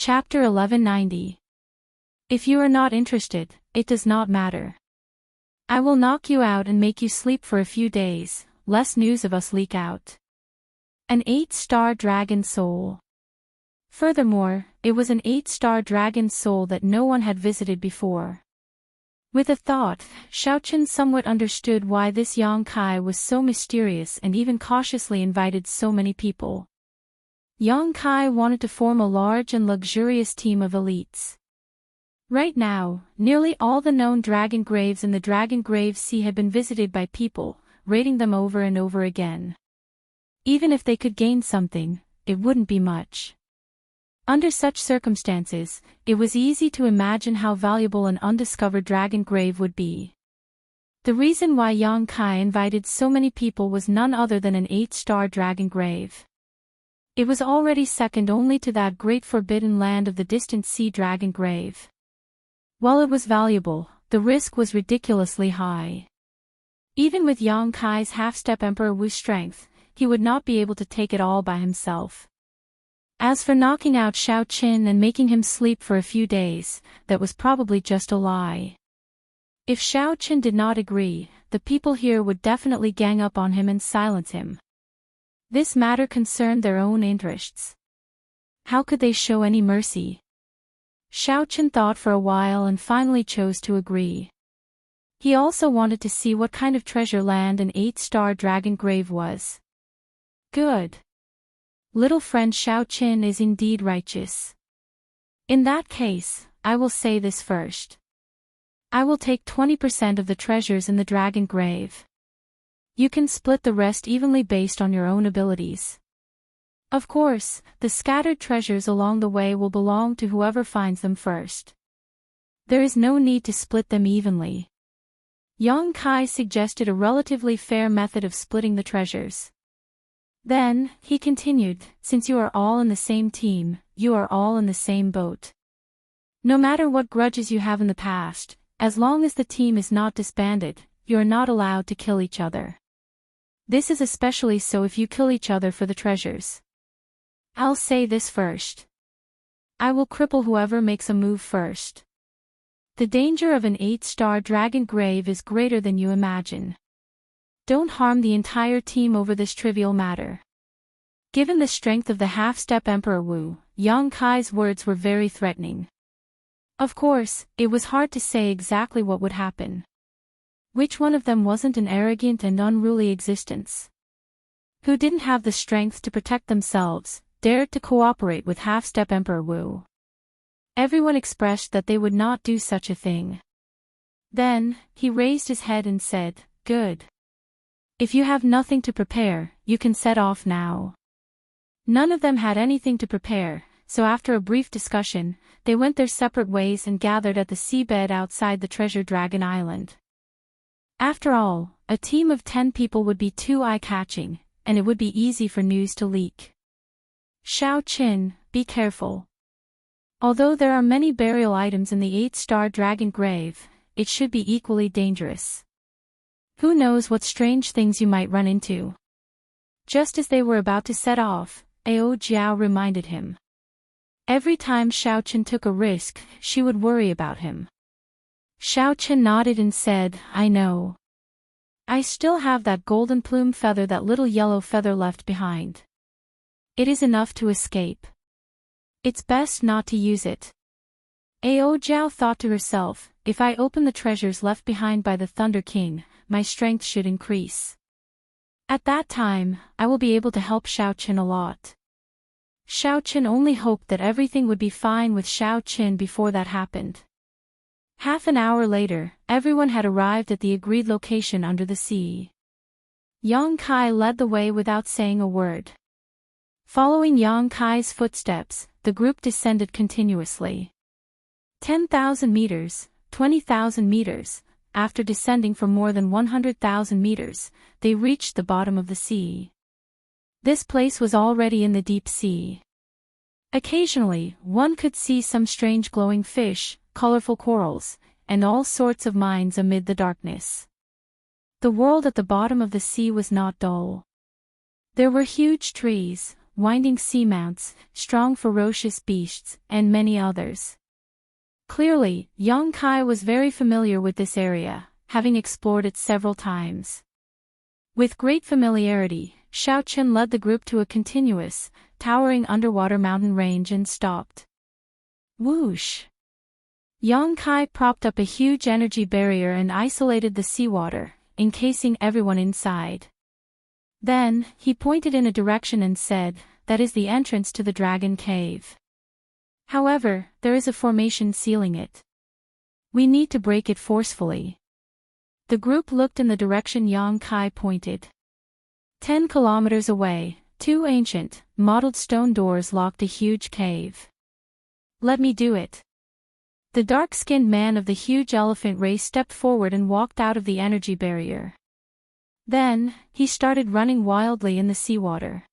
Chapter 1190. If you are not interested, it does not matter. I will knock you out and make you sleep for a few days, lest news of us leak out. An 8-star dragon soul. Furthermore, it was an 8-star dragon soul that no one had visited before. With a thought, Xiaoqun somewhat understood why this Yang Kai was so mysterious and even cautiously invited so many people. Yang Kai wanted to form a large and luxurious team of elites. Right now, nearly all the known dragon graves in the Dragon Grave Sea had been visited by people, raiding them over and over again. Even if they could gain something, it wouldn't be much. Under such circumstances, it was easy to imagine how valuable an undiscovered dragon grave would be. The reason why Yang Kai invited so many people was none other than an 8-star dragon grave. It was already second only to that great forbidden land of the distant sea dragon grave. While it was valuable, the risk was ridiculously high. Even with Yang Kai's half-step Emperor Wu's strength, he would not be able to take it all by himself. As for knocking out Xiaoqun and making him sleep for a few days, that was probably just a lie. If Xiaoqun did not agree, the people here would definitely gang up on him and silence him. This matter concerned their own interests. How could they show any mercy? Xiaoqun thought for a while and finally chose to agree. He also wanted to see what kind of treasure land an 8-star dragon grave was. Good. Little friend Xiaoqun is indeed righteous. In that case, I will say this first. I will take 20% of the treasures in the dragon grave. You can split the rest evenly based on your own abilities. Of course, the scattered treasures along the way will belong to whoever finds them first. There is no need to split them evenly. Yang Kai suggested a relatively fair method of splitting the treasures. Then, he continued, since you are all in the same team, you are all in the same boat. No matter what grudges you have in the past, as long as the team is not disbanded, you are not allowed to kill each other. This is especially so if you kill each other for the treasures. I'll say this first. I will cripple whoever makes a move first. The danger of an 8-star dragon grave is greater than you imagine. Don't harm the entire team over this trivial matter. Given the strength of the half-step Emperor Wu, Yang Kai's words were very threatening. Of course, it was hard to say exactly what would happen. Which one of them wasn't an arrogant and unruly existence? Who didn't have the strength to protect themselves, dared to cooperate with half-step Emperor Wu? Everyone expressed that they would not do such a thing. Then, he raised his head and said, "Good. If you have nothing to prepare, you can set off now." None of them had anything to prepare, so after a brief discussion, they went their separate ways and gathered at the seabed outside the Treasure Dragon Island. After all, a team of 10 people would be too eye-catching, and it would be easy for news to leak. Xiaoqun, be careful. Although there are many burial items in the 8-star dragon grave, it should be equally dangerous. Who knows what strange things you might run into? Just as they were about to set off, Ao Jiao reminded him. Every time Xiaoqun took a risk, she would worry about him. Xiaoqun nodded and said, "I know. I still have that golden plume feather, that little yellow feather left behind. It is enough to escape. It's best not to use it." Ao Jiao thought to herself, if I open the treasures left behind by the Thunder King, my strength should increase. At that time, I will be able to help Xiaoqun a lot. Xiaoqun only hoped that everything would be fine with Xiaoqun before that happened. Half an hour later, everyone had arrived at the agreed location under the sea. Yang Kai led the way without saying a word. Following Yang Kai's footsteps, the group descended continuously. 10,000 meters, 20,000 meters, after descending for more than 100,000 meters, they reached the bottom of the sea. This place was already in the deep sea. Occasionally, one could see some strange glowing fish, colorful corals, and all sorts of mines amid the darkness. The world at the bottom of the sea was not dull. There were huge trees, winding seamounts, strong ferocious beasts, and many others. Clearly, Yang Kai was very familiar with this area, having explored it several times. With great familiarity, Xiao Chen led the group to a continuous, towering underwater mountain range and stopped. Whoosh! Yang Kai propped up a huge energy barrier and isolated the seawater, encasing everyone inside. Then, he pointed in a direction and said, "That is the entrance to the Dragon Cave. However, there is a formation sealing it. We need to break it forcefully." The group looked in the direction Yang Kai pointed. 10 kilometers away, 2 ancient, mottled stone doors locked a huge cave. "Let me do it." The dark-skinned man of the huge elephant race stepped forward and walked out of the energy barrier. Then, he started running wildly in the seawater.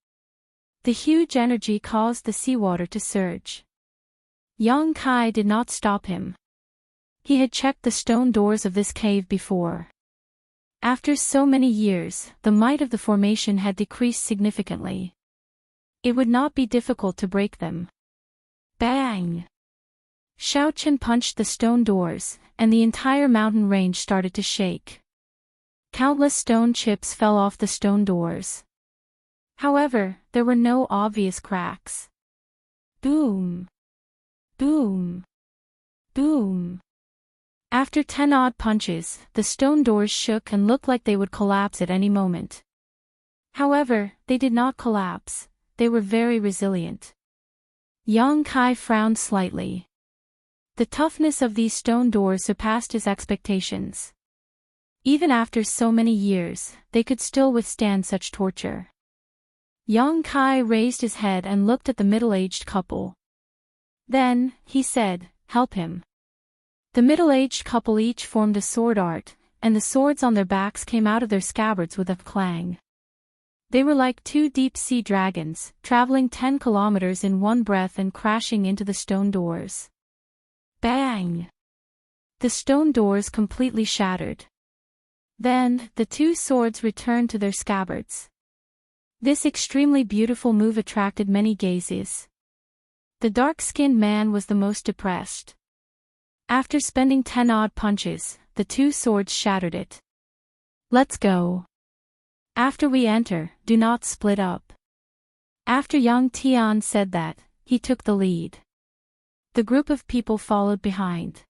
The huge energy caused the seawater to surge. Yang Kai did not stop him. He had checked the stone doors of this cave before. After so many years, the might of the formation had decreased significantly. It would not be difficult to break them. Bang! Xiao Chen punched the stone doors, and the entire mountain range started to shake. Countless stone chips fell off the stone doors. However, there were no obvious cracks. Boom! Boom! Boom! After 10 odd punches, the stone doors shook and looked like they would collapse at any moment. However, they did not collapse. They were very resilient. Yang Kai frowned slightly. The toughness of these stone doors surpassed his expectations. Even after so many years, they could still withstand such torture. Yang Kai raised his head and looked at the middle-aged couple. Then, he said, "Help him." The middle-aged couple each formed a sword art, and the swords on their backs came out of their scabbards with a clang. They were like 2 deep-sea dragons, traveling 10 kilometers in one breath and crashing into the stone doors. Bang! The stone doors completely shattered. Then, the 2 swords returned to their scabbards. This extremely beautiful move attracted many gazes. The dark-skinned man was the most depressed. After spending 10 odd punches, the 2 swords shattered it. "Let's go. After we enter, do not split up." After Yang Tian said that, he took the lead. The group of people followed behind.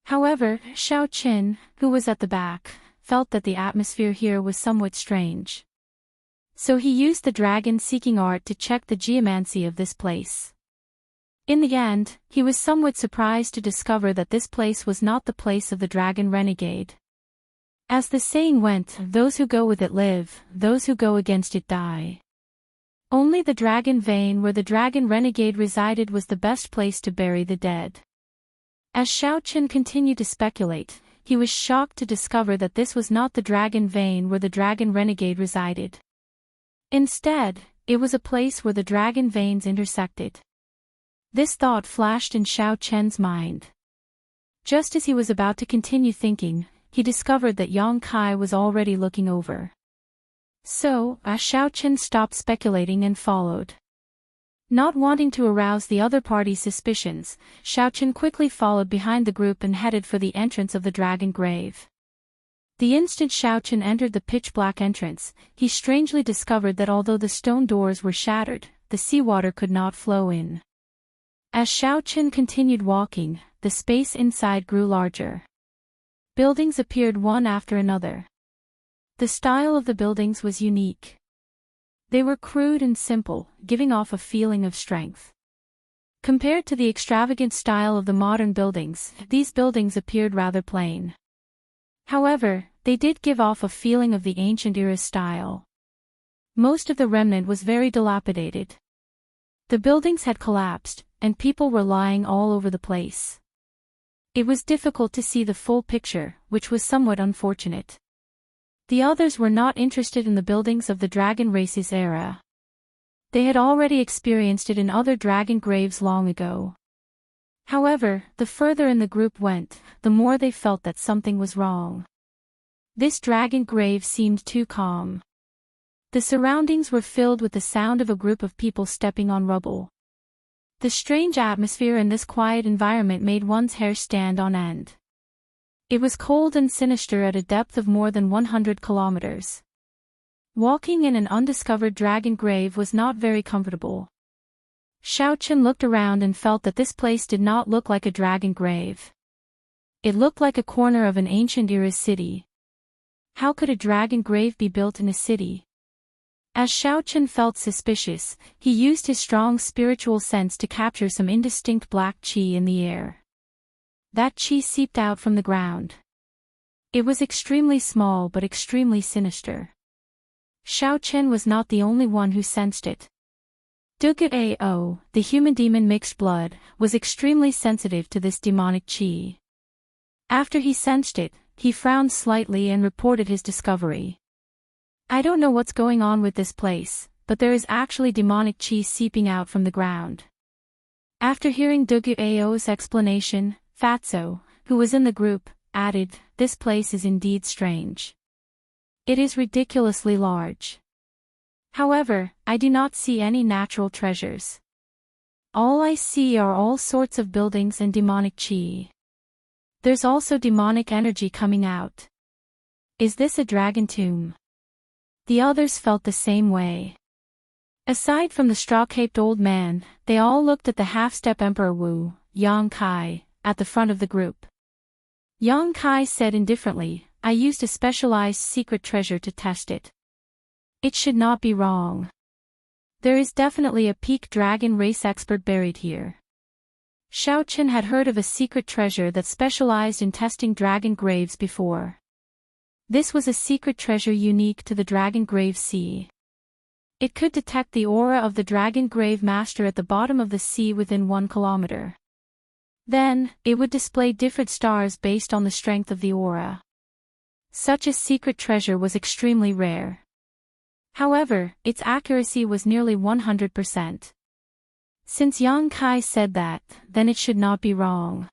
However, Xiao Chen, who was at the back, felt that the atmosphere here was somewhat strange. So he used the dragon-seeking art to check the geomancy of this place. In the end, he was somewhat surprised to discover that this place was not the place of the dragon renegade. As the saying went, those who go with it live, those who go against it die. Only the dragon vein where the dragon renegade resided was the best place to bury the dead. As Xiao Chen continued to speculate, he was shocked to discover that this was not the dragon vein where the dragon renegade resided. Instead, it was a place where the dragon veins intersected. This thought flashed in Xiao Chen's mind. Just as he was about to continue thinking, he discovered that Yang Kai was already looking over. So, Xiao Chen stopped speculating and followed. Not wanting to arouse the other party's suspicions, Xiao Chen quickly followed behind the group and headed for the entrance of the dragon grave. The instant Xiao Chen entered the pitch-black entrance, he strangely discovered that although the stone doors were shattered, the seawater could not flow in. As Xiao Chen continued walking, the space inside grew larger. Buildings appeared one after another. The style of the buildings was unique. They were crude and simple, giving off a feeling of strength. Compared to the extravagant style of the modern buildings, these buildings appeared rather plain. However, they did give off a feeling of the ancient era style. Most of the remnant was very dilapidated. The buildings had collapsed, and people were lying all over the place. It was difficult to see the full picture, which was somewhat unfortunate. The others were not interested in the buildings of the dragon race's era. They had already experienced it in other dragon graves long ago. However, the further in the group went, the more they felt that something was wrong. This dragon grave seemed too calm. The surroundings were filled with the sound of a group of people stepping on rubble. The strange atmosphere in this quiet environment made one's hair stand on end. It was cold and sinister at a depth of more than 100 kilometers. Walking in an undiscovered dragon grave was not very comfortable. Xiaochen looked around and felt that this place did not look like a dragon grave. It looked like a corner of an ancient era city. How could a dragon grave be built in a city? As Xiaochen felt suspicious, he used his strong spiritual sense to capture some indistinct black qi in the air. That qi seeped out from the ground. It was extremely small but extremely sinister. Xiaochen was not the only one who sensed it. Ao, the human-demon mixed blood, was extremely sensitive to this demonic qi. After he sensed it, he frowned slightly and reported his discovery. I don't know what's going on with this place, but there is actually demonic qi seeping out from the ground. After hearing Ao's explanation, Fatso, who was in the group, added, this place is indeed strange. It is ridiculously large. However, I do not see any natural treasures. All I see are all sorts of buildings and demonic qi. There's also demonic energy coming out. Is this a dragon tomb? The others felt the same way. Aside from the straw-caped old man, they all looked at the half-step Emperor Wu, Yang Kai, at the front of the group. Yang Kai said indifferently, I used a specialized secret treasure to test it. It should not be wrong. There is definitely a peak dragon race expert buried here. Xiaochen had heard of a secret treasure that specialized in testing dragon graves before. This was a secret treasure unique to the Dragon Grave Sea. It could detect the aura of the Dragon Grave Master at the bottom of the sea within 1 kilometer. Then, it would display different stars based on the strength of the aura. Such a secret treasure was extremely rare. However, its accuracy was nearly 100%. Since Yang Kai said that, then it should not be wrong.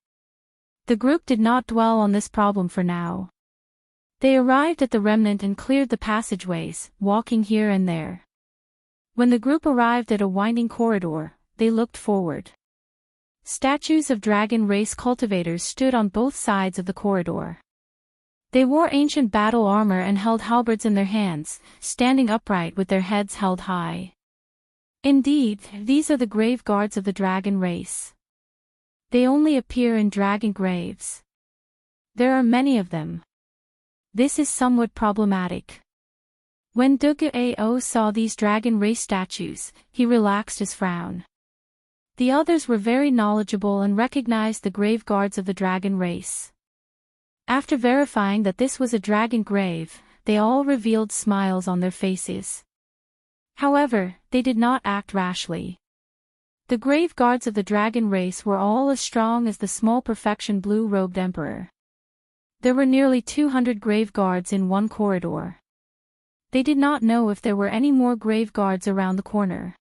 The group did not dwell on this problem for now. They arrived at the remnant and cleared the passageways, walking here and there. When the group arrived at a winding corridor, they looked forward. Statues of dragon race cultivators stood on both sides of the corridor. They wore ancient battle armor and held halberds in their hands, standing upright with their heads held high. Indeed, these are the grave guards of the dragon race. They only appear in dragon graves. There are many of them. This is somewhat problematic. When Ao saw these dragon race statues, he relaxed his frown. The others were very knowledgeable and recognized the grave guards of the dragon race. After verifying that this was a dragon grave, they all revealed smiles on their faces. However, they did not act rashly. The grave guards of the dragon race were all as strong as the small perfection blue-robed emperor. There were nearly 200 grave guards in one corridor. They did not know if there were any more grave guards around the corner.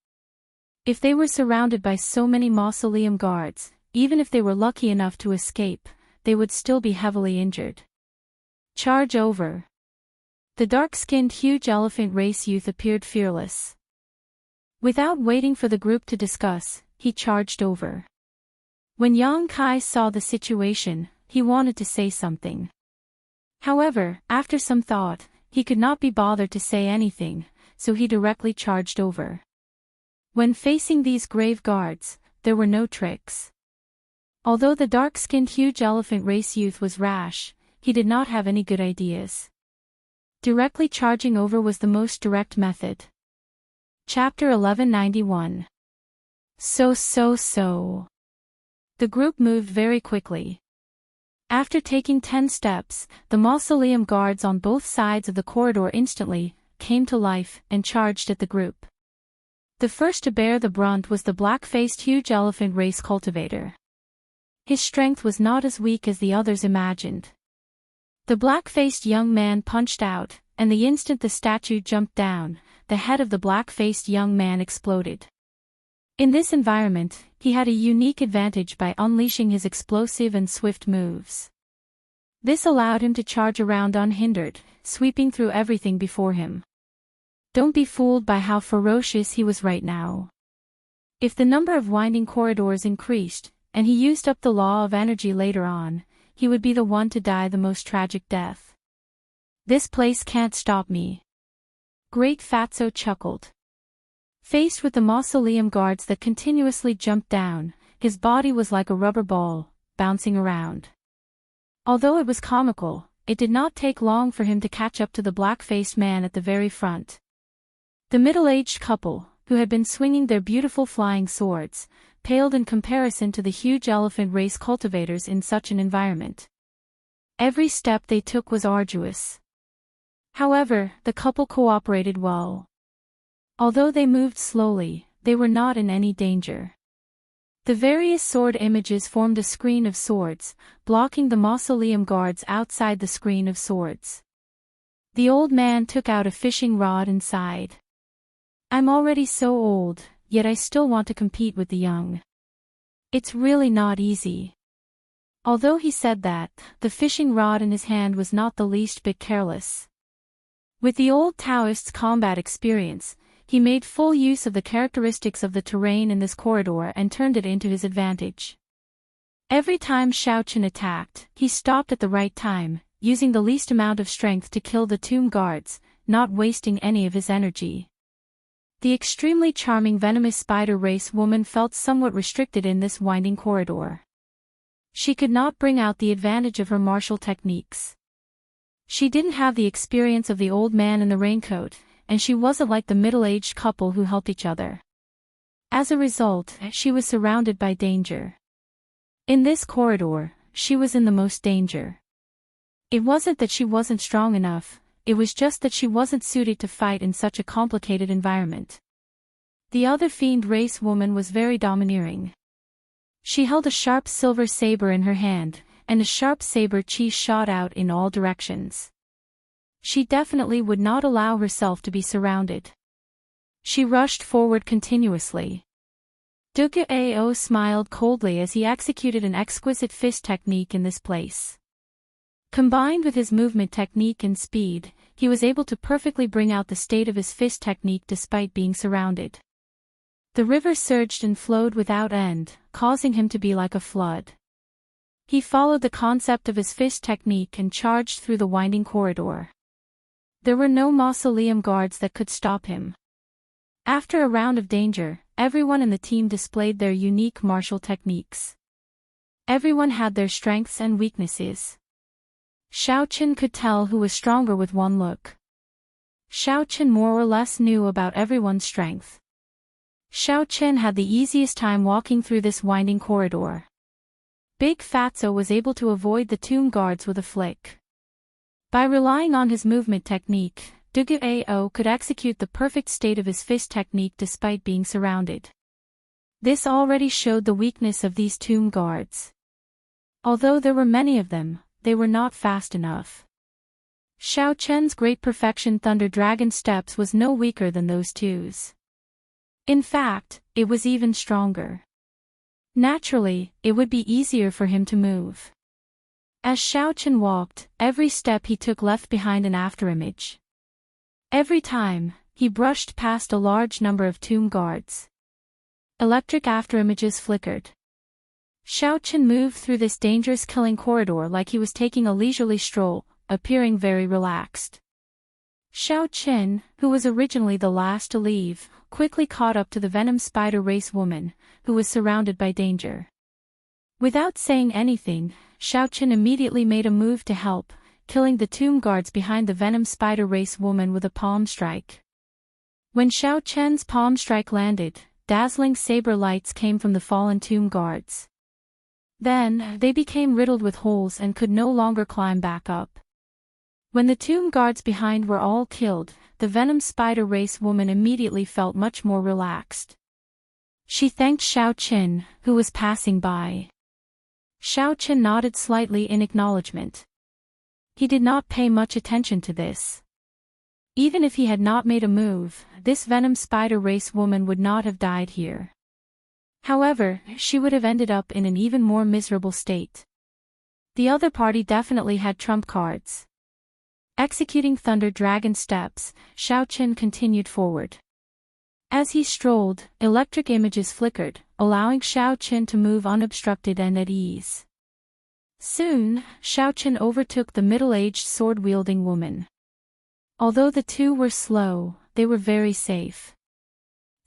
If they were surrounded by so many mausoleum guards, even if they were lucky enough to escape, they would still be heavily injured. Charge over. The dark-skinned huge elephant race youth appeared fearless. Without waiting for the group to discuss, he charged over. When Yang Kai saw the situation, he wanted to say something. However, after some thought, he could not be bothered to say anything, so he directly charged over. When facing these grave guards, there were no tricks. Although the dark-skinned huge elephant race youth was rash, he did not have any good ideas. Directly charging over was the most direct method. Chapter 1191. So. The group moved very quickly. After taking 10 steps, the mausoleum guards on both sides of the corridor instantly came to life and charged at the group. The first to bear the brunt was the black-faced huge elephant race cultivator. His strength was not as weak as the others imagined. The black-faced young man punched out, and the instant the statue jumped down, the head of the black-faced young man exploded. In this environment, he had a unique advantage by unleashing his explosive and swift moves. This allowed him to charge around unhindered, sweeping through everything before him. Don't be fooled by how ferocious he was right now. If the number of winding corridors increased, and he used up the law of energy later on, he would be the one to die the most tragic death. This place can't stop me. Great Fatso chuckled. Faced with the mausoleum guards that continuously jumped down, his body was like a rubber ball, bouncing around. Although it was comical, it did not take long for him to catch up to the black-faced man at the very front. The middle-aged couple, who had been swinging their beautiful flying swords, paled in comparison to the huge elephant race cultivators in such an environment. Every step they took was arduous. However, the couple cooperated well. Although they moved slowly, they were not in any danger. The various sword images formed a screen of swords, blocking the mausoleum guards outside the screen of swords. The old man took out a fishing rod and sighed. I'm already so old, yet I still want to compete with the young. It's really not easy. Although he said that, the fishing rod in his hand was not the least bit careless. With the old Taoist's combat experience, he made full use of the characteristics of the terrain in this corridor and turned it into his advantage. Every time Xiaochen attacked, he stopped at the right time, using the least amount of strength to kill the tomb guards, not wasting any of his energy. The extremely charming venomous spider race woman felt somewhat restricted in this winding corridor. She could not bring out the advantage of her martial techniques. She didn't have the experience of the old man in the raincoat, and she wasn't like the middle-aged couple who helped each other. As a result, she was surrounded by danger. In this corridor, she was in the most danger. It wasn't that she wasn't strong enough, it was just that she wasn't suited to fight in such a complicated environment. The other fiend race woman was very domineering. She held a sharp silver saber in her hand, and a sharp saber cheese shot out in all directions. She definitely would not allow herself to be surrounded. She rushed forward continuously. Duke Ao smiled coldly as he executed an exquisite fist technique in this place. Combined with his movement technique and speed, he was able to perfectly bring out the state of his fist technique despite being surrounded. The river surged and flowed without end, causing him to be like a flood. He followed the concept of his fist technique and charged through the winding corridor. There were no mausoleum guards that could stop him. After a round of danger, everyone in the team displayed their unique martial techniques. Everyone had their strengths and weaknesses. Xiaochen could tell who was stronger with one look. Xiaochen more or less knew about everyone's strength. Xiaochen had the easiest time walking through this winding corridor. Big Fatso was able to avoid the tomb guards with a flick. By relying on his movement technique, Dugu Ao could execute the perfect state of his fist technique despite being surrounded. This already showed the weakness of these tomb guards. Although there were many of them, they were not fast enough. Xiao Chen's Great Perfection Thunder Dragon Steps was no weaker than those two's. In fact, it was even stronger. Naturally, it would be easier for him to move. As Xiao Chen walked, every step he took left behind an afterimage. Every time, he brushed past a large number of tomb guards. Electric afterimages flickered. Xiao Chen moved through this dangerous killing corridor like he was taking a leisurely stroll, appearing very relaxed. Xiao Chen, who was originally the last to leave, quickly caught up to the venom spider race woman, who was surrounded by danger. Without saying anything, Xiao Chen immediately made a move to help, killing the tomb guards behind the venom spider race woman with a palm strike. When Xiao Chen's palm strike landed, dazzling saber lights came from the fallen tomb guards. Then, they became riddled with holes and could no longer climb back up. When the tomb guards behind were all killed, the venom spider race woman immediately felt much more relaxed. She thanked Xiao Chen, who was passing by. Xiao Chen nodded slightly in acknowledgement. He did not pay much attention to this. Even if he had not made a move, this venom spider race woman would not have died here. However, she would have ended up in an even more miserable state. The other party definitely had trump cards. Executing thunder dragon steps, Xiao Chen continued forward. As he strolled, electric images flickered, allowing Xiao Chen to move unobstructed and at ease. Soon, Xiao Chen overtook the middle-aged sword-wielding woman. Although the two were slow, they were very safe.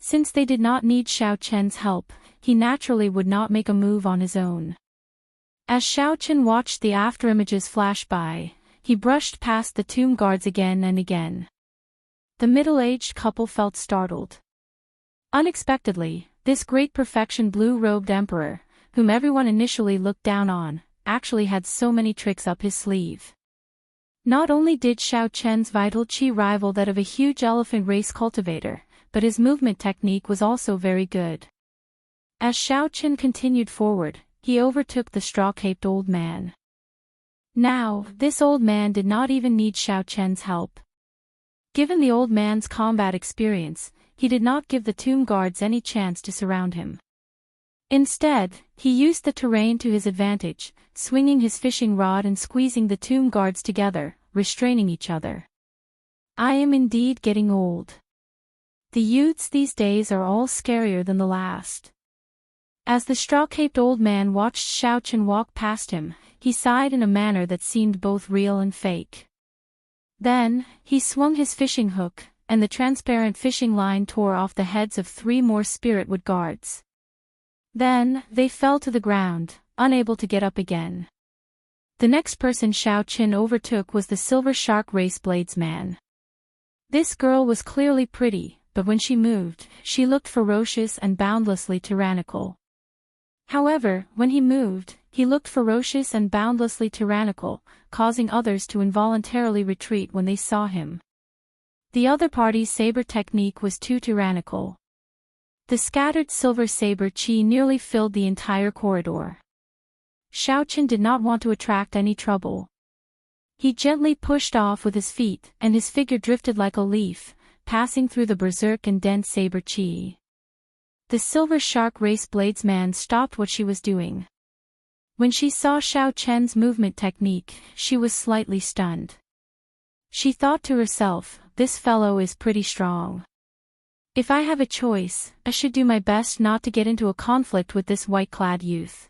Since they did not need Xiao Chen's help, he naturally would not make a move on his own. As Xiao Chen watched the afterimages flash by, he brushed past the tomb guards again and again. The middle-aged couple felt startled. Unexpectedly, this great perfection blue-robed emperor, whom everyone initially looked down on, actually had so many tricks up his sleeve. Not only did Xiao Chen's vital qi rival that of a huge elephant race cultivator, but his movement technique was also very good. As Xiao Chen continued forward, he overtook the straw-caped old man. Now, this old man did not even need Xiao Chen's help. Given the old man's combat experience, he did not give the tomb guards any chance to surround him. Instead, he used the terrain to his advantage, swinging his fishing rod and squeezing the tomb guards together, restraining each other. I am indeed getting old. The youths these days are all scarier than the last. As the straw-caped old man watched Xiao Chen walk past him, he sighed in a manner that seemed both real and fake. Then, he swung his fishing hook, and the transparent fishing line tore off the heads of 3 more spiritwood guards. Then, they fell to the ground, unable to get up again. The next person Xiao Chen overtook was the Silver Shark Race Bladesman. This girl was clearly pretty, but when she moved, she looked ferocious and boundlessly tyrannical. However, when he moved, he looked ferocious and boundlessly tyrannical, causing others to involuntarily retreat when they saw him. The other party's saber technique was too tyrannical. The scattered silver saber qi nearly filled the entire corridor. Xiao Chen did not want to attract any trouble. He gently pushed off with his feet, and his figure drifted like a leaf, passing through the berserk and dense saber qi. The Silver Shark Race Bladesman stopped what she was doing. When she saw Xiao Chen's movement technique, she was slightly stunned. She thought to herself, this fellow is pretty strong. If I have a choice, I should do my best not to get into a conflict with this white-clad youth.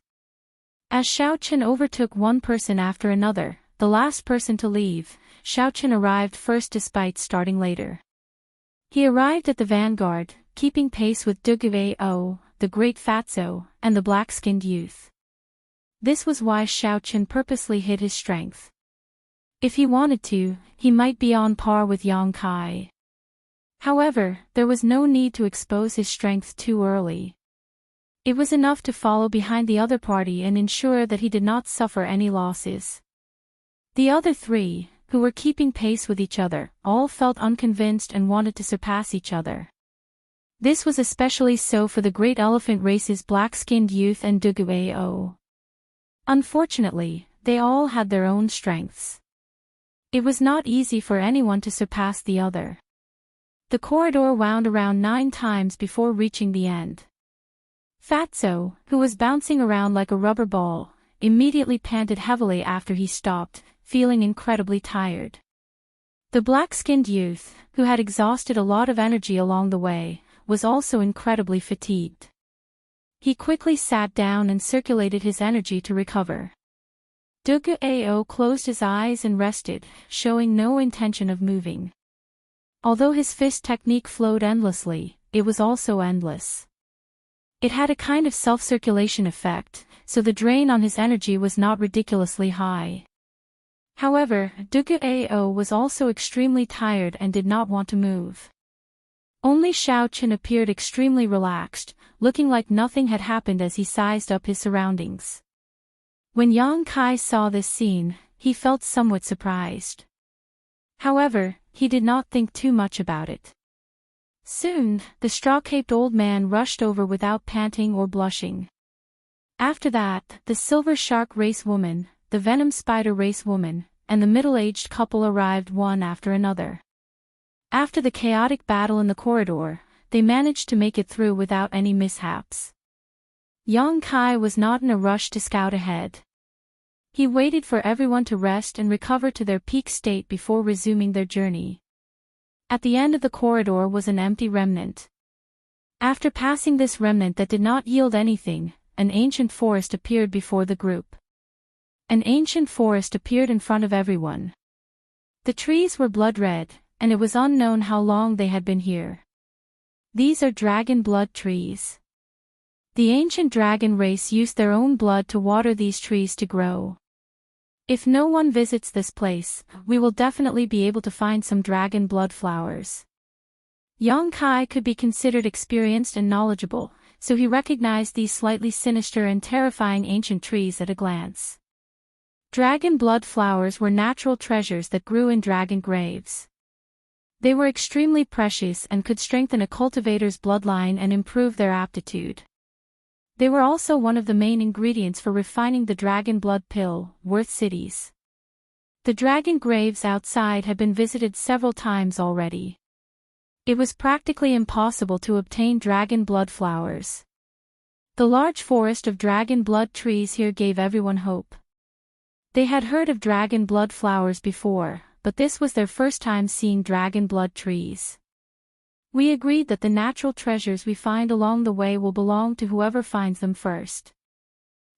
As Xiao Chen overtook one person after another, the last person to leave, Xiao Chen arrived first despite starting later. He arrived at the vanguard, keeping pace with Duguao, the great fatso, and the black-skinned youth. This was why Xiao Chen purposely hid his strength. If he wanted to, he might be on par with Yang Kai. However, there was no need to expose his strength too early. It was enough to follow behind the other party and ensure that he did not suffer any losses. The other 3, who were keeping pace with each other, all felt unconvinced and wanted to surpass each other. This was especially so for the great elephant race's black-skinned youth and Duguao. Unfortunately, they all had their own strengths. It was not easy for anyone to surpass the other. The corridor wound around 9 times before reaching the end. Fatso, who was bouncing around like a rubber ball, immediately panted heavily after he stopped, feeling incredibly tired. The black-skinned youth, who had exhausted a lot of energy along the way, was also incredibly fatigued. He quickly sat down and circulated his energy to recover. Duguao closed his eyes and rested, showing no intention of moving. Although his fist technique flowed endlessly, it was also endless. It had a kind of self-circulation effect, so the drain on his energy was not ridiculously high. However, Duguao was also extremely tired and did not want to move. Only Xiao Chen appeared extremely relaxed, looking like nothing had happened as he sized up his surroundings. When Yang Kai saw this scene, he felt somewhat surprised. However, he did not think too much about it. Soon, the straw-caped old man rushed over without panting or blushing. After that, the Silver Shark Race woman, the Venom Spider Race woman, and the middle-aged couple arrived one after another. After the chaotic battle in the corridor, they managed to make it through without any mishaps. Yang Kai was not in a rush to scout ahead. He waited for everyone to rest and recover to their peak state before resuming their journey. At the end of the corridor was an empty remnant. After passing this remnant that did not yield anything, an ancient forest appeared before the group. An ancient forest appeared in front of everyone. The trees were blood red, and it was unknown how long they had been here. These are dragon blood trees. The ancient dragon race used their own blood to water these trees to grow. If no one visits this place, we will definitely be able to find some dragon blood flowers. Yang Kai could be considered experienced and knowledgeable, so he recognized these slightly sinister and terrifying ancient trees at a glance. Dragon blood flowers were natural treasures that grew in dragon graves. They were extremely precious and could strengthen a cultivator's bloodline and improve their aptitude. They were also one of the main ingredients for refining the dragon blood pill, worth cities. The dragon graves outside had been visited several times already. It was practically impossible to obtain dragon blood flowers. The large forest of dragon blood trees here gave everyone hope. They had heard of dragon blood flowers before, but this was their first time seeing dragon blood trees. We agreed that the natural treasures we find along the way will belong to whoever finds them first.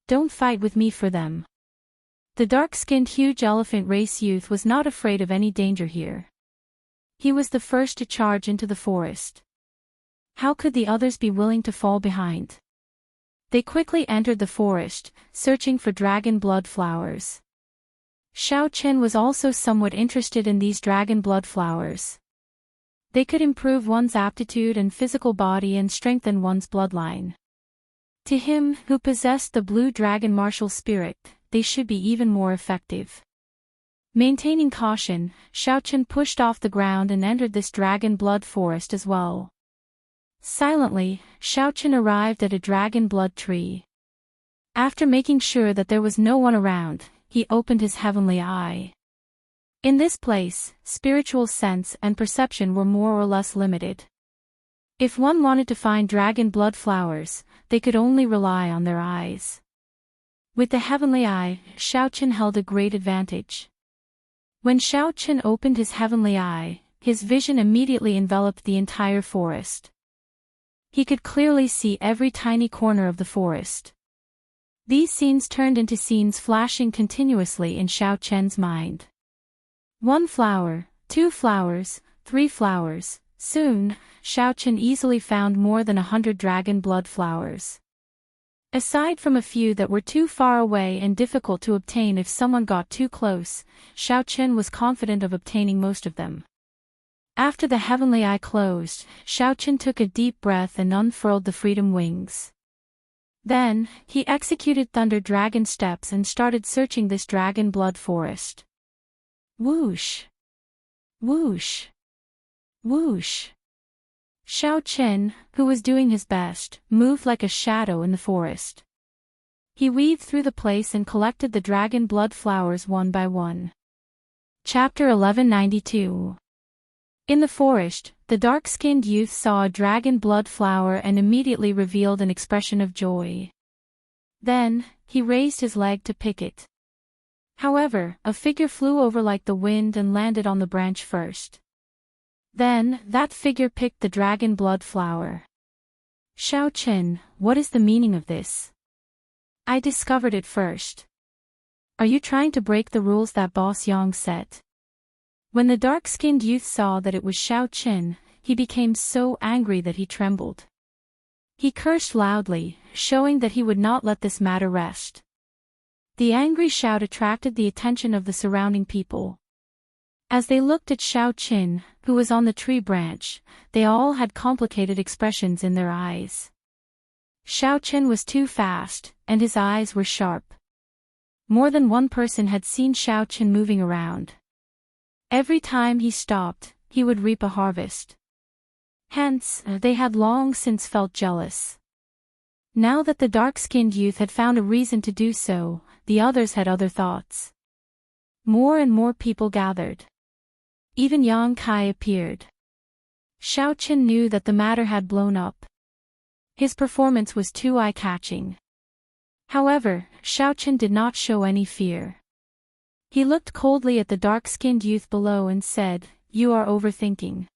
Don't fight with me for them. The dark-skinned huge elephant race youth was not afraid of any danger here. He was the first to charge into the forest. How could the others be willing to fall behind? They quickly entered the forest, searching for dragon blood flowers. Xiao Chen was also somewhat interested in these dragon blood flowers. They could improve one's aptitude and physical body and strengthen one's bloodline. To him, who possessed the blue dragon martial spirit, they should be even more effective. Maintaining caution, Xiao Chen pushed off the ground and entered this dragon blood forest as well. Silently, Xiao Chen arrived at a dragon blood tree. After making sure that there was no one around, he opened his heavenly eye. In this place, spiritual sense and perception were more or less limited. If one wanted to find dragon blood flowers, they could only rely on their eyes. With the heavenly eye, Xiao Chen held a great advantage. When Xiao Chen opened his heavenly eye, his vision immediately enveloped the entire forest. He could clearly see every tiny corner of the forest. These scenes turned into scenes flashing continuously in Xiao Chen's mind. 1 flower, 2 flowers, 3 flowers. Soon, Xiao Chen easily found more than 100 dragon blood flowers. Aside from a few that were too far away and difficult to obtain if someone got too close, Xiao Chen was confident of obtaining most of them. After the heavenly eye closed, Xiao Chen took a deep breath and unfurled the freedom wings. Then, he executed thunder dragon steps and started searching this dragon blood forest. Whoosh! Whoosh! Whoosh! Xiao Chen, who was doing his best, moved like a shadow in the forest. He weaved through the place and collected the dragon blood flowers one by one. Chapter 1192. In the forest, the dark-skinned youth saw a dragon blood flower and immediately revealed an expression of joy. Then, he raised his leg to pick it. However, a figure flew over like the wind and landed on the branch first. Then, that figure picked the dragon blood flower. Xiao Chen, what is the meaning of this? I discovered it first. Are you trying to break the rules that Boss Yang set? When the dark-skinned youth saw that it was Xiao Chen, he became so angry that he trembled. He cursed loudly, showing that he would not let this matter rest. The angry shout attracted the attention of the surrounding people. As they looked at Xiao Chen, who was on the tree branch, they all had complicated expressions in their eyes. Xiao Chen was too fast, and his eyes were sharp. More than one person had seen Xiao Chen moving around. Every time he stopped, he would reap a harvest. Hence, they had long since felt jealous. Now that the dark-skinned youth had found a reason to do so, the others had other thoughts. More and more people gathered. Even Yang Kai appeared. Xiao Chen knew that the matter had blown up. His performance was too eye-catching. However, Xiaochen did not show any fear. He looked coldly at the dark-skinned youth below and said, "You are overthinking.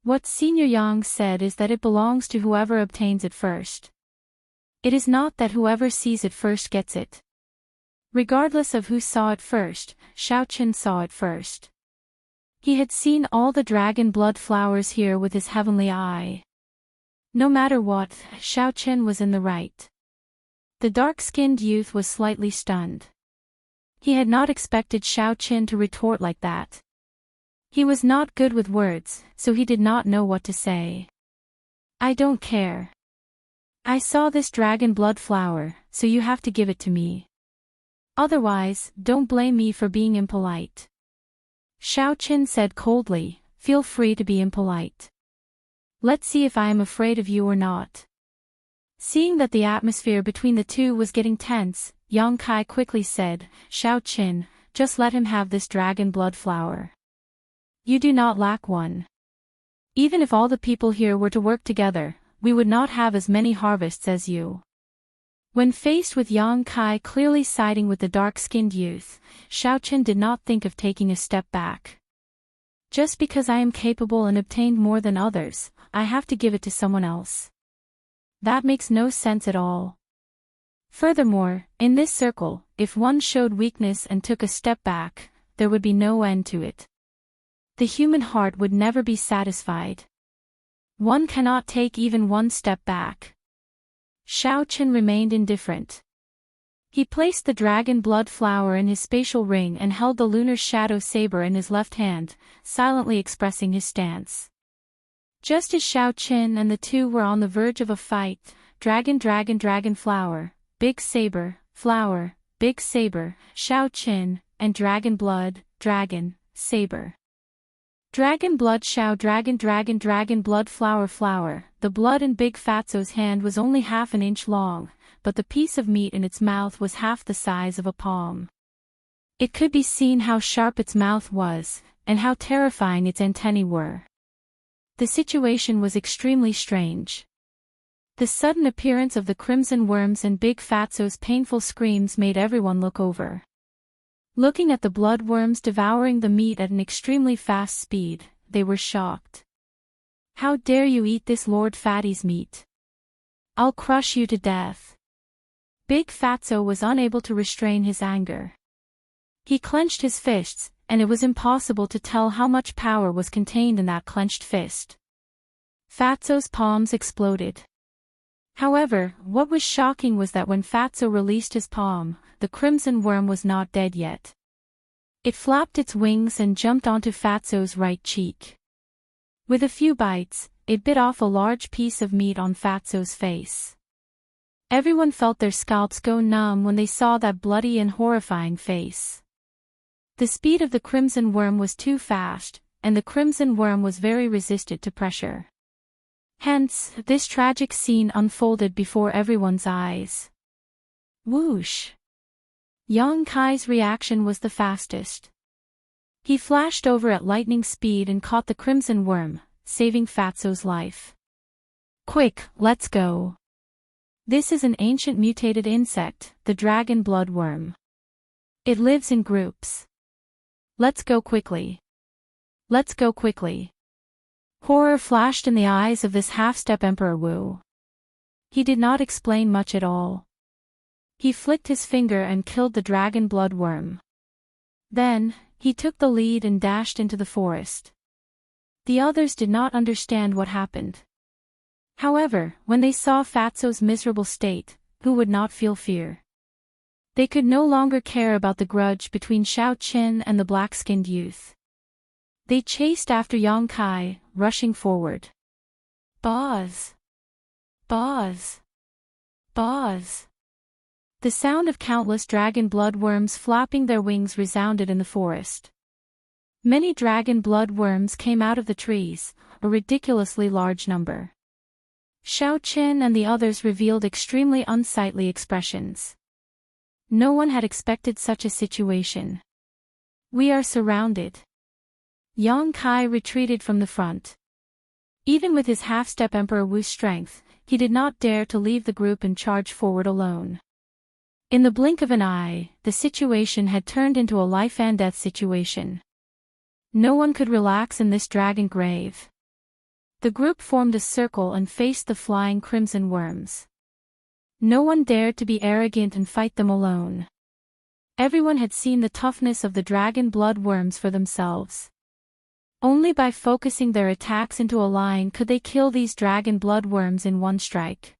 What Senior Yang said is that it belongs to whoever obtains it first. It is not that whoever sees it first gets it." Regardless of who saw it first, Xiaochen saw it first. He had seen all the dragon blood flowers here with his heavenly eye. No matter what, Xiaochen was in the right. The dark-skinned youth was slightly stunned. He had not expected Xiaochen to retort like that. He was not good with words, so he did not know what to say. "I don't care. I saw this dragon blood flower, so you have to give it to me. Otherwise, don't blame me for being impolite." Xiaochen said coldly, "Feel free to be impolite. Let's see if I am afraid of you or not." Seeing that the atmosphere between the two was getting tense, Yang Kai quickly said, "Xiaochen, just let him have this dragon blood flower. You do not lack one. Even if all the people here were to work together, we would not have as many harvests as you." When faced with Yang Kai clearly siding with the dark-skinned youth, Xiaochen did not think of taking a step back. "Just because I am capable and obtained more than others, I have to give it to someone else. That makes no sense at all. Furthermore, in this circle, if one showed weakness and took a step back, there would be no end to it. The human heart would never be satisfied. One cannot take even one step back." Xiaochen remained indifferent. He placed the dragon blood flower in his spatial ring and held the lunar shadow saber in his left hand, silently expressing his stance. Just as Xiaochen and the two were on the verge of a fight, dragon flower, big saber, flower, big saber, Xiaochen, and dragon blood, dragon, saber. Dragon blood Xiao dragon blood flower. The blood in Big Fatso's hand was only half an inch long, but the piece of meat in its mouth was half the size of a palm. It could be seen how sharp its mouth was, and how terrifying its antennae were. The situation was extremely strange. The sudden appearance of the crimson worms and Big Fatso's painful screams made everyone look over. Looking at the blood worms devouring the meat at an extremely fast speed, they were shocked. "How dare you eat this Lord Fatty's meat? I'll crush you to death." Big Fatso was unable to restrain his anger. He clenched his fists, and it was impossible to tell how much power was contained in that clenched fist. Fatso's palms exploded. However, what was shocking was that when Fatso released his palm, the crimson worm was not dead yet. It flapped its wings and jumped onto Fatso's right cheek. With a few bites, it bit off a large piece of meat on Fatso's face. Everyone felt their scalps go numb when they saw that bloody and horrifying face. The speed of the crimson worm was too fast, and the crimson worm was very resistant to pressure. Hence, this tragic scene unfolded before everyone's eyes. Whoosh! Yang Kai's reaction was the fastest. He flashed over at lightning speed and caught the crimson worm, saving Fatso's life. "Quick, let's go. This is an ancient mutated insect, the dragon blood worm. It lives in groups. Let's go quickly. Let's go quickly." Horror flashed in the eyes of this half-step Emperor Wu. He did not explain much at all. He flicked his finger and killed the dragon blood worm. Then, he took the lead and dashed into the forest. The others did not understand what happened. However, when they saw Fatso's miserable state, who would not feel fear? They could no longer care about the grudge between Xiaochen and the black-skinned youth. They chased after Yang Kai, rushing forward. Buzz! Buzz! Buzz! The sound of countless dragon blood worms flapping their wings resounded in the forest. Many dragon blood worms came out of the trees, a ridiculously large number. Xiaochen and the others revealed extremely unsightly expressions. No one had expected such a situation. "We are surrounded." Yang Kai retreated from the front. Even with his half-step Emperor Wu's strength, he did not dare to leave the group and charge forward alone. In the blink of an eye, the situation had turned into a life-and-death situation. No one could relax in this dragon grave. The group formed a circle and faced the flying crimson worms. No one dared to be arrogant and fight them alone. Everyone had seen the toughness of the dragon blood worms for themselves. Only by focusing their attacks into a line could they kill these dragon blood worms in one strike.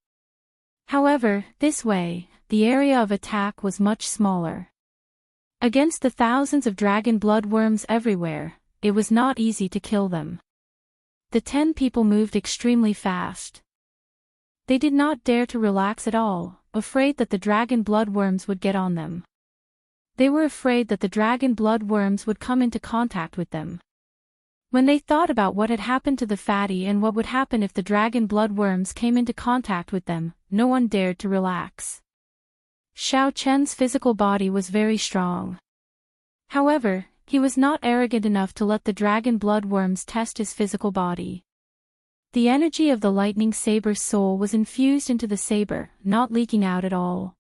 However, this way, the area of attack was much smaller. Against the thousands of dragon blood worms everywhere, it was not easy to kill them. The 10 people moved extremely fast. They did not dare to relax at all, afraid that the dragon blood worms would get on them. They were afraid that the dragon blood worms would come into contact with them. When they thought about what had happened to the fatty and what would happen if the dragon blood worms came into contact with them, no one dared to relax. Xiao Chen's physical body was very strong. However, he was not arrogant enough to let the dragon blood worms test his physical body. The energy of the lightning saber's soul was infused into the saber, not leaking out at all.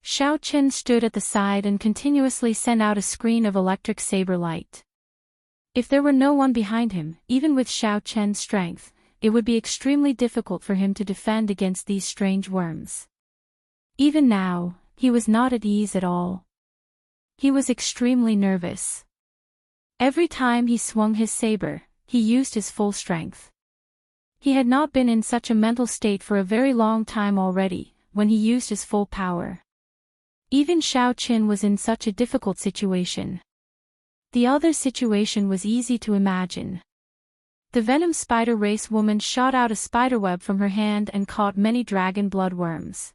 Xiao Chen stood at the side and continuously sent out a screen of electric saber light. If there were no one behind him, even with Xiao Chen's strength, it would be extremely difficult for him to defend against these strange worms. Even now, he was not at ease at all. He was extremely nervous. Every time he swung his saber, he used his full strength. He had not been in such a mental state for a very long time already, when he used his full power. Even Xiao Chen was in such a difficult situation. The other situation was easy to imagine. The venom spider race woman shot out a spiderweb from her hand and caught many dragon blood worms.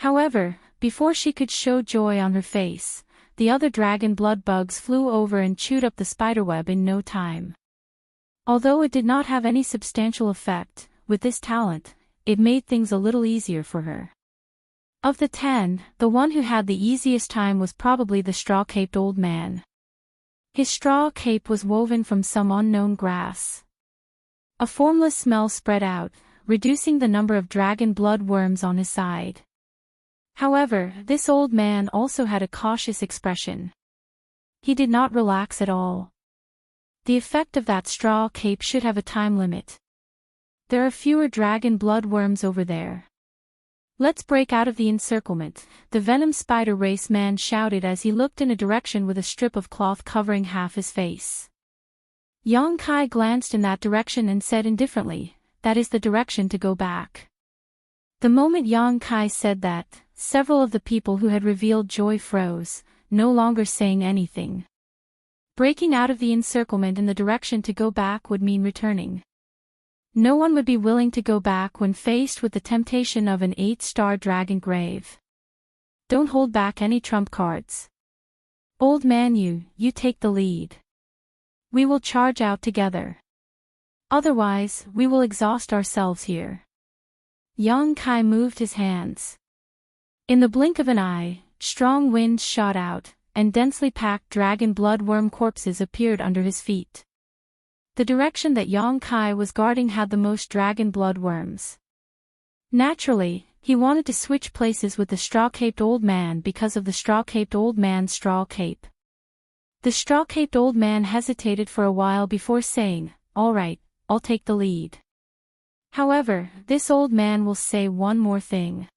However, before she could show joy on her face, the other dragon blood bugs flew over and chewed up the spiderweb in no time. Although it did not have any substantial effect, with this talent, it made things a little easier for her. Of the 10, the one who had the easiest time was probably the straw-caped old man. His straw cape was woven from some unknown grass. A formless smell spread out, reducing the number of dragon blood worms on his side. However, this old man also had a cautious expression. He did not relax at all. The effect of that straw cape should have a time limit. There are fewer dragon blood worms over there. Let's break out of the encirclement, the venom spider race man shouted as he looked in a direction with a strip of cloth covering half his face. Yang Kai glanced in that direction and said indifferently, "That is the direction to go back." The moment Yang Kai said that, several of the people who had revealed joy froze, no longer saying anything. Breaking out of the encirclement in the direction to go back would mean returning. No one would be willing to go back when faced with the temptation of an 8-star dragon grave. Don't hold back any trump cards. Old man, you take the lead. We will charge out together. Otherwise, we will exhaust ourselves here. Yang Kai moved his hands. In the blink of an eye, strong winds shot out, and densely packed dragon bloodworm corpses appeared under his feet. The direction that Yang Kai was guarding had the most dragon bloodworms. Naturally, he wanted to switch places with the straw-caped old man because of the straw-caped old man's straw cape. The straw-caped old man hesitated for a while before saying, "All right, I'll take the lead." However, this old man will say one more thing.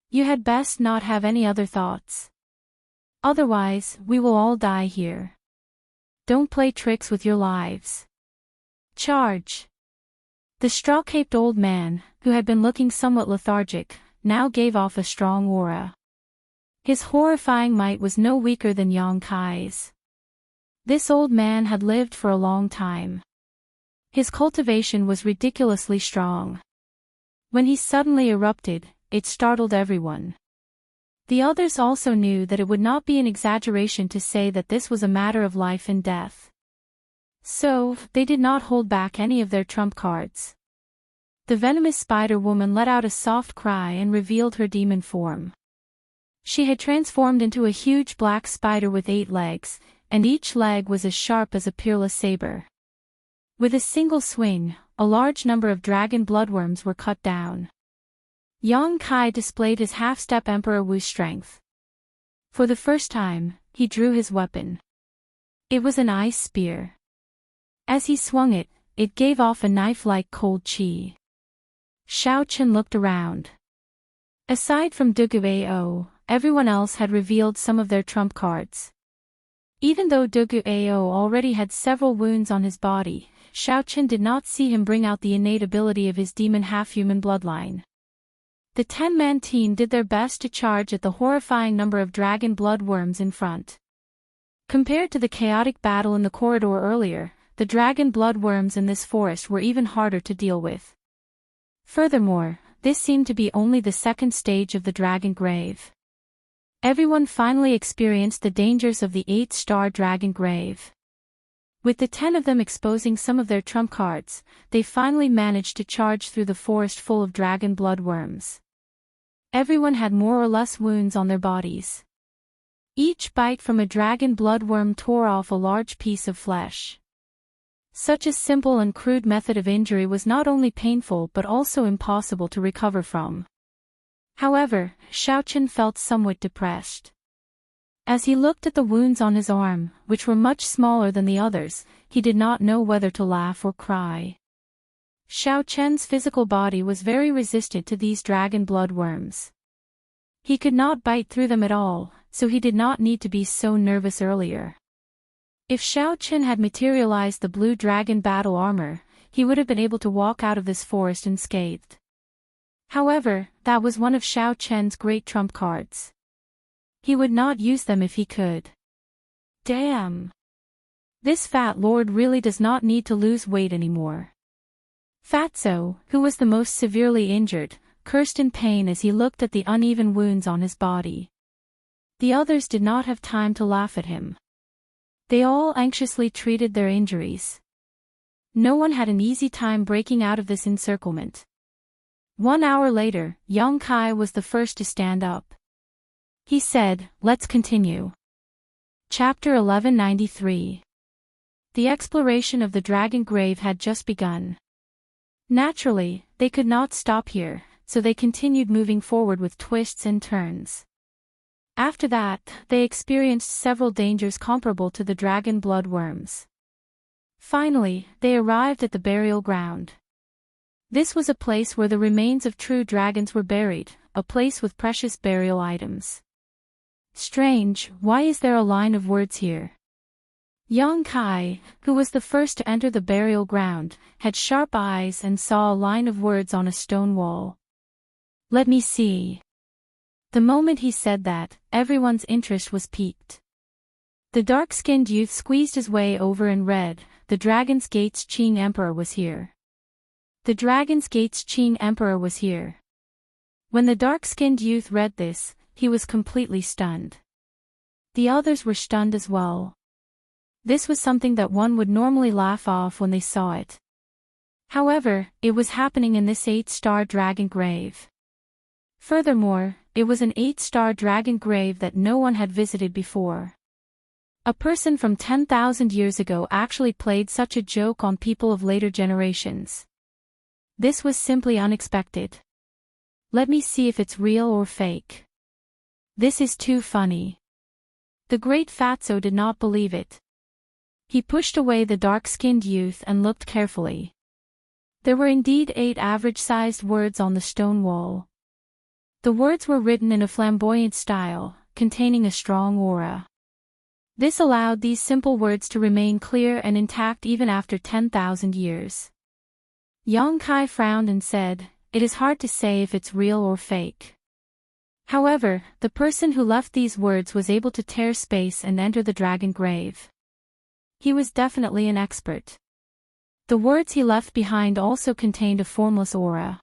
You had best not have any other thoughts. Otherwise, we will all die here. Don't play tricks with your lives. Charge! The straw-caped old man, who had been looking somewhat lethargic, now gave off a strong aura. His horrifying might was no weaker than Yang Kai's. This old man had lived for a long time. His cultivation was ridiculously strong. When he suddenly erupted, it startled everyone. The others also knew that it would not be an exaggeration to say that this was a matter of life and death. So, they did not hold back any of their trump cards. The venomous spider woman let out a soft cry and revealed her demon form. She had transformed into a huge black spider with 8 legs, and each leg was as sharp as a peerless saber. With a single swing, a large number of dragon bloodworms were cut down. Yang Kai displayed his half-step Emperor Wu's strength. For the first time, he drew his weapon. It was an ice spear. As he swung it, it gave off a knife-like cold chi. Xiaochen looked around. Aside from Dugu-Ao, everyone else had revealed some of their trump cards. Even though Dugu-Ao already had several wounds on his body, Xiaochen did not see him bring out the innate ability of his demon half-human bloodline. The 10-man team did their best to charge at the horrifying number of dragon bloodworms in front. Compared to the chaotic battle in the corridor earlier, the dragon bloodworms in this forest were even harder to deal with. Furthermore, this seemed to be only the second stage of the dragon grave. Everyone finally experienced the dangers of the 8-star dragon grave. With the 10 of them exposing some of their trump cards, they finally managed to charge through the forest full of dragon bloodworms. Everyone had more or less wounds on their bodies. Each bite from a dragon bloodworm tore off a large piece of flesh. Such a simple and crude method of injury was not only painful but also impossible to recover from. However, Xiaochen felt somewhat depressed. As he looked at the wounds on his arm, which were much smaller than the others, he did not know whether to laugh or cry. Xiaochen's physical body was very resistant to these dragon bloodworms. He could not bite through them at all, so he did not need to be so nervous earlier. If Xiaochen had materialized the blue dragon battle armor, he would have been able to walk out of this forest unscathed. However, that was one of Xiaochen's great trump cards. He would not use them if he could. Damn! This fat lord really does not need to lose weight anymore. Fatso, who was the most severely injured, cursed in pain as he looked at the uneven wounds on his body. The others did not have time to laugh at him. They all anxiously treated their injuries. No one had an easy time breaking out of this encirclement. 1 hour later, Yang Kai was the first to stand up. He said, "Let's continue." Chapter 1193. The exploration of the dragon grave had just begun. Naturally, they could not stop here, so they continued moving forward with twists and turns. After that, they experienced several dangers comparable to the dragon bloodworms. Finally, they arrived at the burial ground. This was a place where the remains of true dragons were buried, a place with precious burial items. Strange, why is there a line of words here? Yang Kai, who was the first to enter the burial ground, had sharp eyes and saw a line of words on a stone wall. "Let me see." The moment he said that, everyone's interest was piqued. The dark-skinned youth squeezed his way over and read, "The Dragon's Gate's Qing Emperor was here." The Dragon's Gate's Qing Emperor was here. When the dark-skinned youth read this, he was completely stunned. The others were stunned as well. This was something that one would normally laugh off when they saw it. However, it was happening in this 8-star dragon grave. Furthermore, it was an 8-star dragon grave that no one had visited before. A person from 10,000 years ago actually played such a joke on people of later generations. This was simply unexpected. Let me see if it's real or fake. This is too funny. The great Fatso did not believe it. He pushed away the dark-skinned youth and looked carefully. There were indeed 8 average-sized words on the stone wall. The words were written in a flamboyant style, containing a strong aura. This allowed these simple words to remain clear and intact even after 10,000 years. Yang Kai frowned and said, "It is hard to say if it's real or fake." However, the person who left these words was able to tear space and enter the dragon grave. He was definitely an expert. The words he left behind also contained a formless aura.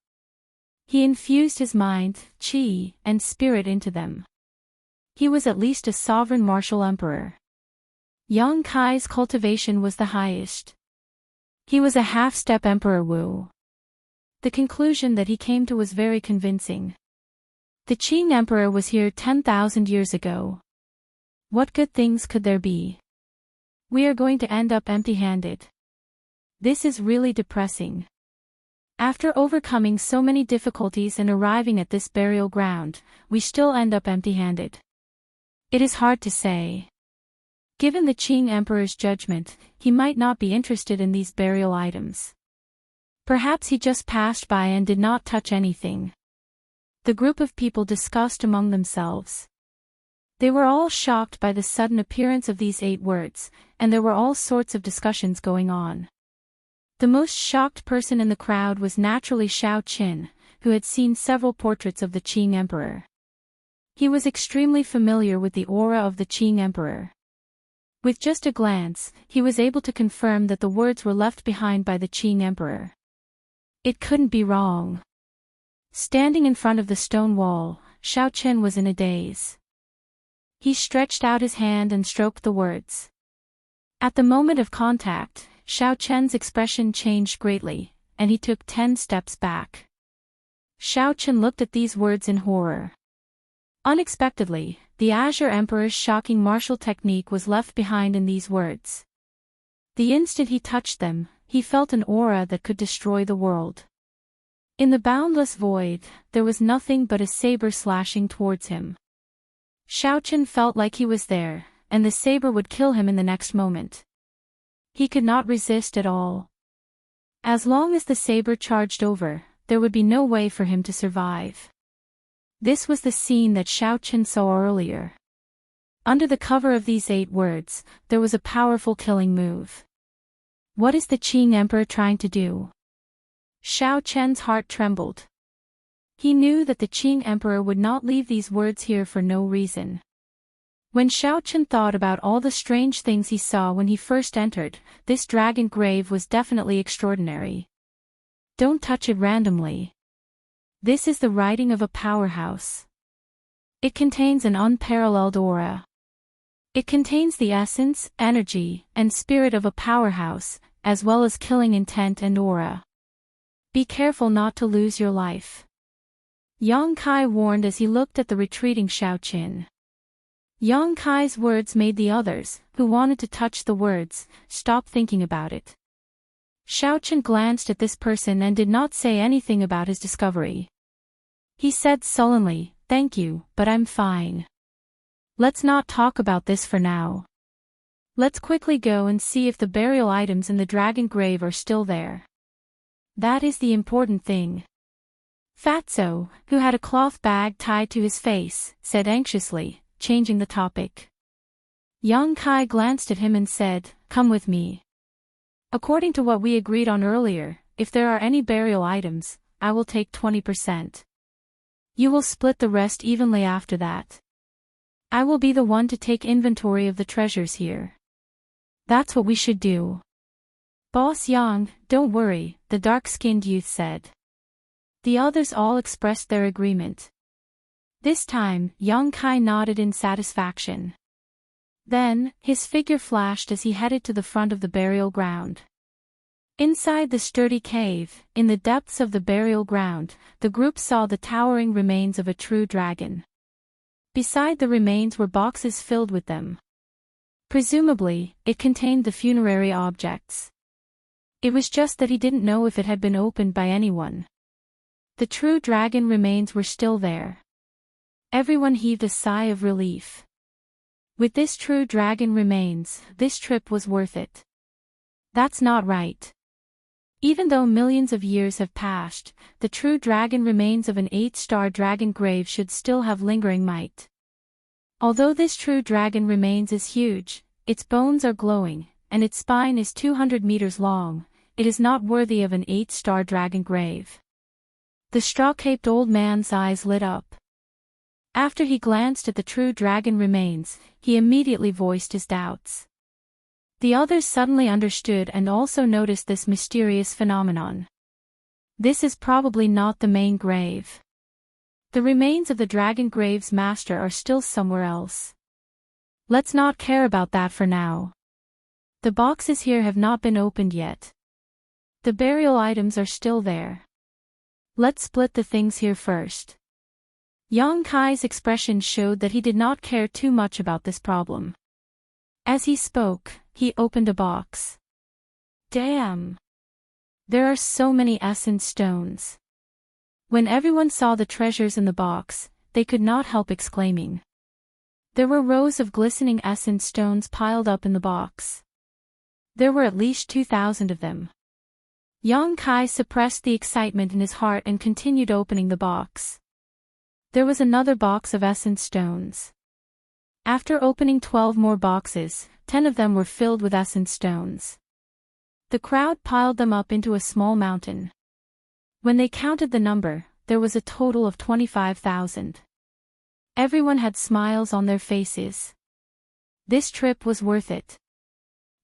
He infused his mind, chi, and spirit into them. He was at least a sovereign martial emperor. Yang Kai's cultivation was the highest. He was a half-step Emperor Wu. The conclusion that he came to was very convincing. The Qing Emperor was here 10,000 years ago. What good things could there be? We are going to end up empty-handed. This is really depressing. After overcoming so many difficulties and arriving at this burial ground, we still end up empty-handed. It is hard to say. Given the Qing Emperor's judgment, he might not be interested in these burial items. Perhaps he just passed by and did not touch anything. The group of people discussed among themselves. They were all shocked by the sudden appearance of these 8 words, and there were all sorts of discussions going on. The most shocked person in the crowd was naturally Xiao Qin, who had seen several portraits of the Qing Emperor. He was extremely familiar with the aura of the Qing Emperor. With just a glance, he was able to confirm that the words were left behind by the Qing Emperor. It couldn't be wrong. Standing in front of the stone wall, Xiao Qin was in a daze. He stretched out his hand and stroked the words. At the moment of contact, Xiao Qin's expression changed greatly, and he took 10 steps back. Xiao Qin looked at these words in horror. Unexpectedly, the Azure Emperor's shocking martial technique was left behind in these words. The instant he touched them, he felt an aura that could destroy the world. In the boundless void, there was nothing but a saber slashing towards him. Xiao Qin felt like he was there, and the saber would kill him in the next moment. He could not resist at all. As long as the saber charged over, there would be no way for him to survive. This was the scene that Xiao Qin saw earlier. Under the cover of these 8 words, there was a powerful killing move. What is the Qing Emperor trying to do? Xiao Qin's heart trembled. He knew that the Qing Emperor would not leave these words here for no reason. When Xiao Qin thought about all the strange things he saw when he first entered, this dragon grave was definitely extraordinary. Don't touch it randomly. This is the writing of a powerhouse. It contains an unparalleled aura. It contains the essence, energy, and spirit of a powerhouse, as well as killing intent and aura. Be careful not to lose your life. Yang Kai warned as he looked at the retreating Xiao Qin. Yang Kai's words made the others, who wanted to touch the words, stop thinking about it. Xiao Qin glanced at this person and did not say anything about his discovery. He said sullenly, "Thank you, but I'm fine. Let's not talk about this for now. Let's quickly go and see if the burial items in the dragon grave are still there. That is the important thing." Fatso, who had a cloth bag tied to his face, said anxiously, changing the topic. Yang Kai glanced at him and said, "Come with me. According to what we agreed on earlier, if there are any burial items, I will take 20%. You will split the rest evenly after that. I will be the one to take inventory of the treasures here." "That's what we should do." "Boss Yang, don't worry," the dark-skinned youth said. The others all expressed their agreement. This time, Yang Kai nodded in satisfaction. Then, his figure flashed as he headed to the front of the burial ground. Inside the sturdy cave, in the depths of the burial ground, the group saw the towering remains of a true dragon. Beside the remains were boxes filled with them. Presumably, it contained the funerary objects. It was just that he didn't know if it had been opened by anyone. The true dragon remains were still there. Everyone heaved a sigh of relief. With this true dragon remains, this trip was worth it. That's not right. Even though millions of years have passed, the true dragon remains of an 8-star dragon grave should still have lingering might. Although this true dragon remains is huge, its bones are glowing, and its spine is 200 meters long, it is not worthy of an 8-star dragon grave. The straw-caped old man's eyes lit up. After he glanced at the true dragon remains, he immediately voiced his doubts. The others suddenly understood and also noticed this mysterious phenomenon. This is probably not the main grave. The remains of the dragon grave's master are still somewhere else. Let's not care about that for now. The boxes here have not been opened yet. The burial items are still there. Let's split the things here first. Yang Kai's expression showed that he did not care too much about this problem. As he spoke, he opened a box. Damn! There are so many essence stones. When everyone saw the treasures in the box, they could not help exclaiming. There were rows of glistening essence stones piled up in the box. There were at least 2,000 of them. Yang Kai suppressed the excitement in his heart and continued opening the box. There was another box of essence stones. After opening 12 more boxes, 10 of them were filled with essence stones. The crowd piled them up into a small mountain. When they counted the number, there was a total of 25,000. Everyone had smiles on their faces. This trip was worth it.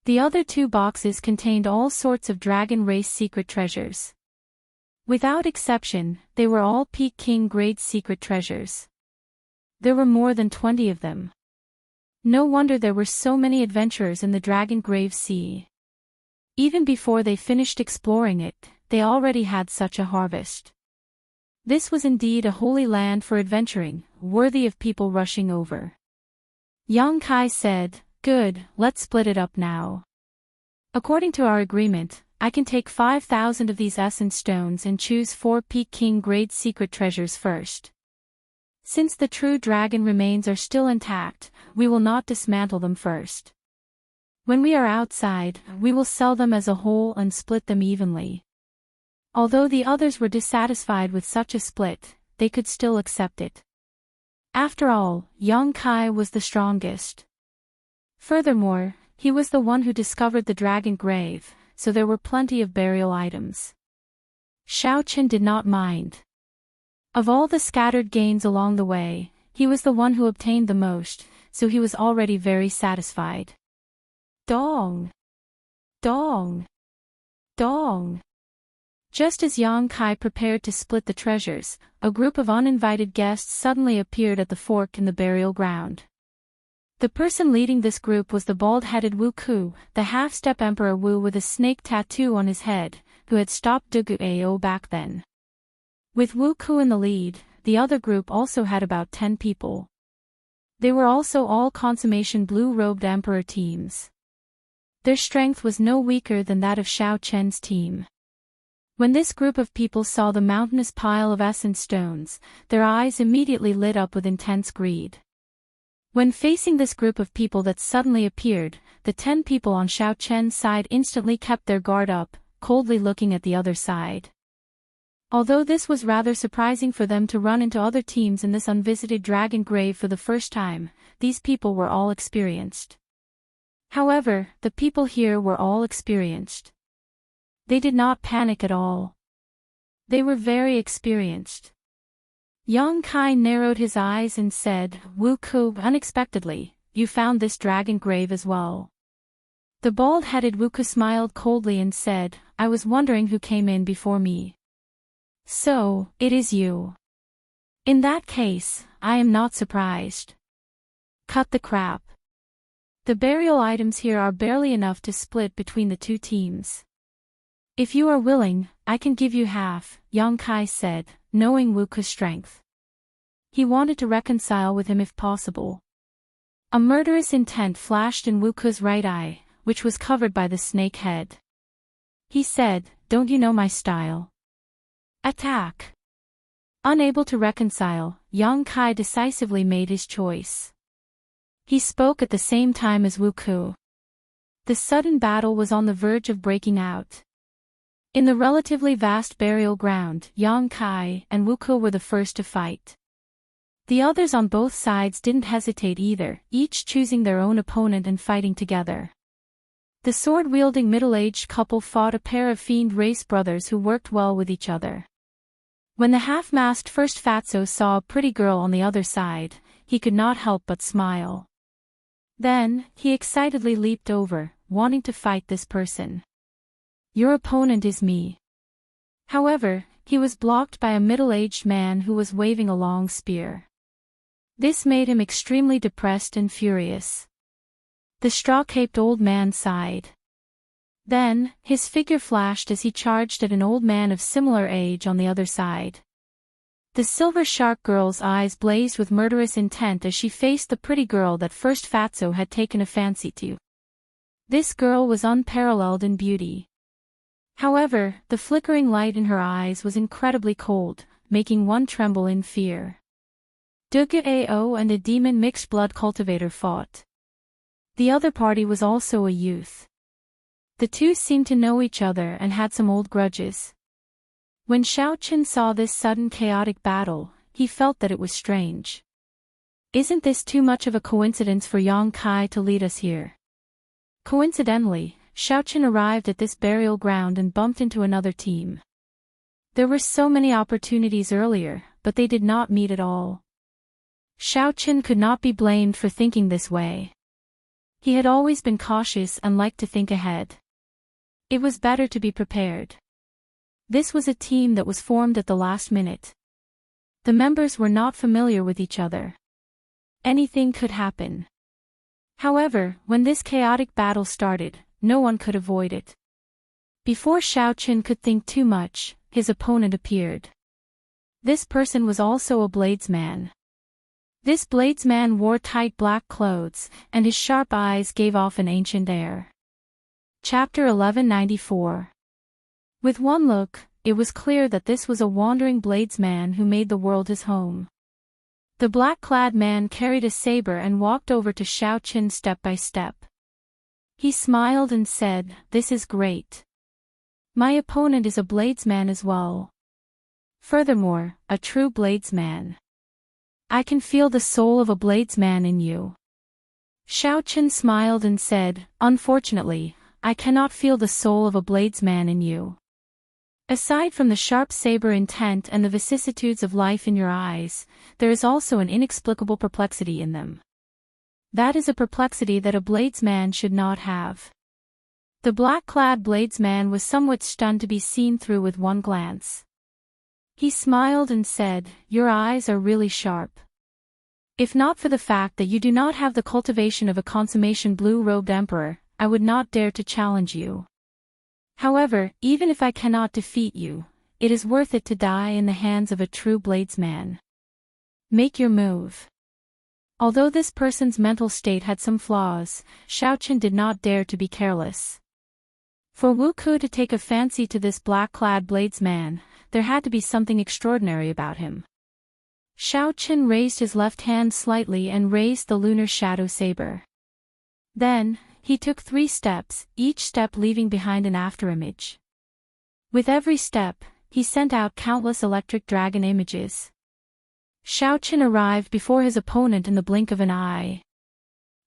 The other 2 boxes contained all sorts of dragon race secret treasures. Without exception, they were all Peak King grade secret treasures. There were more than 20 of them. No wonder there were so many adventurers in the Dragon Grave Sea. Even before they finished exploring it, they already had such a harvest. This was indeed a holy land for adventuring, worthy of people rushing over. Yang Kai said, "Good, let's split it up now. According to our agreement, I can take 5,000 of these essence stones and choose 4 Peak King grade secret treasures first. Since the true dragon remains are still intact, we will not dismantle them first. When we are outside, we will sell them as a whole and split them evenly." Although the others were dissatisfied with such a split, they could still accept it. After all, Yang Kai was the strongest. Furthermore, he was the one who discovered the dragon grave, so there were plenty of burial items. Xiao Chen did not mind. Of all the scattered gains along the way, he was the one who obtained the most, so he was already very satisfied. Dong! Dong! Dong! Just as Yang Kai prepared to split the treasures, a group of uninvited guests suddenly appeared at the fork in the burial ground. The person leading this group was the bald-headed Wu Ku, the half-step Emperor Wu with a snake tattoo on his head, who had stopped Dugu-Ao back then. With Wu Ku in the lead, the other group also had about 10 people. They were also all consummation blue-robed Emperor teams. Their strength was no weaker than that of Xiao Chen's team. When this group of people saw the mountainous pile of essence stones, their eyes immediately lit up with intense greed. When facing this group of people that suddenly appeared, the 10 people on Xiao Chen's side instantly kept their guard up, coldly looking at the other side. Although this was rather surprising for them to run into other teams in this unvisited dragon grave for the first time, these people were all experienced. However, the people here were all experienced. They did not panic at all. They were very experienced. Yang Kai narrowed his eyes and said, "Wu Ku, unexpectedly, you found this dragon grave as well." The bald-headed Wu Ku smiled coldly and said, "I was wondering who came in before me." "So, it is you. In that case, I am not surprised. Cut the crap. The burial items here are barely enough to split between the 2 teams. If you are willing, I can give you half," Yang Kai said, knowing Wu Ku's strength. He wanted to reconcile with him if possible. A murderous intent flashed in Wu Ku's right eye, which was covered by the snake head. He said, "Don't you know my style? Attack!" Unable to reconcile, Yang Kai decisively made his choice. He spoke at the same time as Wu Ku. The sudden battle was on the verge of breaking out. In the relatively vast burial ground, Yang Kai and Wu Ku were the first to fight. The others on both sides didn't hesitate either, each choosing their own opponent and fighting together. The sword-wielding middle-aged couple fought a pair of fiend race brothers who worked well with each other. When the half-masked first fatso saw a pretty girl on the other side, he could not help but smile. Then, he excitedly leaped over, wanting to fight this person. "Your opponent is me." However, he was blocked by a middle-aged man who was waving a long spear. This made him extremely depressed and furious. The straw-caped old man sighed. Then, his figure flashed as he charged at an old man of similar age on the other side. The silver shark girl's eyes blazed with murderous intent as she faced the pretty girl that first fatso had taken a fancy to. This girl was unparalleled in beauty. However, the flickering light in her eyes was incredibly cold, making one tremble in fear. Ao and a demon mixed blood cultivator fought. The other party was also a youth. The two seemed to know each other and had some old grudges. When Xiaoqun saw this sudden chaotic battle, he felt that it was strange. Isn't this too much of a coincidence for Yang Kai to lead us here? Coincidentally, Xiaoqun arrived at this burial ground and bumped into another team. There were so many opportunities earlier, but they did not meet at all. Xiaoqun could not be blamed for thinking this way. He had always been cautious and liked to think ahead. It was better to be prepared. This was a team that was formed at the last minute. The members were not familiar with each other. Anything could happen. However, when this chaotic battle started, no one could avoid it. Before Xiaoqun could think too much, his opponent appeared. This person was also a bladesman. This bladesman wore tight black clothes, and his sharp eyes gave off an ancient air. Chapter 1194. With one look, it was clear that this was a wandering bladesman who made the world his home. The black-clad man carried a saber and walked over to Xiaoqun step by step. He smiled and said, "This is great. My opponent is a bladesman as well. Furthermore, a true bladesman. I can feel the soul of a bladesman in you." Xiaoqun smiled and said, "Unfortunately, I cannot feel the soul of a bladesman in you. Aside from the sharp saber intent and the vicissitudes of life in your eyes, there is also an inexplicable perplexity in them. That is a perplexity that a bladesman should not have." The black-clad bladesman was somewhat stunned to be seen through with one glance. He smiled and said, "Your eyes are really sharp. If not for the fact that you do not have the cultivation of a consummation blue-robed emperor, I would not dare to challenge you. However, even if I cannot defeat you, it is worth it to die in the hands of a true bladesman. Make your move." Although this person's mental state had some flaws, Xiaoqun did not dare to be careless. For Wu Ku to take a fancy to this black-clad bladesman, there had to be something extraordinary about him. Xiaoqun raised his left hand slightly and raised the lunar shadow saber. Then, he took 3 steps, each step leaving behind an afterimage. With every step, he sent out countless electric dragon images. Xiaoqun arrived before his opponent in the blink of an eye.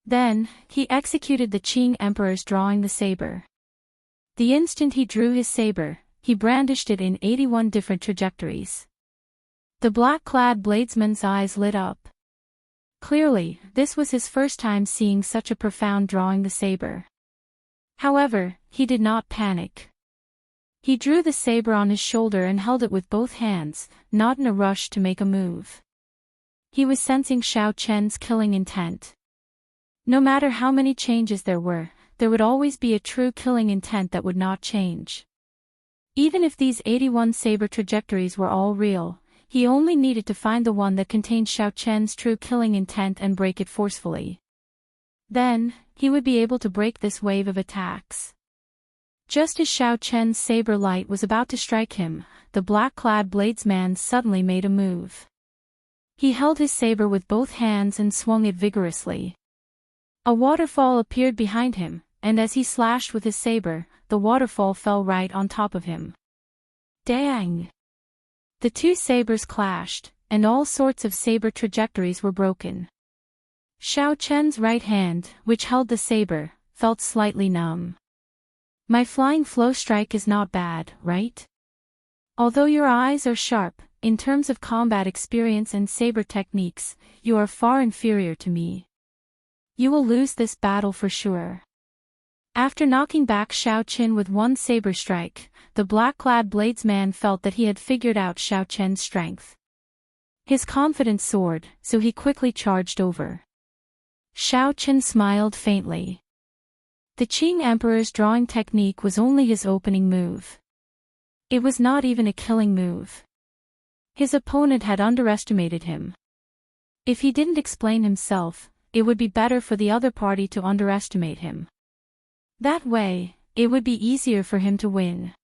Then, he executed the Qing Emperor's drawing the saber. The instant he drew his saber, he brandished it in 81 different trajectories. The black-clad bladesman's eyes lit up. Clearly, this was his first time seeing such a profound drawing the saber. However, he did not panic. He drew the saber on his shoulder and held it with both hands, not in a rush to make a move. He was sensing Xiaoqun's killing intent. No matter how many changes there would always be a true killing intent that would not change. Even if these 81 saber trajectories were all real, he only needed to find the one that contained Xiaoqun's true killing intent and break it forcefully. Then, he would be able to break this wave of attacks. Just as Xiaoqun's saber light was about to strike him, the black-clad bladesman suddenly made a move. He held his saber with both hands and swung it vigorously. A waterfall appeared behind him, and as he slashed with his saber, the waterfall fell right on top of him. Dang! The 2 sabers clashed, and all sorts of saber trajectories were broken. Xiaoqun's right hand, which held the saber, felt slightly numb. My flying flow strike is not bad, right? Although your eyes are sharp, in terms of combat experience and saber techniques, you are far inferior to me. You will lose this battle for sure. After knocking back Xiaoqun with one saber strike, the black-clad bladesman felt that he had figured out Xiaoqun's strength. His confidence soared, so he quickly charged over. Xiaoqun smiled faintly. The Qing Emperor's drawing technique was only his opening move. It was not even a killing move. His opponent had underestimated him. If he didn't explain himself, it would be better for the other party to underestimate him. That way, it would be easier for him to win.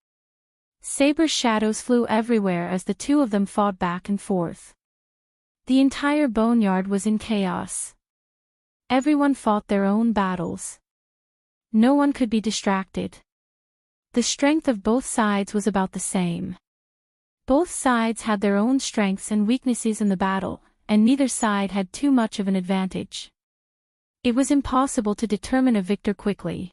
Saber shadows flew everywhere as the two of them fought back and forth. The entire boneyard was in chaos. Everyone fought their own battles. No one could be distracted. The strength of both sides was about the same. Both sides had their own strengths and weaknesses in the battle, and neither side had too much of an advantage. It was impossible to determine a victor quickly.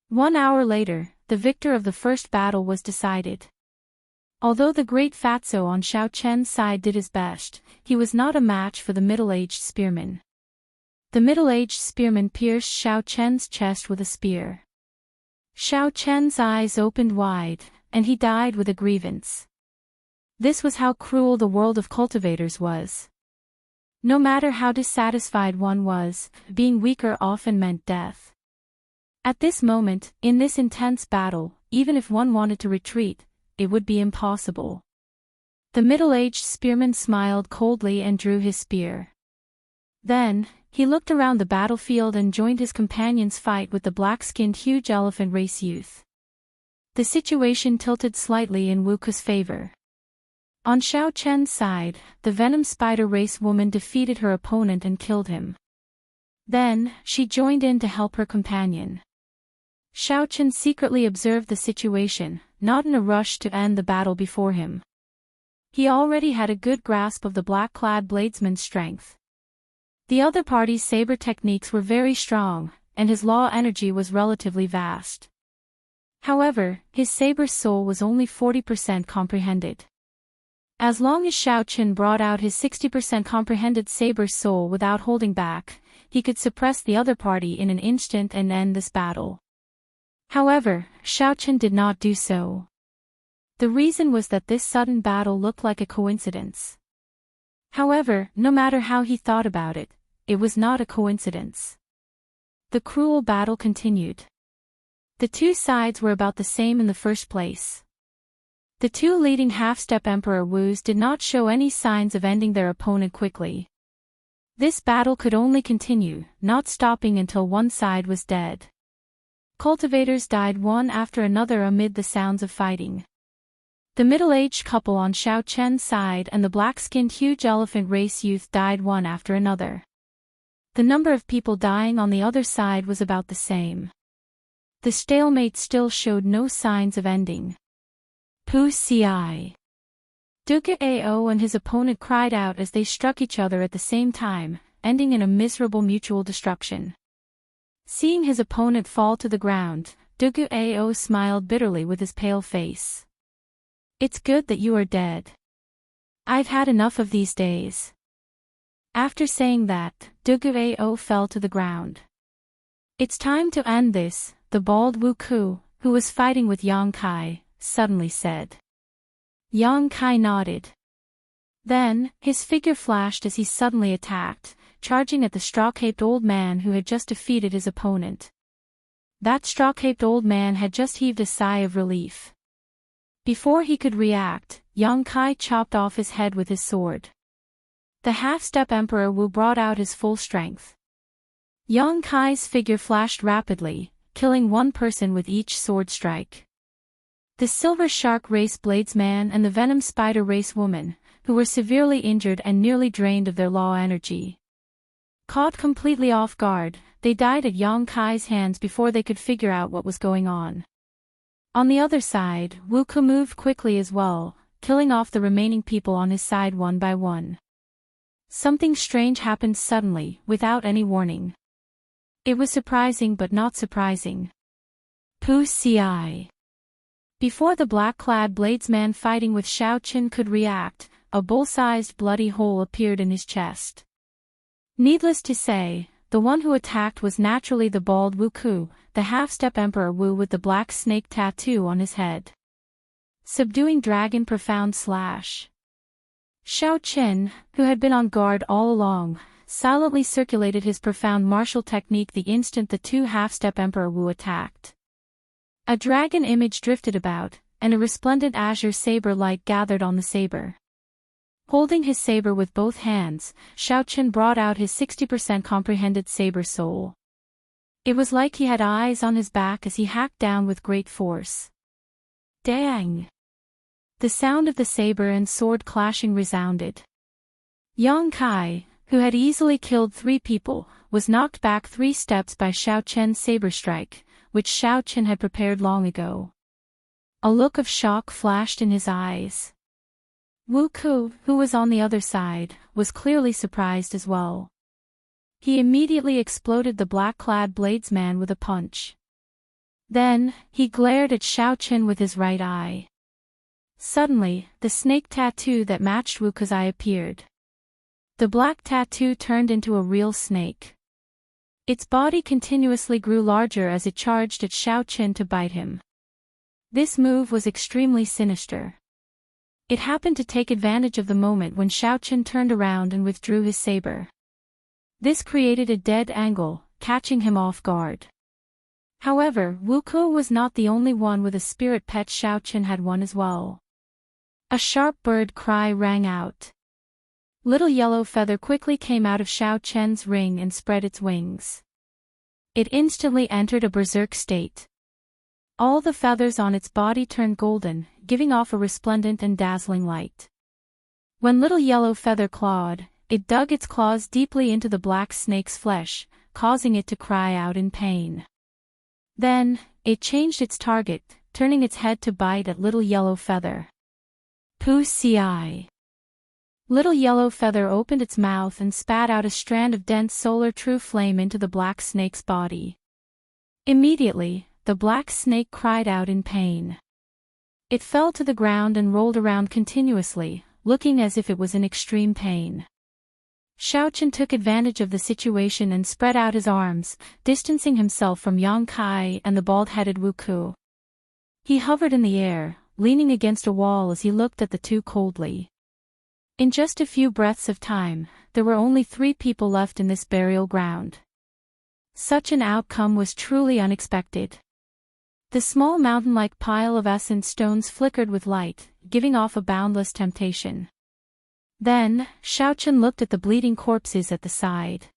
1 hour later, the victor of the first battle was decided. Although the great fatso on Xiao Chen's side did his best, he was not a match for the middle-aged spearman. The middle-aged spearman pierced Xiao Chen's chest with a spear. Xiao Chen's eyes opened wide, and he died with a grievance. This was how cruel the world of cultivators was. No matter how dissatisfied one was, being weaker often meant death. At this moment, in this intense battle, even if one wanted to retreat, it would be impossible. The middle-aged spearman smiled coldly and drew his spear. Then, he looked around the battlefield and joined his companion's fight with the black-skinned huge elephant race youth. The situation tilted slightly in Wuku's favor. On Xiao Chen's side, the venom spider race woman defeated her opponent and killed him. Then, she joined in to help her companion. Xiao Chen secretly observed the situation, not in a rush to end the battle before him. He already had a good grasp of the black-clad bladesman's strength. The other party's saber techniques were very strong, and his law energy was relatively vast. However, his saber soul was only 40% comprehended. As long as Xiao Chen brought out his 60% comprehended saber soul without holding back, he could suppress the other party in an instant and end this battle. However, Xiao Chen did not do so. The reason was that this sudden battle looked like a coincidence. However, no matter how he thought about it, it was not a coincidence. The cruel battle continued. The two sides were about the same in the first place. The two leading half-step Emperor Wus did not show any signs of ending their opponent quickly. This battle could only continue, not stopping until one side was dead. Cultivators died one after another amid the sounds of fighting. The middle-aged couple on Xiao Chen's side and the black-skinned huge elephant race youth died one after another. The number of people dying on the other side was about the same. The stalemate still showed no signs of ending. Pu Ci. Duke Ao and his opponent cried out as they struck each other at the same time, ending in a miserable mutual destruction. Seeing his opponent fall to the ground, Duke Ao smiled bitterly with his pale face. It's good that you are dead. I've had enough of these days. After saying that, Duke Ao fell to the ground. It's time to end this, the bald Wuku, who was fighting with Yang Kai, suddenly said. Yang Kai nodded. Then, his figure flashed as he suddenly attacked, charging at the straw-caped old man who had just defeated his opponent. That straw-caped old man had just heaved a sigh of relief. Before he could react, Yang Kai chopped off his head with his sword. The half-step Emperor Wu brought out his full strength. Yang Kai's figure flashed rapidly, killing one person with each sword strike. The Silver Shark race bladesman and the Venom Spider race woman, who were severely injured and nearly drained of their law energy. Caught completely off guard, they died at Yang Kai's hands before they could figure out what was going on. On the other side, Wuku moved quickly as well, killing off the remaining people on his side one by one. Something strange happened suddenly, without any warning. It was surprising but not surprising. Pu Ci. Before the black-clad bladesman fighting with Xiao Chen could react, a bull-sized bloody hole appeared in his chest. Needless to say, the one who attacked was naturally the bald Wuku, the half-step Emperor Wu with the black snake tattoo on his head. Subduing Dragon Profound Slash. Xiao Chen, who had been on guard all along, silently circulated his profound martial technique the instant the two half-step Emperor Wu attacked. A dragon image drifted about, and a resplendent azure saber light gathered on the saber. Holding his saber with both hands, Xiao Chen brought out his 60% comprehended saber soul. It was like he had eyes on his back as he hacked down with great force. Dang! The sound of the saber and sword clashing resounded. Yang Kai, who had easily killed 3 people, was knocked back 3 steps by Xiao Chen's saber strike, which Xiao Chen had prepared long ago. A look of shock flashed in his eyes. Wu Ku, who was on the other side, was clearly surprised as well. He immediately exploded the black-clad bladesman with a punch. Then, he glared at Xiao Chen with his right eye. Suddenly, the snake tattoo that matched Wu Ku's eye appeared. The black tattoo turned into a real snake. Its body continuously grew larger as it charged at Xiao Chen to bite him. This move was extremely sinister. It happened to take advantage of the moment when Xiao Chen turned around and withdrew his saber. This created a dead angle, catching him off guard. However, Wu Ku was not the only one with a spirit pet. Xiao Chen had one as well. A sharp bird cry rang out. Little Yellow Feather quickly came out of Xiao Chen's ring and spread its wings. It instantly entered a berserk state. All the feathers on its body turned golden, giving off a resplendent and dazzling light. When Little Yellow Feather clawed, it dug its claws deeply into the black snake's flesh, causing it to cry out in pain. Then, it changed its target, turning its head to bite at Little Yellow Feather. Poo-ci. Little Yellow Feather opened its mouth and spat out a strand of dense solar true flame into the black snake's body. Immediately, the black snake cried out in pain. It fell to the ground and rolled around continuously, looking as if it was in extreme pain. Xiao Chen took advantage of the situation and spread out his arms, distancing himself from Yang Kai and the bald-headed Wu Ku. He hovered in the air, leaning against a wall as he looked at the two coldly. In just a few breaths of time, there were only 3 people left in this burial ground. Such an outcome was truly unexpected. The small mountain-like pile of essence stones flickered with light, giving off a boundless temptation. Then, Xiao Chen looked at the bleeding corpses at the side.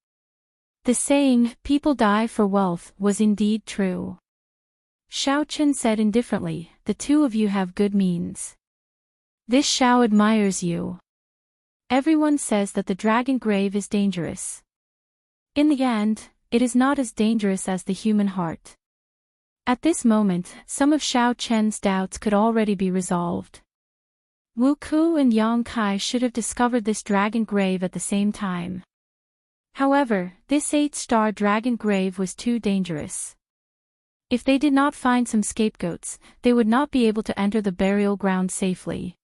The saying, "People die for wealth," was indeed true. Xiao Chen said indifferently, "The 2 of you have good means. This Xiao admires you. Everyone says that the dragon grave is dangerous. In the end, it is not as dangerous as the human heart." At this moment, some of Xiao Chen's doubts could already be resolved. Wu Ku and Yang Kai should have discovered this dragon grave at the same time. However, this 8-star dragon grave was too dangerous. If they did not find some scapegoats, they would not be able to enter the burial ground safely.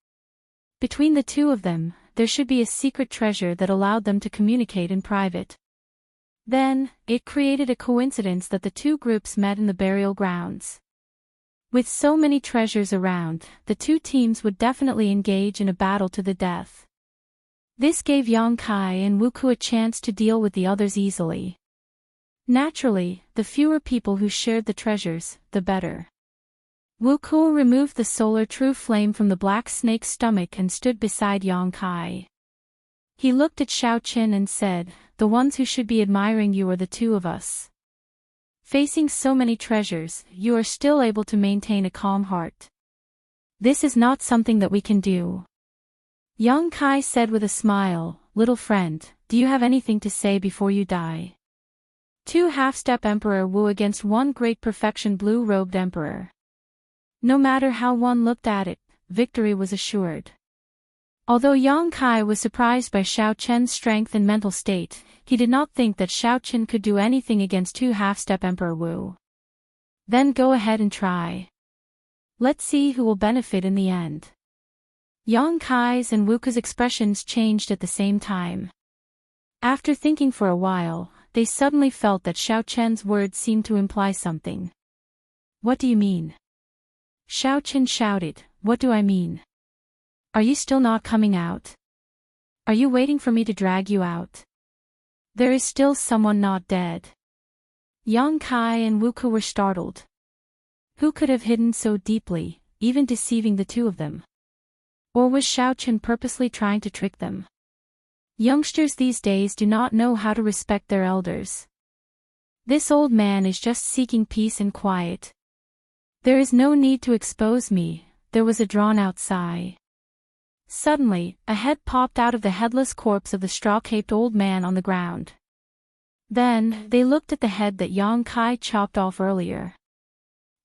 Between the 2 of them, there should be a secret treasure that allowed them to communicate in private. Then, it created a coincidence that the 2 groups met in the burial grounds. With so many treasures around, the 2 teams would definitely engage in a battle to the death. This gave Yang Kai and Wu Ku a chance to deal with the others easily. Naturally, the fewer people who shared the treasures, the better. Wu Ku removed the solar true flame from the black snake's stomach and stood beside Yang Kai. He looked at Xiao Chen and said, "The ones who should be admiring you are the 2 of us. Facing so many treasures, you are still able to maintain a calm heart. This is not something that we can do." Yang Kai said with a smile, "Little friend, do you have anything to say before you die?" 2 half-step Emperor Wu against 1 great perfection blue-robed Emperor. No matter how one looked at it, victory was assured. Although Yang Kai was surprised by Xiao Chen's strength and mental state, he did not think that Xiao Chen could do anything against 2 half-step Emperor Wu. Then go ahead and try. Let's see who will benefit in the end. Yang Kai's and Wu Ku's expressions changed at the same time. After thinking for a while, they suddenly felt that Xiao Chen's words seemed to imply something. "What do you mean?" Xiao Chen shouted, "What do I mean? Are you still not coming out? Are you waiting for me to drag you out? There is still someone not dead." Yang Kai and Wu Ku were startled. Who could have hidden so deeply, even deceiving the 2 of them? Or was Xiao Chen purposely trying to trick them? Youngsters these days do not know how to respect their elders. This old man is just seeking peace and quiet. There is no need to expose me, there was a drawn-out sigh. Suddenly, a head popped out of the headless corpse of the straw-caped old man on the ground. Then, they looked at the head that Yang Kai chopped off earlier.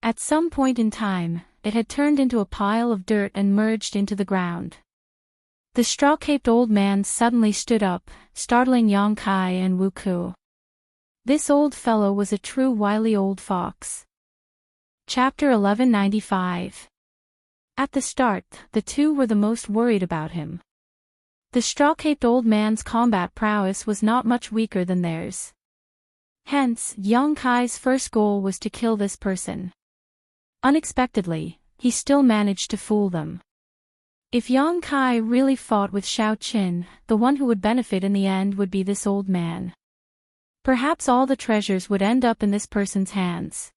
At some point in time, it had turned into a pile of dirt and merged into the ground. The straw-caped old man suddenly stood up, startling Yang Kai and Wu Ku. This old fellow was a true wily old fox. Chapter 1195. At the start, the two were the most worried about him. The straw-caped old man's combat prowess was not much weaker than theirs. Hence, Yang Kai's first goal was to kill this person. Unexpectedly, he still managed to fool them. If Yang Kai really fought with Xiao Qin, the one who would benefit in the end would be this old man. Perhaps all the treasures would end up in this person's hands.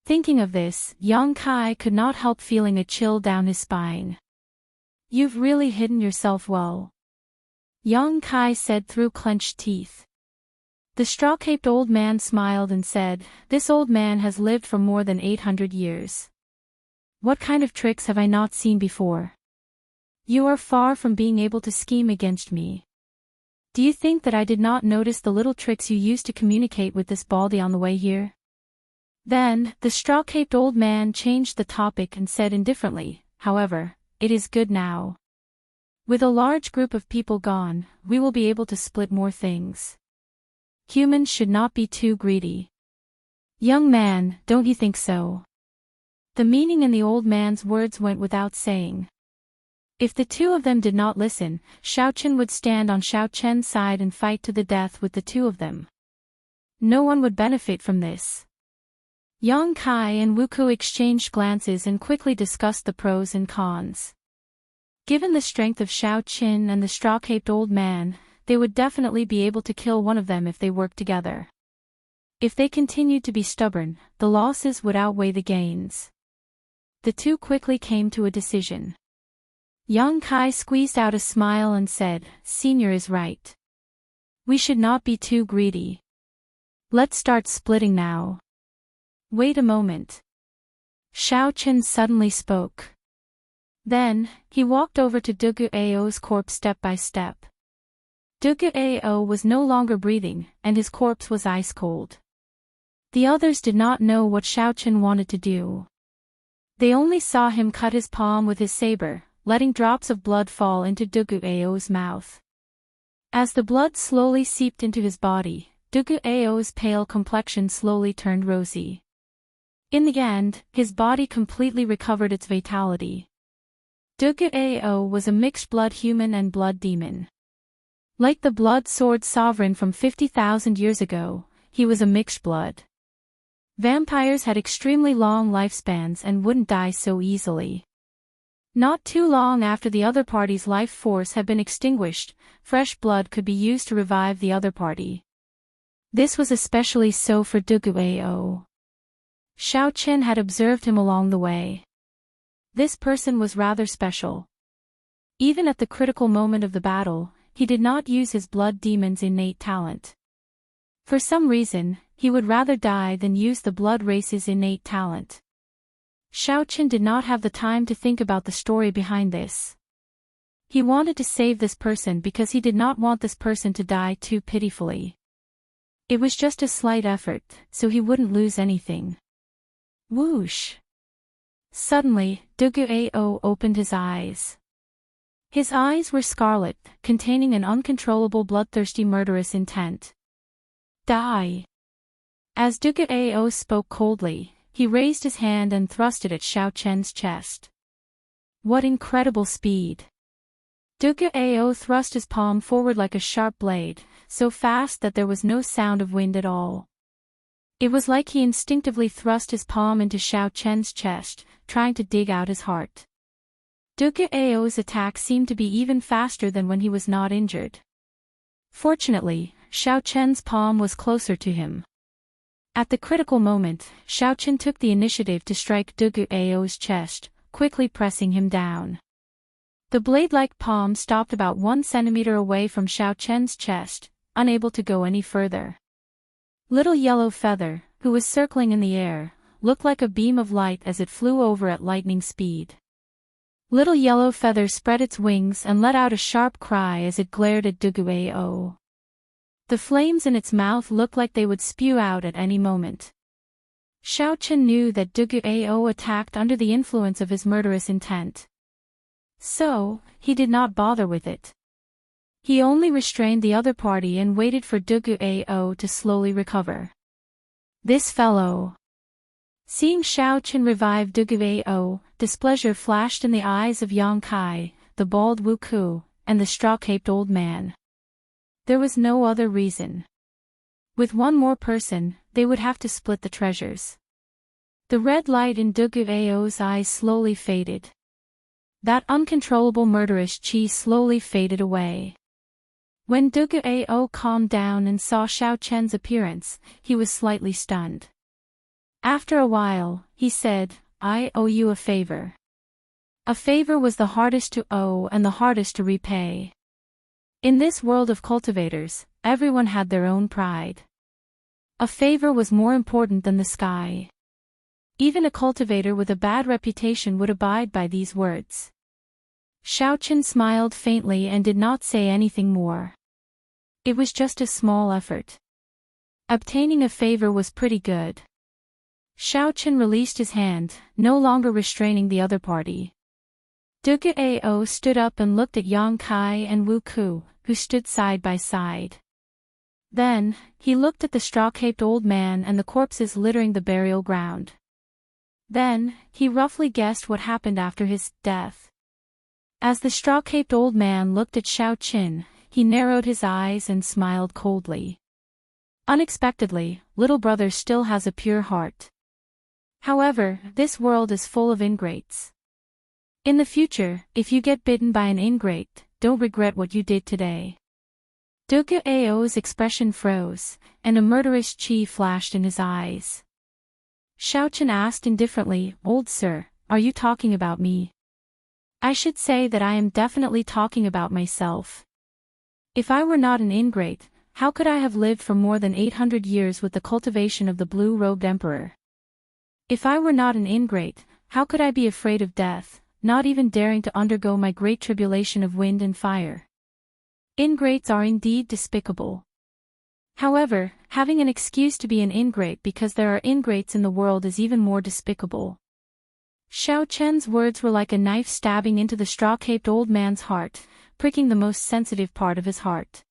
Thinking of this, Yang Kai could not help feeling a chill down his spine. "You've really hidden yourself well," Yang Kai said through clenched teeth. The straw-caped old man smiled and said, "This old man has lived for more than 800 years. What kind of tricks have I not seen before? You are far from being able to scheme against me. Do you think that I did not notice the little tricks you used to communicate with this baldy on the way here?" Then, the straw-caped old man changed the topic and said indifferently, "However, it is good now. With a large group of people gone, we will be able to split more things. Humans should not be too greedy." "Young man, don't you think so?" The meaning in the old man's words went without saying. If the two of them did not listen, Xiao Qin would stand on Xiao Chen's side and fight to the death with the two of them. No one would benefit from this. Yang Kai and Wu Ku exchanged glances and quickly discussed the pros and cons. Given the strength of Xiao Qin and the straw-caped old man, they would definitely be able to kill one of them if they worked together. If they continued to be stubborn, the losses would outweigh the gains. The two quickly came to a decision. Yang Kai squeezed out a smile and said, "Senior is right. We should not be too greedy. Let's start splitting now." "Wait a moment." Xiao Qin suddenly spoke. Then, he walked over to Dugu Ao's corpse step by step. Dugu Ao was no longer breathing, and his corpse was ice cold. The others did not know what Xiao Qin wanted to do. They only saw him cut his palm with his saber, letting drops of blood fall into Dugu Ao's mouth. As the blood slowly seeped into his body, Dugu Ao's pale complexion slowly turned rosy. In the end, his body completely recovered its vitality. Dugu Ao was a mixed-blood human and blood demon. Like the blood sword sovereign from 50,000 years ago, he was a mixed blood. Vampires had extremely long lifespans and wouldn't die so easily. Not too long after the other party's life force had been extinguished, fresh blood could be used to revive the other party. This was especially so for Dugu Ao. Xiao Qin had observed him along the way. This person was rather special. Even at the critical moment of the battle, he did not use his blood demon's innate talent. For some reason, he would rather die than use the blood race's innate talent. Xiao Qin did not have the time to think about the story behind this. He wanted to save this person because he did not want this person to die too pitifully. It was just a slight effort, so he wouldn't lose anything. Whoosh! Suddenly, Dugu Ao opened his eyes. His eyes were scarlet, containing an uncontrollable bloodthirsty murderous intent. Die! As Dugu Ao spoke coldly, he raised his hand and thrust it at Xiao Chen's chest. What incredible speed! Dugu Ao thrust his palm forward like a sharp blade, so fast that there was no sound of wind at all. It was like he instinctively thrust his palm into Xiao Chen's chest, trying to dig out his heart. Dugu Ao's attack seemed to be even faster than when he was not injured. Fortunately, Xiao Chen's palm was closer to him. At the critical moment, Xiao Chen took the initiative to strike Dugu Ao's chest, quickly pressing him down. The blade-like palm stopped about 1 centimeter away from Xiao Chen's chest, unable to go any further. Little Yellow Feather, who was circling in the air, looked like a beam of light as it flew over at lightning speed. Little yellow feather spread its wings and let out a sharp cry as it glared at Duguao. The flames in its mouth looked like they would spew out at any moment. Xiao Chen knew that Duguao attacked under the influence of his murderous intent. So, he did not bother with it. He only restrained the other party and waited for Duguao to slowly recover. This fellow. Seeing Xiao Chen revive Duguao, displeasure flashed in the eyes of Yang Kai, the bald Wu Ku, and the straw-caped old man. There was no other reason. With one more person, they would have to split the treasures. The red light in Duguao's eyes slowly faded. That uncontrollable murderous chi slowly faded away. When Duguao calmed down and saw Xiao Chen's appearance, he was slightly stunned. After a while, he said, "I owe you a favor." A favor was the hardest to owe and the hardest to repay. In this world of cultivators, everyone had their own pride. A favor was more important than the sky. Even a cultivator with a bad reputation would abide by these words. Xiao Chen smiled faintly and did not say anything more. It was just a small effort. Obtaining a favor was pretty good. Xiao Chen released his hand, no longer restraining the other party. Duguao stood up and looked at Yang Kai and Wu Ku, who stood side by side. Then, he looked at the straw-caped old man and the corpses littering the burial ground. Then, he roughly guessed what happened after his death. As the straw-caped old man looked at Xiao Chen, he narrowed his eyes and smiled coldly. Unexpectedly, little brother still has a pure heart. However, this world is full of ingrates. In the future, if you get bitten by an ingrate, don't regret what you did today. Duguao's expression froze, and a murderous chi flashed in his eyes. Xiao Chen asked indifferently, "Old sir, are you talking about me?" "I should say that I am definitely talking about myself. If I were not an ingrate, how could I have lived for more than 800 years with the cultivation of the blue-robed emperor? If I were not an ingrate, how could I be afraid of death, not even daring to undergo my great tribulation of wind and fire? Ingrates are indeed despicable. However, having an excuse to be an ingrate because there are ingrates in the world is even more despicable." Xiao Chen's words were like a knife stabbing into the straw-caped old man's heart, pricking the most sensitive part of his heart.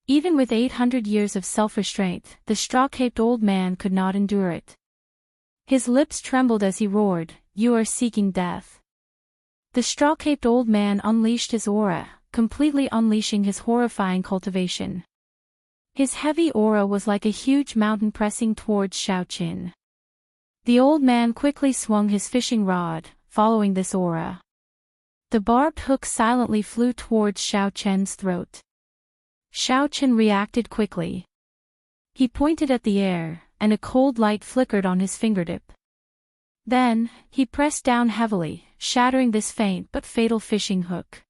Even with 800 years of self-restraint, the straw-caped old man could not endure it. His lips trembled as he roared, "You are seeking death." The straw-caped old man unleashed his aura, completely unleashing his horrifying cultivation. His heavy aura was like a huge mountain pressing towards Xiao Chen. The old man quickly swung his fishing rod, following this aura. The barbed hook silently flew towards Xiao Chen's throat. Xiao Chen reacted quickly. He pointed at the air, and a cold light flickered on his fingertip. Then, he pressed down heavily, shattering this faint but fatal fishing hook.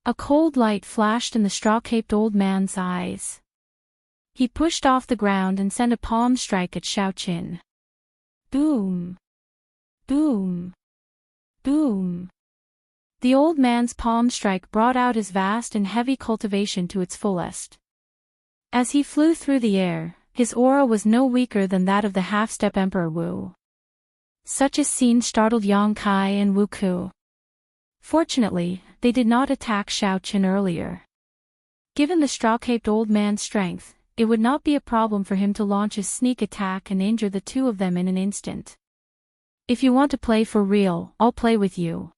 A cold light flashed in the straw-caped old man's eyes. He pushed off the ground and sent a palm strike at Xiao Chen. Boom! Boom! Boom! The old man's palm strike brought out his vast and heavy cultivation to its fullest. As he flew through the air, his aura was no weaker than that of the half-step Emperor Wu. Such a scene startled Yang Kai and Wu Ku. Fortunately, they did not attack Xiao Chen earlier. Given the straw-caped old man's strength, it would not be a problem for him to launch his sneak attack and injure the two of them in an instant. "If you want to play for real, I'll play with you."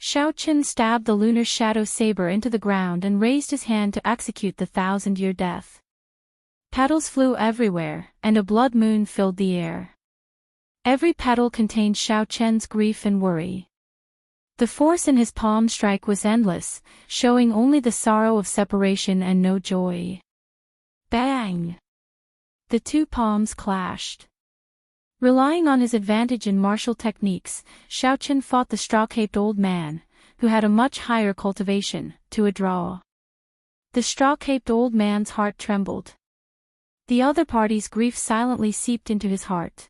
Xiao Chen stabbed the lunar shadow saber into the ground and raised his hand to execute the 1,000-year death. Petals flew everywhere, and a blood moon filled the air. Every petal contained Xiao Chen's grief and worry. The force in his palm strike was endless, showing only the sorrow of separation and no joy. Bang! The two palms clashed. Relying on his advantage in martial techniques, Xiao Chen fought the straw-caped old man, who had a much higher cultivation, to a draw. The straw-caped old man's heart trembled. The other party's grief silently seeped into his heart.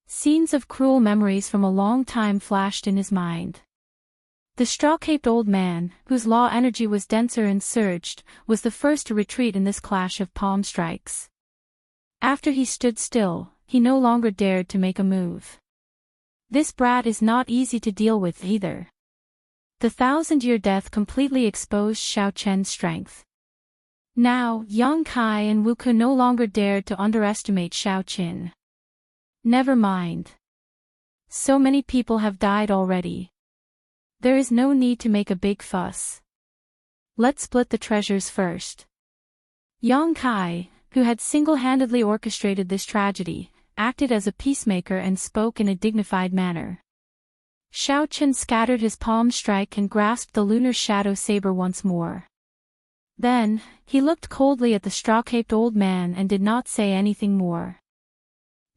Scenes of cruel memories from a long time flashed in his mind. The straw-caped old man, whose law energy was denser and surged, was the first to retreat in this clash of palm strikes. After he stood still, he no longer dared to make a move. This brat is not easy to deal with either. The 1,000-year death completely exposed Xiao Chen's strength. Now, Yang Kai and Wu Ke no longer dared to underestimate Xiao Qin. Never mind. So many people have died already. There is no need to make a big fuss. Let's split the treasures first. Yang Kai, who had single-handedly orchestrated this tragedy, acted as a peacemaker and spoke in a dignified manner. Xiao Qin scattered his palm strike and grasped the lunar shadow saber once more. Then, he looked coldly at the straw-caped old man and did not say anything more.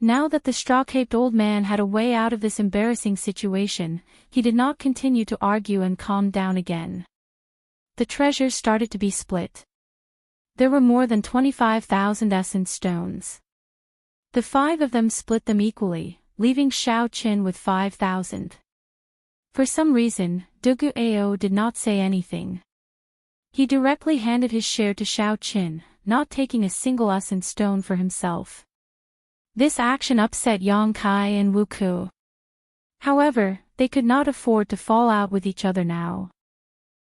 Now that the straw-caped old man had a way out of this embarrassing situation, he did not continue to argue and calmed down again. The treasures started to be split. There were more than 25,000 essence stones. The 5 of them split them equally, leaving Xiao Qin with 5,000. For some reason, Dugu Ao did not say anything. He directly handed his share to Xiao Qin, not taking a single essence stone for himself. This action upset Yang Kai and Wu Ke. However, they could not afford to fall out with each other now.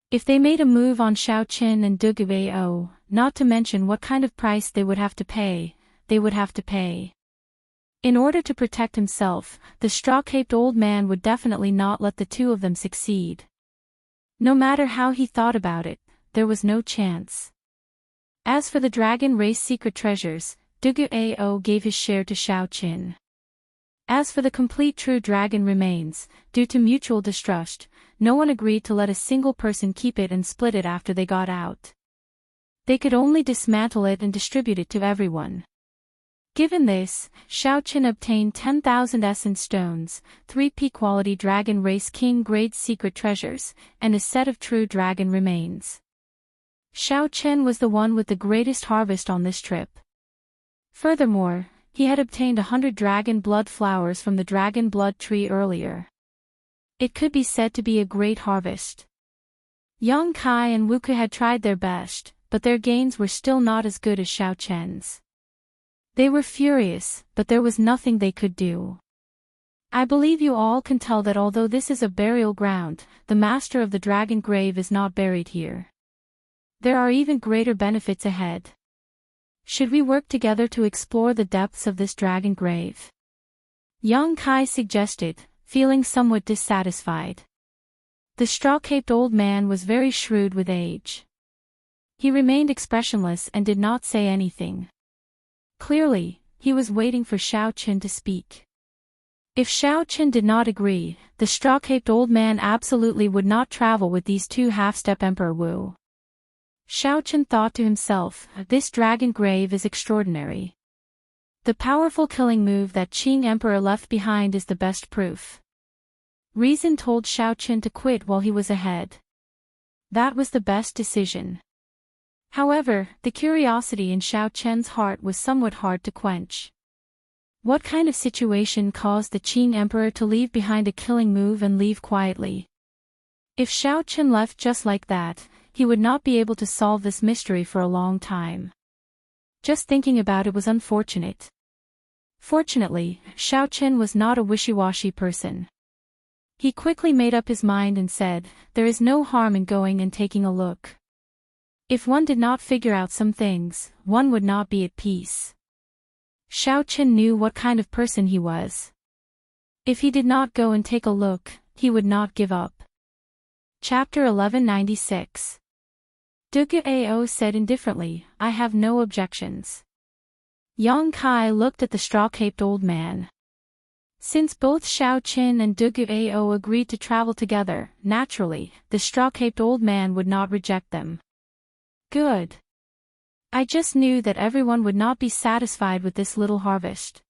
If they made a move on Xiao Qin and Dugu Ao, not to mention what kind of price they would have to pay, they would have to pay. In order to protect himself, the straw-caped old man would definitely not let the 2 of them succeed. No matter how he thought about it, there was no chance. As for the dragon race secret treasures, Dugu Ao gave his share to Xiao Qin. As for the complete true dragon remains, due to mutual distrust, no one agreed to let a single person keep it and split it after they got out. They could only dismantle it and distribute it to everyone. Given this, Xiao Qin obtained 10,000 essence stones, 3 P-quality dragon race king grade secret treasures, and a set of true dragon remains. Xiao Qin was the one with the greatest harvest on this trip. Furthermore, he had obtained 100 dragon blood flowers from the dragon blood tree earlier. It could be said to be a great harvest. Yang Kai and Wu Ke had tried their best, but their gains were still not as good as Xiao Chen's. They were furious, but there was nothing they could do. I believe you all can tell that although this is a burial ground, the master of the dragon grave is not buried here. There are even greater benefits ahead. Should we work together to explore the depths of this dragon grave? Yang Kai suggested, feeling somewhat dissatisfied. The straw-caped old man was very shrewd with age. He remained expressionless and did not say anything. Clearly, he was waiting for Xiao Qin to speak. If Xiao Qin did not agree, the straw-caped old man absolutely would not travel with these 2 half-step Emperor Wu. Xiao Qin thought to himself, this dragon grave is extraordinary. The powerful killing move that Qing Emperor left behind is the best proof. Reason told Xiao Qin to quit while he was ahead. That was the best decision. However, the curiosity in Xiao Chen's heart was somewhat hard to quench. What kind of situation caused the Qing Emperor to leave behind a killing move and leave quietly? If Xiao Chen left just like that, he would not be able to solve this mystery for a long time. Just thinking about it was unfortunate. Fortunately, Xiao Chen was not a wishy-washy person. He quickly made up his mind and said, there is no harm in going and taking a look. If one did not figure out some things, one would not be at peace. Xiao Chen knew what kind of person he was. If he did not go and take a look, he would not give up. Chapter 1196. Dugu Ao said indifferently, I have no objections. Yang Kai looked at the straw-caped old man. Since both Xiao Qin and Dugu Ao agreed to travel together, naturally, the straw-caped old man would not reject them. Good. I just knew that everyone would not be satisfied with this little harvest.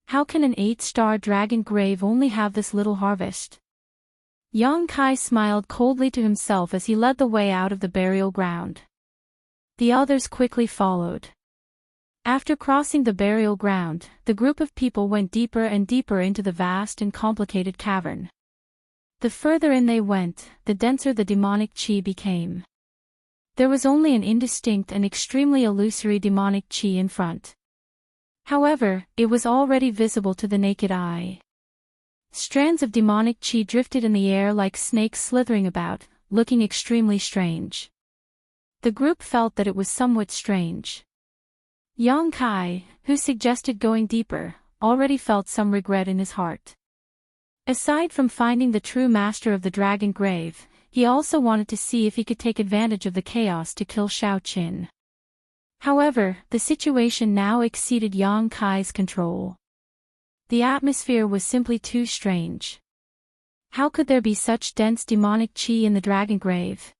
How can an 8-star dragon grave only have this little harvest? Yang Kai smiled coldly to himself as he led the way out of the burial ground. The others quickly followed. After crossing the burial ground, the group of people went deeper and deeper into the vast and complicated cavern. The further in they went, the denser the demonic chi became. There was only an indistinct and extremely illusory demonic chi in front. However, it was already visible to the naked eye. Strands of demonic chi drifted in the air like snakes slithering about, looking extremely strange. The group felt that it was somewhat strange. Yang Kai, who suggested going deeper, already felt some regret in his heart. Aside from finding the true master of the dragon grave, he also wanted to see if he could take advantage of the chaos to kill Xiaoqin. However, the situation now exceeded Yang Kai's control. The atmosphere was simply too strange. How could there be such dense demonic chi in the dragon grave?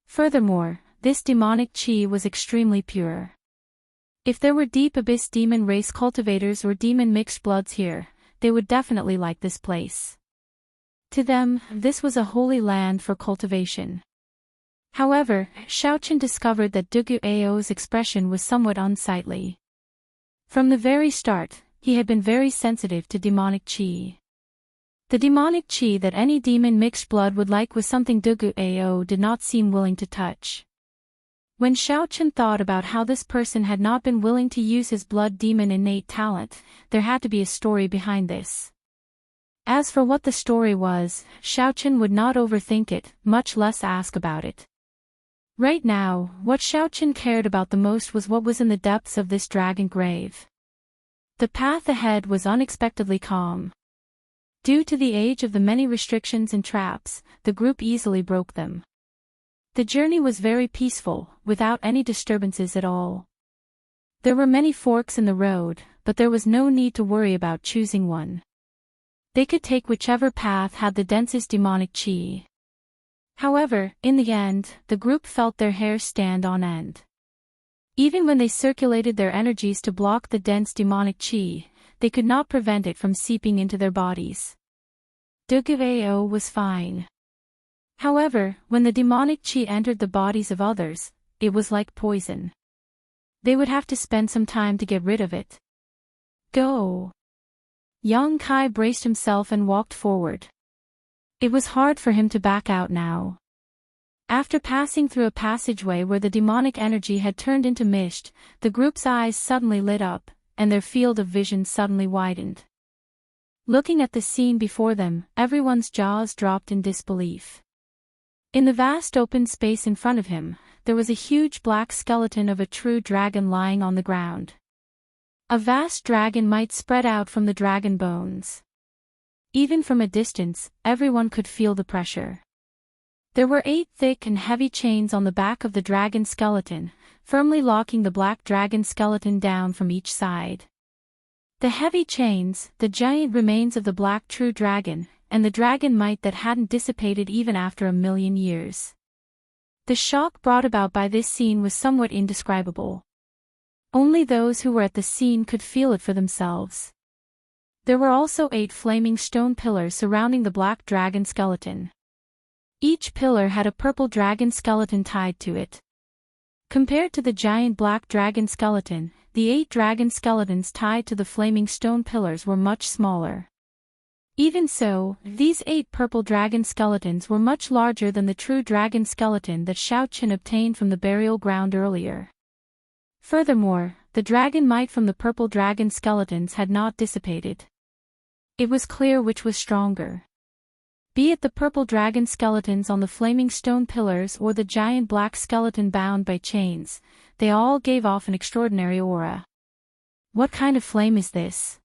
Furthermore, this demonic chi was extremely pure. If there were deep abyss demon race cultivators or demon mixed bloods here, they would definitely like this place. To them, this was a holy land for cultivation. However, Xiaoqin discovered that Dugu Ao's expression was somewhat unsightly. From the very start, he had been very sensitive to demonic chi. The demonic chi that any demon mixed blood would like was something Dugu Ao did not seem willing to touch. When Xiaoqin thought about how this person had not been willing to use his blood demon innate talent, there had to be a story behind this. As for what the story was, Xiaoqin would not overthink it, much less ask about it. Right now, what Xiaoqin cared about the most was what was in the depths of this dragon grave. The path ahead was unexpectedly calm. Due to the age of the many restrictions and traps, the group easily broke them. The journey was very peaceful, without any disturbances at all. There were many forks in the road, but there was no need to worry about choosing one. They could take whichever path had the densest demonic chi. However, in the end, the group felt their hair stand on end. Even when they circulated their energies to block the dense demonic chi, they could not prevent it from seeping into their bodies. Dugu was fine. However, when the demonic chi entered the bodies of others, it was like poison. They would have to spend some time to get rid of it. Go! Yang Kai braced himself and walked forward. It was hard for him to back out now. After passing through a passageway where the demonic energy had turned into mist, the group's eyes suddenly lit up, and their field of vision suddenly widened. Looking at the scene before them, everyone's jaws dropped in disbelief. In the vast open space in front of him, there was a huge black skeleton of a true dragon lying on the ground. A vast dragon might spread out from the dragon bones. Even from a distance, everyone could feel the pressure. There were 8 thick and heavy chains on the back of the dragon skeleton, firmly locking the black dragon skeleton down from each side. The heavy chains, the giant remains of the black true dragon, and the dragon might that hadn't dissipated even after 1,000,000 years. The shock brought about by this scene was somewhat indescribable. Only those who were at the scene could feel it for themselves. There were also 8 flaming stone pillars surrounding the black dragon skeleton. Each pillar had a purple dragon skeleton tied to it. Compared to the giant black dragon skeleton, the 8 dragon skeletons tied to the flaming stone pillars were much smaller. Even so, these 8 purple dragon skeletons were much larger than the true dragon skeleton that Xiaoqin obtained from the burial ground earlier. Furthermore, the dragon might from the purple dragon skeletons had not dissipated. It was clear which was stronger. Be it the purple dragon skeletons on the flaming stone pillars or the giant black skeleton bound by chains, they all gave off an extraordinary aura. What kind of flame is this?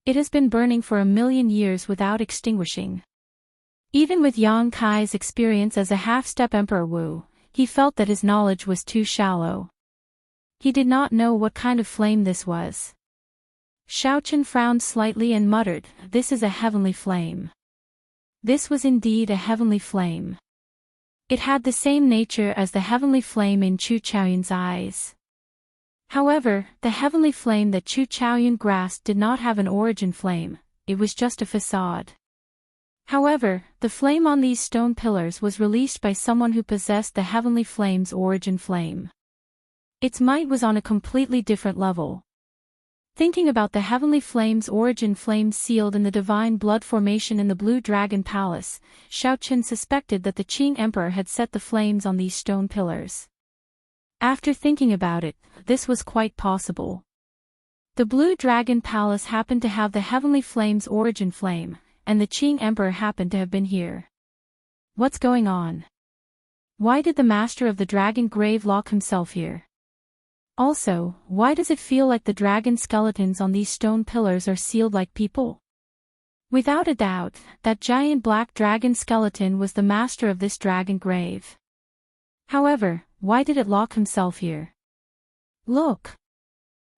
It has been burning for 1,000,000 years without extinguishing. Even with Yang Kai's experience as a half-step Emperor Wu, he felt that his knowledge was too shallow. He did not know what kind of flame this was. Xiaoqin frowned slightly and muttered, "This is a heavenly flame." This was indeed a heavenly flame. It had the same nature as the heavenly flame in Chu Chaoyun's eyes. However, the heavenly flame that Chu Chaoyun grasped did not have an origin flame, it was just a facade. However, the flame on these stone pillars was released by someone who possessed the heavenly flame's origin flame. Its might was on a completely different level. Thinking about the heavenly flame's origin, flames sealed in the divine blood formation in the Blue Dragon Palace, Xiaoqin suspected that the Qing Emperor had set the flames on these stone pillars. After thinking about it, this was quite possible. The Blue Dragon Palace happened to have the heavenly flame's origin flame, and the Qing Emperor happened to have been here. What's going on? Why did the master of the dragon grave lock himself here? Also, why does it feel like the dragon skeletons on these stone pillars are sealed like people? Without a doubt, that giant black dragon skeleton was the master of this dragon grave. However, why did it lock himself here? Look!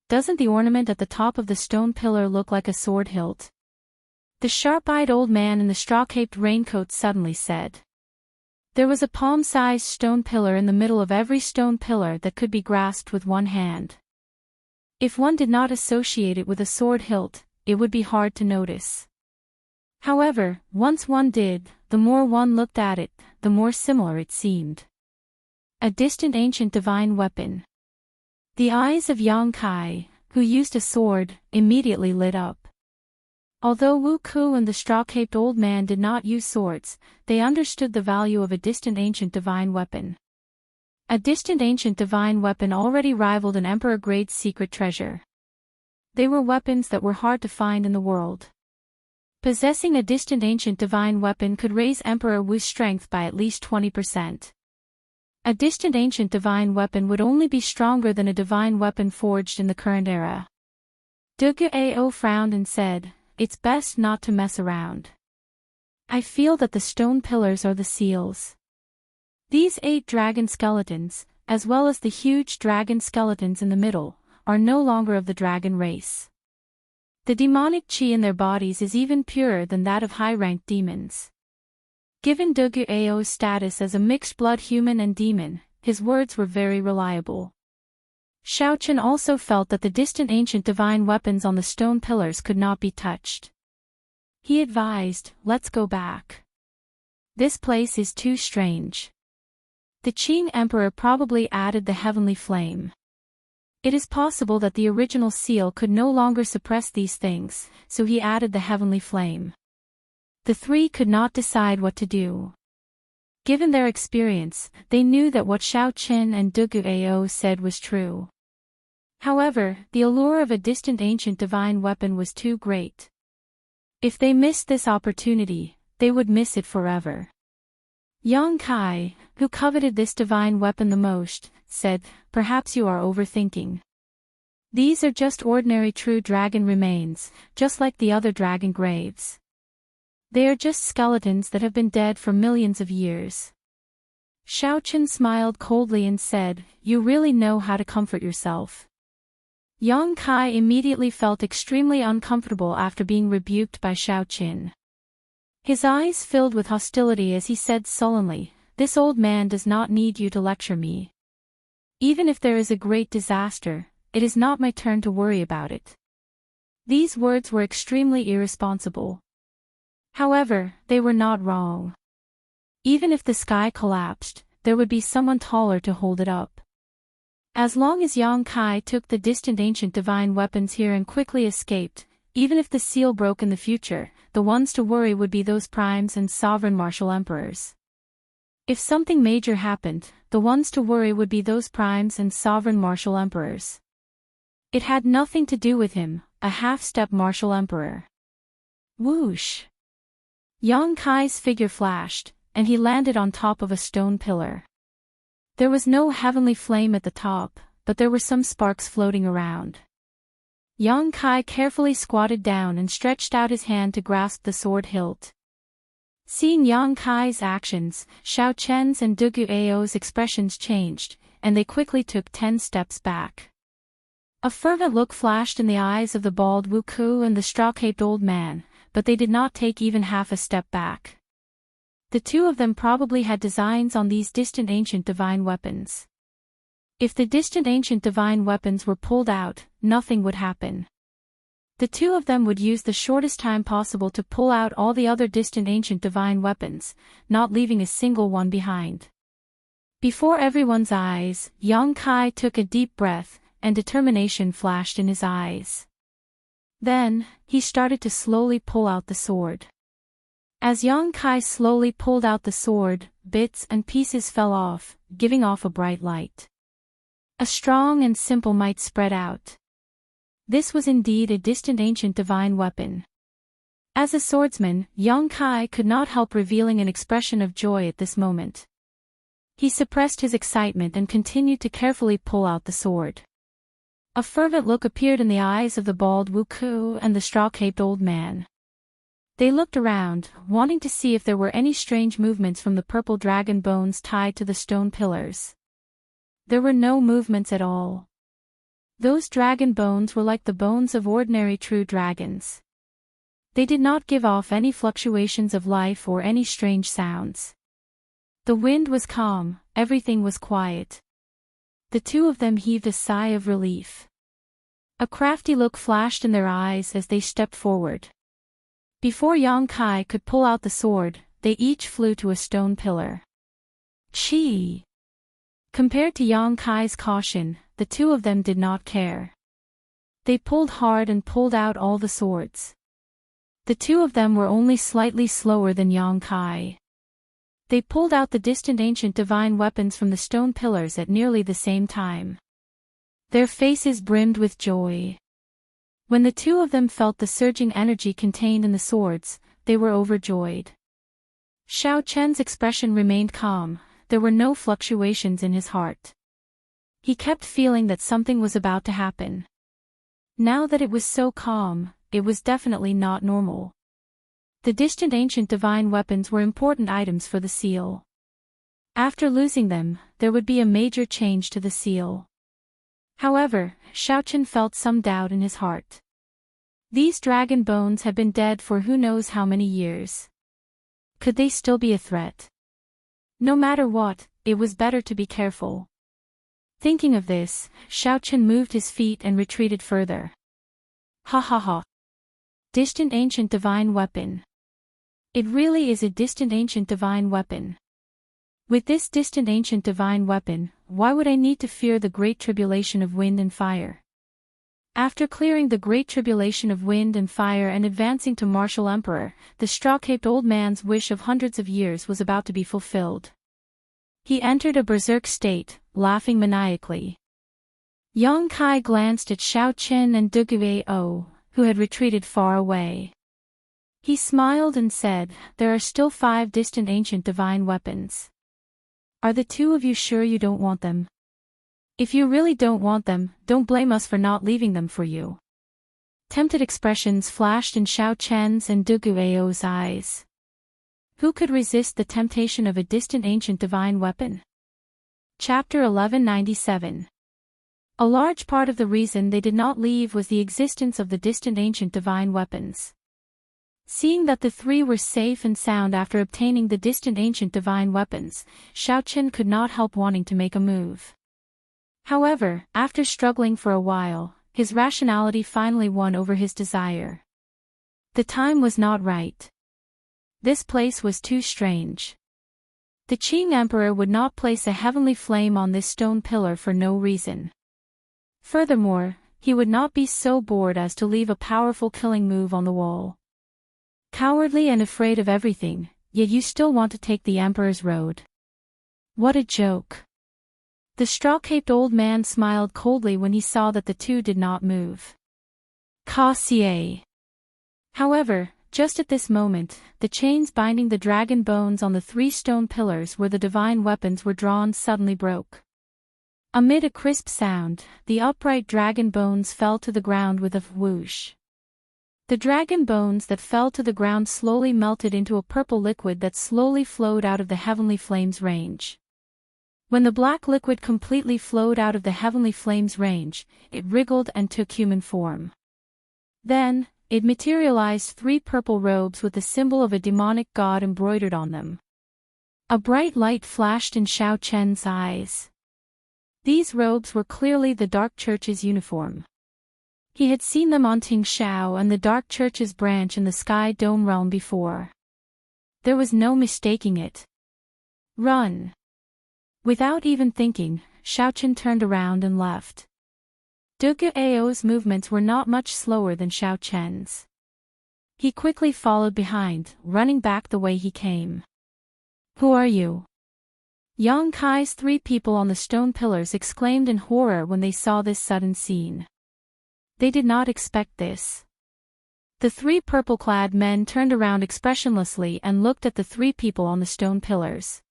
Doesn't the ornament at the top of the stone pillar look like a sword hilt? The sharp-eyed old man in the straw-caped raincoat suddenly said. There was a palm-sized stone pillar in the middle of every stone pillar that could be grasped with one hand. If one did not associate it with a sword hilt, it would be hard to notice. However, once one did, the more one looked at it, the more similar it seemed. A distant ancient divine weapon. The eyes of Yang Kai, who used a sword, immediately lit up. Although Wu Ku and the straw-caped old man did not use swords, they understood the value of a distant ancient divine weapon. A distant ancient divine weapon already rivaled an emperor-grade secret treasure. They were weapons that were hard to find in the world. Possessing a distant ancient divine weapon could raise Emperor Wu's strength by at least 20%. A distant ancient divine weapon would only be stronger than a divine weapon forged in the current era. Du Guo frowned and said, "It's best not to mess around. I feel that the stone pillars are the seals. These 8 dragon skeletons, as well as the huge dragon skeletons in the middle, are no longer of the dragon race. The demonic qi in their bodies is even purer than that of high-ranked demons." Given Du Guo's status as a mixed-blood human and demon, his words were very reliable. Xiaoqin also felt that the distant ancient divine weapons on the stone pillars could not be touched. He advised, "Let's go back. This place is too strange." The Qing Emperor probably added the heavenly flame. It is possible that the original seal could no longer suppress these things, so he added the heavenly flame. The 3 could not decide what to do. Given their experience, they knew that what Xiaoqin and Du Guo said was true. However, the allure of a distant ancient divine weapon was too great. If they missed this opportunity, they would miss it forever. Yang Kai, who coveted this divine weapon the most, said, "Perhaps you are overthinking. These are just ordinary true dragon remains, just like the other dragon graves. They are just skeletons that have been dead for millions of years." Xiaoqin smiled coldly and said, "You really know how to comfort yourself." Yang Kai immediately felt extremely uncomfortable after being rebuked by Xiaoqin. His eyes filled with hostility as he said sullenly, "This old man does not need you to lecture me. Even if there is a great disaster, it is not my turn to worry about it." These words were extremely irresponsible. However, they were not wrong. Even if the sky collapsed, there would be someone taller to hold it up. As long as Yang Kai took the distant ancient divine weapons here and quickly escaped, even if the seal broke in the future, the ones to worry would be those primes and sovereign martial emperors. If something major happened, the ones to worry would be those primes and sovereign martial emperors. It had nothing to do with him, a half-step martial emperor. Whoosh! Yang Kai's figure flashed, and he landed on top of a stone pillar. There was no heavenly flame at the top, but there were some sparks floating around. Yang Kai carefully squatted down and stretched out his hand to grasp the sword hilt. Seeing Yang Kai's actions, Xiaoqin's and Du Guo's expressions changed, and they quickly took 10 steps back. A fervent look flashed in the eyes of the bald Wu Ku and the straw-caped old man, but they did not take even half a step back. The 2 of them probably had designs on these distant ancient divine weapons. If the distant ancient divine weapons were pulled out, nothing would happen. The 2 of them would use the shortest time possible to pull out all the other distant ancient divine weapons, not leaving a single one behind. Before everyone's eyes, Yang Kai took a deep breath, and determination flashed in his eyes. Then, he started to slowly pull out the sword. As Yang Kai slowly pulled out the sword, bits and pieces fell off, giving off a bright light. A strong and simple might spread out. This was indeed a distant ancient divine weapon. As a swordsman, Yang Kai could not help revealing an expression of joy at this moment. He suppressed his excitement and continued to carefully pull out the sword. A fervent look appeared in the eyes of the bald Wuku and the straw-caped old man. They looked around, wanting to see if there were any strange movements from the purple dragon bones tied to the stone pillars. There were no movements at all. Those dragon bones were like the bones of ordinary true dragons. They did not give off any fluctuations of life or any strange sounds. The wind was calm, everything was quiet. The two of them heaved a sigh of relief. A crafty look flashed in their eyes as they stepped forward. Before Yang Kai could pull out the sword, they each flew to a stone pillar. Chi! Compared to Yang Kai's caution, the two of them did not care. They pulled hard and pulled out all the swords. The two of them were only slightly slower than Yang Kai. They pulled out the distant ancient divine weapons from the stone pillars at nearly the same time. Their faces brimmed with joy. When the two of them felt the surging energy contained in the swords, they were overjoyed. Xiao Chen's expression remained calm, there were no fluctuations in his heart. He kept feeling that something was about to happen. Now that it was so calm, it was definitely not normal. The distant ancient divine weapons were important items for the seal. After losing them, there would be a major change to the seal. However, Xiaochen felt some doubt in his heart. These dragon bones had been dead for who knows how many years. Could they still be a threat? No matter what, it was better to be careful. Thinking of this, Xiaochen moved his feet and retreated further. Ha ha ha. Distant ancient divine weapon. It really is a distant ancient divine weapon. With this distant ancient divine weapon, why would I need to fear the great tribulation of wind and fire? After clearing the great tribulation of wind and fire and advancing to martial emperor, the straw-caped old man's wish of hundreds of years was about to be fulfilled. He entered a berserk state, laughing maniacally. Yang Kai glanced at Xiao Chen and Duguao, who had retreated far away. He smiled and said, "There are still 5 distant ancient divine weapons. Are the two of you sure you don't want them? If you really don't want them, don't blame us for not leaving them for you." Tempted expressions flashed in Xiao Chen's and Duguao's eyes. Who could resist the temptation of a distant ancient divine weapon? Chapter 1197. A large part of the reason they did not leave was the existence of the distant ancient divine weapons. Seeing that the three were safe and sound after obtaining the distant ancient divine weapons, Xiaochen could not help wanting to make a move. However, after struggling for a while, his rationality finally won over his desire. The time was not right. This place was too strange. The Qing Emperor would not place a heavenly flame on this stone pillar for no reason. Furthermore, he would not be so bored as to leave a powerful killing move on the wall. Cowardly and afraid of everything, yet you still want to take the Emperor's road. What a joke. The straw-caped old man smiled coldly when he saw that the two did not move. Cassier. However, just at this moment, the chains binding the dragon bones on the 3 stone pillars where the divine weapons were drawn suddenly broke. Amid a crisp sound, the upright dragon bones fell to the ground with a whoosh. The dragon bones that fell to the ground slowly melted into a purple liquid that slowly flowed out of the heavenly flames range. When the black liquid completely flowed out of the heavenly flames range, it wriggled and took human form. Then, it materialized 3 purple robes with the symbol of a demonic god embroidered on them. A bright light flashed in Xiao Chen's eyes. These robes were clearly the Dark Church's uniform. He had seen them on Tingxiao and the Dark Church's branch in the Sky Dome realm before. There was no mistaking it. Run! Without even thinking, Xiaochen turned around and left. Dugu Ao's movements were not much slower than Xiao Chen's. He quickly followed behind, running back the way he came. "Who are you?" Yang Kai's three people on the stone pillars exclaimed in horror when they saw this sudden scene. They did not expect this. The three purple-clad men turned around expressionlessly and looked at the three people on the stone pillars.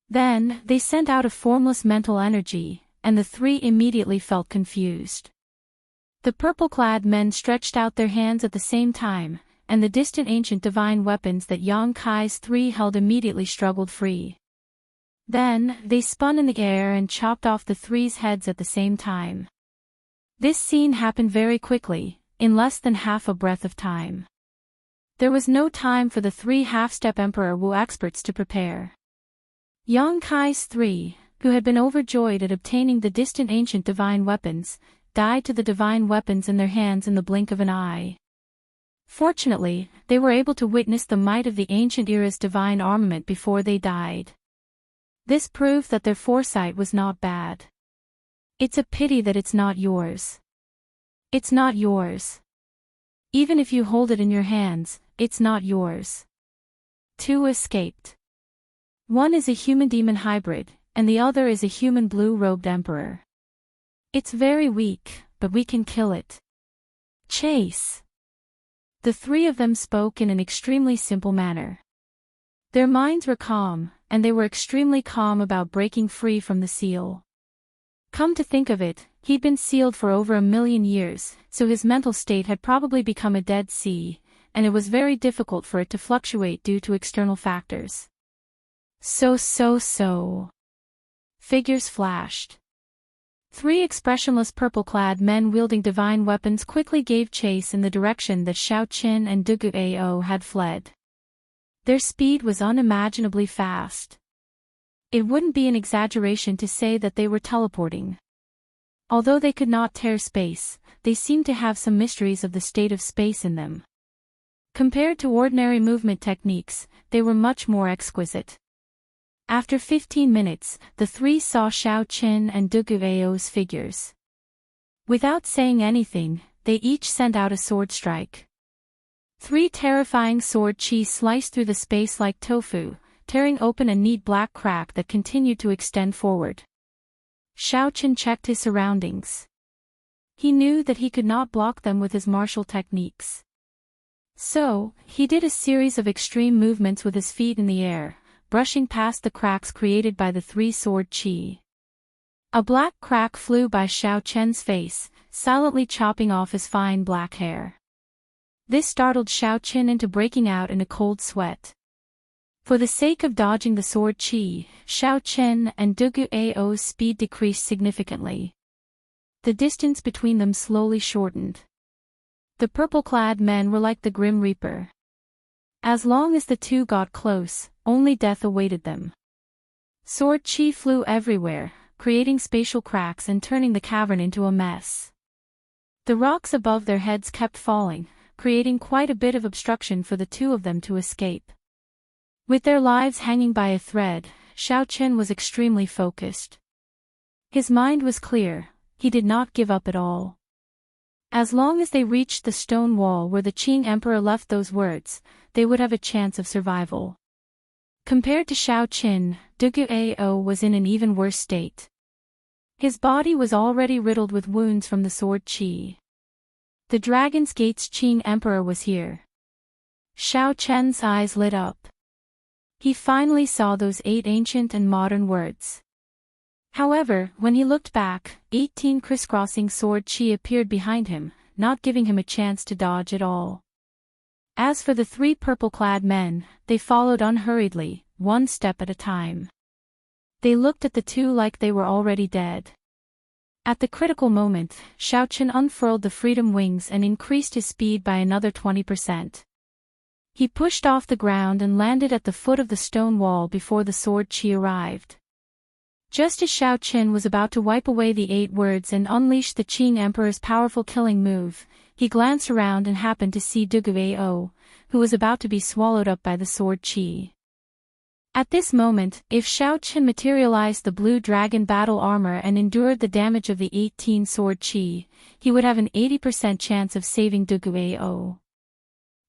Then, they sent out a formless mental energy, and the three immediately felt confused. The purple-clad men stretched out their hands at the same time, and the distant ancient divine weapons that Yang Kai's three held immediately struggled free. Then, they spun in the air and chopped off the three's heads at the same time. This scene happened very quickly, in less than half a breath of time. There was no time for the three half-step Emperor Wu experts to prepare. Yang Kai's three, who had been overjoyed at obtaining the distant ancient divine weapons, died to the divine weapons in their hands in the blink of an eye. Fortunately, they were able to witness the might of the ancient era's divine armament before they died. This proved that their foresight was not bad. It's a pity that it's not yours. It's not yours. Even if you hold it in your hands, it's not yours. Two escaped. One is a human-demon hybrid, and the other is a human blue-robed emperor. It's very weak, but we can kill it. Chase. The three of them spoke in an extremely simple manner. Their minds were calm, and they were extremely calm about breaking free from the seal. Come to think of it, he'd been sealed for over 1,000,000 years, so his mental state had probably become a dead sea, and it was very difficult for it to fluctuate due to external factors. So. Figures flashed. Three expressionless purple-clad men wielding divine weapons quickly gave chase in the direction that Xiao Qin and Dugu Ao had fled. Their speed was unimaginably fast. It wouldn't be an exaggeration to say that they were teleporting. Although they could not tear space, they seemed to have some mysteries of the state of space in them. Compared to ordinary movement techniques, they were much more exquisite. After 15 minutes, the three saw Xiao Qin and Dugu Ao's figures. Without saying anything, they each sent out a sword strike. Three terrifying sword chi sliced through the space like tofu, tearing open a neat black crack that continued to extend forward. Xiao Qin checked his surroundings. He knew that he could not block them with his martial techniques. So, he did a series of extreme movements with his feet in the air, brushing past the cracks created by the three sword chi. A black crack flew by Xiao Chen's face, silently chopping off his fine black hair. This startled Xiao Qin into breaking out in a cold sweat. For the sake of dodging the sword chi, Xiao Qin and Dugu Ao's speed decreased significantly. The distance between them slowly shortened. The purple-clad men were like the Grim Reaper. As long as the two got close, only death awaited them. Sword chi flew everywhere, creating spatial cracks and turning the cavern into a mess. The rocks above their heads kept falling, creating quite a bit of obstruction for the two of them to escape. With their lives hanging by a thread, Xiao Qin was extremely focused. His mind was clear, he did not give up at all. As long as they reached the stone wall where the Qing Emperor left those words, they would have a chance of survival. Compared to Xiao Qin, Dugu Ao was in an even worse state. His body was already riddled with wounds from the sword chi. The Dragon's Gate's Qing Emperor was here. Xiao Chen's eyes lit up. He finally saw those 8 ancient and modern words. However, when he looked back, 18 crisscrossing sword chi appeared behind him, not giving him a chance to dodge at all. As for the 3 purple-clad men, they followed unhurriedly, one step at a time. They looked at the two like they were already dead. At the critical moment, Xiao Qin unfurled the freedom wings and increased his speed by another 20%. He pushed off the ground and landed at the foot of the stone wall before the sword chi arrived. Just as Xiao Qin was about to wipe away the 8 words and unleash the Qing Emperor's powerful killing move, he glanced around and happened to see Dugu Ao, who was about to be swallowed up by the sword chi. At this moment, if Shao Chen materialized the blue dragon battle armor and endured the damage of the 18 sword chi, he would have an 80% chance of saving Duguao.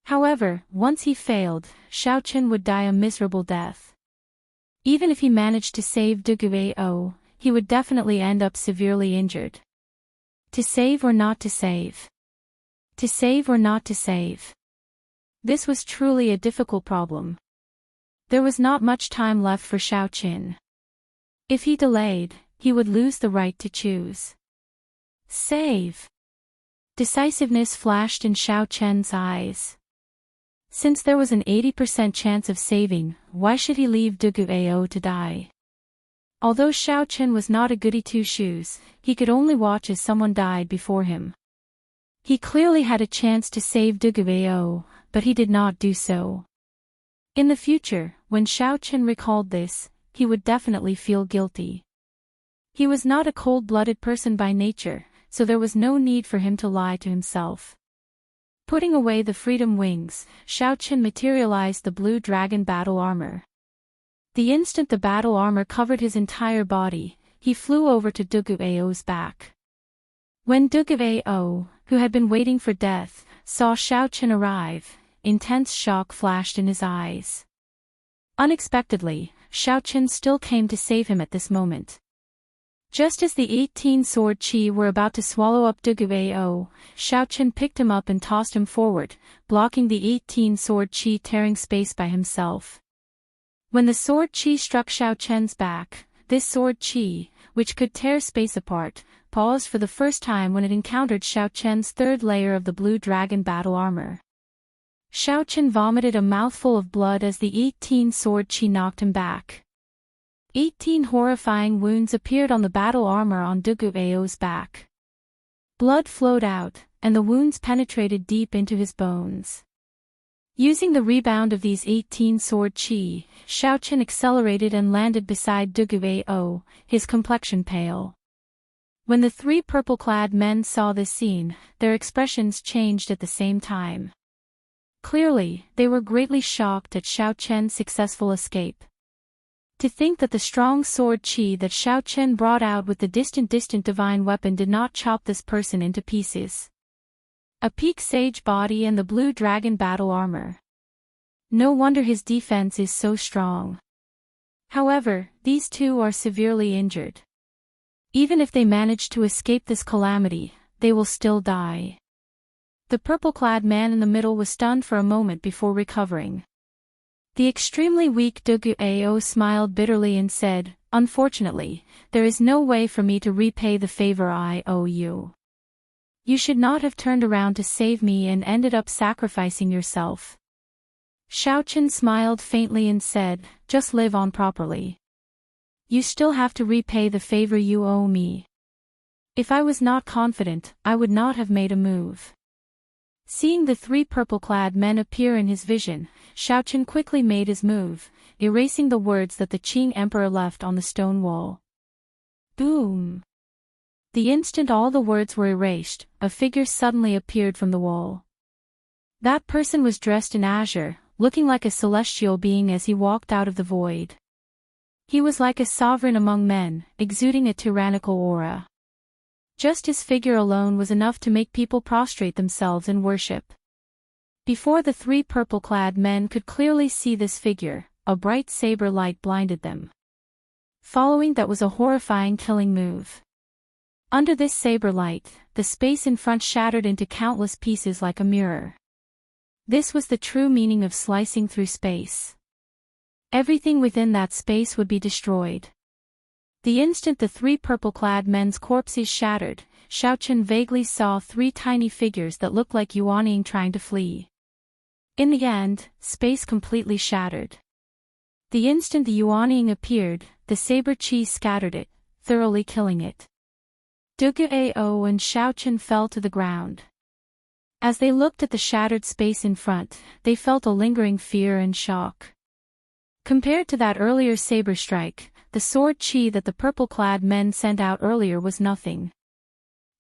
However, once he failed, Shao Chen would die a miserable death. Even if he managed to save Duguao, he would definitely end up severely injured. To save or not to save? To save or not to save? This was truly a difficult problem. There was not much time left for Shao Chen. If he delayed, he would lose the right to choose. Save! Decisiveness flashed in Shao Chen's eyes. Since there was an 80% chance of saving, why should he leave Duguao to die? Although Shao Chen was not a goody two-shoes, he could only watch as someone died before him. He clearly had a chance to save Duguao, but he did not do so. In the future, when Shao Chen recalled this, he would definitely feel guilty. He was not a cold-blooded person by nature, so there was no need for him to lie to himself. Putting away the freedom wings, Shao Chen materialized the blue dragon battle armor. The instant the battle armor covered his entire body, he flew over to Duguao's back. When Duguao, who had been waiting for death, saw Shao Chen arrive, intense shock flashed in his eyes. Unexpectedly, Shao Chen still came to save him at this moment. Just as the 18 sword chi were about to swallow up Duguao, Shao Chen picked him up and tossed him forward, blocking the 18 sword chi tearing space by himself. When the sword chi struck Shao Chen's back, this sword chi, which could tear space apart, paused for the first time when it encountered Shao Chen's third layer of the blue dragon battle armor. Shao Chen vomited a mouthful of blood as the 18 sword chi knocked him back. 18 horrifying wounds appeared on the battle armor on Duguao's back. Blood flowed out, and the wounds penetrated deep into his bones. Using the rebound of these 18 sword chi, Shao Chen accelerated and landed beside Duguao, his complexion pale. When the three purple-clad men saw this scene, their expressions changed at the same time. Clearly, they were greatly shocked at Shao Chen's successful escape. To think that the strong sword chi that Shao Chen brought out with the distant divine weapon did not chop this person into pieces. A peak sage body and the blue dragon battle armor. No wonder his defense is so strong. However, these two are severely injured. Even if they manage to escape this calamity, they will still die. The purple-clad man in the middle was stunned for a moment before recovering. The extremely weak Duguao smiled bitterly and said, "Unfortunately, there is no way for me to repay the favor I owe you. You should not have turned around to save me and ended up sacrificing yourself." Shao Chen smiled faintly and said, "Just live on properly. You still have to repay the favor you owe me. If I was not confident, I would not have made a move." Seeing the three purple-clad men appear in his vision, Shao Chen quickly made his move, erasing the words that the Qing Emperor left on the stone wall. Boom! The instant all the words were erased, a figure suddenly appeared from the wall. That person was dressed in azure, looking like a celestial being as he walked out of the void. He was like a sovereign among men, exuding a tyrannical aura. Just his figure alone was enough to make people prostrate themselves in worship. Before the three purple-clad men could clearly see this figure, a bright saber light blinded them. Following that was a horrifying killing move. Under this saber light, the space in front shattered into countless pieces like a mirror. This was the true meaning of slicing through space. Everything within that space would be destroyed. The instant the three purple-clad men's corpses shattered, Shao Chen vaguely saw three tiny figures that looked like Yuanying trying to flee. In the end, space completely shattered. The instant the Yuanying appeared, the saber chi scattered it, thoroughly killing it. Duguao and Shao Chen fell to the ground. As they looked at the shattered space in front, they felt a lingering fear and shock. Compared to that earlier saber strike, the sword chi that the purple-clad men sent out earlier was nothing.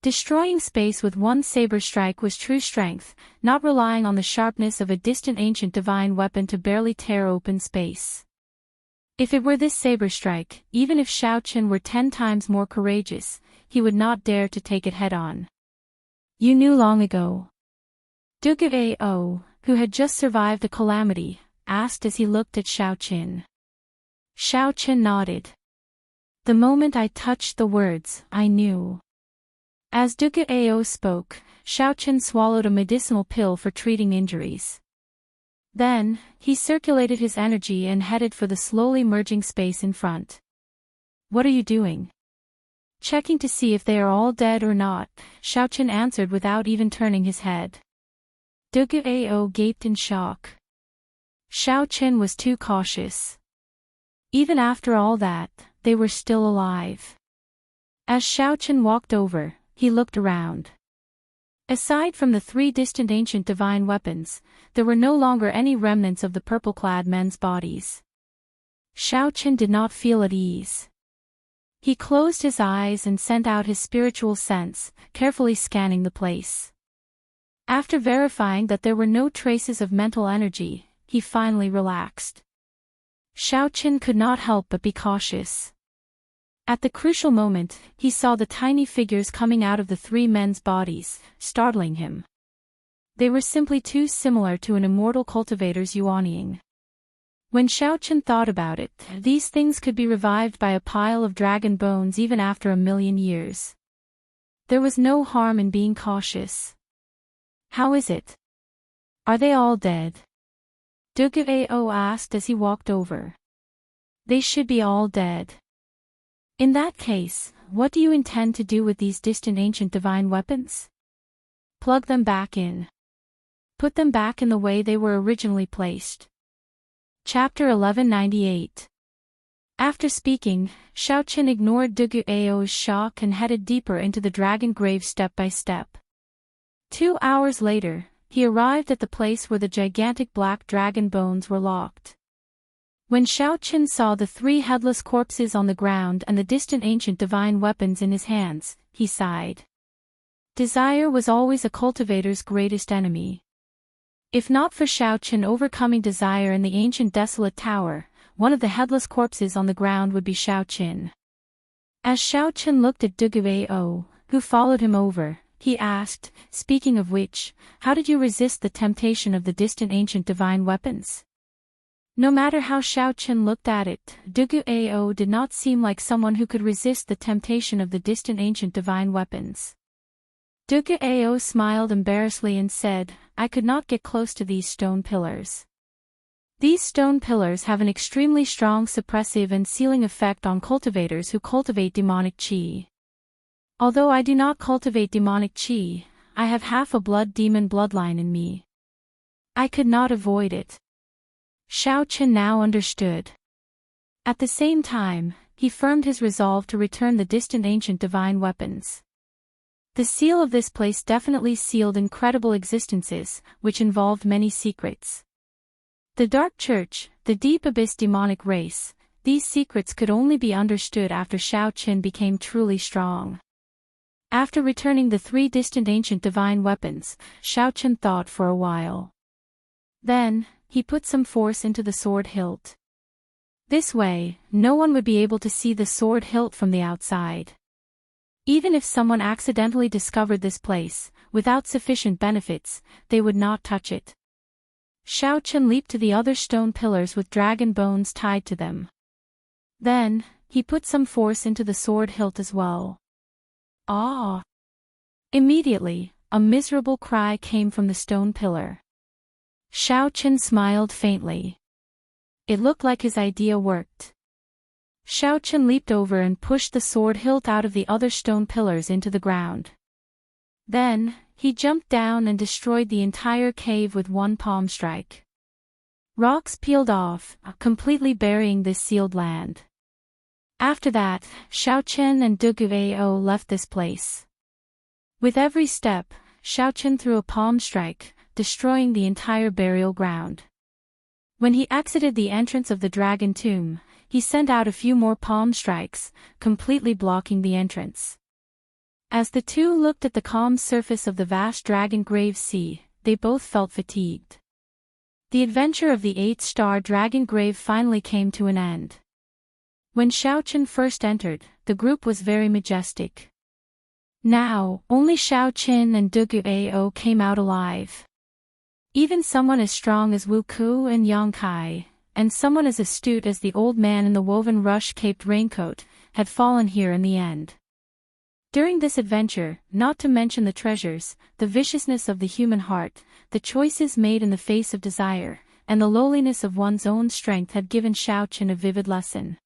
Destroying space with one saber strike was true strength, not relying on the sharpness of a distant ancient divine weapon to barely tear open space. If it were this saber strike, even if Xiao Chen were 10 times more courageous, he would not dare to take it head-on. You knew long ago. Dugu Ao, who had just survived a calamity, asked as he looked at Xiao Chen. Xiao Chen nodded. The moment I touched the words, I knew. As Dugu Ao spoke, Xiao Chen swallowed a medicinal pill for treating injuries. Then, he circulated his energy and headed for the slowly merging space in front. What are you doing? Checking to see if they are all dead or not, Xiao Chen answered without even turning his head. Dugu Ao gaped in shock. Xiao Chen was too cautious. Even after all that, they were still alive. As Xiao Chen walked over, he looked around. Aside from the 3 distant ancient divine weapons, there were no longer any remnants of the purple-clad men's bodies. Xiao Chen did not feel at ease. He closed his eyes and sent out his spiritual sense, carefully scanning the place. After verifying that there were no traces of mental energy, he finally relaxed. Xiao Chen could not help but be cautious. At the crucial moment, he saw the tiny figures coming out of the 3 men's bodies, startling him. They were simply too similar to an immortal cultivator's yuanying. When Xiao Chen thought about it, these things could be revived by a pile of dragon bones even after 1,000,000 years. There was no harm in being cautious. How is it? Are they all dead? Dugu Ao asked as he walked over. They should be all dead. In that case, what do you intend to do with these distant ancient divine weapons? Plug them back in. Put them back in the way they were originally placed. Chapter 1198. After speaking, Xiao Chen ignored Dugu Ao's shock and headed deeper into the dragon grave step by step. 2 hours later, he arrived at the place where the gigantic black dragon bones were locked. When Xiao Chen saw the 3 headless corpses on the ground and the distant ancient divine weapons in his hands, he sighed. Desire was always a cultivator's greatest enemy. If not for Xiao Chen overcoming desire in the ancient desolate tower, one of the headless corpses on the ground would be Xiao Chen. As Xiao Chen looked at Dugu Ao, who followed him over, he asked, speaking of which, how did you resist the temptation of the distant ancient divine weapons? No matter how Xiao Chen looked at it, Dugu Ao did not seem like someone who could resist the temptation of the distant ancient divine weapons. Dugu Ao smiled embarrassedly and said, I could not get close to these stone pillars. These stone pillars have an extremely strong suppressive and sealing effect on cultivators who cultivate demonic qi. Although I do not cultivate demonic qi, I have half a blood demon bloodline in me. I could not avoid it. Xiao Chen now understood. At the same time, he firmed his resolve to return the distant ancient divine weapons. The seal of this place definitely sealed incredible existences, which involved many secrets. The Dark Church, the Deep Abyss demonic race, these secrets could only be understood after Xiao Chen became truly strong. After returning the 3 distant ancient divine weapons, Xiao Chen thought for a while. Then, he put some force into the sword hilt. This way, no one would be able to see the sword hilt from the outside. Even if someone accidentally discovered this place, without sufficient benefits, they would not touch it. Xiao Chen leaped to the other stone pillars with dragon bones tied to them. Then, he put some force into the sword hilt as well. Ah! Immediately, a miserable cry came from the stone pillar. Xiao Chen smiled faintly. It looked like his idea worked. Xiao Chen leaped over and pushed the sword hilt out of the other stone pillars into the ground. Then, he jumped down and destroyed the entire cave with one palm strike. Rocks peeled off, completely burying this sealed land. After that, Xiao Chen and Dugu Ao left this place. With every step, Xiao Chen threw a palm strike, destroying the entire burial ground. When he exited the entrance of the dragon tomb, he sent out a few more palm strikes, completely blocking the entrance. As the two looked at the calm surface of the vast dragon grave sea, they both felt fatigued. The adventure of the 8-star dragon grave finally came to an end. When Xiao Chen first entered, the group was very majestic. Now, only Xiao Chen and Dugu Ao came out alive. Even someone as strong as Wu Ku and Yang Kai, and someone as astute as the old man in the woven rush-caped raincoat, had fallen here in the end. During this adventure, not to mention the treasures, the viciousness of the human heart, the choices made in the face of desire, and the lowliness of one's own strength had given Xiao Chen a vivid lesson.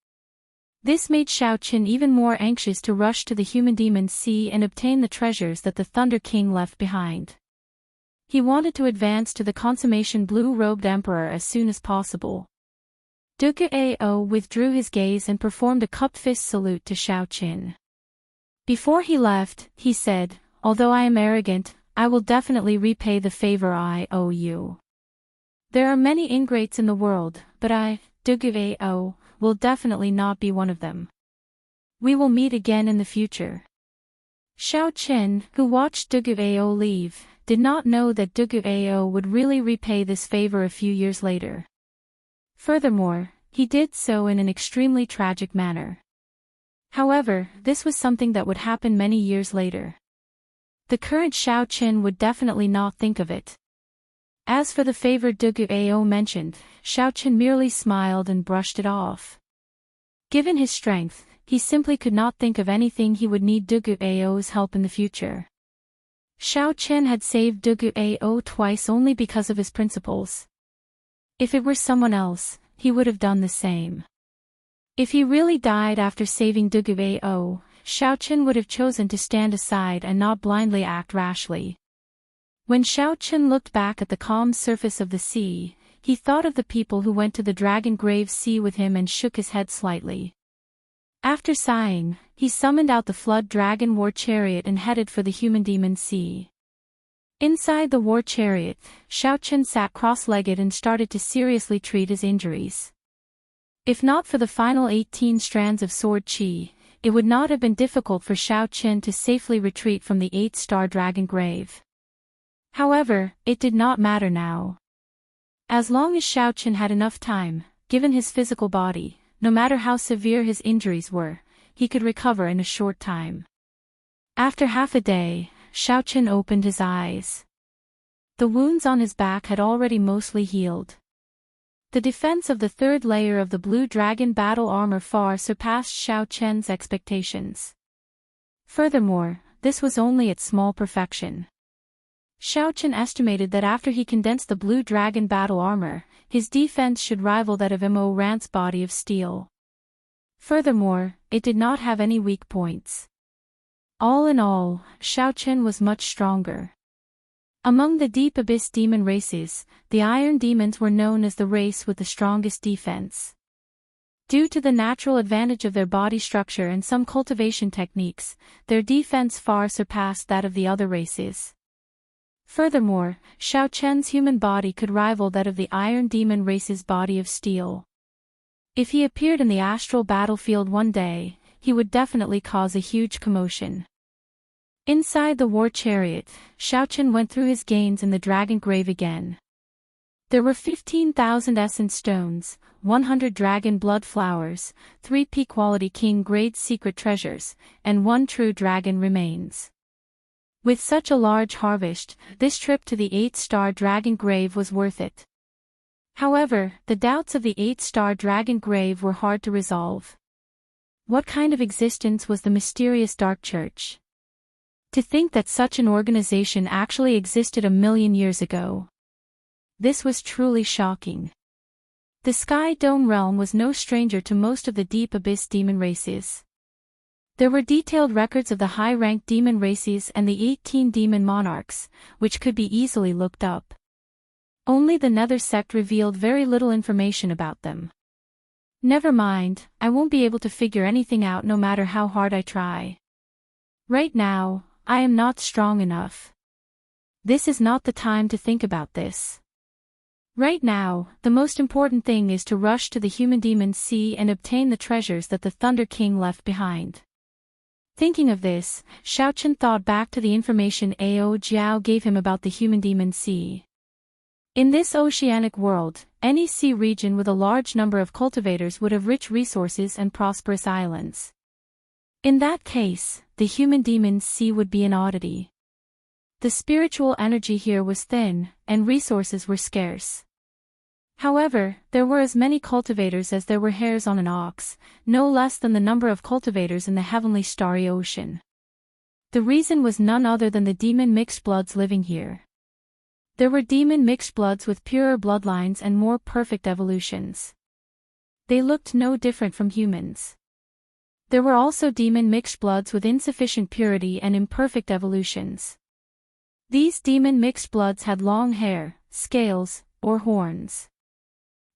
This made Xiao Chen even more anxious to rush to the human demon sea and obtain the treasures that the Thunder King left behind. He wanted to advance to the consummation blue-robed emperor as soon as possible. Dugu Ao withdrew his gaze and performed a cupped fist salute to Xiao Chen. Before he left, he said, "Although I am arrogant, I will definitely repay the favor I owe you. There are many ingrates in the world, but I, Dugu Ao, will definitely not be one of them. We will meet again in the future." Xiao Chen, who watched Dugu Ao leave, did not know that Dugu Ao would really repay this favor a few years later. Furthermore, he did so in an extremely tragic manner. However, this was something that would happen many years later. The current Xiao Chen would definitely not think of it. As for the favor Dugu Ao mentioned, Xiao Chen merely smiled and brushed it off. Given his strength, he simply could not think of anything he would need Dugu Ao's help in the future. Xiao Chen had saved Dugu Ao twice only because of his principles. If it were someone else, he would have done the same. If he really died after saving Dugu Ao, Xiao Chen would have chosen to stand aside and not blindly act rashly. When Xiao Chen looked back at the calm surface of the sea, he thought of the people who went to the Dragon Grave Sea with him and shook his head slightly. After sighing, he summoned out the Flood Dragon War Chariot and headed for the Human Demon Sea. Inside the war chariot, Xiao Chen sat cross-legged and started to seriously treat his injuries. If not for the final 18 strands of sword qi, it would not have been difficult for Xiao Chen to safely retreat from the 8-star dragon grave. However, it did not matter now. As long as Xiao Chen had enough time, given his physical body, no matter how severe his injuries were, he could recover in a short time. After half a day, Xiao Chen opened his eyes. The wounds on his back had already mostly healed. The defense of the third layer of the Blue Dragon battle armor far surpassed Xiao Chen's expectations. Furthermore, this was only its small perfection. Xiao Chen estimated that after he condensed the Blue Dragon battle armor, his defense should rival that of Mo Rant's body of steel. Furthermore, it did not have any weak points. All in all, Xiao Chen was much stronger. Among the Deep Abyss demon races, the Iron Demons were known as the race with the strongest defense. Due to the natural advantage of their body structure and some cultivation techniques, their defense far surpassed that of the other races. Furthermore, Xiao Chen's human body could rival that of the Iron Demon race's body of steel. If he appeared in the astral battlefield one day, he would definitely cause a huge commotion. Inside the war chariot, Xiao Chen went through his gains in the dragon grave again. There were 15,000 essence stones, 100 dragon blood flowers, 3 P-quality king grade secret treasures, and 1 true dragon remains. With such a large harvest, this trip to the 8-star dragon grave was worth it. However, the doubts of the 8-star dragon grave were hard to resolve. What kind of existence was the mysterious Dark Church? To think that such an organization actually existed a million years ago. This was truly shocking. The Sky Dome realm was no stranger to most of the Deep Abyss demon races. There were detailed records of the high-ranked demon races and the 18 demon monarchs, which could be easily looked up. Only the Nether sect revealed very little information about them. Never mind, I won't be able to figure anything out no matter how hard I try. Right now, I am not strong enough. This is not the time to think about this. Right now, the most important thing is to rush to the Human Demon Sea and obtain the treasures that the Thunder King left behind. Thinking of this, Xiao Chen thought back to the information Ao Jiao gave him about the Human Demon Sea. In this oceanic world, any sea region with a large number of cultivators would have rich resources and prosperous islands. In that case, the human demon's sea would be an oddity. The spiritual energy here was thin, and resources were scarce. However, there were as many cultivators as there were hairs on an ox, no less than the number of cultivators in the heavenly starry ocean. The reason was none other than the demon mixed bloods living here. There were demon mixed bloods with purer bloodlines and more perfect evolutions. They looked no different from humans. There were also demon mixed bloods with insufficient purity and imperfect evolutions. These demon mixed bloods had long hair, scales, or horns.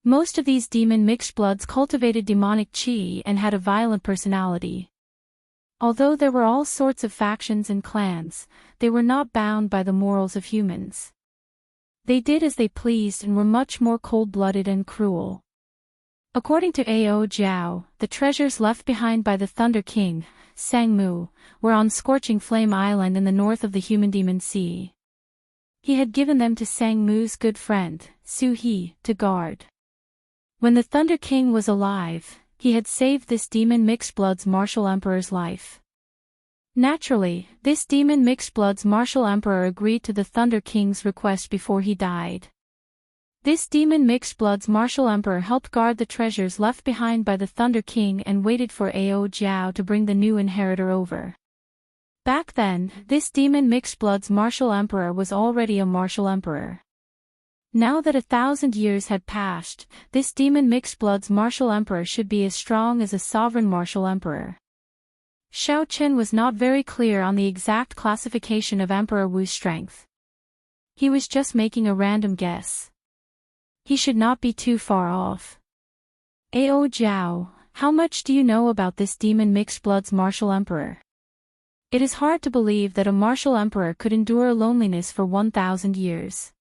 Most of these demon mixed bloods cultivated demonic chi and had a violent personality. Although there were all sorts of factions and clans, they were not bound by the morals of humans. They did as they pleased and were much more cold-blooded and cruel. According to Ao Jiao, the treasures left behind by the Thunder King, Sangmu, were on Scorching Flame Island in the north of the Human Demon Sea. He had given them to Sangmu's good friend, Su He, to guard. When the Thunder King was alive, he had saved this demon mixed blood's martial emperor's life. Naturally, this demon mixed blood's martial emperor agreed to the Thunder King's request before he died. This demon mixed blood's martial emperor helped guard the treasures left behind by the Thunder King and waited for Ao Jiao to bring the new inheritor over. Back then, this demon mixed blood's martial emperor was already a martial emperor. Now that 1,000 years had passed, this demon mixed blood's martial emperor should be as strong as a sovereign martial emperor. Xiao Chen was not very clear on the exact classification of Emperor Wu's strength. He was just making a random guess. He should not be too far off. Ao Jiao, how much do you know about this demon mixed blood's martial emperor? It is hard to believe that a martial emperor could endure loneliness for 1,000 years.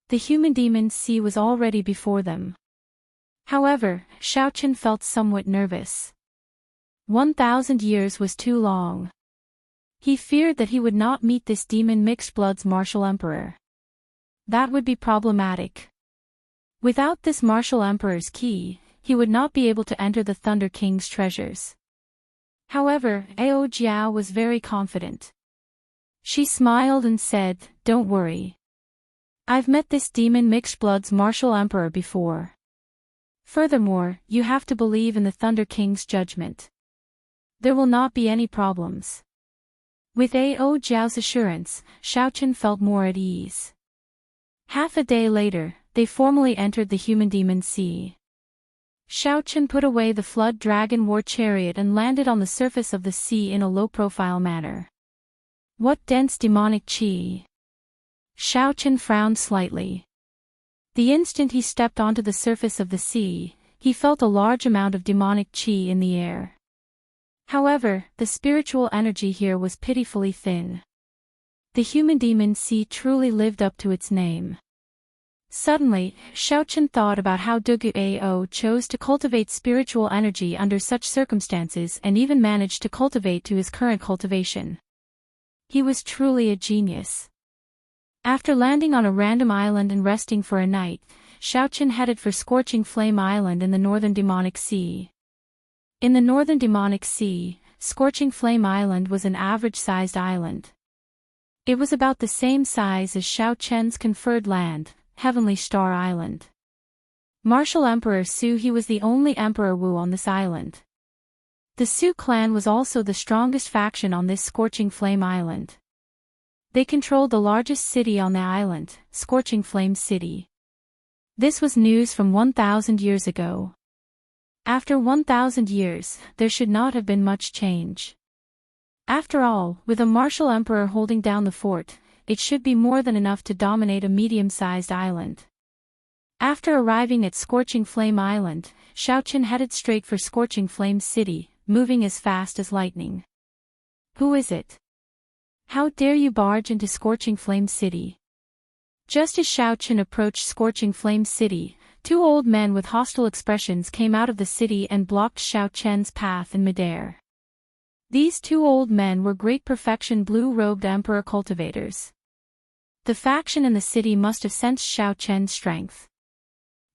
The human demon's sea was already before them. However, Xiao Chen felt somewhat nervous. 1,000 years was too long. He feared that he would not meet this demon mixed blood's martial emperor. That would be problematic. Without this martial emperor's key, he would not be able to enter the Thunder King's treasures. However, Ao Jiao was very confident. She smiled and said, "Don't worry. I've met this demon mixed blood's martial emperor before. Furthermore, you have to believe in the Thunder King's judgment. There will not be any problems." With Ao Jiao's assurance, Xiao Chen felt more at ease. Half a day later, they formally entered the Human Demon Sea. Xiao Chen put away the Flood Dragon War Chariot and landed on the surface of the sea in a low-profile manner. What dense demonic chi! Xiao Chen frowned slightly. The instant he stepped onto the surface of the sea, he felt a large amount of demonic chi in the air. However, the spiritual energy here was pitifully thin. The Human Demon Sea truly lived up to its name. Suddenly, Xiao Chen thought about how Dugu Ao chose to cultivate spiritual energy under such circumstances and even managed to cultivate to his current cultivation. He was truly a genius. After landing on a random island and resting for a night, Xiao Chen headed for Scorching Flame Island in the Northern Demonic Sea. In the Northern Demonic Sea, Scorching Flame Island was an average-sized island. It was about the same size as Xiao Chen's conferred land, Heavenly Star Island. Martial Emperor Su He was the only Emperor Wu on this island. The Su clan was also the strongest faction on this Scorching Flame Island. They controlled the largest city on the island, Scorching Flame City. This was news from 1,000 years ago. After 1,000 years, there should not have been much change. After all, with a martial emperor holding down the fort, it should be more than enough to dominate a medium-sized island. After arriving at Scorching Flame Island, Xiao Chen headed straight for Scorching Flame City, moving as fast as lightning. Who is it? How dare you barge into Scorching Flame City? Just as Xiao Chen approached Scorching Flame City, two old men with hostile expressions came out of the city and blocked Xiao Chen's path in midair. These two old men were great perfection blue-robed emperor cultivators. The faction in the city must have sensed Xiao Chen's strength.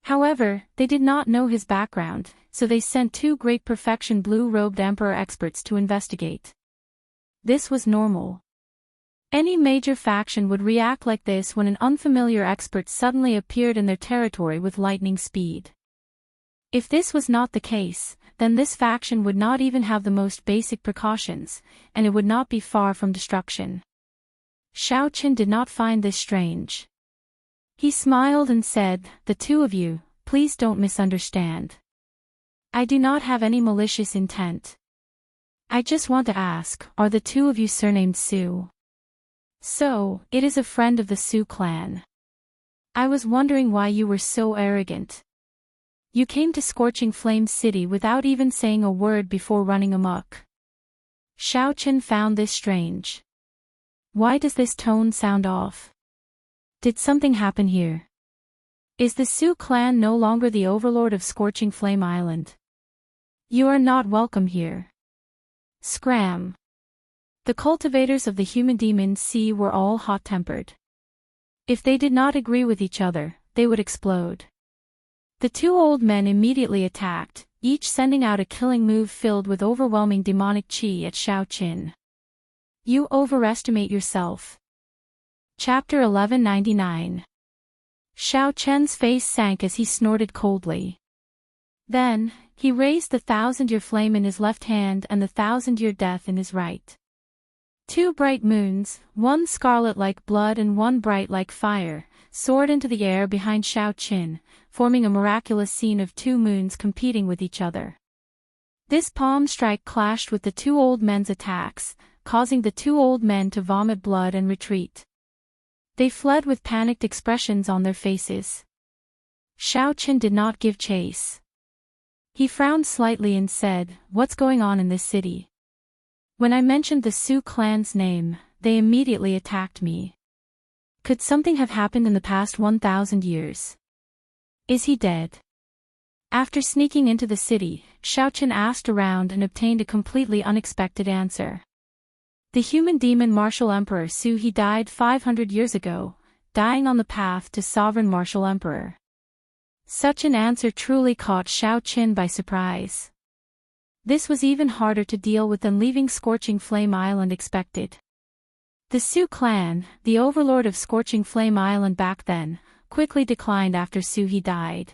However, they did not know his background, so they sent 2 great perfection blue-robed emperor experts to investigate. This was normal. Any major faction would react like this when an unfamiliar expert suddenly appeared in their territory with lightning speed. If this was not the case, then this faction would not even have the most basic precautions, and it would not be far from destruction. Xiao Chen did not find this strange. He smiled and said, "The 2 of you, please don't misunderstand. I do not have any malicious intent. I just want to ask, are the 2 of you surnamed Su?" "So, it is a friend of the Su clan. I was wondering why you were so arrogant. You came to Scorching Flame City without even saying a word before running amok." Xiao Chen found this strange. Why does this tone sound off? Did something happen here? Is the Su clan no longer the overlord of Scorching Flame Island? You are not welcome here. Scram. The cultivators of the human demon sea were all hot-tempered. If they did not agree with each other, they would explode. The 2 old men immediately attacked, each sending out a killing move filled with overwhelming demonic chi at Xiao Chen. You overestimate yourself. Chapter 1199. Xiao Chen's face sank as he snorted coldly. Then, he raised the 1,000-year flame in his left hand and the 1,000-year death in his right. 2 bright moons, one scarlet like blood and one bright like fire, soared into the air behind Xiao Chen, forming a miraculous scene of 2 moons competing with each other. This palm strike clashed with the 2 old men's attacks, causing the 2 old men to vomit blood and retreat. They fled with panicked expressions on their faces. Xiao Chen did not give chase. He frowned slightly and said, "What's going on in this city?" When I mentioned the Su clan's name, they immediately attacked me. Could something have happened in the past 1,000 years? Is he dead? After sneaking into the city, Xiao Chen asked around and obtained a completely unexpected answer. The human demon martial emperor Su he died 500 years ago, dying on the path to sovereign martial emperor. Such an answer truly caught Xiao Chen by surprise. This was even harder to deal with than leaving Scorching Flame Island expected. The Su clan, the overlord of Scorching Flame Island back then, quickly declined after Su he died.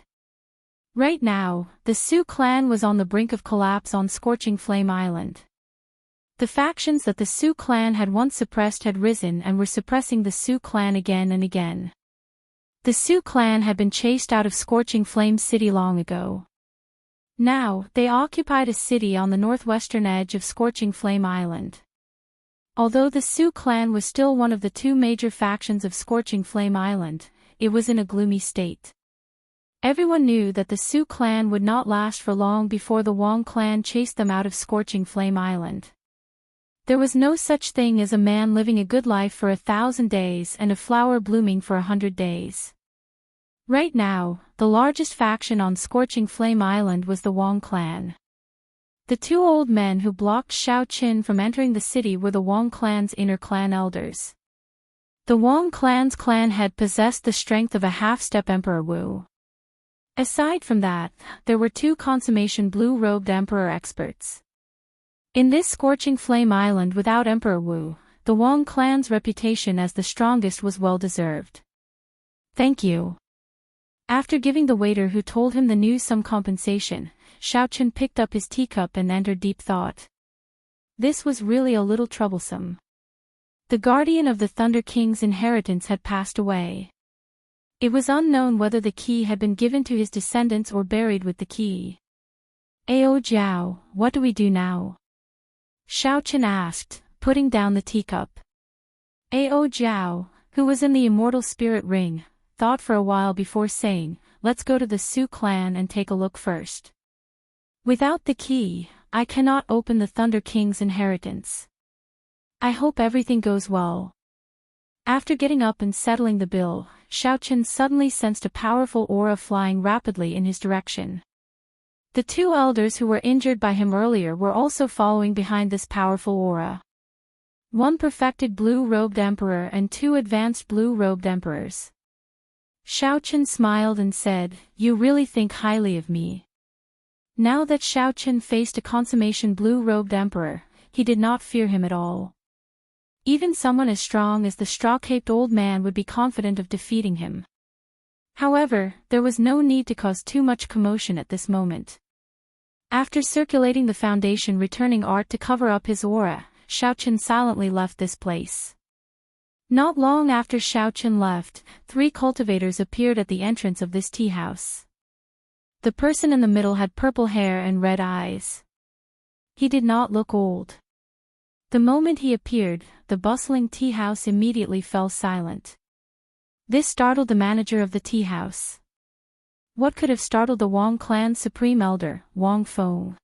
Right now, the Su clan was on the brink of collapse on Scorching Flame Island. The factions that the Su clan had once suppressed had risen and were suppressing the Su clan again and again. The Su clan had been chased out of Scorching Flame City long ago. Now, they occupied a city on the northwestern edge of Scorching Flame Island. Although the Su clan was still one of the 2 major factions of Scorching Flame Island, it was in a gloomy state. Everyone knew that the Su clan would not last for long before the Wong clan chased them out of Scorching Flame Island. There was no such thing as a man living a good life for 1,000 days and a flower blooming for 100 days. Right now, the largest faction on Scorching Flame Island was the Wong clan. The 2 old men who blocked Xiao Chen from entering the city were the Wong clan's inner clan elders. The Wong clan's clan head possessed the strength of a half-step Emperor Wu. Aside from that, there were 2 consummation blue-robed Emperor experts. In this Scorching Flame Island without Emperor Wu, the Wong clan's reputation as the strongest was well-deserved. Thank you. After giving the waiter who told him the news some compensation, Xiao Chen picked up his teacup and entered deep thought. This was really a little troublesome. The guardian of the Thunder King's inheritance had passed away. It was unknown whether the key had been given to his descendants or buried with the key. Ao Jiao, what do we do now? Xiao Chen asked, putting down the teacup. Ao Jiao, who was in the Immortal Spirit Ring, thought for a while before saying, "Let's go to the Su clan and take a look first. Without the key, I cannot open the Thunder King's inheritance. I hope everything goes well." After getting up and settling the bill, Xiao Chen suddenly sensed a powerful aura flying rapidly in his direction. The 2 elders who were injured by him earlier were also following behind this powerful aura. 1 perfected blue-robed emperor and 2 advanced blue-robed emperors. Xiaochen smiled and said, "You really think highly of me." Now that Xiaochen faced a consummation blue-robed emperor, he did not fear him at all. Even someone as strong as the straw-caped old man would be confident of defeating him. However, there was no need to cause too much commotion at this moment. After circulating the foundation returning art to cover up his aura, Xiaochen silently left this place. Not long after Xiaochen left, 3 cultivators appeared at the entrance of this tea house. The person in the middle had purple hair and red eyes. He did not look old. The moment he appeared, the bustling tea house immediately fell silent. This startled the manager of the tea house. What could have startled the Wang clan's supreme elder, Wang Feng?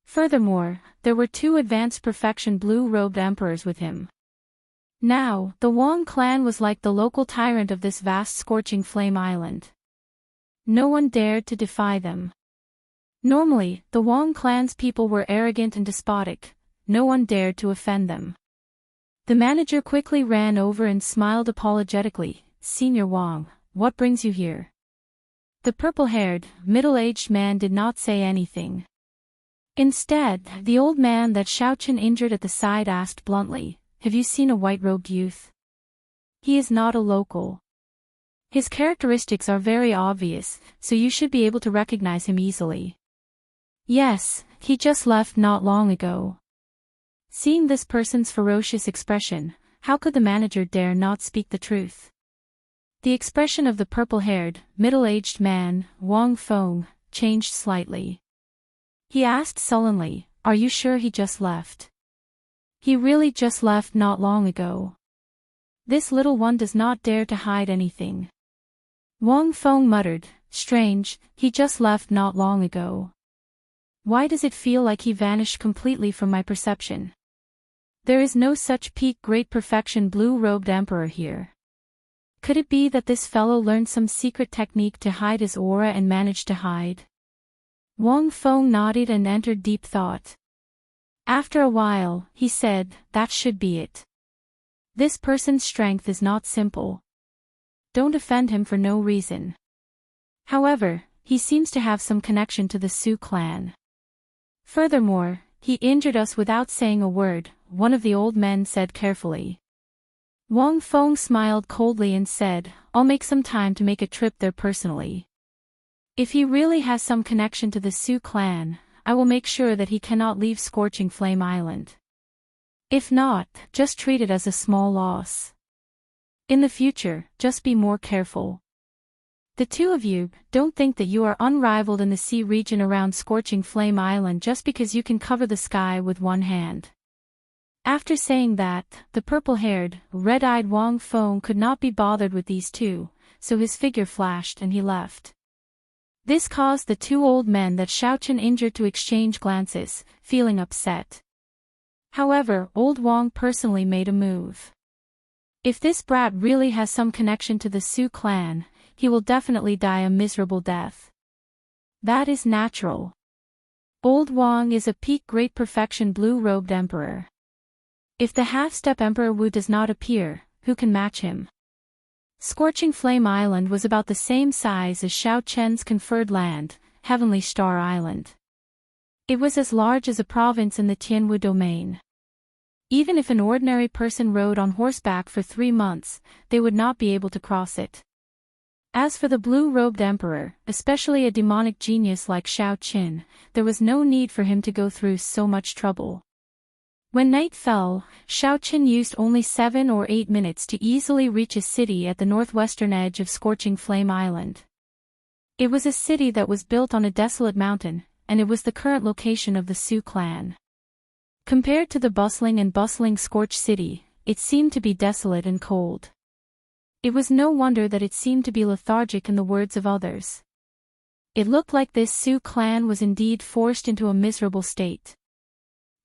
Furthermore, there were 2 advanced perfection blue-robed emperors with him. Now, the Wang clan was like the local tyrant of this vast scorching flame island. No one dared to defy them. Normally, the Wang clan's people were arrogant and despotic. No one dared to offend them. The manager quickly ran over and smiled apologetically. "Senior Wang, what brings you here?" The purple-haired, middle-aged man did not say anything. Instead, the old man that Xiaochen injured at the side asked bluntly, "Have you seen a white-robed youth? He is not a local. His characteristics are very obvious, so you should be able to recognize him easily." "Yes, he just left not long ago." Seeing this person's ferocious expression, how could the manager dare not speak the truth? The expression of the purple-haired, middle-aged man, Wang Feng, changed slightly. He asked sullenly, "Are you sure he just left?" "He really just left not long ago. This little one does not dare to hide anything." Wang Feng muttered, "Strange, he just left not long ago. Why does it feel like he vanished completely from my perception? There is no such peak great perfection blue-robed emperor here. Could it be that this fellow learned some secret technique to hide his aura and managed to hide?" Wang Feng nodded and entered deep thought. After a while, he said, "That should be it. This person's strength is not simple. Don't offend him for no reason. However, he seems to have some connection to the Su clan. Furthermore, he injured us without saying a word," one of the old men said carefully. Wang Feng smiled coldly and said, "I'll make some time to make a trip there personally. If he really has some connection to the Su clan, I will make sure that he cannot leave Scorching Flame Island. If not, just treat it as a small loss. In the future, just be more careful. The 2 of you, don't think that you are unrivaled in the sea region around Scorching Flame Island just because you can cover the sky with one hand." After saying that, the purple-haired, red-eyed Wang Feng could not be bothered with these 2, so his figure flashed and he left. This caused the 2 old men that Xiaochen injured to exchange glances, feeling upset. However, old Wang personally made a move. If this brat really has some connection to the Su clan, he will definitely die a miserable death. That is natural. Old Wang is a peak great perfection blue-robed emperor. If the half-step Emperor Wu does not appear, who can match him? Scorching Flame Island was about the same size as Xiao Chen's conferred land, Heavenly Star Island. It was as large as a province in the Tianwu domain. Even if an ordinary person rode on horseback for 3 months, they would not be able to cross it. As for the blue-robed emperor, especially a demonic genius like Xiao Qin, there was no need for him to go through so much trouble. When night fell, Xiao Qin used only 7 or 8 minutes to easily reach a city at the northwestern edge of Scorching Flame Island. It was a city that was built on a desolate mountain, and it was the current location of the Su clan. Compared to the bustling Scorch City, it seemed to be desolate and cold. It was no wonder that it seemed to be lethargic in the words of others. It looked like this Su clan was indeed forced into a miserable state.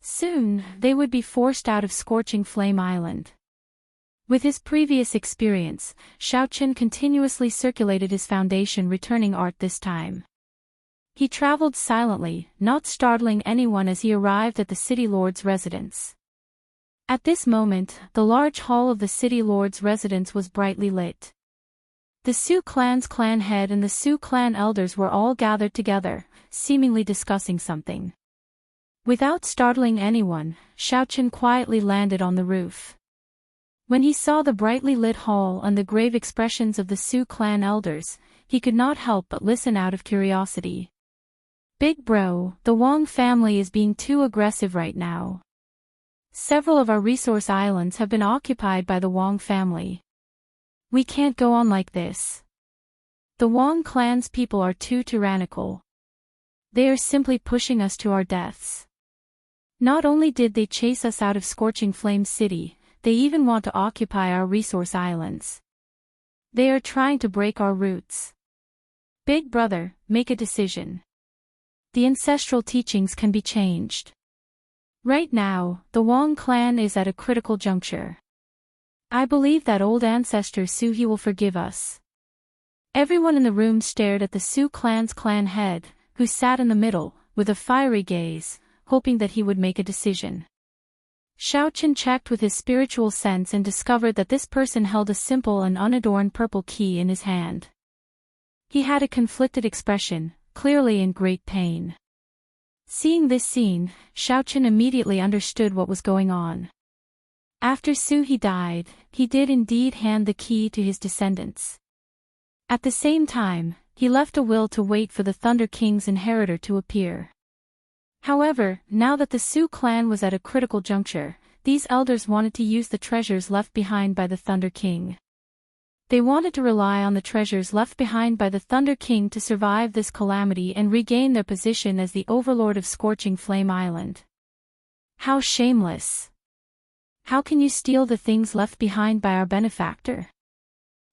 Soon, they would be forced out of Scorching Flame Island. With his previous experience, Xiaochen continuously circulated his foundation returning art this time. He traveled silently, not startling anyone as he arrived at the city lord's residence. At this moment, the large hall of the city lord's residence was brightly lit. The Sioux clan's clan head and the Sioux clan elders were all gathered together, seemingly discussing something. Without startling anyone, Xiaochen quietly landed on the roof. When he saw the brightly lit hall and the grave expressions of the Sioux clan elders, he could not help but listen out of curiosity. "Big bro, the Wong family is being too aggressive right now. Several of our resource islands have been occupied by the Wong family. We can't go on like this. The Wong clan's people are too tyrannical. They are simply pushing us to our deaths. Not only did they chase us out of Scorching Flame City, they even want to occupy our resource islands. They are trying to break our roots. Big brother, make a decision. The ancestral teachings can be changed. Right now, the Wong clan is at a critical juncture. I believe that old ancestor Suhi will forgive us." Everyone in the room stared at the Sioux clan's clan head, who sat in the middle, with a fiery gaze, hoping that he would make a decision. Xiaochen checked with his spiritual sense and discovered that this person held a simple and unadorned purple key in his hand. He had a conflicted expression, clearly in great pain. Seeing this scene, Xiaochen immediately understood what was going on. After Suhi died, he did indeed hand the key to his descendants. At the same time, he left a will to wait for the Thunder King's inheritor to appear. However, now that the Sioux clan was at a critical juncture, these elders wanted to use the treasures left behind by the Thunder King. They wanted to rely on the treasures left behind by the Thunder King to survive this calamity and regain their position as the overlord of Scorching Flame Island. How shameless! How can you steal the things left behind by our benefactor?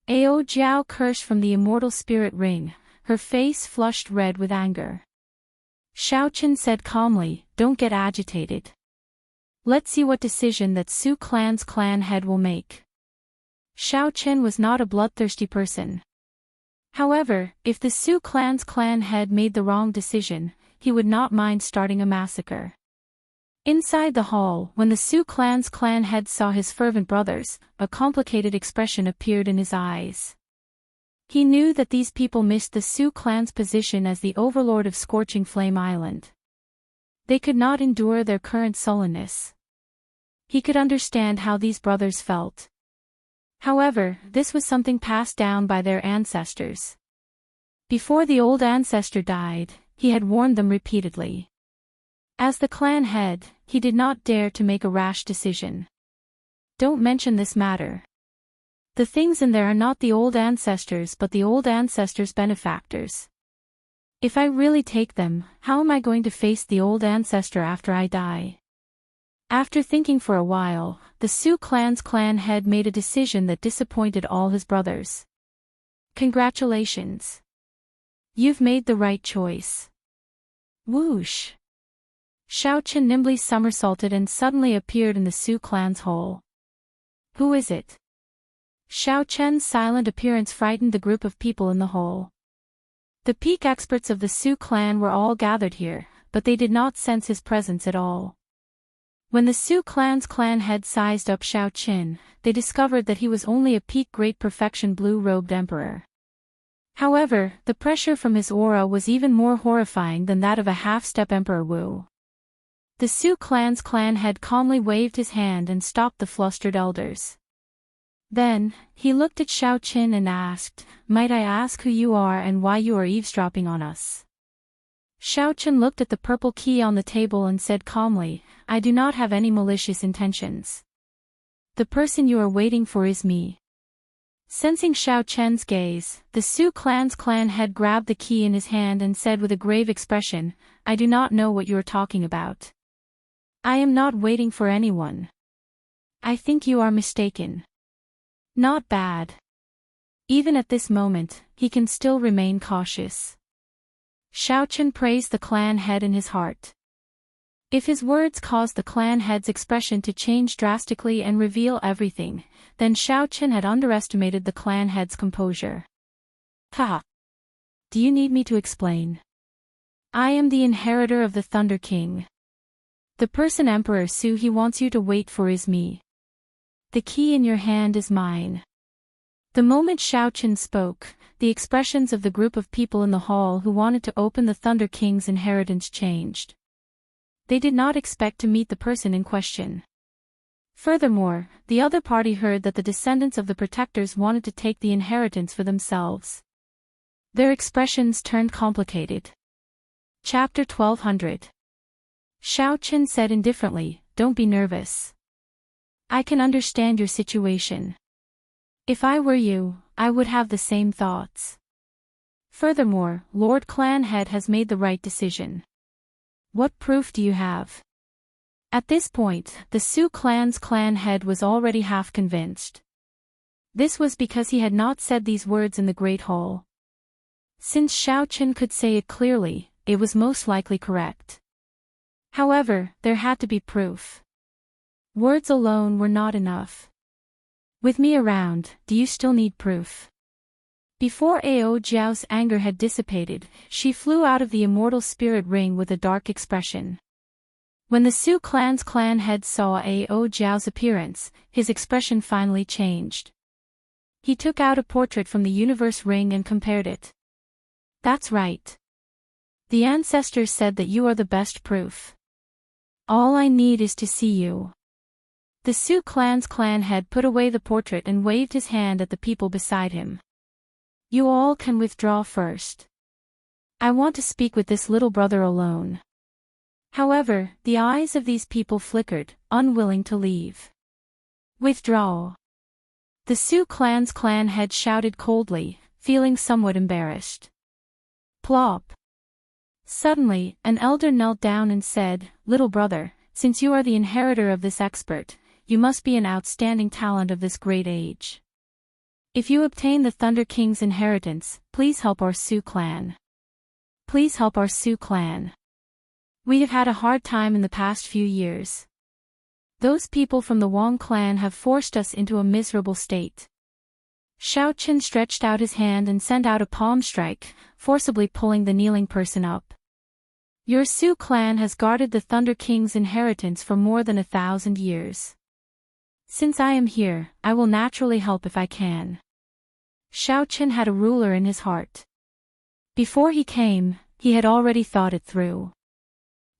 Ao Jiao cursed from the immortal spirit ring, her face flushed red with anger. Xiaochen said calmly, "Don't get agitated. Let's see what decision that Sioux clan's clan head will make." Xiaochen was not a bloodthirsty person. However, if the Sioux clan's clan head made the wrong decision, he would not mind starting a massacre. Inside the hall, when the Sioux clan's clan head saw his fervent brothers, a complicated expression appeared in his eyes. He knew that these people missed the Sioux clan's position as the overlord of Scorching Flame Island. They could not endure their current sullenness. He could understand how these brothers felt. However, this was something passed down by their ancestors. Before the old ancestor died, he had warned them repeatedly. As the clan head, he did not dare to make a rash decision. "Don't mention this matter. The things in there are not the old ancestors but the old ancestors' benefactors. If I really take them, how am I going to face the old ancestor after I die?" After thinking for a while, the Sioux clan's clan head made a decision that disappointed all his brothers. "Congratulations. You've made the right choice." Whoosh! Xiaochen nimbly somersaulted and suddenly appeared in the Sioux clan's hole. "Who is it?" Xiaochen's silent appearance frightened the group of people in the hole. The peak experts of the Sioux clan were all gathered here, but they did not sense his presence at all. When the Sioux clan's clan head sized up Xiaochen, they discovered that he was only a peak great perfection blue-robed emperor. However, the pressure from his aura was even more horrifying than that of a half-step Emperor Wu. The Sioux clan's clan head calmly waved his hand and stopped the flustered elders. Then, he looked at Xiaochen and asked, "Might I ask who you are and why you are eavesdropping on us?" Xiaochen looked at the purple key on the table and said calmly, "I do not have any malicious intentions. The person you are waiting for is me." Sensing Xiaochen's gaze, the Sioux clan's clan head grabbed the key in his hand and said with a grave expression, "I do not know what you are talking about. I am not waiting for anyone. I think you are mistaken." Not bad. Even at this moment, he can still remain cautious. Xiaochen praised the clan head in his heart. If his words caused the clan head's expression to change drastically and reveal everything, then Xiaochen had underestimated the clan head's composure. "Ha! Do you need me to explain? I am the inheritor of the Thunder King. The person Emperor Su he wants you to wait for is me. The key in your hand is mine. The moment Xiao Chen spoke, the expressions of the group of people in the hall who wanted to open the Thunder King's inheritance changed. They did not expect to meet the person in question. Furthermore, the other party heard that the descendants of the protectors wanted to take the inheritance for themselves. Their expressions turned complicated. Chapter 1200. Xiao Chen said indifferently, "Don't be nervous. I can understand your situation. If I were you, I would have the same thoughts. Furthermore, Lord Clan Head has made the right decision. What proof do you have?" At this point, the Su clan's clan head was already half convinced. This was because he had not said these words in the Great Hall. Since Xiao Chen could say it clearly, it was most likely correct. However, there had to be proof. Words alone were not enough. "With me around, do you still need proof?" Before Ao Jiao's anger had dissipated, she flew out of the immortal spirit ring with a dark expression. When the Su clan's clan head saw Ao Jiao's appearance, his expression finally changed. He took out a portrait from the universe ring and compared it. "That's right. The ancestors said that you are the best proof. All I need is to see you." The Su clan's clan head put away the portrait and waved his hand at the people beside him. "You all can withdraw first. I want to speak with this little brother alone." However, the eyes of these people flickered, unwilling to leave. "Withdraw." The Su clan's clan head shouted coldly, feeling somewhat embarrassed. Plop. Suddenly, an elder knelt down and said, "Little brother, since you are the inheritor of this expert, you must be an outstanding talent of this great age. If you obtain the Thunder King's inheritance, please help our Su clan. Please help our Su clan. We have had a hard time in the past few years. Those people from the Wang clan have forced us into a miserable state." Xiao Chen stretched out his hand and sent out a palm strike, forcibly pulling the kneeling person up. "Your Su clan has guarded the Thunder King's inheritance for more than 1,000 years. Since I am here, I will naturally help if I can." Xiao Chen had a ruler in his heart. Before he came, he had already thought it through.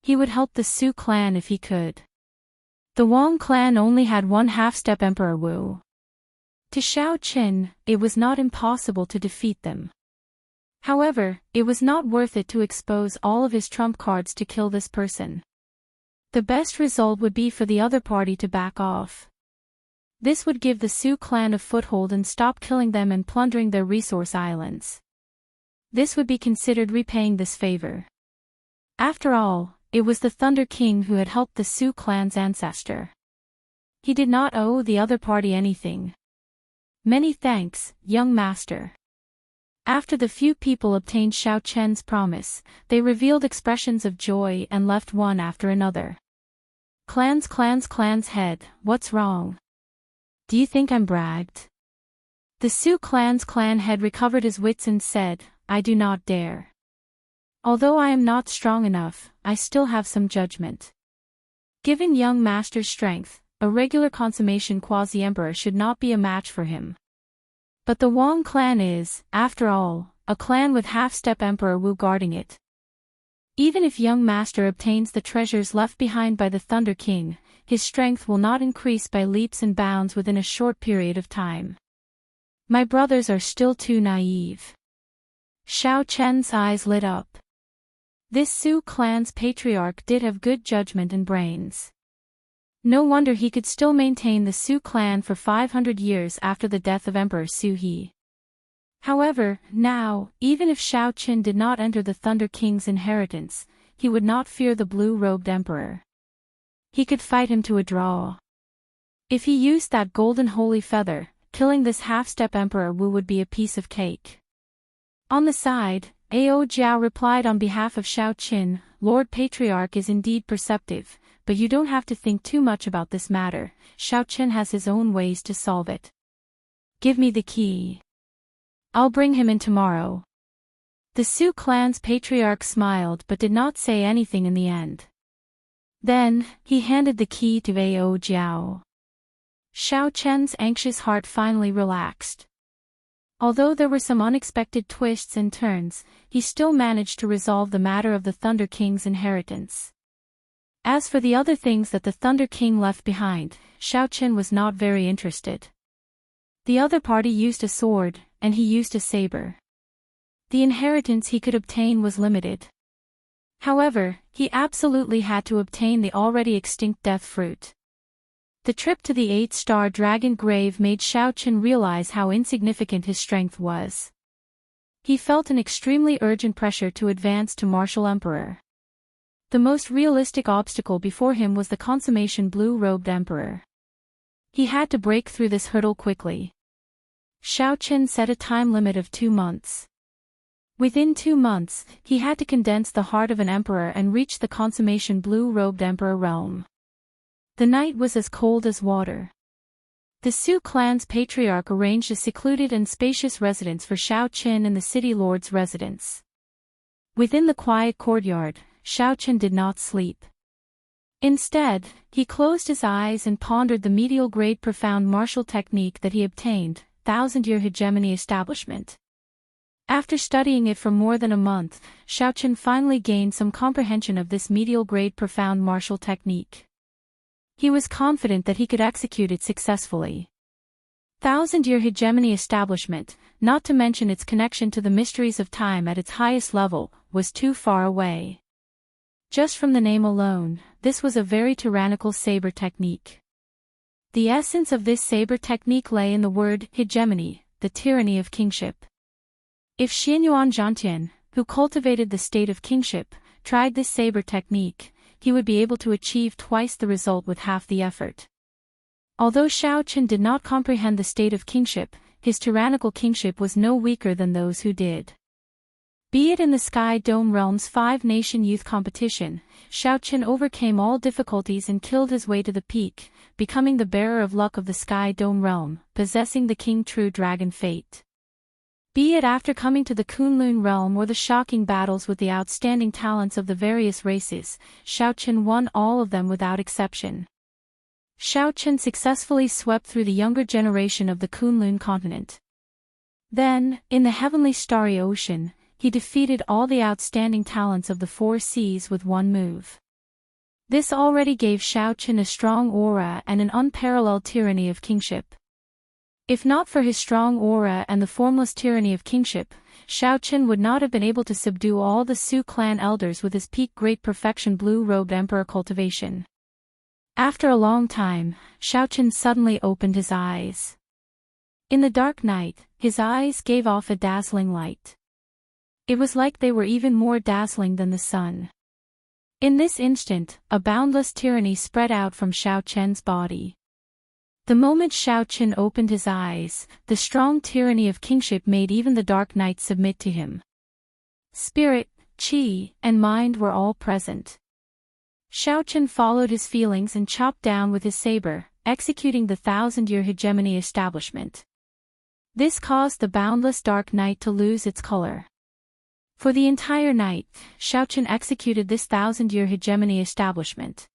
He would help the Su clan if he could. The Wang clan only had one half-step Emperor Wu. To Xiao Chen, it was not impossible to defeat them. However, it was not worth it to expose all of his trump cards to kill this person. The best result would be for the other party to back off. This would give the Su clan a foothold and stop killing them and plundering their resource islands. This would be considered repaying this favor. After all, it was the Thunder King who had helped the Su clan's ancestor. He did not owe the other party anything. "Many thanks, young master." After the few people obtained Xiao Chen's promise, they revealed expressions of joy and left one after another. Clan's head, what's wrong? Do you think I'm bragged?" The Su clan's clan head recovered his wits and said, "I do not dare. Although I am not strong enough, I still have some judgment. Given young master's strength, a regular consummation quasi-emperor should not be a match for him. But the Wang clan is, after all, a clan with half-step Emperor Wu guarding it. Even if young master obtains the treasures left behind by the Thunder King, his strength will not increase by leaps and bounds within a short period of time. My brothers are still too naive." Xiao Chen's eyes lit up. This Su clan's patriarch did have good judgment and brains. No wonder he could still maintain the Su clan for 500 years after the death of Emperor Su He. However, now, even if Xiao Chen did not enter the Thunder King's inheritance, he would not fear the blue-robed emperor. He could fight him to a draw. If he used that golden holy feather, killing this half-step Emperor Wu would be a piece of cake. On the side, Ao Jiao replied on behalf of Xiao Chen, "Lord Patriarch is indeed perceptive, but you don't have to think too much about this matter. Xiao Chen has his own ways to solve it. Give me the key. I'll bring him in tomorrow." The Su clan's patriarch smiled but did not say anything in the end. Then, he handed the key to Ao Jiao. Xiao Chen's anxious heart finally relaxed. Although there were some unexpected twists and turns, he still managed to resolve the matter of the Thunder King's inheritance. As for the other things that the Thunder King left behind, Xiao Chen was not very interested. The other party used a sword, and he used a saber. The inheritance he could obtain was limited. However, he absolutely had to obtain the already extinct death fruit. The trip to the 8-star dragon grave made Xiao Chen realize how insignificant his strength was. He felt an extremely urgent pressure to advance to Martial Emperor. The most realistic obstacle before him was the consummation blue-robed emperor. He had to break through this hurdle quickly. Xiao Chen set a time limit of 2 months. Within 2 months, he had to condense the heart of an emperor and reach the consummation blue-robed emperor realm. The night was as cold as water. The Su clan's patriarch arranged a secluded and spacious residence for Xiao Chen in the city lord's residence. Within the quiet courtyard, Xiao Chen did not sleep. Instead, he closed his eyes and pondered the medial grade profound martial technique that he obtained, 1000-year hegemony establishment. After studying it for more than a month, Xiao Chen finally gained some comprehension of this medial grade profound martial technique. He was confident that he could execute it successfully. 1000-year hegemony establishment, not to mention its connection to the mysteries of time at its highest level, was too far away. Just from the name alone, this was a very tyrannical saber technique. The essence of this saber technique lay in the word hegemony, the tyranny of kingship. If Xianyuan Zhantian, who cultivated the state of kingship, tried this saber technique, he would be able to achieve twice the result with half the effort. Although Xiao Chen did not comprehend the state of kingship, his tyrannical kingship was no weaker than those who did. Be it in the Sky Dome Realm's 5-nation youth competition, Xiao Chen overcame all difficulties and killed his way to the peak, becoming the bearer of luck of the Sky Dome Realm, possessing the King True Dragon fate. Be it after coming to the Kunlun realm or the shocking battles with the outstanding talents of the various races, Xiao Chen won all of them without exception. Xiao Chen successfully swept through the younger generation of the Kunlun continent. Then, in the heavenly starry ocean, he defeated all the outstanding talents of the 4 seas with one move. This already gave Xiao Chen a strong aura and an unparalleled tyranny of kingship. If not for his strong aura and the formless tyranny of kingship, Xiao Chen would not have been able to subdue all the Su clan elders with his peak great perfection blue-robed emperor cultivation. After a long time, Xiao Chen suddenly opened his eyes. In the dark night, his eyes gave off a dazzling light. It was like they were even more dazzling than the sun. In this instant, a boundless tyranny spread out from Xiao Chen's body. The moment Xiao Chen opened his eyes, the strong tyranny of kingship made even the dark night submit to him. Spirit, qi, and mind were all present. Xiao Chen followed his feelings and chopped down with his saber, executing the 1000-year hegemony establishment. This caused the boundless dark night to lose its color. For the entire night, Xiao Chen executed this 1000-year hegemony establishment.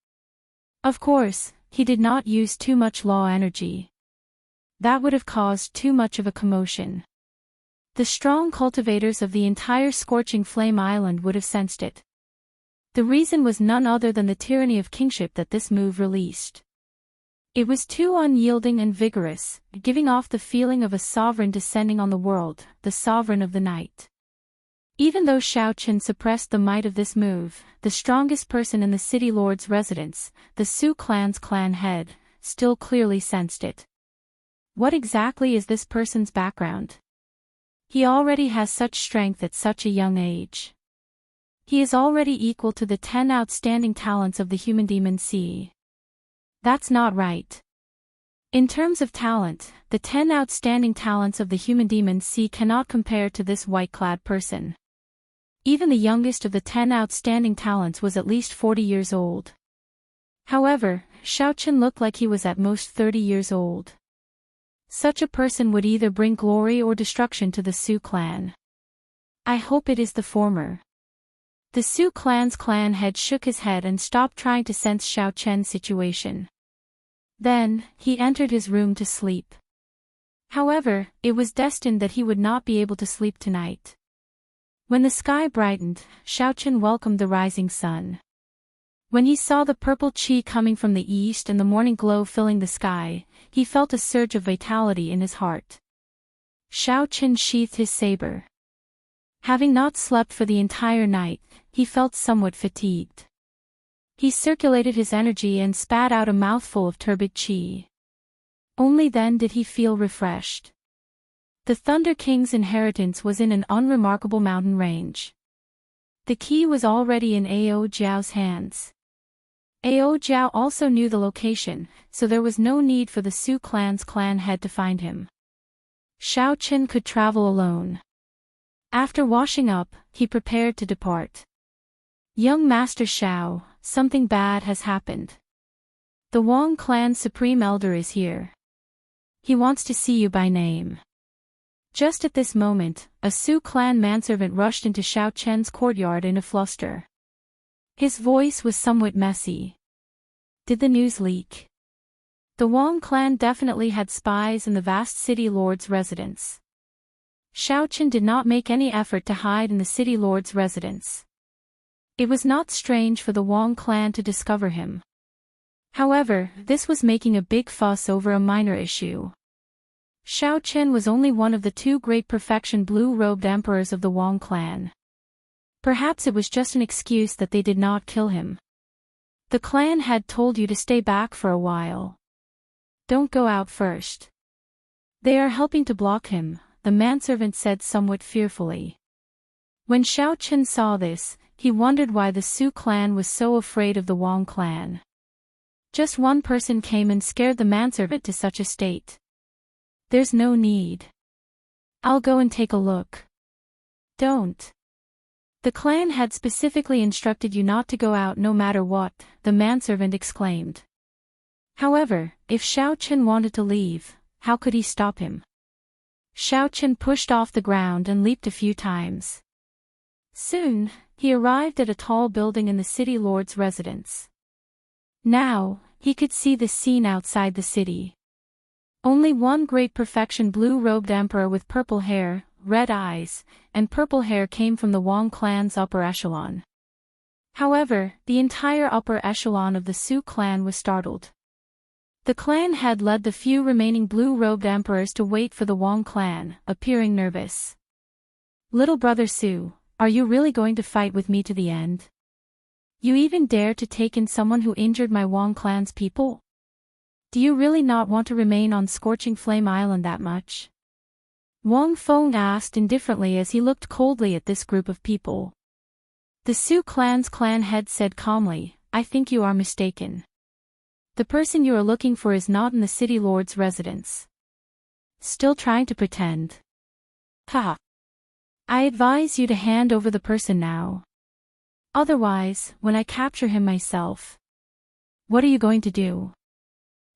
Of course, he did not use too much law energy. That would have caused too much of a commotion. The strong cultivators of the entire Scorching Flame Island would have sensed it. The reason was none other than the tyranny of kingship that this move released. It was too unyielding and vigorous, giving off the feeling of a sovereign descending on the world, the sovereign of the night. Even though Xiao Chen suppressed the might of this move, the strongest person in the city lord's residence, the Su clan's clan head, still clearly sensed it. What exactly is this person's background? He already has such strength at such a young age. He is already equal to the 10 outstanding talents of the human demon sea. That's not right. In terms of talent, the 10 outstanding talents of the human demon sea cannot compare to this white-clad person. Even the youngest of the 10 outstanding talents was at least 40 years old. However, Xiao Chen looked like he was at most 30 years old. Such a person would either bring glory or destruction to the Su clan. I hope it is the former. The Sioux clan's clan head shook his head and stopped trying to sense Xiao Chen's situation. Then, he entered his room to sleep. However, it was destined that he would not be able to sleep tonight. When the sky brightened, Xiao Chen welcomed the rising sun. When he saw the purple qi coming from the east and the morning glow filling the sky, he felt a surge of vitality in his heart. Xiao Chen sheathed his saber. Having not slept for the entire night, he felt somewhat fatigued. He circulated his energy and spat out a mouthful of turbid qi. Only then did he feel refreshed. The Thunder King's inheritance was in an unremarkable mountain range. The key was already in Ao Jiao's hands. Ao Jiao also knew the location, so there was no need for the Sioux clan's clan head to find him. Xiao Chen could travel alone. After washing up, he prepared to depart. Young Master Xiao, something bad has happened. The Wang clan's supreme elder is here. He wants to see you by name. Just at this moment, a Sioux clan manservant rushed into Xiao Chen's courtyard in a fluster. His voice was somewhat messy. Did the news leak? The Wang clan definitely had spies in the vast city lord's residence. Xiao Chen did not make any effort to hide in the city lord's residence. It was not strange for the Wang clan to discover him. However, this was making a big fuss over a minor issue. Xiao Chen was only one of the two great perfection blue-robed emperors of the Wang clan. Perhaps it was just an excuse that they did not kill him. The clan had told you to stay back for a while. Don't go out first. They are helping to block him, the manservant said somewhat fearfully. When Xiao Chen saw this, he wondered why the Sioux clan was so afraid of the Wang clan. Just one person came and scared the manservant to such a state. There's no need. I'll go and take a look. Don't. The clan had specifically instructed you not to go out no matter what, the manservant exclaimed. However, if Xiao Chen wanted to leave, how could he stop him? Xiao Chen pushed off the ground and leaped a few times. Soon, he arrived at a tall building in the city lord's residence. Now, he could see the scene outside the city. Only one great perfection blue-robed emperor with purple hair, red eyes, and purple hair came from the Wang clan's upper echelon. However, the entire upper echelon of the Sioux clan was startled. The clan had led the few remaining blue-robed emperors to wait for the Wang clan, appearing nervous. Little brother Su, are you really going to fight with me to the end? You even dare to take in someone who injured my Wang clan's people? Do you really not want to remain on Scorching Flame Island that much? Wang Feng asked indifferently as he looked coldly at this group of people. The Sioux clan's clan head said calmly, I think you are mistaken. The person you are looking for is not in the city lord's residence. Still trying to pretend. Ha! I advise you to hand over the person now. Otherwise, when I capture him myself. What are you going to do?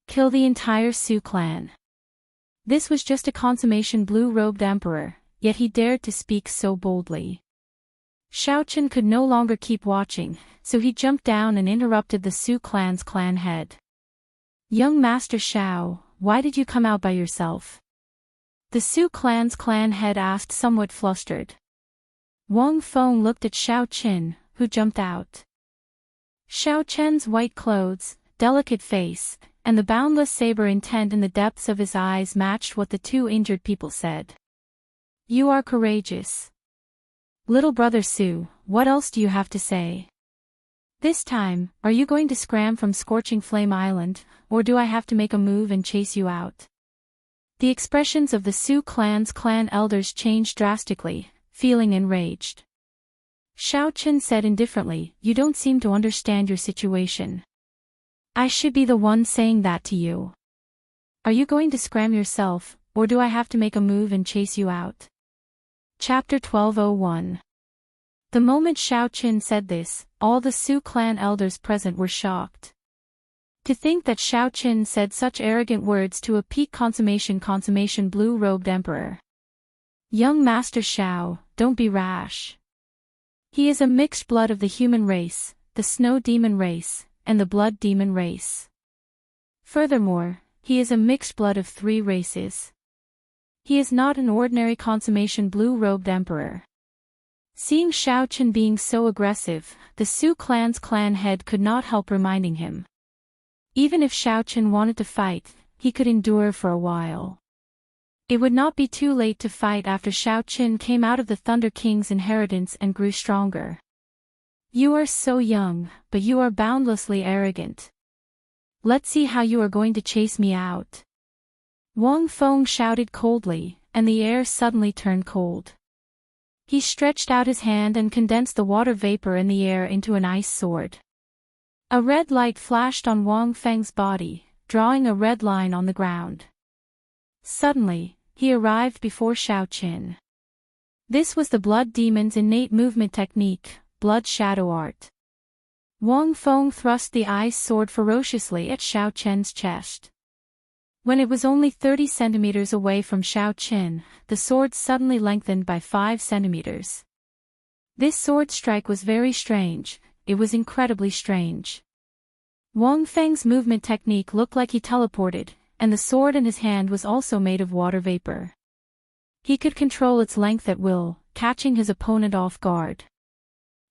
Kill the entire Sioux clan. This was just a consummation blue-robed emperor, yet he dared to speak so boldly. Xiao Chen could no longer keep watching, so he jumped down and interrupted the Sioux clan's clan head. Young Master Xiao, why did you come out by yourself? The Sioux clan's clan head asked somewhat flustered. Wang Feng looked at Xiao Chen, who jumped out. Xiao Chen's white clothes, delicate face, and the boundless saber intent in the depths of his eyes matched what the two injured people said. You are courageous. Little brother Su, what else do you have to say? This time, are you going to scram from Scorching Flame Island, or do I have to make a move and chase you out? The expressions of the Sioux clan's clan elders changed drastically, feeling enraged. Xiao Chen said indifferently, you don't seem to understand your situation. I should be the one saying that to you. Are you going to scram yourself, or do I have to make a move and chase you out? Chapter 1201. The moment Xiao Chen said this, all the Sioux clan elders present were shocked. To think that Xiao Chen said such arrogant words to a peak consummation blue-robed emperor. Young Master Xiao, don't be rash. He is a mixed blood of the human race, the snow demon race, and the blood demon race. Furthermore, he is a mixed blood of 3 races. He is not an ordinary consummation blue-robed emperor. Seeing Shao Chen being so aggressive, the Su clan's clan head could not help reminding him. Even if Shao Chen wanted to fight, he could endure for a while. It would not be too late to fight after Shao Chen came out of the Thunder King's inheritance and grew stronger. You are so young, but you are boundlessly arrogant. Let's see how you are going to chase me out. Wang Feng shouted coldly, and the air suddenly turned cold. He stretched out his hand and condensed the water vapor in the air into an ice sword. A red light flashed on Wang Feng's body, drawing a red line on the ground. Suddenly, he arrived before Shao Chen. This was the blood demon's innate movement technique, blood shadow art. Wang Feng thrust the ice sword ferociously at Shao Chen's chest. When it was only 30 centimeters away from Shao Chen, the sword suddenly lengthened by 5 centimeters. This sword strike was very strange, it was incredibly strange. Wang Feng's movement technique looked like he teleported, and the sword in his hand was also made of water vapor. He could control its length at will, catching his opponent off guard.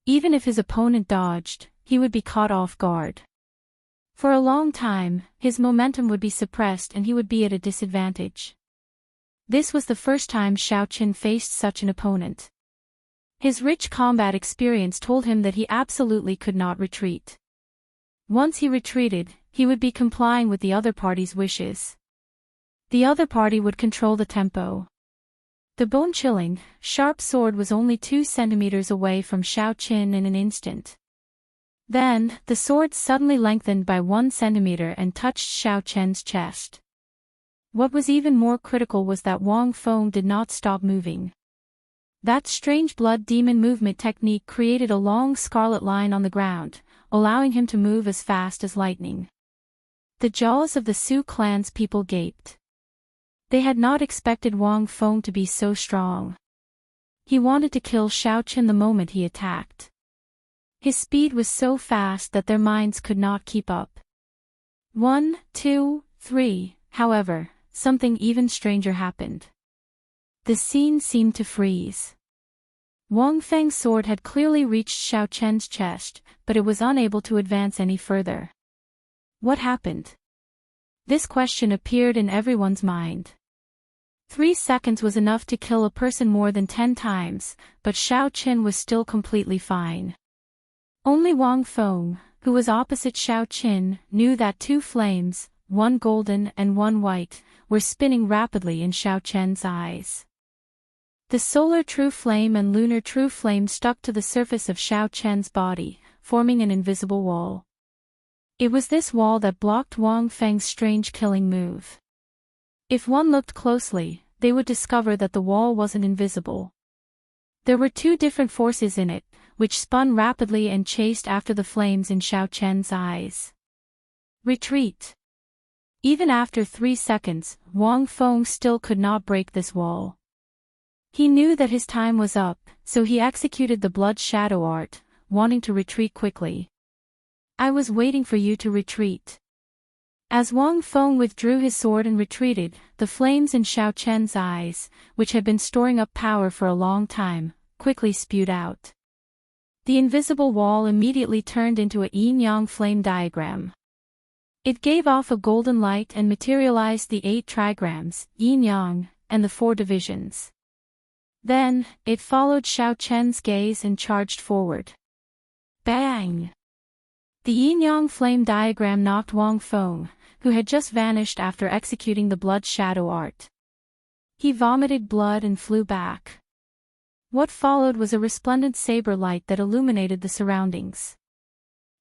Even if his opponent dodged, he would be caught off guard. For a long time, his momentum would be suppressed and he would be at a disadvantage. This was the first time Shao Chen faced such an opponent. His rich combat experience told him that he absolutely could not retreat. Once he retreated, he would be complying with the other party's wishes. The other party would control the tempo. The bone-chilling, sharp sword was only 2 centimeters away from Shao Chen in an instant. Then, the sword suddenly lengthened by 1 centimeter and touched Shao Chen's chest. What was even more critical was that Wang Feng did not stop moving. That strange blood demon movement technique created a long scarlet line on the ground, allowing him to move as fast as lightning. The jaws of the Su clan's people gaped. They had not expected Wang Feng to be so strong. He wanted to kill Shao Chen the moment he attacked. His speed was so fast that their minds could not keep up. 1, 2, 3, however, something even stranger happened. The scene seemed to freeze. Wang Feng's sword had clearly reached Shao Chen's chest, but it was unable to advance any further. What happened? This question appeared in everyone's mind. 3 seconds was enough to kill a person more than 10 times, but Shao Chen was still completely fine. Only Wang Feng, who was opposite Shao Chen, knew that 2 flames, one golden and one white, were spinning rapidly in Shao Chen's eyes. The solar true flame and lunar true flame stuck to the surface of Shao Chen's body, forming an invisible wall. It was this wall that blocked Wang Feng's strange killing move. If one looked closely, they would discover that the wall wasn't invisible. There were 2 different forces in it, which spun rapidly and chased after the flames in Shao Chen's eyes. Retreat. Even after 3 seconds, Wang Feng still could not break this wall. He knew that his time was up, so he executed the blood shadow art, wanting to retreat quickly. I was waiting for you to retreat. As Wang Feng withdrew his sword and retreated, the flames in Shao Chen's eyes, which had been storing up power for a long time, quickly spewed out. The invisible wall immediately turned into a yin-yang flame diagram. It gave off a golden light and materialized the 8 trigrams, yin-yang, and the 4 divisions. Then, it followed Shao Chen's gaze and charged forward. Bang! The yin-yang flame diagram knocked Wang Feng, who had just vanished after executing the blood shadow art. He vomited blood and flew back. What followed was a resplendent saber light that illuminated the surroundings.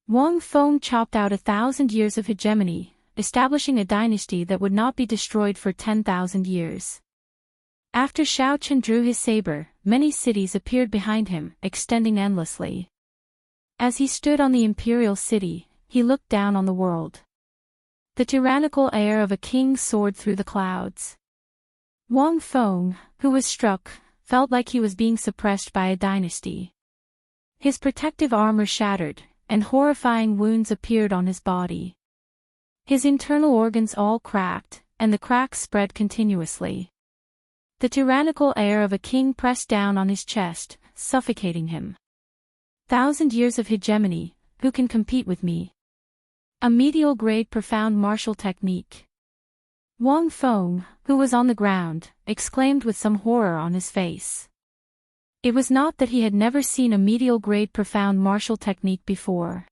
Wang Feng chopped out 1,000 years of hegemony, establishing a dynasty that would not be destroyed for 10,000 years. After Shao Chen drew his saber, many cities appeared behind him, extending endlessly. As he stood on the imperial city, he looked down on the world. The tyrannical air of a king's soared through the clouds. Wang Feng, who was struck, felt like he was being suppressed by a dynasty. His protective armor shattered, and horrifying wounds appeared on his body. His internal organs all cracked, and the cracks spread continuously. The tyrannical air of a king pressed down on his chest, suffocating him. 1,000 years of hegemony, who can compete with me? A medial-grade profound martial technique. Wang Feng, who was on the ground, exclaimed with some horror on his face. It was not that he had never seen a medial-grade profound martial technique before.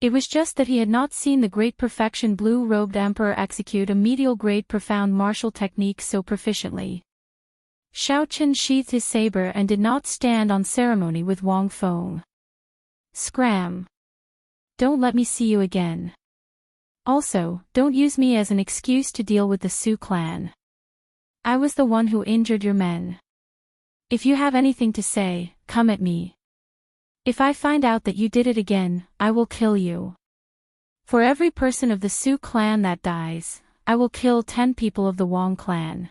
It was just that he had not seen the great perfection blue-robed emperor execute a medial-grade profound martial technique so proficiently. Xiao Chen sheathed his saber and did not stand on ceremony with Wang Feng. Scram! Don't let me see you again. Also, don't use me as an excuse to deal with the Su clan. I was the one who injured your men. If you have anything to say, come at me. If I find out that you did it again, I will kill you. For every person of the Su clan that dies, I will kill 10 people of the Wang clan.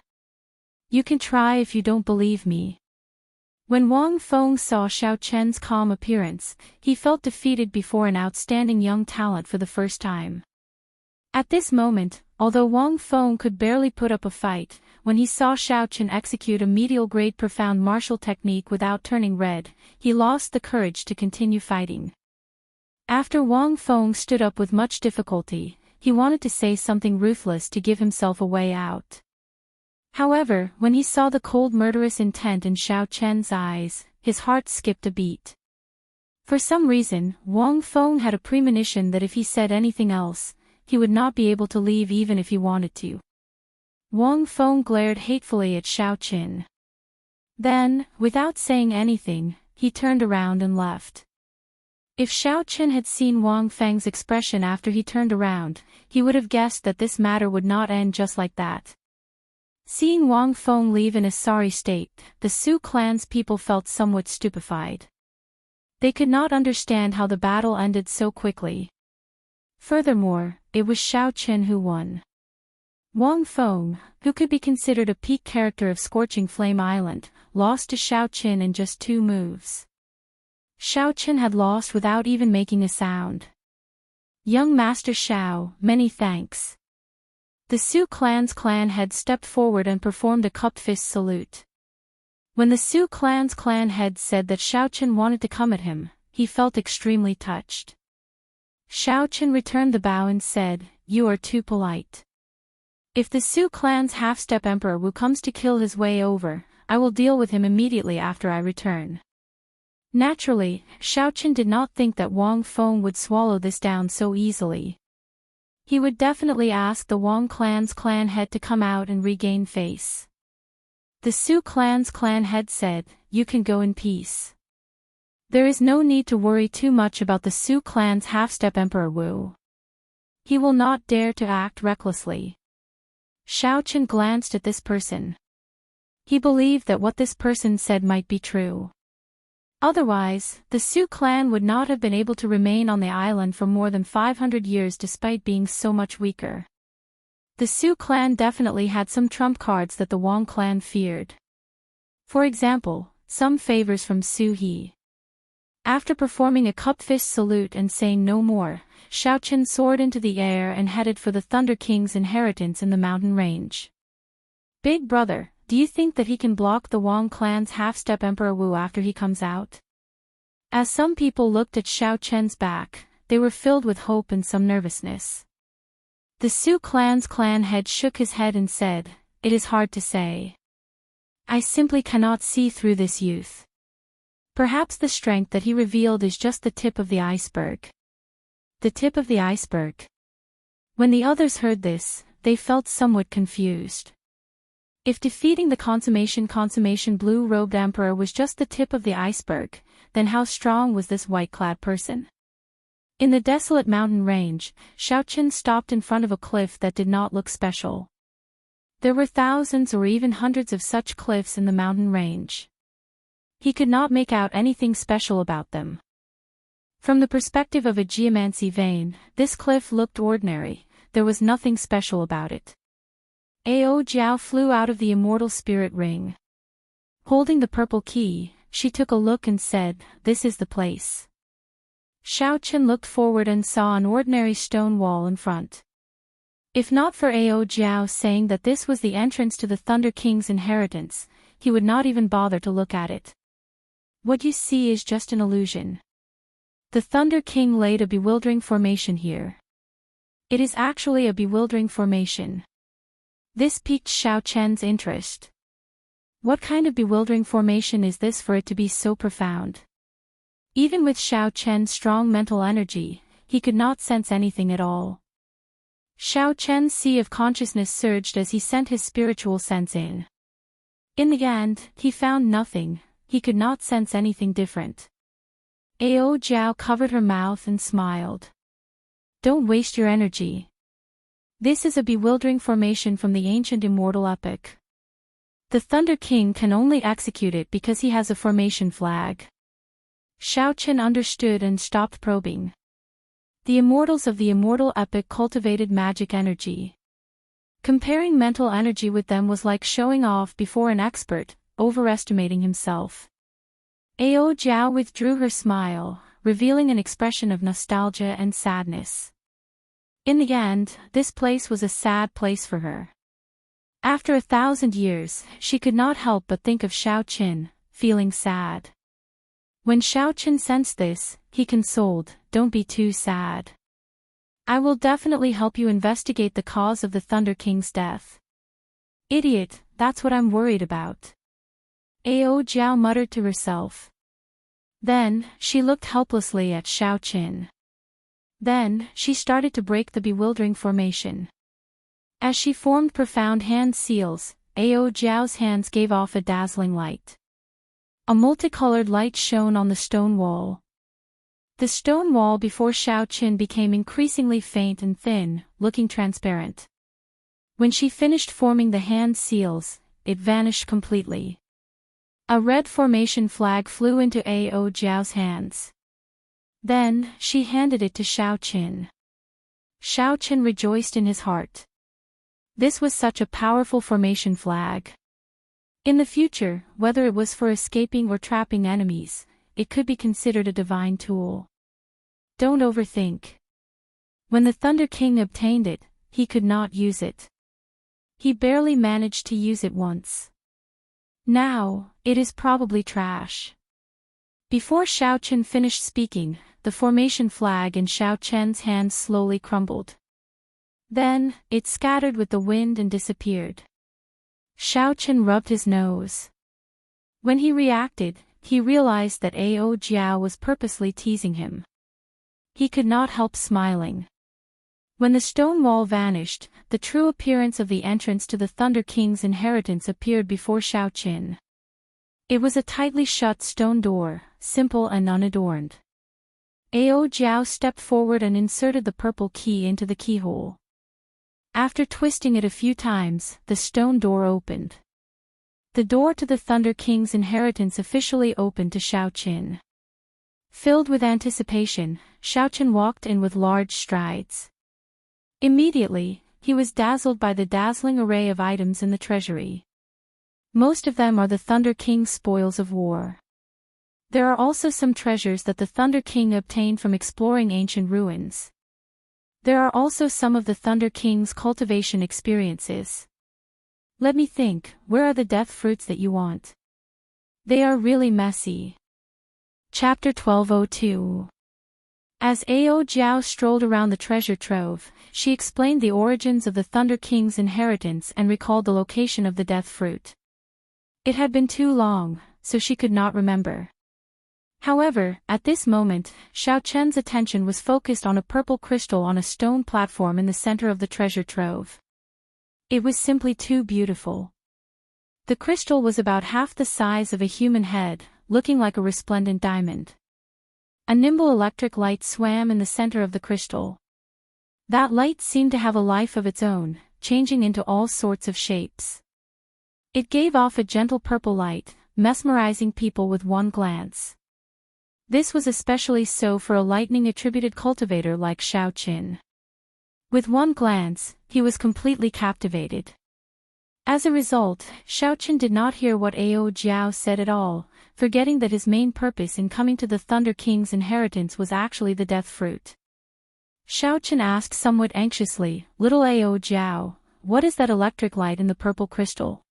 You can try if you don't believe me. When Wang Feng saw Xiao Chen's calm appearance, he felt defeated before an outstanding young talent for the first time. At this moment, although Wang Feng could barely put up a fight, when he saw Xiao Chen execute a medial-grade profound martial technique without turning red, he lost the courage to continue fighting. After Wang Feng stood up with much difficulty, he wanted to say something ruthless to give himself a way out. However, when he saw the cold murderous intent in Xiao Chen's eyes, his heart skipped a beat. For some reason, Wang Feng had a premonition that if he said anything else, he would not be able to leave even if he wanted to. Wang Feng glared hatefully at Xiao Chen. Then, without saying anything, he turned around and left. If Xiao Chen had seen Wang Feng's expression after he turned around, he would have guessed that this matter would not end just like that. Seeing Wang Feng leave in a sorry state, the Su clan's people felt somewhat stupefied. They could not understand how the battle ended so quickly. Furthermore, it was Xiao Chen who won. Wang Feng, who could be considered a peak character of Scorching Flame Island, lost to Xiao Chen in just 2 moves. Xiao Chen had lost without even making a sound. Young Master Xiao, many thanks. The Su clan's clan head stepped forward and performed a cupped fist salute. When the Su clan's clan head said that Xiao Chen wanted to come at him, he felt extremely touched. Xiao Chen returned the bow and said, "You are too polite. If the Su clan's half-step Emperor Wu comes to kill his way over, I will deal with him immediately after I return." Naturally, Xiao Chen did not think that Wang Feng would swallow this down so easily. He would definitely ask the Wang clan's clan head to come out and regain face. The Su clan's clan head said, "You can go in peace. There is no need to worry too much about the Su clan's half-step Emperor Wu. He will not dare to act recklessly." Xiao Chen glanced at this person. He believed that what this person said might be true. Otherwise, the Su clan would not have been able to remain on the island for more than 500 years despite being so much weaker. The Su clan definitely had some trump cards that the Wang clan feared. For example, some favors from Su He. After performing a cupped fist salute and saying no more, Xiao Chen soared into the air and headed for the Thunder King's inheritance in the mountain range. "Big brother, do you think that he can block the Wang clan's half-step Emperor Wu after he comes out?" As some people looked at Xiao Chen's back, they were filled with hope and some nervousness. The Su clan's clan head shook his head and said, "It is hard to say. I simply cannot see through this youth. Perhaps the strength that he revealed is just the tip of the iceberg." The tip of the iceberg. When the others heard this, they felt somewhat confused. If defeating the consummation blue-robed emperor was just the tip of the iceberg, then how strong was this white-clad person? In the desolate mountain range, Xiao Chen stopped in front of a cliff that did not look special. There were thousands or even hundreds of such cliffs in the mountain range. He could not make out anything special about them. From the perspective of a geomancy vein, this cliff looked ordinary, there was nothing special about it. Ao Jiao flew out of the immortal spirit ring. Holding the purple key, she took a look and said, "This is the place." Xiaochen looked forward and saw an ordinary stone wall in front. If not for Ao Jiao saying that this was the entrance to the Thunder King's inheritance, he would not even bother to look at it. What you see is just an illusion. The Thunder King laid a bewildering formation here. It is actually a bewildering formation. This piqued Xiaochen's interest. What kind of bewildering formation is this for it to be so profound? Even with Xiaochen's strong mental energy, he could not sense anything at all. Xiaochen's sea of consciousness surged as he sent his spiritual sense in. In the end, he found nothing, he could not sense anything different. Ao Jiao covered her mouth and smiled. Don't waste your energy. This is a bewildering formation from the ancient Immortal epic. The Thunder King can only execute it because he has a formation flag. Xiaochen understood and stopped probing. The immortals of the Immortal epic cultivated magic energy. Comparing mental energy with them was like showing off before an expert, overestimating himself. Ao Jiao withdrew her smile, revealing an expression of nostalgia and sadness. In the end, this place was a sad place for her. After 1,000 years, she could not help but think of Xiaochen, feeling sad. When Xiaochen sensed this, he consoled, "Don't be too sad. I will definitely help you investigate the cause of the Thunder King's death." "Idiot, that's what I'm worried about," Ao Jiao muttered to herself. Then, she looked helplessly at Xiaochen. Then, she started to break the bewildering formation. As she formed profound hand seals, Ao Jiao's hands gave off a dazzling light. A multicolored light shone on the stone wall. The stone wall before Xiaochen became increasingly faint and thin, looking transparent. When she finished forming the hand seals, it vanished completely. A red formation flag flew into Ao Jiao's hands. Then, she handed it to Xiaochen. Xiaochen rejoiced in his heart. This was such a powerful formation flag. In the future, whether it was for escaping or trapping enemies, it could be considered a divine tool. Don't overthink. When the Thunder King obtained it, he could not use it. He barely managed to use it once. Now, it is probably trash. Before Xiaochen finished speaking, the formation flag in Xiaochen's hands slowly crumbled. Then, it scattered with the wind and disappeared. Xiaochen rubbed his nose. When he reacted, he realized that Ao Jiao was purposely teasing him. He could not help smiling. When the stone wall vanished, the true appearance of the entrance to the Thunder King's inheritance appeared before Xiaochen. It was a tightly shut stone door, simple and unadorned. Ao Jiao stepped forward and inserted the purple key into the keyhole. After twisting it a few times, the stone door opened. The door to the Thunder King's inheritance officially opened to Xiaochen. Filled with anticipation, Xiaochen walked in with large strides. Immediately, he was dazzled by the dazzling array of items in the treasury. Most of them are the Thunder King's spoils of war. There are also some treasures that the Thunder King obtained from exploring ancient ruins. There are also some of the Thunder King's cultivation experiences. Let me think, where are the death fruits that you want? They are really messy. Chapter 1202. As Ao Jiao strolled around the treasure trove, she explained the origins of the Thunder King's inheritance and recalled the location of the death fruit. It had been too long, so she could not remember. However, at this moment, Xiaochen's attention was focused on a purple crystal on a stone platform in the center of the treasure trove. It was simply too beautiful. The crystal was about half the size of a human head, looking like a resplendent diamond. A nimble electric light swam in the center of the crystal. That light seemed to have a life of its own, changing into all sorts of shapes. It gave off a gentle purple light, mesmerizing people with one glance. This was especially so for a lightning-attributed cultivator like Xiaochen. With one glance, he was completely captivated. As a result, Xiaochen did not hear what Ao Jiao said at all, forgetting that his main purpose in coming to the Thunder King's inheritance was actually the death fruit. Xiaochen asked somewhat anxiously, "Little Ao Jiao, what is that electric light in the purple crystal?"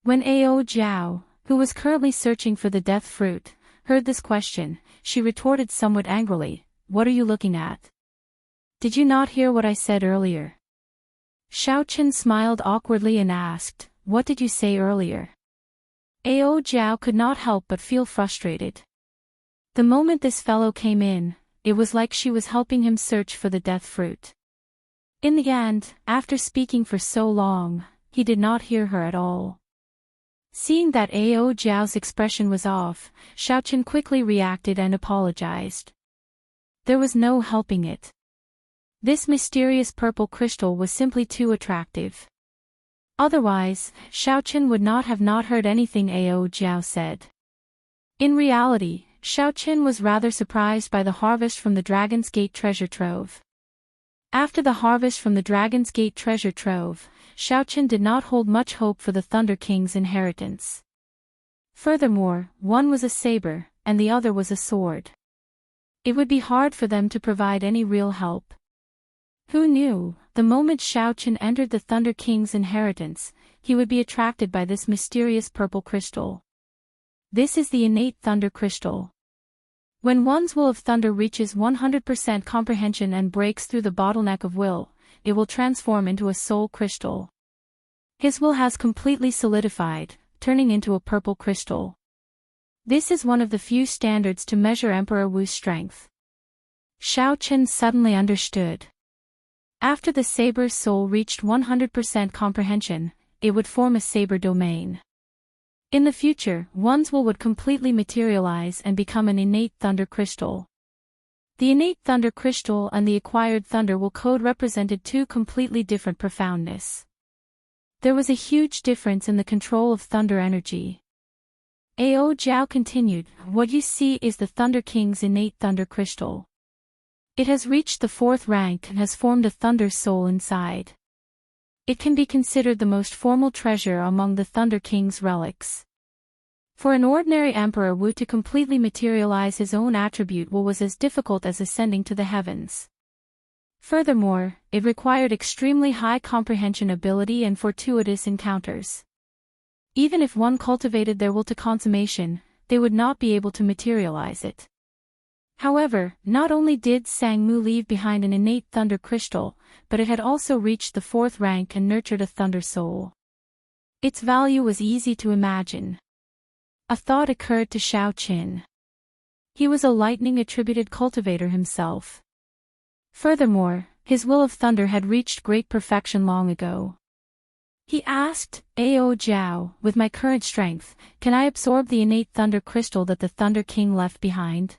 When Ao Jiao, who was currently searching for the death fruit, heard this question, she retorted somewhat angrily, "What are you looking at? Did you not hear what I said earlier?" Xiaochen smiled awkwardly and asked, "What did you say earlier?" Ao Jiao could not help but feel frustrated. The moment this fellow came in, it was like she was helping him search for the death fruit. In the end, after speaking for so long, he did not hear her at all. Seeing that Ao Jiao's expression was off, Xiaochen quickly reacted and apologized. There was no helping it. This mysterious purple crystal was simply too attractive. Otherwise, Xiaochen would not have not heard anything Ao Jiao said. In reality, Xiaochen was rather surprised by the harvest from the Dragon's Gate treasure trove. After the harvest from the Dragon's Gate treasure trove, Xiaochen did not hold much hope for the Thunder King's inheritance. Furthermore, one was a saber, and the other was a sword. It would be hard for them to provide any real help. Who knew, the moment Xiaochen entered the Thunder King's inheritance, he would be attracted by this mysterious purple crystal. This is the innate thunder crystal. When one's will of thunder reaches 100% comprehension and breaks through the bottleneck of will, it will transform into a soul crystal. His will has completely solidified, turning into a purple crystal. This is one of the few standards to measure Emperor Wu's strength. Xiaochen suddenly understood. After the saber's soul reached 100% comprehension, it would form a saber domain. In the future, one's will would completely materialize and become an innate thunder crystal. The innate thunder crystal and the acquired thunder will code represented two completely different profoundness. There was a huge difference in the control of thunder energy. Ao Jiao continued, "What you see is the Thunder King's innate thunder crystal. It has reached the 4th rank and has formed a thunder soul inside. It can be considered the most formal treasure among the Thunder King's relics. For an ordinary Emperor Wu to completely materialize his own attribute was as difficult as ascending to the heavens. Furthermore, it required extremely high comprehension ability and fortuitous encounters. Even if one cultivated their will to consummation, they would not be able to materialize it. However, not only did Sang Mu leave behind an innate thunder crystal, but it had also reached the 4th rank and nurtured a thunder soul. Its value was easy to imagine. A thought occurred to Xiaochen. He was a lightning-attributed cultivator himself. Furthermore, his will of thunder had reached great perfection long ago. He asked, "Ao Jiao, with my current strength, can I absorb the innate thunder crystal that the Thunder King left behind?"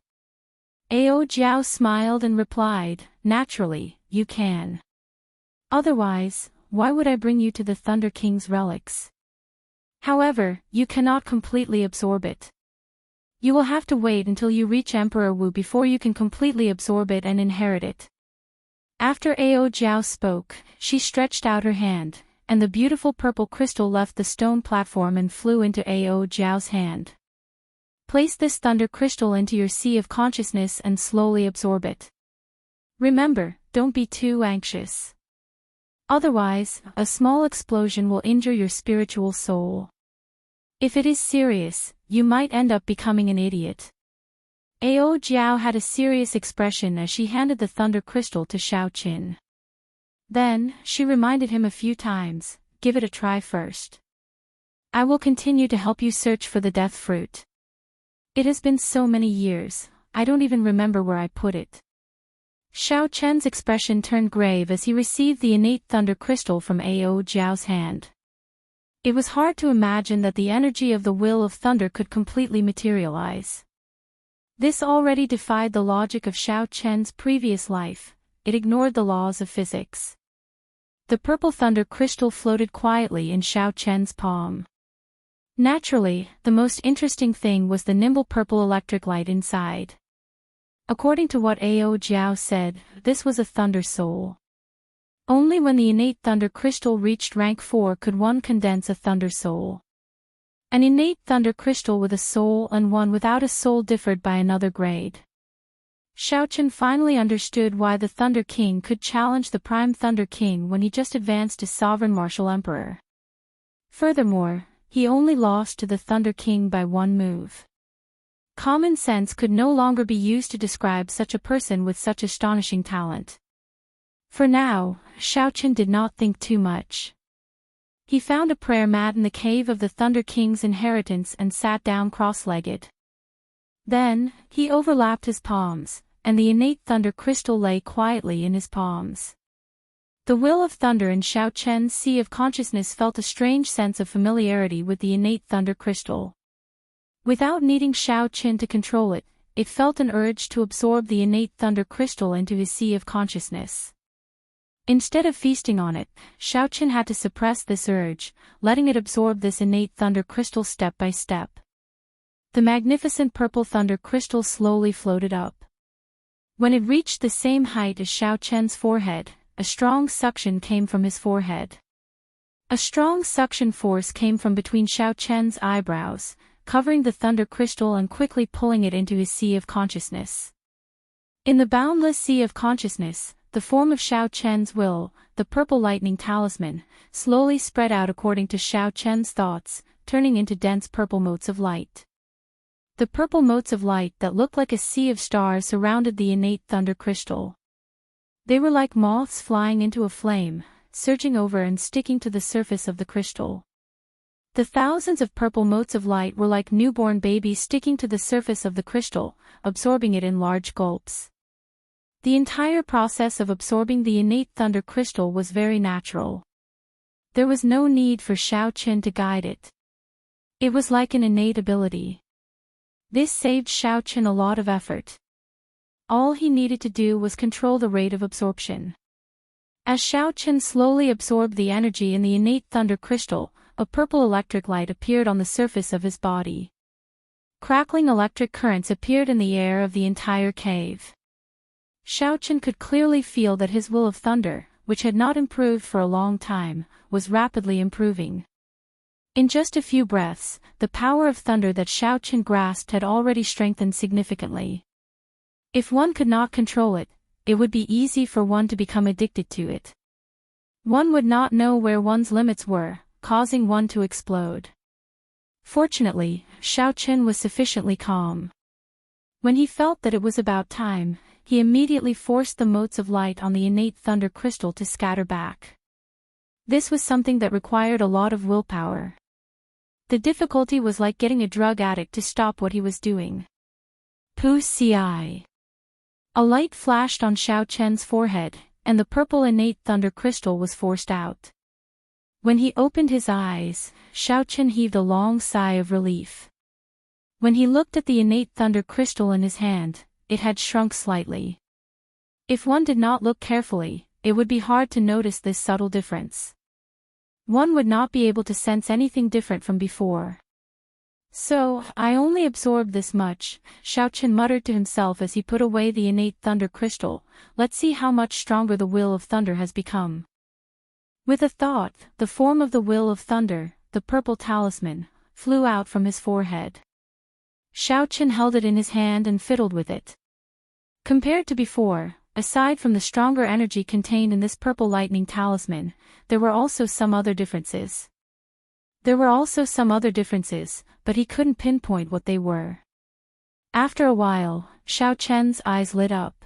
Ao Jiao smiled and replied, "Naturally, you can. Otherwise, why would I bring you to the Thunder King's relics? However, you cannot completely absorb it. You will have to wait until you reach Emperor Wu before you can completely absorb it and inherit it." After Ao Jiao spoke, she stretched out her hand, and the beautiful purple crystal left the stone platform and flew into Ao Jiao's hand. Place this thunder crystal into your sea of consciousness and slowly absorb it. Remember, don't be too anxious. Otherwise, a small explosion will injure your spiritual soul. If it is serious, you might end up becoming an idiot. Ao Jiao had a serious expression as she handed the thunder crystal to Xiaochen. Then, she reminded him a few times, "Give it a try first. I will continue to help you search for the death fruit. It has been so many years, I don't even remember where I put it." Xiaochen's expression turned grave as he received the innate thunder crystal from Ao Jiao's hand. It was hard to imagine that the energy of the will of thunder could completely materialize. This already defied the logic of Xiaochen's previous life, it ignored the laws of physics. The purple thunder crystal floated quietly in Xiaochen's palm. Naturally, the most interesting thing was the nimble purple electric light inside. According to what Ao Jiao said, this was a thunder soul. Only when the innate thunder crystal reached rank 4 could one condense a thunder soul. An innate thunder crystal with a soul and one without a soul differed by another grade. Xiaochen finally understood why the Thunder King could challenge the Prime Thunder King when he just advanced as Sovereign Martial Emperor. Furthermore, he only lost to the Thunder King by one move. Common sense could no longer be used to describe such a person with such astonishing talent. For now, Xiaochen did not think too much. He found a prayer mat in the cave of the Thunder King's inheritance and sat down cross-legged. Then, he overlapped his palms, and the innate thunder crystal lay quietly in his palms. The will of thunder in Xiaochen's sea of consciousness felt a strange sense of familiarity with the innate thunder crystal. Without needing Xiaochen to control it, it felt an urge to absorb the innate thunder crystal into his sea of consciousness. Instead of feasting on it, Xiaochen had to suppress this urge, letting it absorb this innate thunder crystal step by step. The magnificent purple thunder crystal slowly floated up. When it reached the same height as Xiaochen's forehead, a strong suction came from his forehead. A strong suction force came from between Xiaochen's eyebrows, covering the thunder crystal and quickly pulling it into his sea of consciousness. In the boundless sea of consciousness, the form of Xiaochen's will, the purple lightning talisman, slowly spread out according to Xiaochen's thoughts, turning into dense purple motes of light. The purple motes of light that looked like a sea of stars surrounded the innate thunder crystal. They were like moths flying into a flame, surging over and sticking to the surface of the crystal. The thousands of purple motes of light were like newborn babies sticking to the surface of the crystal, absorbing it in large gulps. The entire process of absorbing the innate thunder crystal was very natural. There was no need for Xiaochen to guide it. It was like an innate ability. This saved Xiaochen a lot of effort. All he needed to do was control the rate of absorption. As Xiaochen slowly absorbed the energy in the innate thunder crystal, a purple electric light appeared on the surface of his body. Crackling electric currents appeared in the air of the entire cave. Xiaochen could clearly feel that his will of thunder, which had not improved for a long time, was rapidly improving. In just a few breaths, the power of thunder that Xiaochen grasped had already strengthened significantly. If one could not control it, it would be easy for one to become addicted to it. One would not know where one's limits were, causing one to explode. Fortunately, Xiaochen was sufficiently calm. When he felt that it was about time, he immediately forced the motes of light on the innate thunder crystal to scatter back. This was something that required a lot of willpower. The difficulty was like getting a drug addict to stop what he was doing. Pu-ci. A light flashed on Xiaochen's forehead, and the purple innate thunder crystal was forced out. When he opened his eyes, Xiaochen heaved a long sigh of relief. When he looked at the innate thunder crystal in his hand, it had shrunk slightly. If one did not look carefully, it would be hard to notice this subtle difference. One would not be able to sense anything different from before. So, I only absorbed this much, Xiaochen muttered to himself as he put away the innate thunder crystal. Let's see how much stronger the will of thunder has become. With a thought, the form of the will of thunder, the purple talisman, flew out from his forehead. Xiaochen held it in his hand and fiddled with it. Compared to before, aside from the stronger energy contained in this purple lightning talisman, there were also some other differences. But he couldn't pinpoint what they were. After a while, Xiaochen's eyes lit up.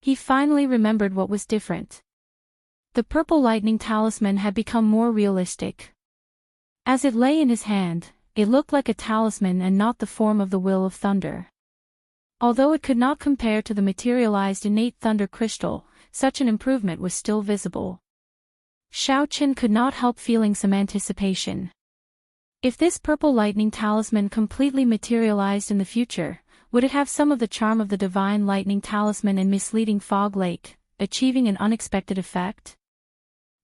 He finally remembered what was different. The purple lightning talisman had become more realistic. As it lay in his hand, it looked like a talisman and not the form of the will of thunder. Although it could not compare to the materialized innate thunder crystal, such an improvement was still visible. Xiaochen could not help feeling some anticipation. If this purple lightning talisman completely materialized in the future, would it have some of the charm of the divine lightning talisman in misleading Fog Lake, achieving an unexpected effect?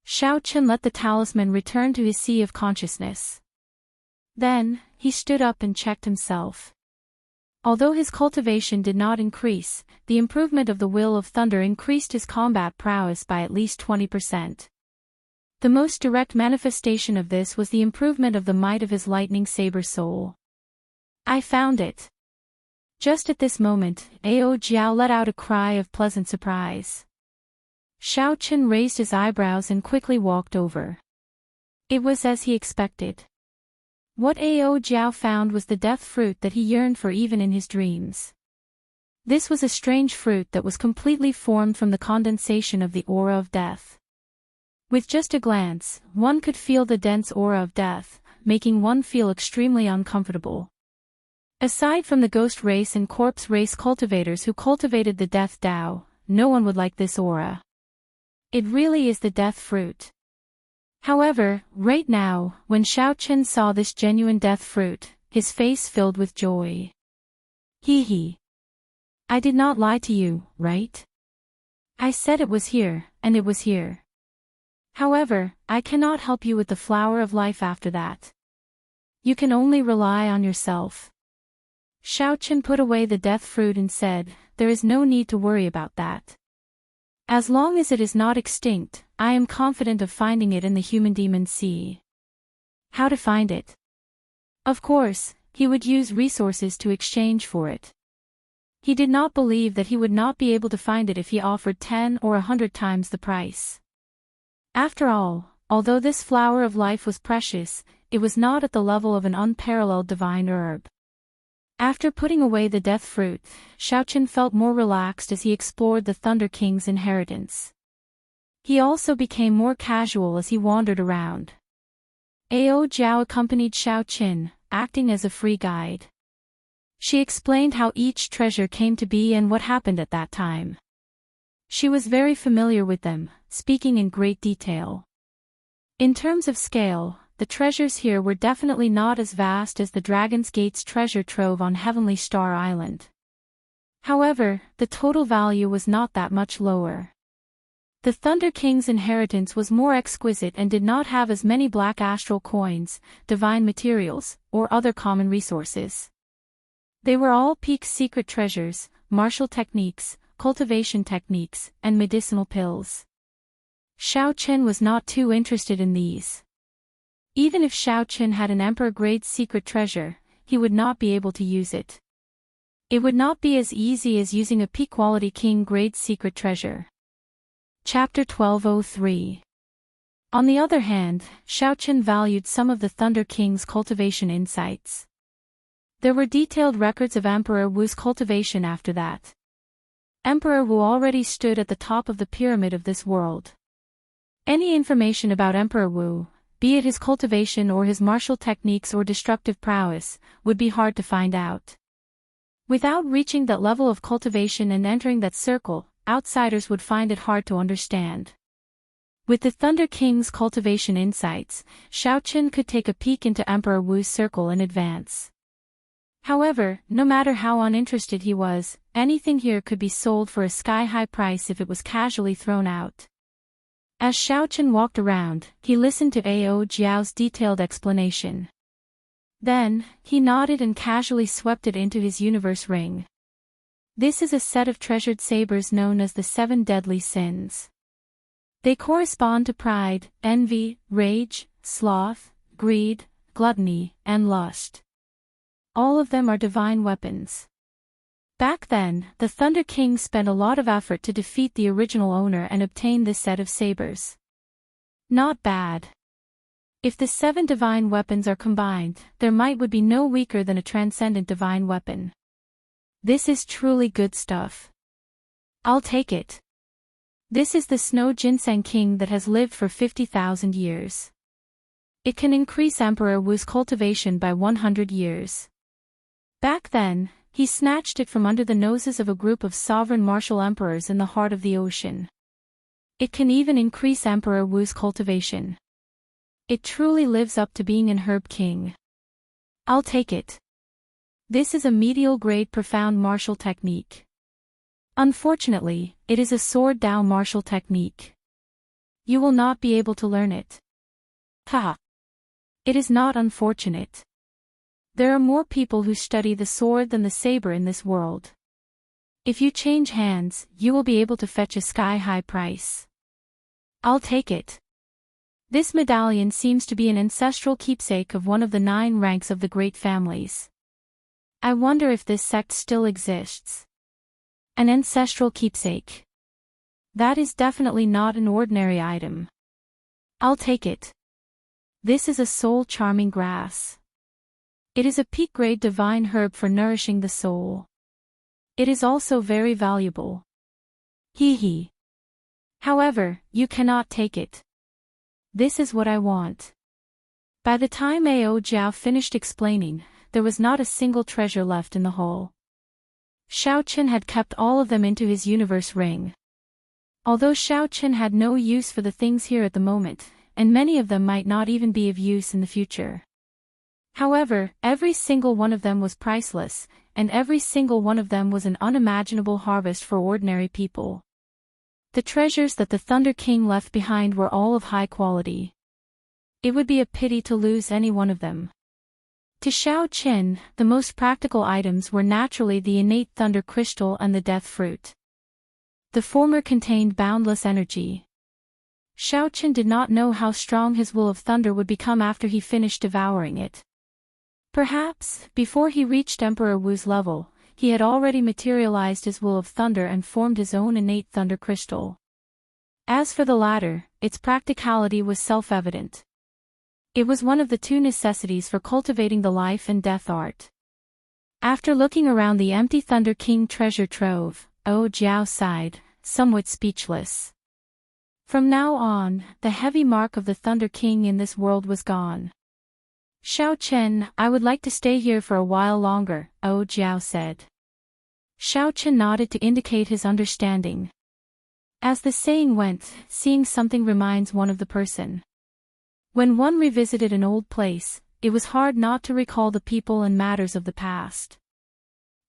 Xiaochen let the talisman return to his sea of consciousness. Then, he stood up and checked himself. Although his cultivation did not increase, the improvement of the Will of Thunder increased his combat prowess by at least 20%. The most direct manifestation of this was the improvement of the might of his lightning saber soul. I found it. Just at this moment, Ao Jiao let out a cry of pleasant surprise. Xiao Qin raised his eyebrows and quickly walked over. It was as he expected. What Ao Jiao found was the death fruit that he yearned for even in his dreams. This was a strange fruit that was completely formed from the condensation of the aura of death. With just a glance, one could feel the dense aura of death, making one feel extremely uncomfortable. Aside from the ghost race and corpse race cultivators who cultivated the death Dao, no one would like this aura. It really is the death fruit. However, right now, when Xiao Qin saw this genuine death fruit, his face filled with joy. Hee hee. I did not lie to you, right? I said it was here, and it was here. However, I cannot help you with the flower of life after that. You can only rely on yourself. Xiao Qin put away the death fruit and said, there is no need to worry about that. As long as it is not extinct, I am confident of finding it in the human demon sea. How to find it? Of course, he would use resources to exchange for it. He did not believe that he would not be able to find it if he offered 10 or 100 times the price. After all, although this flower of life was precious, it was not at the level of an unparalleled divine herb. After putting away the death fruit, Xiao Qin felt more relaxed as he explored the Thunder King's inheritance. He also became more casual as he wandered around. Ao Jiao accompanied Xiao Qin, acting as a free guide. She explained how each treasure came to be and what happened at that time. She was very familiar with them, speaking in great detail. In terms of scale, the treasures here were definitely not as vast as the Dragon's Gate's treasure trove on Heavenly Star Island. However, the total value was not that much lower. The Thunder King's inheritance was more exquisite and did not have as many black astral coins, divine materials, or other common resources. They were all peak secret treasures, martial techniques, cultivation techniques, and medicinal pills. Xiao Qin was not too interested in these. Even if Xiao Qin had an Emperor-grade secret treasure, he would not be able to use it. It would not be as easy as using a peak-quality King-grade secret treasure. Chapter 1203. On the other hand, Xiao Qin valued some of the Thunder King's cultivation insights. There were detailed records of Emperor Wu's cultivation after that. Emperor Wu already stood at the top of the pyramid of this world. Any information about Emperor Wu, be it his cultivation or his martial techniques or destructive prowess, would be hard to find out. Without reaching that level of cultivation and entering that circle, outsiders would find it hard to understand. With the Thunder King's cultivation insights, Xiao Qin could take a peek into Emperor Wu's circle in advance. However, no matter how uninterested he was, anything here could be sold for a sky-high price if it was casually thrown out. As Xiao Qin walked around, he listened to Ao Jiao's detailed explanation. Then, he nodded and casually swept it into his universe ring. This is a set of treasured sabers known as the 7 deadly sins. They correspond to pride, envy, rage, sloth, greed, gluttony, and lust. All of them are divine weapons. Back then, the Thunder King spent a lot of effort to defeat the original owner and obtain this set of sabers. Not bad. If the 7 divine weapons are combined, their might would be no weaker than a transcendent divine weapon. This is truly good stuff. I'll take it. This is the Snow Ginseng King that has lived for 50,000 years. It can increase Emperor Wu's cultivation by 100 years. Back then, he snatched it from under the noses of a group of sovereign martial emperors in the heart of the ocean. It can even increase Emperor Wu's cultivation. It truly lives up to being an herb king. I'll take it. This is a medial-grade profound martial technique. Unfortunately, it is a sword Dao martial technique. You will not be able to learn it. Haha. It is not unfortunate. There are more people who study the sword than the saber in this world. If you change hands, you will be able to fetch a sky-high price. I'll take it. This medallion seems to be an ancestral keepsake of one of the 9 ranks of the great families. I wonder if this sect still exists. An ancestral keepsake. That is definitely not an ordinary item. I'll take it. This is a soul-charming grass. It is a peak-grade divine herb for nourishing the soul. It is also very valuable. Hee hee. However, you cannot take it. This is what I want. By the time Ao Jiao finished explaining, there was not a single treasure left in the hall. Xiao Qin had kept all of them into his universe ring. Although Xiao Qin had no use for the things here at the moment, and many of them might not even be of use in the future. However, every single one of them was priceless, and every single one of them was an unimaginable harvest for ordinary people. The treasures that the Thunder King left behind were all of high quality. It would be a pity to lose any one of them. To Xiao Qin, the most practical items were naturally the innate Thunder Crystal and the Death Fruit. The former contained boundless energy. Xiao Qin did not know how strong his will of thunder would become after he finished devouring it. Perhaps, before he reached Emperor Wu's level, he had already materialized his will of thunder and formed his own innate thunder crystal. As for the latter, its practicality was self-evident. It was one of the 2 necessities for cultivating the life and death art. After looking around the empty Thunder King treasure trove, Ao Jiao sighed, somewhat speechless. From now on, the heavy mark of the Thunder King in this world was gone. Xiao Qin, I would like to stay here for a while longer, Ao Jiao said. Xiao Qin nodded to indicate his understanding. As the saying went, seeing something reminds one of the person. When one revisited an old place, it was hard not to recall the people and matters of the past.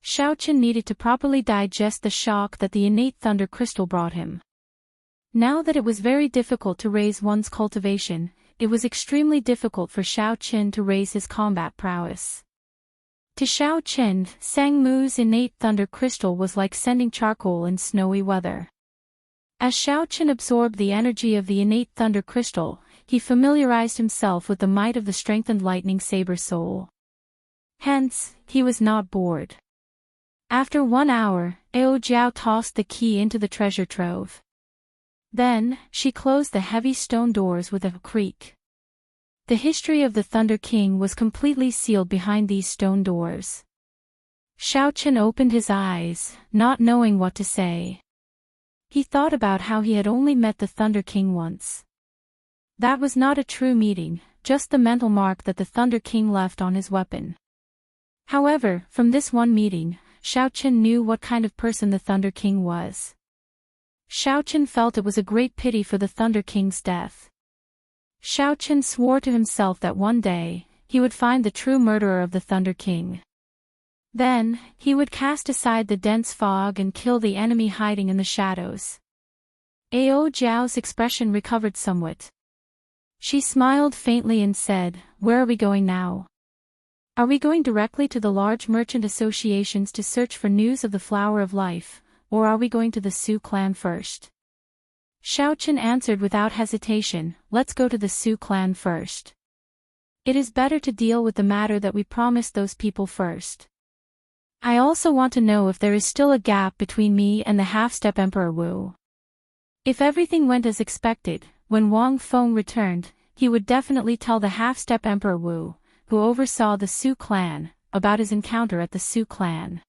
Xiao Qin needed to properly digest the shock that the innate thunder crystal brought him. Now that it was very difficult to raise one's cultivation, it was extremely difficult for Xiao Qin to raise his combat prowess. To Xiao Qin, Sang Mu's innate thunder crystal was like sending charcoal in snowy weather. As Xiao Qin absorbed the energy of the innate thunder crystal, he familiarized himself with the might of the strengthened lightning saber soul. Hence, he was not bored. After 1 hour, Ao Jiao tossed the key into the treasure trove. Then, she closed the heavy stone doors with a creak. The history of the Thunder King was completely sealed behind these stone doors. Xiao Qin opened his eyes, not knowing what to say. He thought about how he had only met the Thunder King once. That was not a true meeting, just the mental mark that the Thunder King left on his weapon. However, from this one meeting, Xiao Qin knew what kind of person the Thunder King was. Xiao Qin felt it was a great pity for the Thunder King's death. Xiao Qin swore to himself that one day, he would find the true murderer of the Thunder King. Then, he would cast aside the dense fog and kill the enemy hiding in the shadows. Ao Jiao's expression recovered somewhat. She smiled faintly and said, "Where are we going now? Are we going directly to the large merchant associations to search for news of the Flower of Life, or are we going to the Su clan first?" Xiao Qin answered without hesitation, "Let's go to the Su clan first. It is better to deal with the matter that we promised those people first. I also want to know if there is still a gap between me and the half-step Emperor Wu. If everything went as expected, when Wang Feng returned, he would definitely tell the half-step Emperor Wu, who oversaw the Su clan, about his encounter at the Su clan.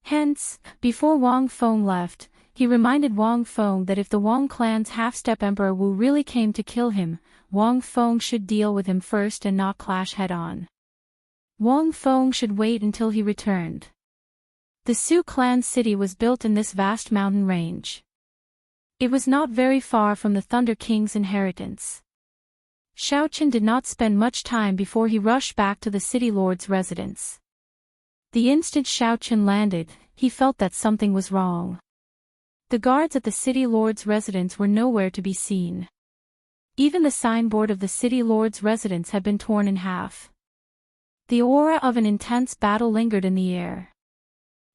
Hence, before Wang Feng left, he reminded Wang Feng that if the Wang clan's half-step Emperor Wu really came to kill him, Wang Feng should deal with him first and not clash head-on. Wang Feng should wait until he returned. The Su clan city was built in this vast mountain range. It was not very far from the Thunder King's inheritance. Xiao Qin did not spend much time before he rushed back to the city lord's residence. The instant Xiao Qin landed, he felt that something was wrong. The guards at the city lord's residence were nowhere to be seen. Even the signboard of the city lord's residence had been torn in half. The aura of an intense battle lingered in the air.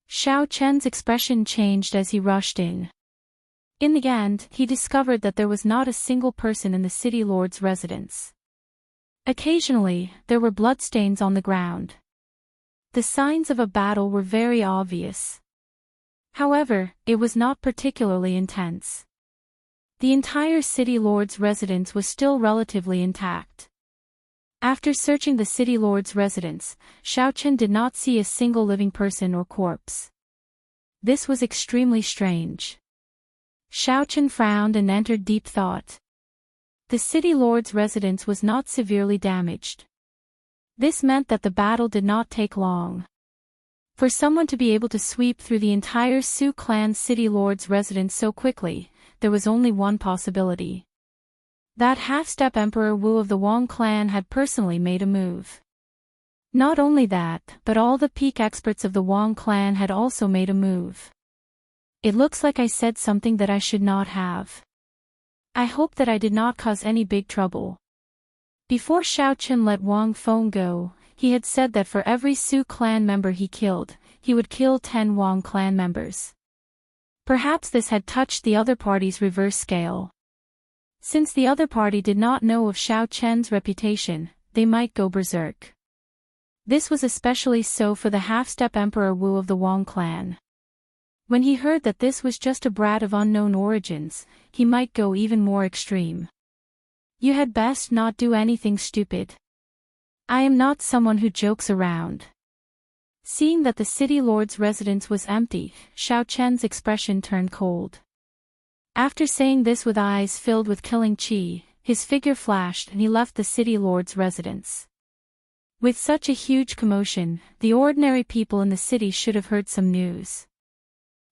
Xiao Chen's expression changed as he rushed in. In the end, he discovered that there was not a single person in the city lord's residence. Occasionally, there were bloodstains on the ground. The signs of a battle were very obvious. However, it was not particularly intense. The entire city lord's residence was still relatively intact. After searching the city lord's residence, Xiao Chen did not see a single living person or corpse. This was extremely strange. Xiao Chen frowned and entered deep thought. The city lord's residence was not severely damaged. This meant that the battle did not take long. For someone to be able to sweep through the entire Su clan's city lord's residence so quickly, there was only one possibility. That half-step Emperor Wu of the Wang clan had personally made a move. Not only that, but all the peak experts of the Wang clan had also made a move. It looks like I said something that I should not have. I hope that I did not cause any big trouble. Before Xiao Chen let Wang Feng go, he had said that for every Su clan member he killed, he would kill 10 Wang clan members. Perhaps this had touched the other party's reverse scale. Since the other party did not know of Xiao Chen's reputation, they might go berserk. This was especially so for the half-step Emperor Wu of the Wang clan. When he heard that this was just a brat of unknown origins, he might go even more extreme. You had best not do anything stupid. I am not someone who jokes around. Seeing that the city lord's residence was empty, Xiao Chen's expression turned cold. After saying this with eyes filled with killing chi, his figure flashed and he left the city lord's residence. With such a huge commotion, the ordinary people in the city should have heard some news.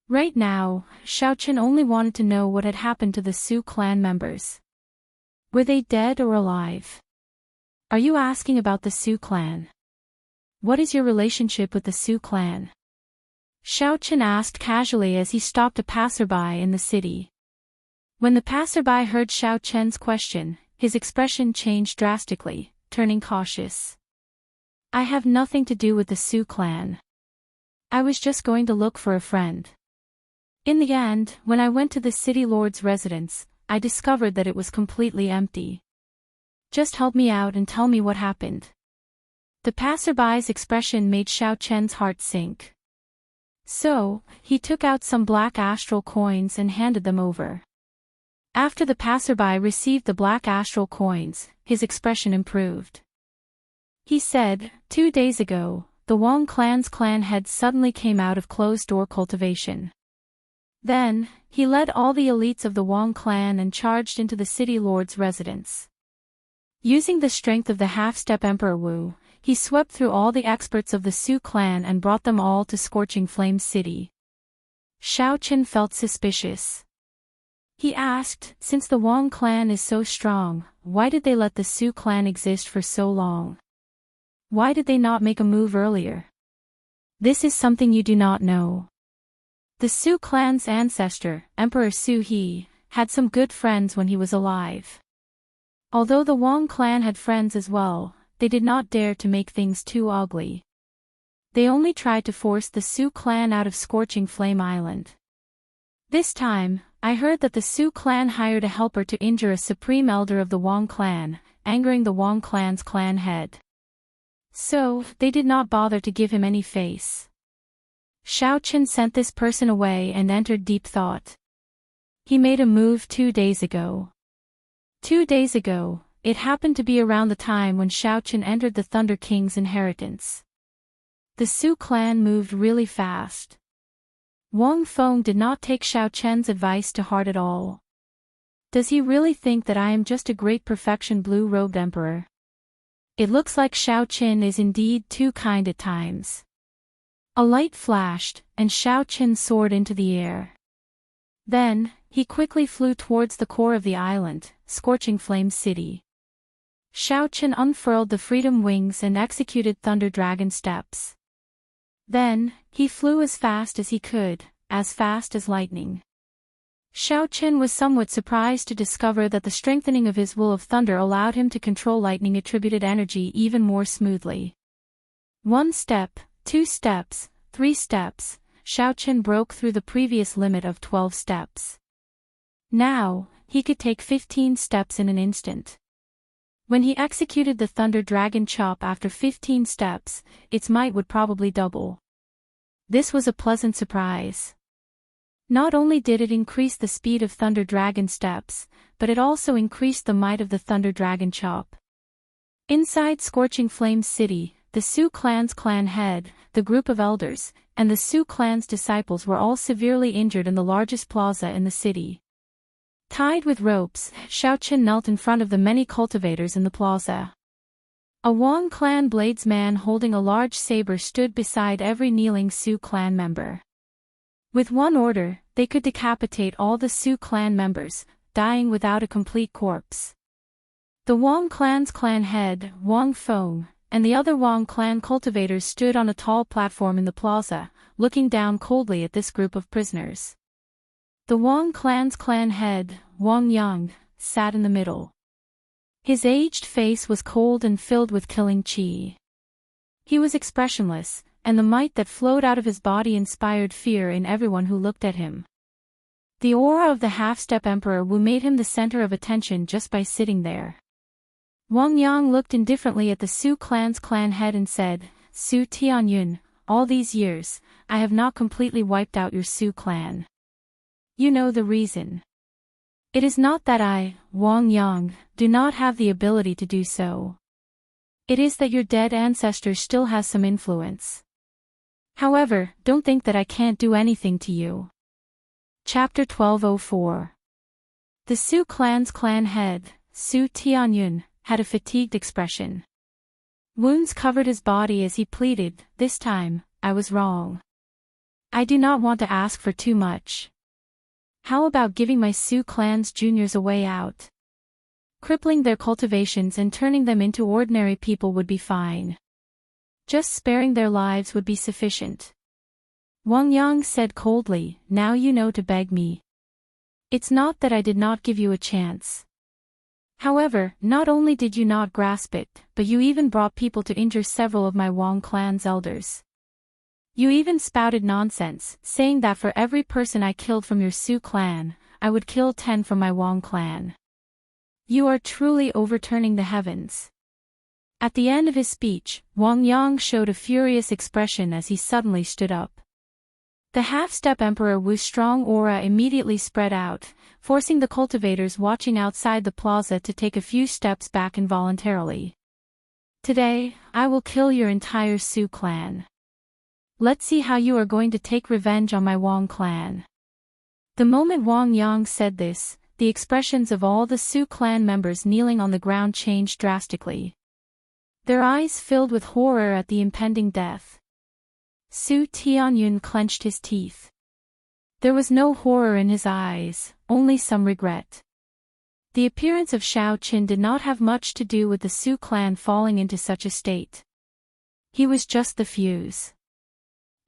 Right now, Xiao Chen only wanted to know what had happened to the Su clan members. Were they dead or alive? Are you asking about the Su clan? What is your relationship with the Su clan? Xiao Chen asked casually as he stopped a passerby in the city. When the passerby heard Xiao Chen's question, his expression changed drastically, turning cautious. I have nothing to do with the Su clan. I was just going to look for a friend. In the end, when I went to the city lord's residence, I discovered that it was completely empty. Just help me out and tell me what happened. The passerby's expression made Xiao Chen's heart sink. So, he took out some black astral coins and handed them over. After the passerby received the black astral coins, his expression improved. He said, 2 days ago, the Wang clan's clan head suddenly came out of closed-door cultivation. Then, he led all the elites of the Wang clan and charged into the city lord's residence. Using the strength of the half-step Emperor Wu, he swept through all the experts of the Su clan and brought them all to Scorching Flame City. Xiao Chen felt suspicious. He asked, since the Wang clan is so strong, why did they let the Su clan exist for so long? Why did they not make a move earlier? This is something you do not know. The Su clan's ancestor, Emperor Su He, had some good friends when he was alive. Although the Wang clan had friends as well, they did not dare to make things too ugly. They only tried to force the Su clan out of Scorching Flame Island. This time, I heard that the Su clan hired a helper to injure a supreme elder of the Wang clan, angering the Wang clan's clan head. So, they did not bother to give him any face. Xiao Chen sent this person away and entered deep thought. He made a move 2 days ago. 2 days ago, it happened to be around the time when Xiao Chen entered the Thunder King's inheritance. The Su clan moved really fast. Wang Feng did not take Xiao Chen's advice to heart at all. Does he really think that I am just a great perfection blue-robed emperor? It looks like Xiao Chen is indeed too kind at times. A light flashed, and Xiao Chen soared into the air. Then, he quickly flew towards the core of the island, Scorching Flame City. Xiao Chen unfurled the freedom wings and executed Thunder Dragon steps. Then, he flew as fast as he could, as fast as lightning. Xiao Chen was somewhat surprised to discover that the strengthening of his will of thunder allowed him to control lightning-attributed energy even more smoothly. 1 step, 2 steps, 3 steps, Xiaochen broke through the previous limit of 12 steps. Now, he could take 15 steps in an instant. When he executed the Thunder Dragon Chop after 15 steps, its might would probably double. This was a pleasant surprise. Not only did it increase the speed of Thunder Dragon steps, but it also increased the might of the Thunder Dragon Chop. Inside Scorching Flames City, the Su clan's clan head, the group of elders, and the Su clan's disciples were all severely injured in the largest plaza in the city. Tied with ropes, Xiaochen knelt in front of the many cultivators in the plaza. A Wang clan bladesman holding a large saber stood beside every kneeling Su clan member. With one order, they could decapitate all the Su clan members, dying without a complete corpse. The Wang clan's clan head, Wang Feng, and the other Wang clan cultivators stood on a tall platform in the plaza, looking down coldly at this group of prisoners. The Wang clan's clan head, Wang Yang, sat in the middle. His aged face was cold and filled with killing qi. He was expressionless, and the might that flowed out of his body inspired fear in everyone who looked at him. The aura of the half-step Emperor Wu made him the center of attention just by sitting there. Wang Yang looked indifferently at the Su clan's clan head and said, "Su Tianyun, all these years, I have not completely wiped out your Su clan. You know the reason. It is not that I, Wang Yang, do not have the ability to do so. It is that your dead ancestors still has some influence. However, don't think that I can't do anything to you." Chapter 1204. The Su clan's clan head, Su Tianyun, had a fatigued expression. Wounds covered his body as he pleaded, "This time, I was wrong. I do not want to ask for too much. How about giving my Su clan's juniors a way out? Crippling their cultivations and turning them into ordinary people would be fine. Just sparing their lives would be sufficient." Wang Yang said coldly, "Now you know to beg me. It's not that I did not give you a chance. However, not only did you not grasp it, but you even brought people to injure several of my Wang clan's elders. You even spouted nonsense, saying that for every person I killed from your Su clan, I would kill 10 from my Wang clan. You are truly overturning the heavens." At the end of his speech, Wang Yang showed a furious expression as he suddenly stood up. The half-step Emperor Wu's strong aura immediately spread out, forcing the cultivators watching outside the plaza to take a few steps back involuntarily. "Today, I will kill your entire Su clan. Let's see how you are going to take revenge on my Wang clan." The moment Wang Yang said this, the expressions of all the Su clan members kneeling on the ground changed drastically. Their eyes filled with horror at the impending death. Su Tianyun clenched his teeth. There was no horror in his eyes, only some regret. The appearance of Xiaochen did not have much to do with the Su clan falling into such a state. He was just the fuse.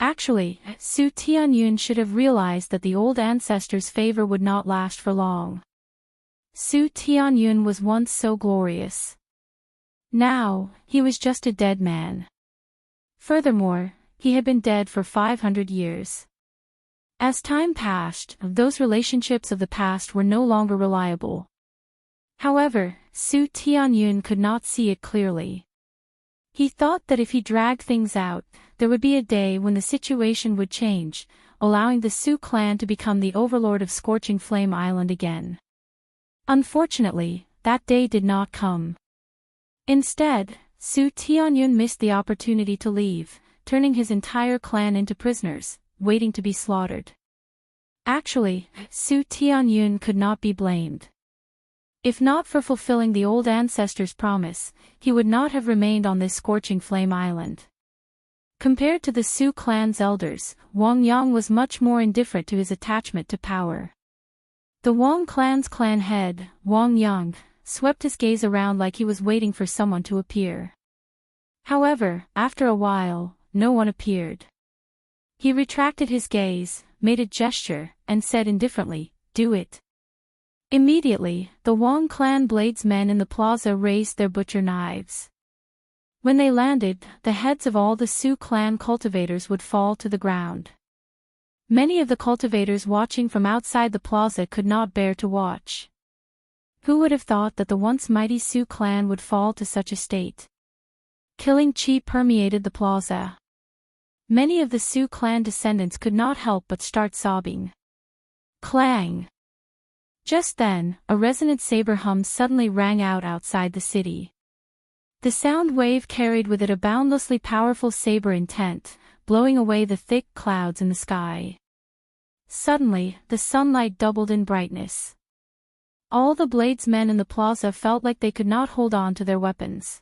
Actually, Su Tianyun should have realized that the old ancestors' favor would not last for long. Su Tianyun was once so glorious. Now, he was just a dead man. Furthermore, he had been dead for 500 years. As time passed, those relationships of the past were no longer reliable. However, Su Tianyun could not see it clearly. He thought that if he dragged things out, there would be a day when the situation would change, allowing the Su clan to become the overlord of Scorching Flame Island again. Unfortunately, that day did not come. Instead, Su Tianyun missed the opportunity to leave, turning his entire clan into prisoners, waiting to be slaughtered. Actually, Su Tianyun could not be blamed. If not for fulfilling the old ancestors' promise, he would not have remained on this Scorching Flame Island. Compared to the Su clan's elders, Wang Yang was much more indifferent to his attachment to power. The Wang clan's clan head, Wang Yang, swept his gaze around like he was waiting for someone to appear. However, after a while, no one appeared. He retracted his gaze, made a gesture, and said indifferently, "Do it." Immediately, the Wang clan bladesmen in the plaza raised their butcher knives. When they landed, the heads of all the Sioux clan cultivators would fall to the ground. Many of the cultivators watching from outside the plaza could not bear to watch. Who would have thought that the once mighty Sioux clan would fall to such a state? Killing chi permeated the plaza. Many of the Sioux clan descendants could not help but start sobbing. Clang! Just then, a resonant saber hum suddenly rang out outside the city. The sound wave carried with it a boundlessly powerful saber intent, blowing away the thick clouds in the sky. Suddenly, the sunlight doubled in brightness. All the bladesmen in the plaza felt like they could not hold on to their weapons.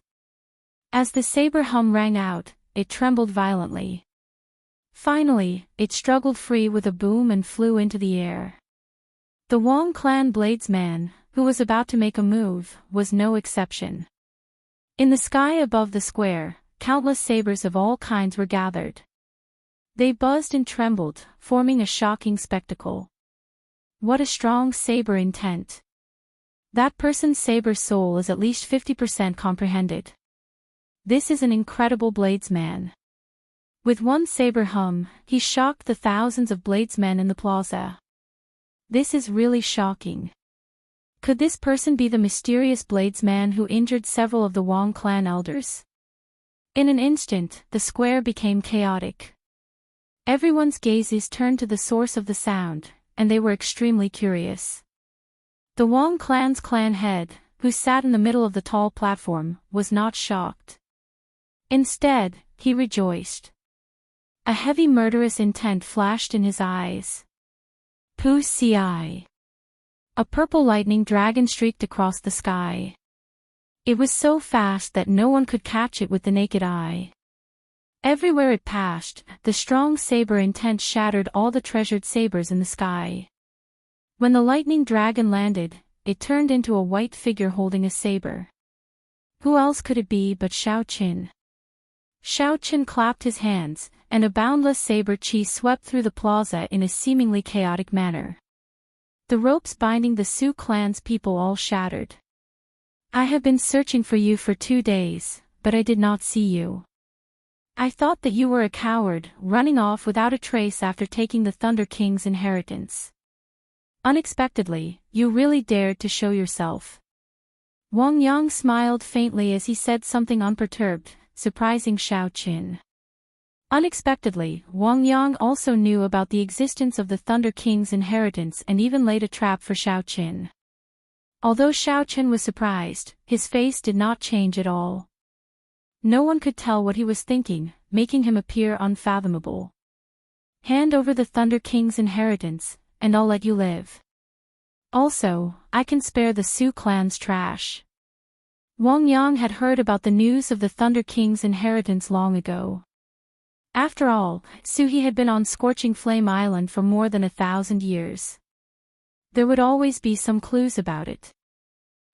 As the saber hum rang out, it trembled violently. Finally, it struggled free with a boom and flew into the air. The Wong clan bladesman, who was about to make a move, was no exception. In the sky above the square, countless sabers of all kinds were gathered. They buzzed and trembled, forming a shocking spectacle. What a strong saber intent! That person's saber soul is at least 50% comprehended. This is an incredible bladesman. With one saber hum, he shocked the thousands of bladesmen in the plaza. This is really shocking. Could this person be the mysterious bladesman who injured several of the Wong clan elders? In an instant, the square became chaotic. Everyone's gazes turned to the source of the sound, and they were extremely curious. The Wong clan's clan head, who sat in the middle of the tall platform, was not shocked. Instead, he rejoiced. A heavy murderous intent flashed in his eyes. Pu Si. A purple lightning dragon streaked across the sky. It was so fast that no one could catch it with the naked eye. Everywhere it passed, the strong saber intent shattered all the treasured sabers in the sky. When the lightning dragon landed, it turned into a white figure holding a saber. Who else could it be but Xiao Qin? Xiao Qin clapped his hands, and a boundless saber chi swept through the plaza in a seemingly chaotic manner. The ropes binding the Sioux clan's people all shattered. I have been searching for you for 2 days, but I did not see you. I thought that you were a coward, running off without a trace after taking the Thunder King's inheritance. Unexpectedly, you really dared to show yourself. Wang Yang smiled faintly as he said something unperturbed, surprising Xiao Qin. Unexpectedly, Wang Yang also knew about the existence of the Thunder King's inheritance and even laid a trap for Xiao Qin. Although Xiao Qin was surprised, his face did not change at all. No one could tell what he was thinking, making him appear unfathomable. Hand over the Thunder King's inheritance, and I'll let you live. Also, I can spare the Sioux clan's trash. Wang Yang had heard about the news of the Thunder King's inheritance long ago. After all, Suhi had been on Scorching Flame Island for more than 1,000 years. There would always be some clues about it.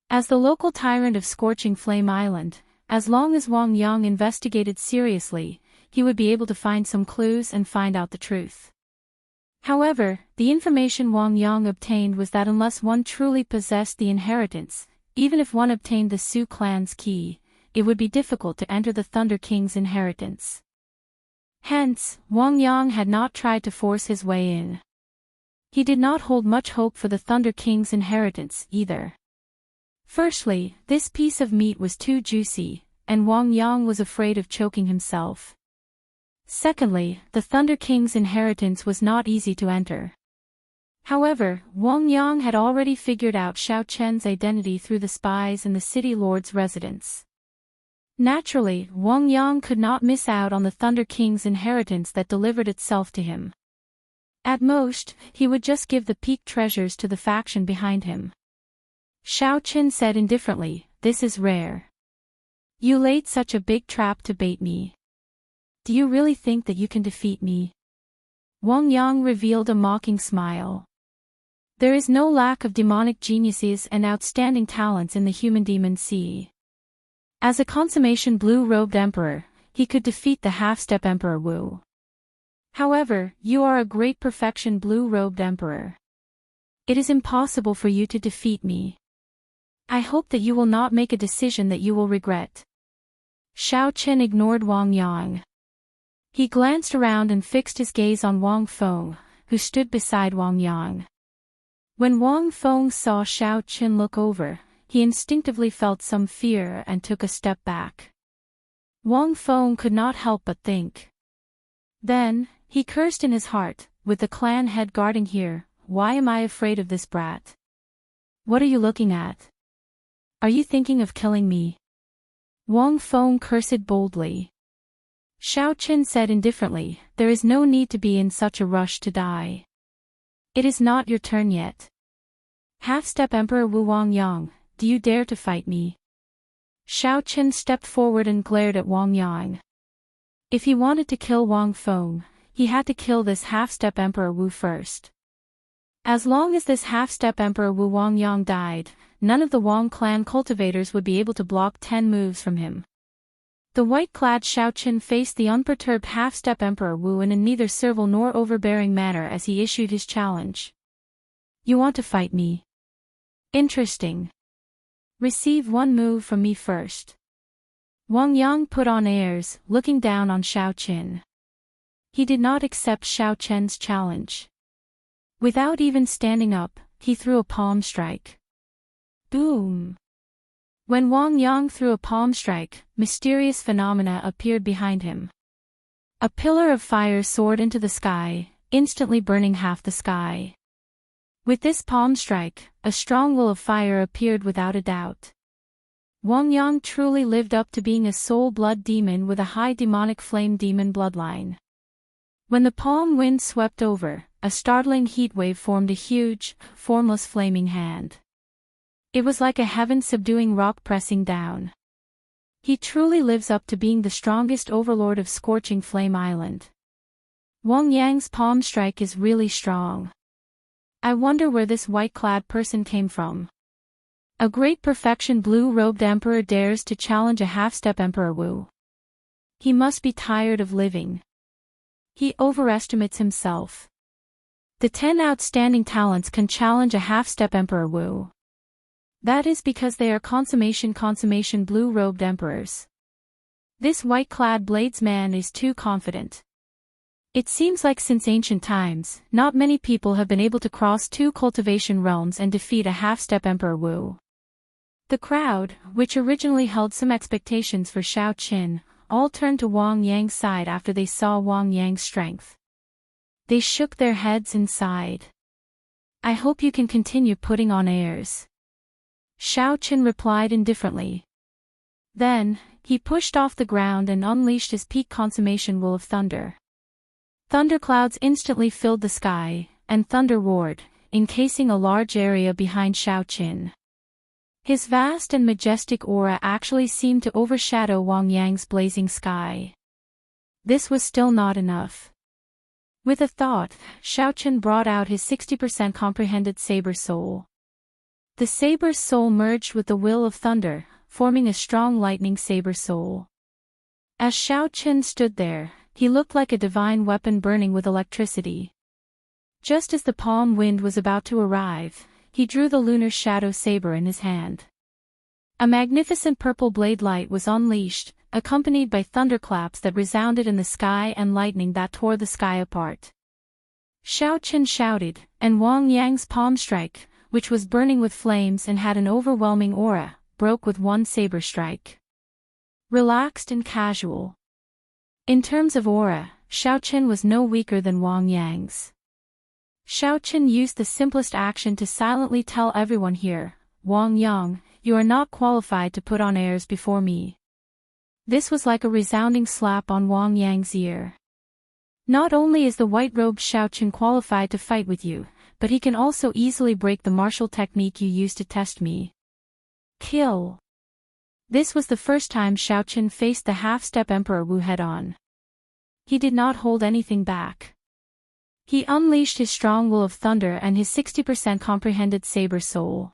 As the local tyrant of Scorching Flame Island, as long as Wang Yang investigated seriously, he would be able to find some clues and find out the truth. However, the information Wang Yang obtained was that unless one truly possessed the inheritance, even if one obtained the Sioux clan's key, it would be difficult to enter the Thunder King's inheritance. Hence, Wang Yang had not tried to force his way in. He did not hold much hope for the Thunder King's inheritance, either. Firstly, this piece of meat was too juicy, and Wang Yang was afraid of choking himself. Secondly, the Thunder King's inheritance was not easy to enter. However, Wang Yang had already figured out Xiao Chen's identity through the spies in the city lord's residence. Naturally, Wang Yang could not miss out on the Thunder King's inheritance that delivered itself to him. At most, he would just give the peak treasures to the faction behind him. Xiao Qin said indifferently, "This is rare. You laid such a big trap to bait me. Do you really think that you can defeat me?" Wang Yang revealed a mocking smile. There is no lack of demonic geniuses and outstanding talents in the human demon sea. As a consummation blue-robed emperor, he could defeat the half-step Emperor Wu. However, you are a great perfection blue-robed emperor. It is impossible for you to defeat me. I hope that you will not make a decision that you will regret. Xiao Qin ignored Wang Yang. He glanced around and fixed his gaze on Wang Feng, who stood beside Wang Yang. When Wang Feng saw Xiao Qin look over, he instinctively felt some fear and took a step back. Wang Feng could not help but think. Then, he cursed in his heart, with the clan head guarding here, why am I afraid of this brat? What are you looking at? Are you thinking of killing me? Wang Feng cursed boldly. Xiao Qin said indifferently, there is no need to be in such a rush to die. It is not your turn yet. Half-step Emperor Wu Wang Yang, do you dare to fight me? Xiao Qin stepped forward and glared at Wang Yang. If he wanted to kill Wang Feng, he had to kill this half-step Emperor Wu first. As long as this half-step Emperor Wu Wang Yang died, none of the Wang clan cultivators would be able to block 10 moves from him. The white-clad Xiao Qin faced the unperturbed half-step Emperor Wu in a neither servile nor overbearing manner as he issued his challenge. You want to fight me? Interesting. Receive one move from me first. Wang Yang put on airs, looking down on Xiao Qin. He did not accept Xiao Qin's challenge. Without even standing up, he threw a palm strike. Boom! When Wang Yang threw a palm strike, mysterious phenomena appeared behind him. A pillar of fire soared into the sky, instantly burning half the sky. With this palm strike, a strong will of fire appeared without a doubt. Wang Yang truly lived up to being a soul blood demon with a high demonic flame demon bloodline. When the palm wind swept over, a startling heat wave formed a huge, formless flaming hand. It was like a heaven-subduing rock pressing down. He truly lives up to being the strongest overlord of Scorching Flame Island. Wang Yang's palm strike is really strong. I wonder where this white-clad person came from. A great perfection blue-robed emperor dares to challenge a half-step Emperor Wu. He must be tired of living. He overestimates himself. The 10 outstanding talents can challenge a half-step Emperor Wu. That is because they are consummation blue-robed emperors. This white-clad bladesman is too confident. It seems like since ancient times, not many people have been able to cross 2 cultivation realms and defeat a half-step Emperor Wu. The crowd, which originally held some expectations for Xiao Qin, all turned to Wang Yang's side after they saw Wang Yang's strength. They shook their heads and sighed. I hope you can continue putting on airs. Xiao Qin replied indifferently. Then, he pushed off the ground and unleashed his peak consummation will of thunder. Thunderclouds instantly filled the sky, and thunder roared, encasing a large area behind Xiao Qin. His vast and majestic aura actually seemed to overshadow Wang Yang's blazing sky. This was still not enough. With a thought, Xiao Qin brought out his 60% comprehended saber soul. The saber soul merged with the will of thunder, forming a strong lightning saber soul. As Xiao Qin stood there, he looked like a divine weapon burning with electricity. Just as the palm wind was about to arrive, he drew the lunar shadow saber in his hand. A magnificent purple blade light was unleashed, accompanied by thunderclaps that resounded in the sky and lightning that tore the sky apart. Xiao Qin shouted, and Wang Yang's palm strike, which was burning with flames and had an overwhelming aura, broke with one saber strike. Relaxed and casual. In terms of aura, Xiao Qin was no weaker than Wang Yang's. Xiao Qin used the simplest action to silently tell everyone here, Wang Yang, you are not qualified to put on airs before me. This was like a resounding slap on Wang Yang's ear. Not only is the white-robed Xiao Qin qualified to fight with you, but he can also easily break the martial technique you used to test me. Kill. This was the first time Xiao Qin faced the half-step Emperor Wu head-on. He did not hold anything back. He unleashed his strong will of thunder and his 60% comprehended saber soul.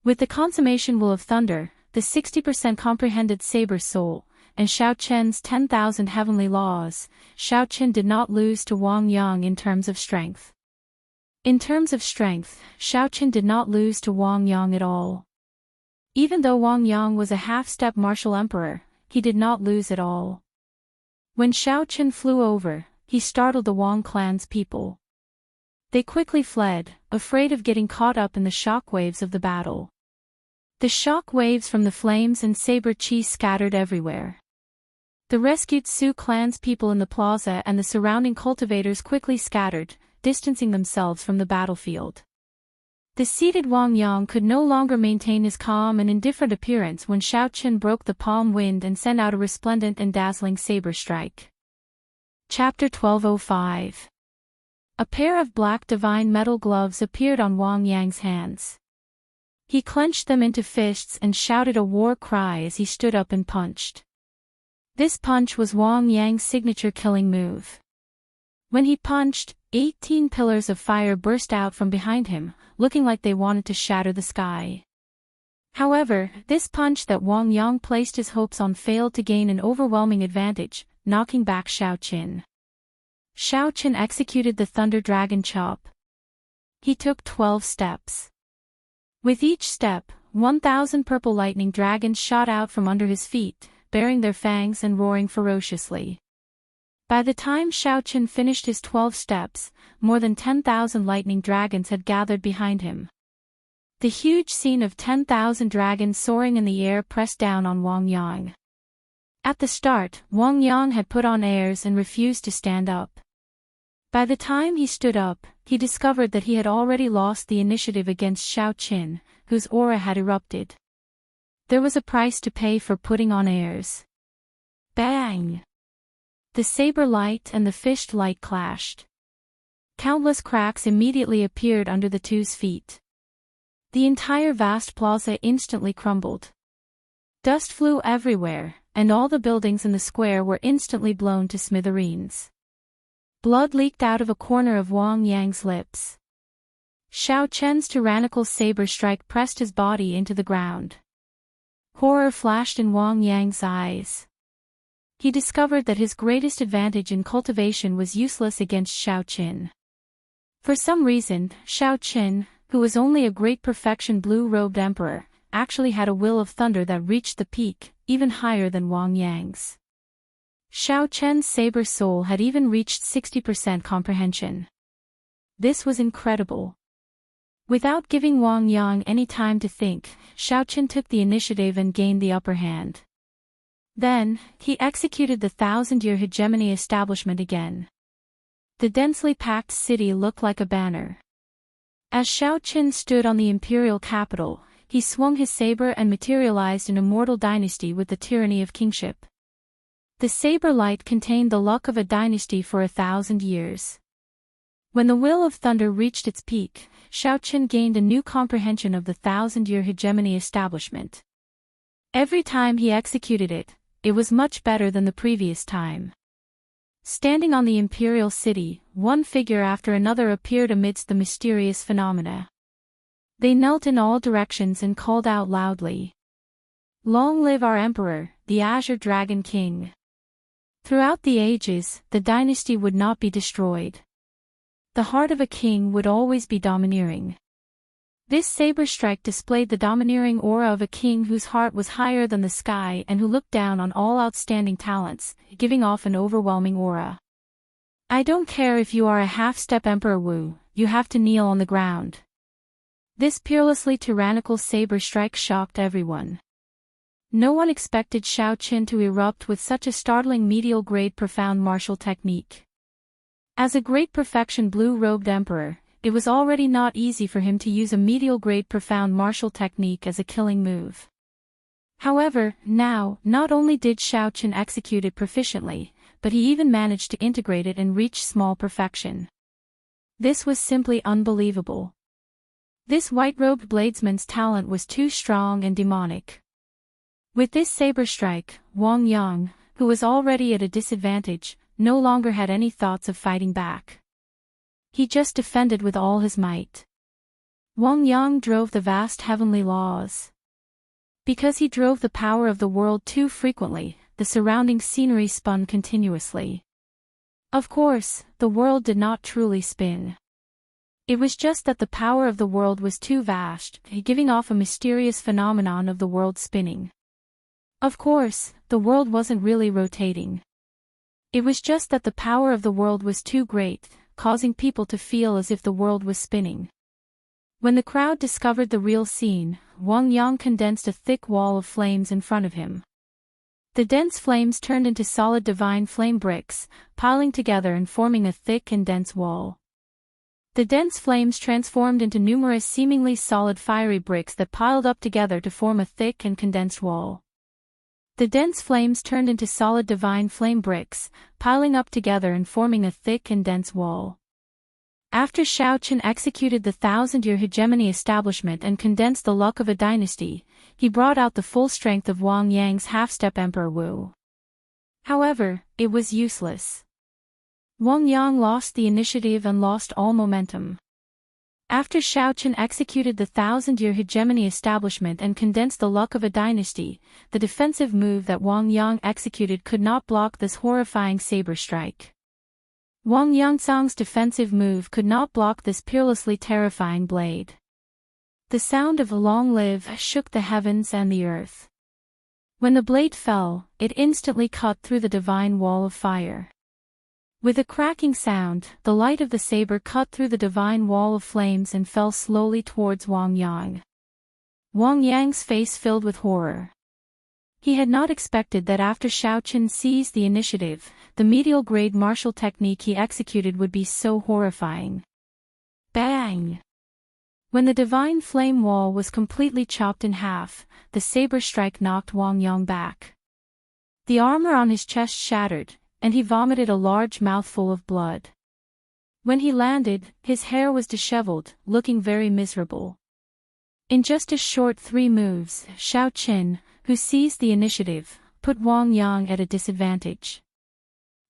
With the consummation will of thunder, the 60% comprehended saber soul, and Xiao Qin's 10,000 heavenly laws, Xiao Qin did not lose to Wang Yang in terms of strength. In terms of strength, Xiao Qin did not lose to Wang Yang at all. Even though Wang Yang was a half-step martial emperor, he did not lose at all. When Xiao Chen flew over, he startled the Wang clan's people. They quickly fled, afraid of getting caught up in the shock waves of the battle. The shock waves from the flames and saber chi scattered everywhere. The rescued Su clan's people in the plaza and the surrounding cultivators quickly scattered, distancing themselves from the battlefield. The seated Wang Yang could no longer maintain his calm and indifferent appearance when Xiao Chen broke the palm wind and sent out a resplendent and dazzling saber strike. Chapter 1205. A pair of black divine metal gloves appeared on Wang Yang's hands. He clenched them into fists and shouted a war cry as he stood up and punched. This punch was Wang Yang's signature killing move. When he punched, 18 pillars of fire burst out from behind him, looking like they wanted to shatter the sky. However, this punch that Wang Yang placed his hopes on failed to gain an overwhelming advantage, knocking back Xiao Chen. Xiao Chen executed the Thunder Dragon Chop. He took 12 steps. With each step, 1,000 purple lightning dragons shot out from under his feet, baring their fangs and roaring ferociously. By the time Xiao Chen finished his 12 steps, more than 10,000 lightning dragons had gathered behind him. The huge scene of 10,000 dragons soaring in the air pressed down on Wang Yang. At the start, Wang Yang had put on airs and refused to stand up. By the time he stood up, he discovered that he had already lost the initiative against Xiao Chen, whose aura had erupted. There was a price to pay for putting on airs. Bang! The saber light and the fished light clashed. Countless cracks immediately appeared under the two's feet. The entire vast plaza instantly crumbled. Dust flew everywhere, and all the buildings in the square were instantly blown to smithereens. Blood leaked out of a corner of Wang Yang's lips. Xiao Chen's tyrannical saber strike pressed his body into the ground. Horror flashed in Wang Yang's eyes. He discovered that his greatest advantage in cultivation was useless against Xiao Chen. For some reason, Xiao Chen, who was only a great perfection blue-robed emperor, actually had a will of thunder that reached the peak, even higher than Wang Yang's. Xiao Chen's saber soul had even reached 60% comprehension. This was incredible. Without giving Wang Yang any time to think, Xiao Chen took the initiative and gained the upper hand. Then, he executed the 1,000-year hegemony establishment again. The densely packed city looked like a banner. As Xiao Chen stood on the imperial capital, he swung his saber and materialized an immortal dynasty with the tyranny of kingship. The saber light contained the luck of a dynasty for 1,000 years. When the will of thunder reached its peak, Xiao Chen gained a new comprehension of the 1,000-year hegemony establishment. Every time he executed it, it was much better than the previous time. Standing on the imperial city, one figure after another appeared amidst the mysterious phenomena. They knelt in all directions and called out loudly, "Long live our emperor, the Azure Dragon King!" Throughout the ages, the dynasty would not be destroyed. The heart of a king would always be domineering. This saber strike displayed the domineering aura of a king whose heart was higher than the sky and who looked down on all outstanding talents, giving off an overwhelming aura. "I don't care if you are a half-step Emperor Wu, you have to kneel on the ground." This peerlessly tyrannical saber strike shocked everyone. No one expected Xiao Chen to erupt with such a startling medial-grade profound martial technique. As a great perfection blue-robed emperor, it was already not easy for him to use a medial-grade profound martial technique as a killing move. However, now, not only did Xiao Chen execute it proficiently, but he even managed to integrate it and reach small perfection. This was simply unbelievable. This white-robed bladesman's talent was too strong and demonic. With this saber strike, Wang Yang, who was already at a disadvantage, no longer had any thoughts of fighting back. He just defended with all his might. Wang Yang drove the vast heavenly laws. Because he drove the power of the world too frequently, the surrounding scenery spun continuously. Of course, the world did not truly spin. It was just that the power of the world was too vast, giving off a mysterious phenomenon of the world spinning. Of course, the world wasn't really rotating. It was just that the power of the world was too great, causing people to feel as if the world was spinning. When the crowd discovered the real scene, Wang Yang condensed a thick wall of flames in front of him. The dense flames turned into solid divine flame bricks, piling together and forming a thick and dense wall. The dense flames transformed into numerous seemingly solid fiery bricks that piled up together to form a thick and condensed wall. The dense flames turned into solid divine flame bricks, piling up together and forming a thick and dense wall. After Shao Qian executed the 1,000-year hegemony establishment and condensed the luck of a dynasty, he brought out the full strength of Wang Yang's half-step Emperor Wu. However, it was useless. Wang Yang lost the initiative and lost all momentum. After Shao Qian executed the 1,000-year hegemony establishment and condensed the luck of a dynasty, the defensive move that Wang Yang executed could not block this horrifying saber strike. Wang Yangzong's defensive move could not block this peerlessly terrifying blade. The sound of "Long live" shook the heavens and the earth. When the blade fell, it instantly cut through the divine wall of fire. With a cracking sound, the light of the saber cut through the divine wall of flames and fell slowly towards Wang Yang. Wang Yang's face filled with horror. He had not expected that after Shao Qian seized the initiative, the medial-grade martial technique he executed would be so horrifying. Bang! When the divine flame wall was completely chopped in half, the saber strike knocked Wang Yang back. The armor on his chest shattered, and he vomited a large mouthful of blood. When he landed, his hair was disheveled, looking very miserable. In just a short 3 moves, Shao Qian, who seized the initiative, put Wang Yang at a disadvantage.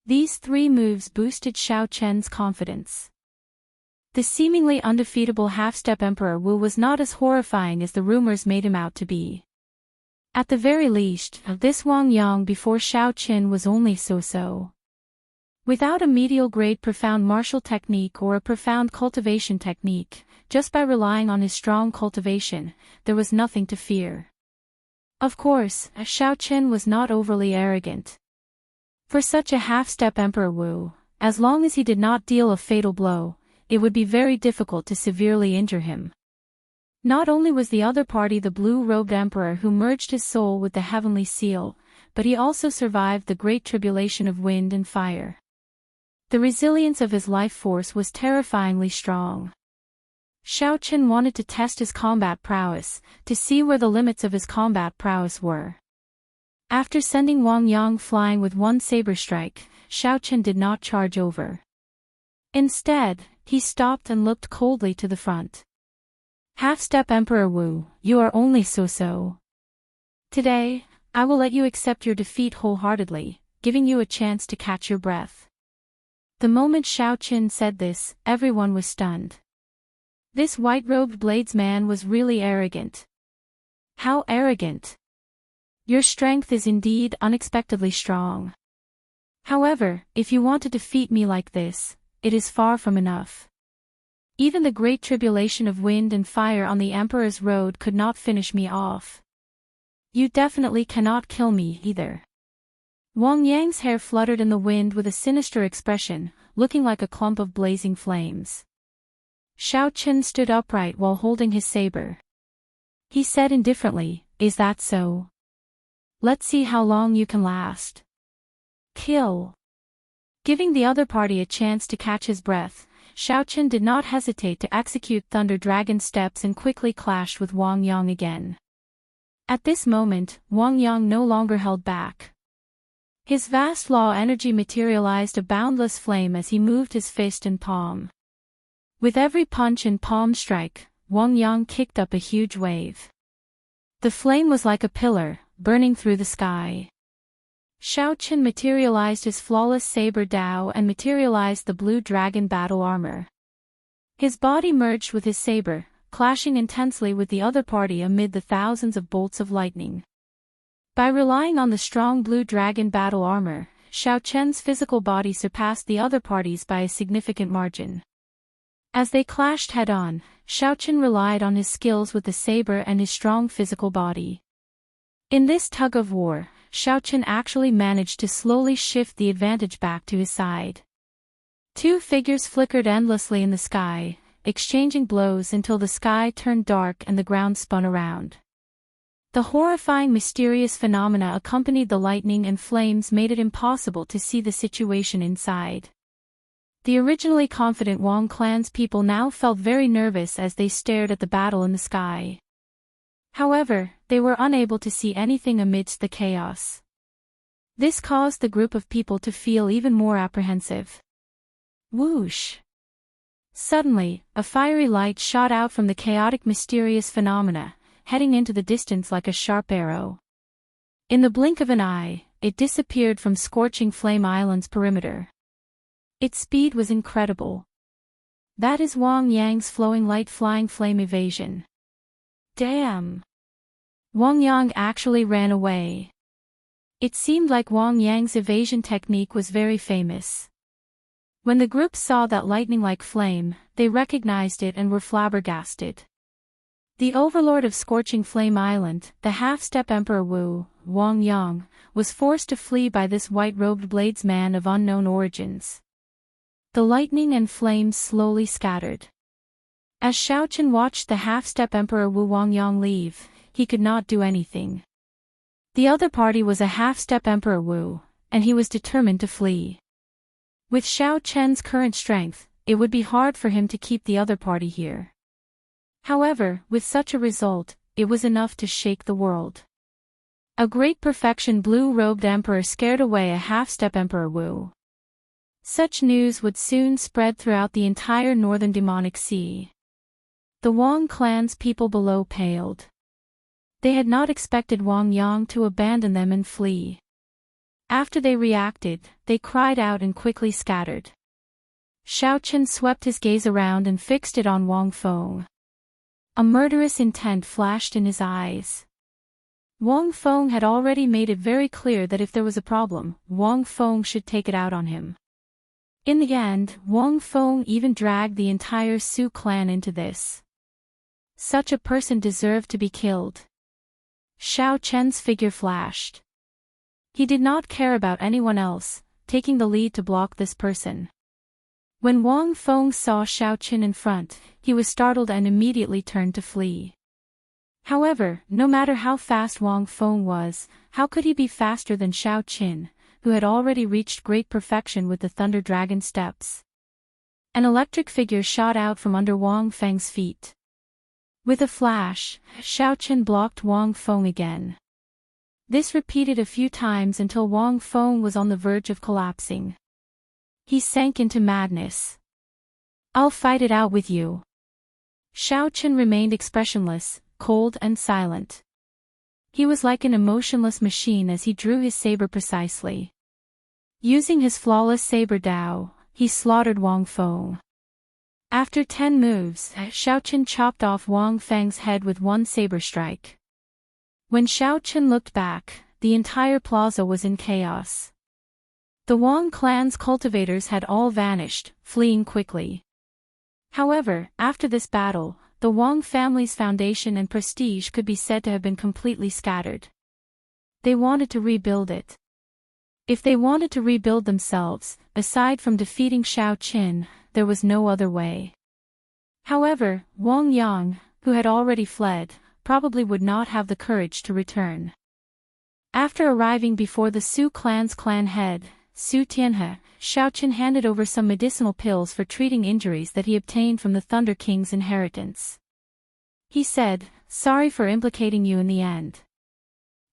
These 3 moves boosted Shao Qian's confidence. The seemingly undefeatable half-step Emperor Wu was not as horrifying as the rumors made him out to be. At the very least, this Wang Yang before Shao Qian was only so-so. Without a medial-grade profound martial technique or a profound cultivation technique, just by relying on his strong cultivation, there was nothing to fear. Of course, Shao Qian was not overly arrogant. For such a half-step Emperor Wu, as long as he did not deal a fatal blow, it would be very difficult to severely injure him. Not only was the other party the blue-robed emperor who merged his soul with the heavenly seal, but he also survived the great tribulation of wind and fire. The resilience of his life force was terrifyingly strong. Shao Qian wanted to test his combat prowess, to see where the limits of his combat prowess were. After sending Wang Yang flying with 1 saber strike, Shao Qian did not charge over. Instead, he stopped and looked coldly to the front. Half-step Emperor Wu, you are only so-so. Today, I will let you accept your defeat wholeheartedly, giving you a chance to catch your breath. The moment Shao Qian said this, everyone was stunned. This white-robed bladesman was really arrogant. How arrogant! Your strength is indeed unexpectedly strong. However, if you want to defeat me like this, it is far from enough. Even the great tribulation of wind and fire on the Emperor's road could not finish me off. You definitely cannot kill me either. Wang Yang's hair fluttered in the wind with a sinister expression, looking like a clump of blazing flames. Shao Qian stood upright while holding his saber. He said indifferently, "Is that so? Let's see how long you can last." Kill. Giving the other party a chance to catch his breath, Shao Qian did not hesitate to execute Thunder Dragon steps and quickly clashed with Wang Yang again. At this moment, Wang Yang no longer held back. His vast law energy materialized a boundless flame as he moved his fist and palm. With every punch and palm strike, Wang Yang kicked up a huge wave. The flame was like a pillar, burning through the sky. Shao Qian materialized his flawless saber Dao and materialized the blue dragon battle armor. His body merged with his saber, clashing intensely with the other party amid the thousands of bolts of lightning. By relying on the strong blue dragon battle armor, Shao Qian's physical body surpassed the other parties by a significant margin. As they clashed head-on, Shao Qian relied on his skills with the saber and his strong physical body. In this tug of war, Xiaochen actually managed to slowly shift the advantage back to his side. Two figures flickered endlessly in the sky, exchanging blows until the sky turned dark and the ground spun around. The horrifying mysterious phenomena accompanied the lightning and flames made it impossible to see the situation inside. The originally confident Wang clan's people now felt very nervous as they stared at the battle in the sky. However, they were unable to see anything amidst the chaos. This caused the group of people to feel even more apprehensive. Whoosh! Suddenly, a fiery light shot out from the chaotic mysterious phenomena, heading into the distance like a sharp arrow. In the blink of an eye, it disappeared from Scorching Flame Island's perimeter. Its speed was incredible. That is Wang Yang's flowing light flying flame evasion. Damn! Wang Yang actually ran away. It seemed like Wang Yang's evasion technique was very famous. When the group saw that lightning-like flame, they recognized it and were flabbergasted. The overlord of Scorching Flame Island, the half-step Emperor Wu, Wang Yang, was forced to flee by this white-robed bladesman of unknown origins. The lightning and flames slowly scattered. As Xiaochen watched the half-step Emperor Wu Wang Yang leave, he could not do anything. The other party was a half-step Emperor Wu, and he was determined to flee. With Xiaochen's current strength, it would be hard for him to keep the other party here. However, with such a result, it was enough to shake the world. A great perfection blue-robed emperor scared away a half-step Emperor Wu. Such news would soon spread throughout the entire northern demonic sea. The Wang clan's people below paled. They had not expected Wang Yang to abandon them and flee. After they reacted, they cried out and quickly scattered. Xiaochen swept his gaze around and fixed it on Wang Feng. A murderous intent flashed in his eyes. Wang Feng had already made it very clear that if there was a problem, Wang Feng should take it out on him. In the end, Wang Feng even dragged the entire Su clan into this. Such a person deserved to be killed. Xiaochen's figure flashed. He did not care about anyone else, taking the lead to block this person. When Wang Feng saw Xiaochen in front, he was startled and immediately turned to flee. However, no matter how fast Wang Feng was, how could he be faster than Xiaochen, who had already reached great perfection with the Thunder Dragon steps? An electric figure shot out from under Wang Feng's feet. With a flash, Xiaochen blocked Wang Feng again. This repeated a few times until Wang Feng was on the verge of collapsing. He sank into madness. "I'll fight it out with you." Xiaochen remained expressionless, cold and silent. He was like an emotionless machine as he drew his saber precisely. Using his flawless saber Dao, he slaughtered Wang Feng. After 10 moves, Xiaochen chopped off Wang Feng's head with one saber strike. When Xiaochen looked back, the entire plaza was in chaos. The Wang clan's cultivators had all vanished, fleeing quickly. However, after this battle, the Wang family's foundation and prestige could be said to have been completely scattered. They wanted to rebuild it. If they wanted to rebuild themselves, aside from defeating Xiaochen, there was no other way. However, Wang Yang, who had already fled, probably would not have the courage to return. After arriving before the Su clan's clan head, Su Tianhe, Xiaochen handed over some medicinal pills for treating injuries that he obtained from the Thunder King's inheritance. He said, "Sorry for implicating you in the end.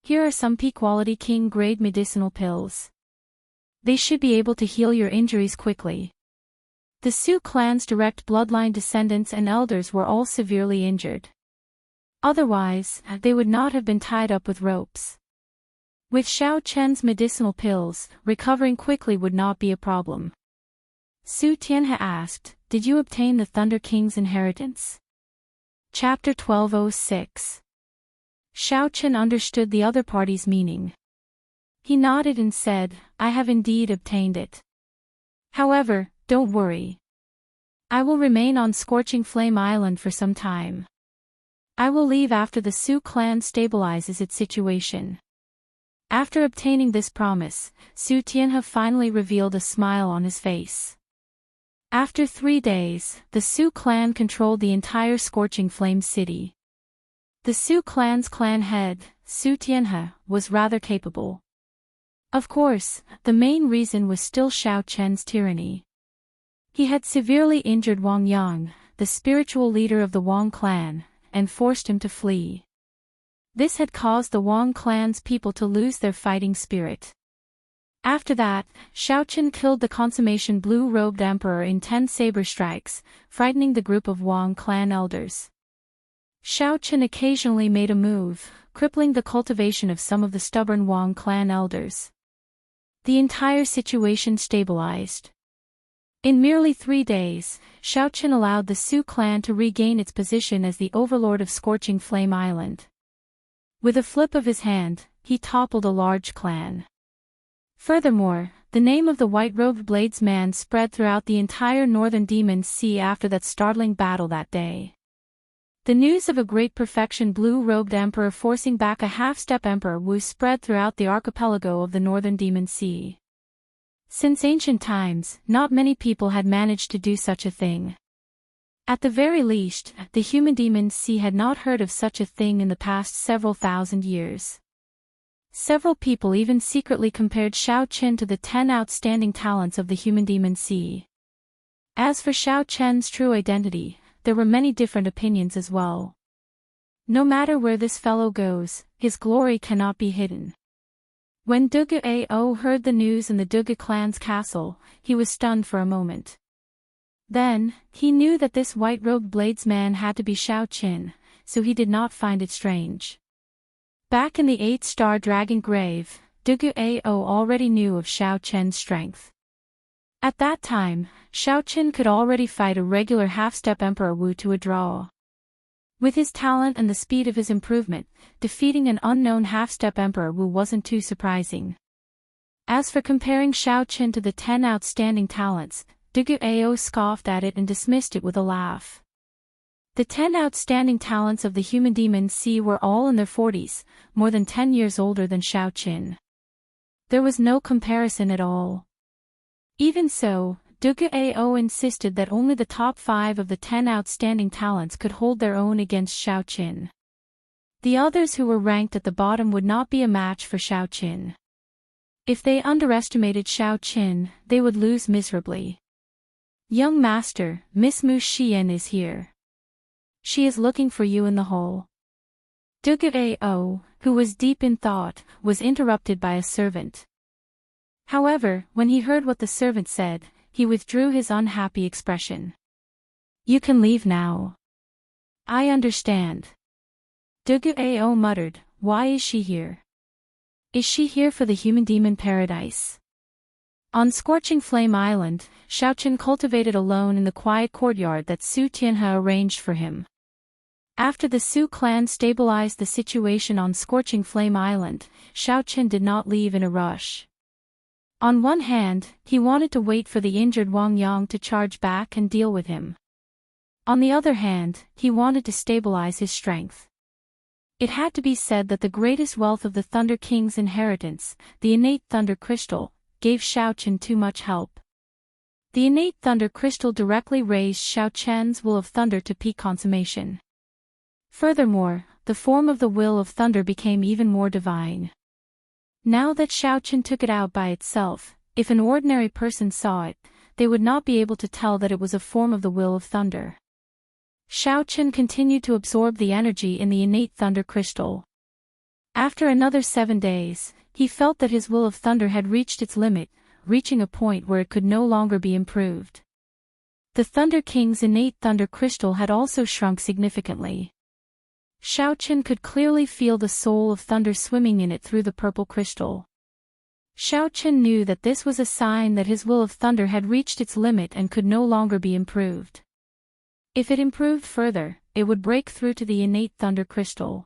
Here are some P-quality king-grade medicinal pills. They should be able to heal your injuries quickly." The Su clan's direct bloodline descendants and elders were all severely injured. Otherwise, they would not have been tied up with ropes. With Xiaochen's medicinal pills, recovering quickly would not be a problem. Su Tianhe asked, "Did you obtain the Thunder King's inheritance?" Chapter 1206. Xiaochen understood the other party's meaning. He nodded and said, "I have indeed obtained it. However, don't worry. I will remain on Scorching Flame Island for some time. I will leave after the Su clan stabilizes its situation. After obtaining this promise, Su Tianhe finally revealed a smile on his face. After 3 days, the Su clan controlled the entire Scorching Flame city. The Su clan's clan head, Su Tianhe, was rather capable. Of course, the main reason was still Xiao Chen's tyranny. He had severely injured Wang Yang, the spiritual leader of the Wang clan, and forced him to flee. This had caused the Wang clan's people to lose their fighting spirit. After that, Xiao Chen killed the consummation blue-robed emperor in 10 saber strikes, frightening the group of Wang clan elders. Xiao Chen occasionally made a move, crippling the cultivation of some of the stubborn Wang clan elders. The entire situation stabilized. In merely 3 days, Xiao Chen allowed the Su clan to regain its position as the overlord of Scorching Flame Island. With a flip of his hand, he toppled a large clan. Furthermore, the name of the white-robed bladesman spread throughout the entire northern Demon Sea after that startling battle that day. The news of a great perfection blue-robed emperor forcing back a half-step emperor Wu spread throughout the archipelago of the northern Demon Sea. Since ancient times, not many people had managed to do such a thing. At the very least, the human Demon Sea had not heard of such a thing in the past several thousand years. Several people even secretly compared Xiao Chen to the 10 outstanding talents of the human Demon Sea. As for Xiao Chen's true identity, there were many different opinions as well. No matter where this fellow goes, his glory cannot be hidden. When Dugu Ao heard the news in the Dugu clan's castle, he was stunned for a moment. Then, he knew that this white-robed bladesman had to be Xiao Chen, so he did not find it strange. Back in the 8-star dragon grave, Dugu Ao already knew of Xiao Chen's strength. At that time, Xiao Chen could already fight a regular half-step Emperor Wu to a draw. With his talent and the speed of his improvement, defeating an unknown half-step Emperor Wu wasn't too surprising. As for comparing Xiao Chen to the 10 outstanding talents, Dugu Ao scoffed at it and dismissed it with a laugh. The 10 outstanding talents of the human Demon Sea were all in their 40s, more than 10 years older than Xiao Chen. There was no comparison at all. Even so, Dugu Ao insisted that only the top 5 of the 10 outstanding talents could hold their own against Xiao Chen. The others who were ranked at the bottom would not be a match for Xiao Chen. If they underestimated Xiao Chen, they would lose miserably. Young master, Miss Mu Xian is here. She is looking for you in the hall. Dugu Ao, who was deep in thought, was interrupted by a servant. However, when he heard what the servant said, he withdrew his unhappy expression. You can leave now. I understand. Dugu Ao muttered, why is she here? Is she here for the human demon paradise? On Scorching Flame Island, Xiao Chen cultivated alone in the quiet courtyard that Su Tianhe arranged for him. After the Su clan stabilized the situation on Scorching Flame Island, Xiao Chen did not leave in a rush. On one hand, he wanted to wait for the injured Wang Yang to charge back and deal with him. On the other hand, he wanted to stabilize his strength. It had to be said that the greatest wealth of the Thunder King's inheritance, the innate Thunder Crystal, gave Xiao Chen too much help. The innate Thunder Crystal directly raised Xiao Chen's Will of Thunder to peak consummation. Furthermore, the form of the Will of Thunder became even more divine. Now that Xiao Chen took it out by itself, if an ordinary person saw it, they would not be able to tell that it was a form of the Will of Thunder. Xiao Chen continued to absorb the energy in the innate Thunder Crystal. After another 7 days, he felt that his Will of Thunder had reached its limit, reaching a point where it could no longer be improved. The Thunder King's innate Thunder Crystal had also shrunk significantly. Xiao Chen could clearly feel the soul of thunder swimming in it through the purple crystal. Xiao Chen knew that this was a sign that his Will of Thunder had reached its limit and could no longer be improved. If it improved further, it would break through to the innate Thunder Crystal.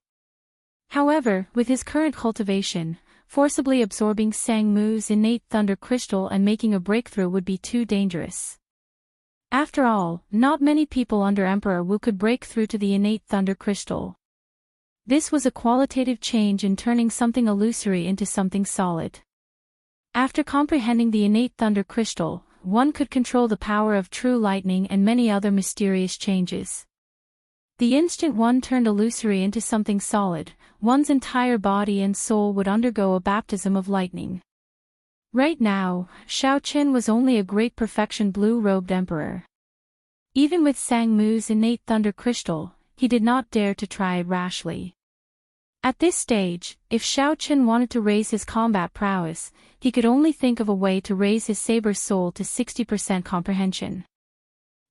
However, with his current cultivation, forcibly absorbing Sang Mu's innate Thunder Crystal and making a breakthrough would be too dangerous. After all, not many people under Emperor Wu could break through to the innate Thunder Crystal. This was a qualitative change in turning something illusory into something solid. After comprehending the innate thunder crystal, one could control the power of true lightning and many other mysterious changes. The instant one turned illusory into something solid, one's entire body and soul would undergo a baptism of lightning. Right now, Shao Qin was only a great perfection blue-robed emperor. Even with Sang Mu's innate thunder crystal, he did not dare to try it rashly. At this stage, if Shao Qin wanted to raise his combat prowess, he could only think of a way to raise his saber soul to 60% comprehension.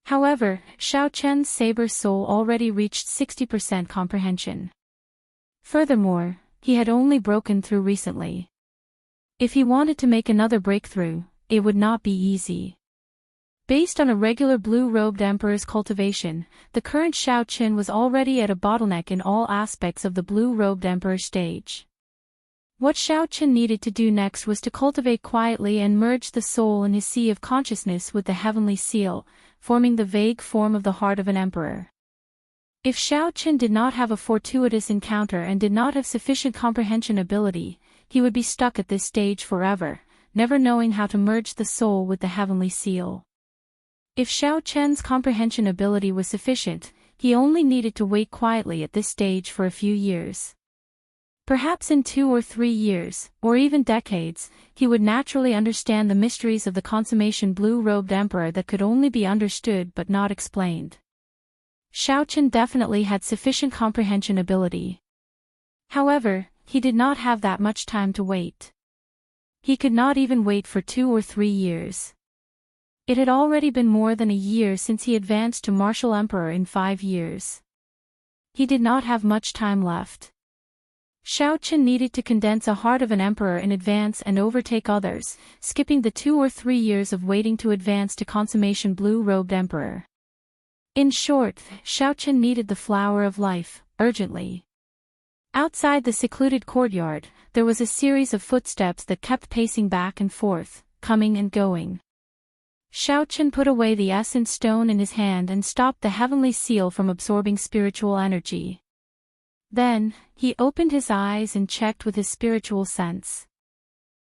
However, Shao Qin's saber soul already reached 60% comprehension. Furthermore, he had only broken through recently. If he wanted to make another breakthrough, it would not be easy. Based on a regular blue-robed emperor's cultivation, the current Shao Qin was already at a bottleneck in all aspects of the blue-robed emperor stage. What Shao Qin needed to do next was to cultivate quietly and merge the soul in his sea of consciousness with the heavenly seal, forming the vague form of the heart of an emperor. If Shao Qin did not have a fortuitous encounter and did not have sufficient comprehension ability, he would be stuck at this stage forever, never knowing how to merge the soul with the heavenly seal. If Shao Qin's comprehension ability was sufficient, he only needed to wait quietly at this stage for a few years. Perhaps in 2 or 3 years, or even decades, he would naturally understand the mysteries of the consummation blue-robed emperor that could only be understood but not explained. Shao Qin definitely had sufficient comprehension ability. However, he did not have that much time to wait. He could not even wait for 2 or 3 years. It had already been more than a year since he advanced to martial emperor in 5 years. He did not have much time left. Shao Qin needed to condense a heart of an emperor in advance and overtake others, skipping the 2 or 3 years of waiting to advance to consummation blue-robed emperor. In short, Shao Qin needed the flower of life, urgently. Outside the secluded courtyard, there was a series of footsteps that kept pacing back and forth, coming and going. Shao Qin put away the essence stone in his hand and stopped the heavenly seal from absorbing spiritual energy. Then, he opened his eyes and checked with his spiritual sense.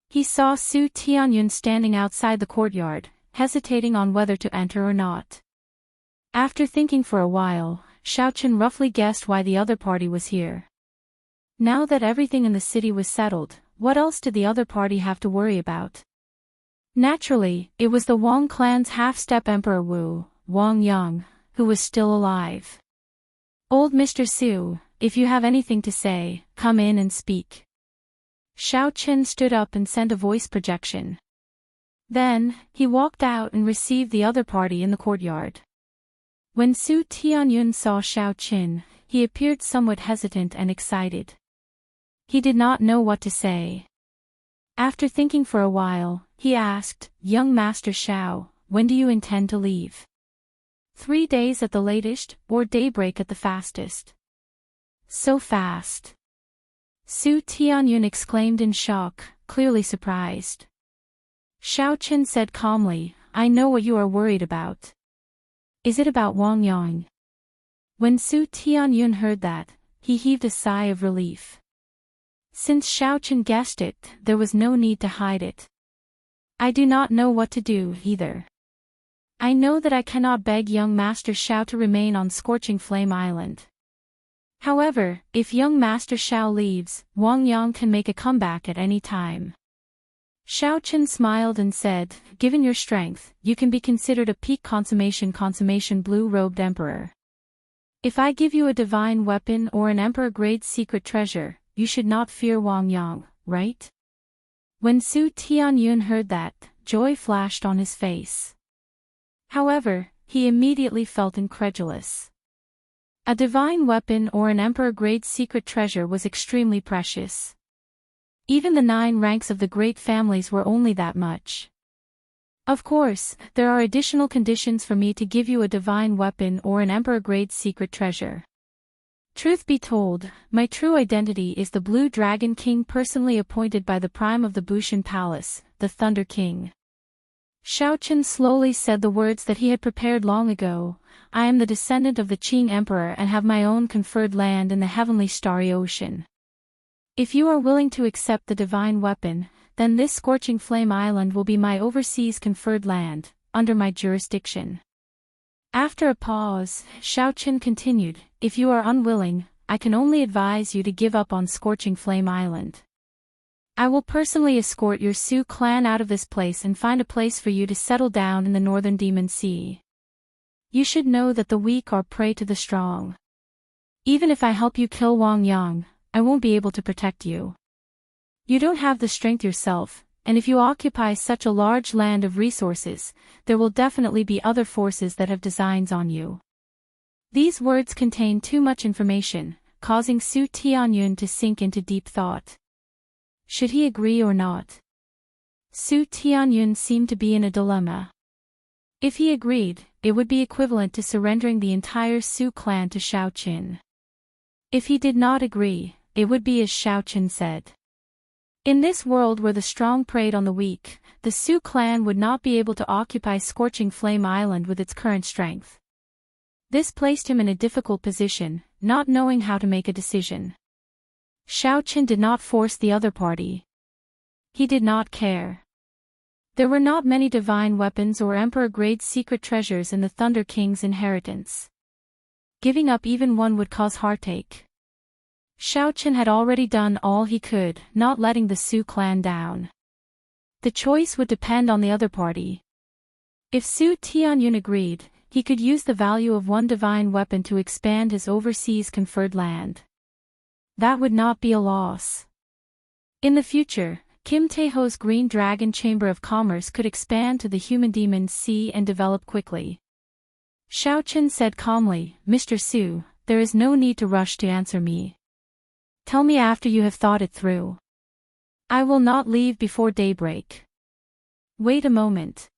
He saw Su Tianyun standing outside the courtyard, hesitating on whether to enter or not. After thinking for a while, Shao Qin roughly guessed why the other party was here. Now that everything in the city was settled, what else did the other party have to worry about? Naturally, it was the Wang clan's half-step Emperor Wu, Wang Yang, who was still alive. "Old Mr. Su, if you have anything to say, come in and speak." Shao Qin stood up and sent a voice projection. Then, he walked out and received the other party in the courtyard. When Su Tianyun saw Shao Qin, he appeared somewhat hesitant and excited. He did not know what to say. After thinking for a while, he asked, "Young Master Shao, when do you intend to leave? 3 days at the latest, or daybreak at the fastest?" "So fast?" Su Tianyun exclaimed in shock, clearly surprised. Shao Qin said calmly, "I know what you are worried about. Is it about Wang Yang?" When Su Tianyun heard that, he heaved a sigh of relief. Since Shao Qin guessed it, there was no need to hide it. "I do not know what to do, either. I know that I cannot beg young Master Shao to remain on Scorching Flame Island. However, if young Master Shao leaves, Wang Yang can make a comeback at any time." Shao Qin smiled and said, "Given your strength, you can be considered a peak consummation blue-robed emperor. If I give you a divine weapon or an emperor-grade secret treasure, you should not fear Wang Yang, right?" When Su Tianyun heard that, joy flashed on his face. However, he immediately felt incredulous. A divine weapon or an emperor-grade secret treasure was extremely precious. Even the 9 ranks of the great families were only that much. "Of course, there are additional conditions for me to give you a divine weapon or an emperor-grade secret treasure. Truth be told, my true identity is the Blue Dragon King personally appointed by the Prime of the Bushan Palace, the Thunder King. Xiao Chen slowly said the words that he had prepared long ago. I am the descendant of the Qing Emperor and have my own conferred land in the heavenly starry ocean. If you are willing to accept the divine weapon, then this scorching flame island will be my overseas conferred land, under my jurisdiction. After a pause, Xiao Chen continued, if you are unwilling, I can only advise you to give up on Scorching Flame Island. I will personally escort your Sioux clan out of this place and find a place for you to settle down in the northern Demon Sea. You should know that the weak are prey to the strong. Even if I help you kill Wang Yang, I won't be able to protect you. You don't have the strength yourself, and if you occupy such a large land of resources, there will definitely be other forces that have designs on you. These words contain too much information, causing Su Tianyun to sink into deep thought. Should he agree or not? Su Tianyun seemed to be in a dilemma. If he agreed, it would be equivalent to surrendering the entire Su clan to Xiao Qin. If he did not agree, it would be as Xiao Qin said. In this world where the strong preyed on the weak, the Su clan would not be able to occupy Scorching Flame Island with its current strength. This placed him in a difficult position, not knowing how to make a decision. Xiao Qin did not force the other party. He did not care. There were not many divine weapons or emperor-grade secret treasures in the Thunder King's inheritance. Giving up even one would cause heartache. Xiao Qin had already done all he could, not letting the Su clan down. The choice would depend on the other party. If Su Tianyun agreed, he could use the value of one divine weapon to expand his overseas conferred land. That would not be a loss. In the future, Kim Taeho's Green Dragon Chamber of Commerce could expand to the Human Demon Sea and develop quickly. Xiao Qin said calmly, Mr. Su, there is no need to rush to answer me. Tell me after you have thought it through. I will not leave before daybreak. Wait a moment.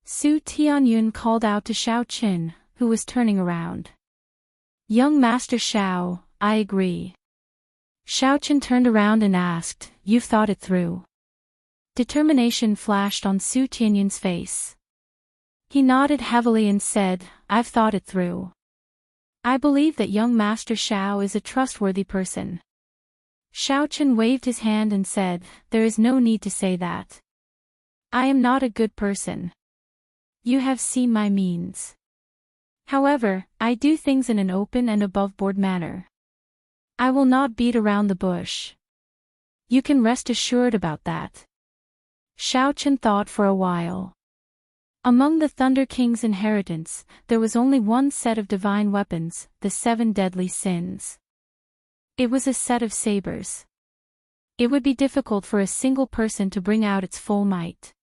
Su Tianyun called out to Xiao Qin, who was turning around. Young Master Xiao, I agree. Xiao Qin turned around and asked, You've thought it through? Determination flashed on Su Tianyun's face. He nodded heavily and said, I've thought it through. I believe that young Master Xiao is a trustworthy person. Xiao Qin waved his hand and said, There is no need to say that. I am not a good person. You have seen my means. However, I do things in an open and above-board manner. I will not beat around the bush. You can rest assured about that. Xiao Qin thought for a while. Among the Thunder King's inheritance, there was only one set of divine weapons, the 7 deadly sins. It was a set of sabers. It would be difficult for a single person to bring out its full might.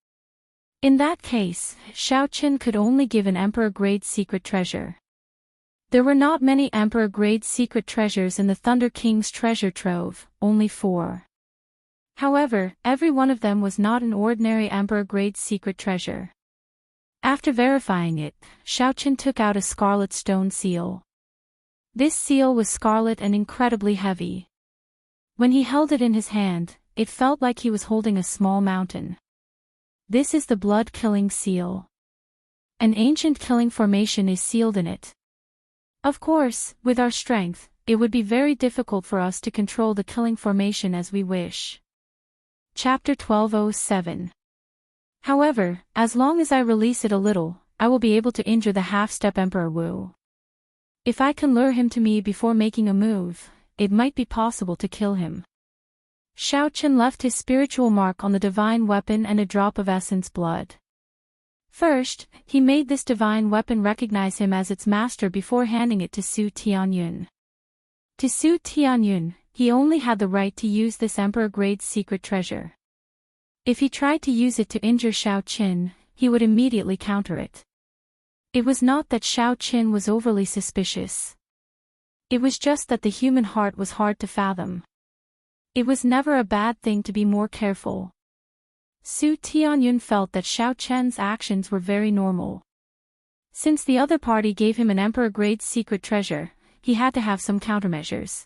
In that case, Xiao Qin could only give an emperor-grade secret treasure. There were not many emperor-grade secret treasures in the Thunder King's treasure trove, only 4. However, every one of them was not an ordinary emperor-grade secret treasure. After verifying it, Xiao Qin took out a scarlet stone seal. This seal was scarlet and incredibly heavy. When he held it in his hand, it felt like he was holding a small mountain. This is the blood-killing seal. An ancient killing formation is sealed in it. Of course, with our strength, it would be very difficult for us to control the killing formation as we wish. Chapter 1207. However, as long as I release it a little, I will be able to injure the half-step Emperor Wu. If I can lure him to me before making a move, it might be possible to kill him. Xiao Qin left his spiritual mark on the divine weapon and a drop of essence blood. First, he made this divine weapon recognize him as its master before handing it to Su Tianyun. To Su Tianyun, he only had the right to use this emperor-grade secret treasure. If he tried to use it to injure Xiao Qin, he would immediately counter it. It was not that Xiao Qin was overly suspicious. It was just that the human heart was hard to fathom. It was never a bad thing to be more careful. Su Tianyun felt that Xiao Qin's actions were very normal. Since the other party gave him an emperor-grade secret treasure, he had to have some countermeasures.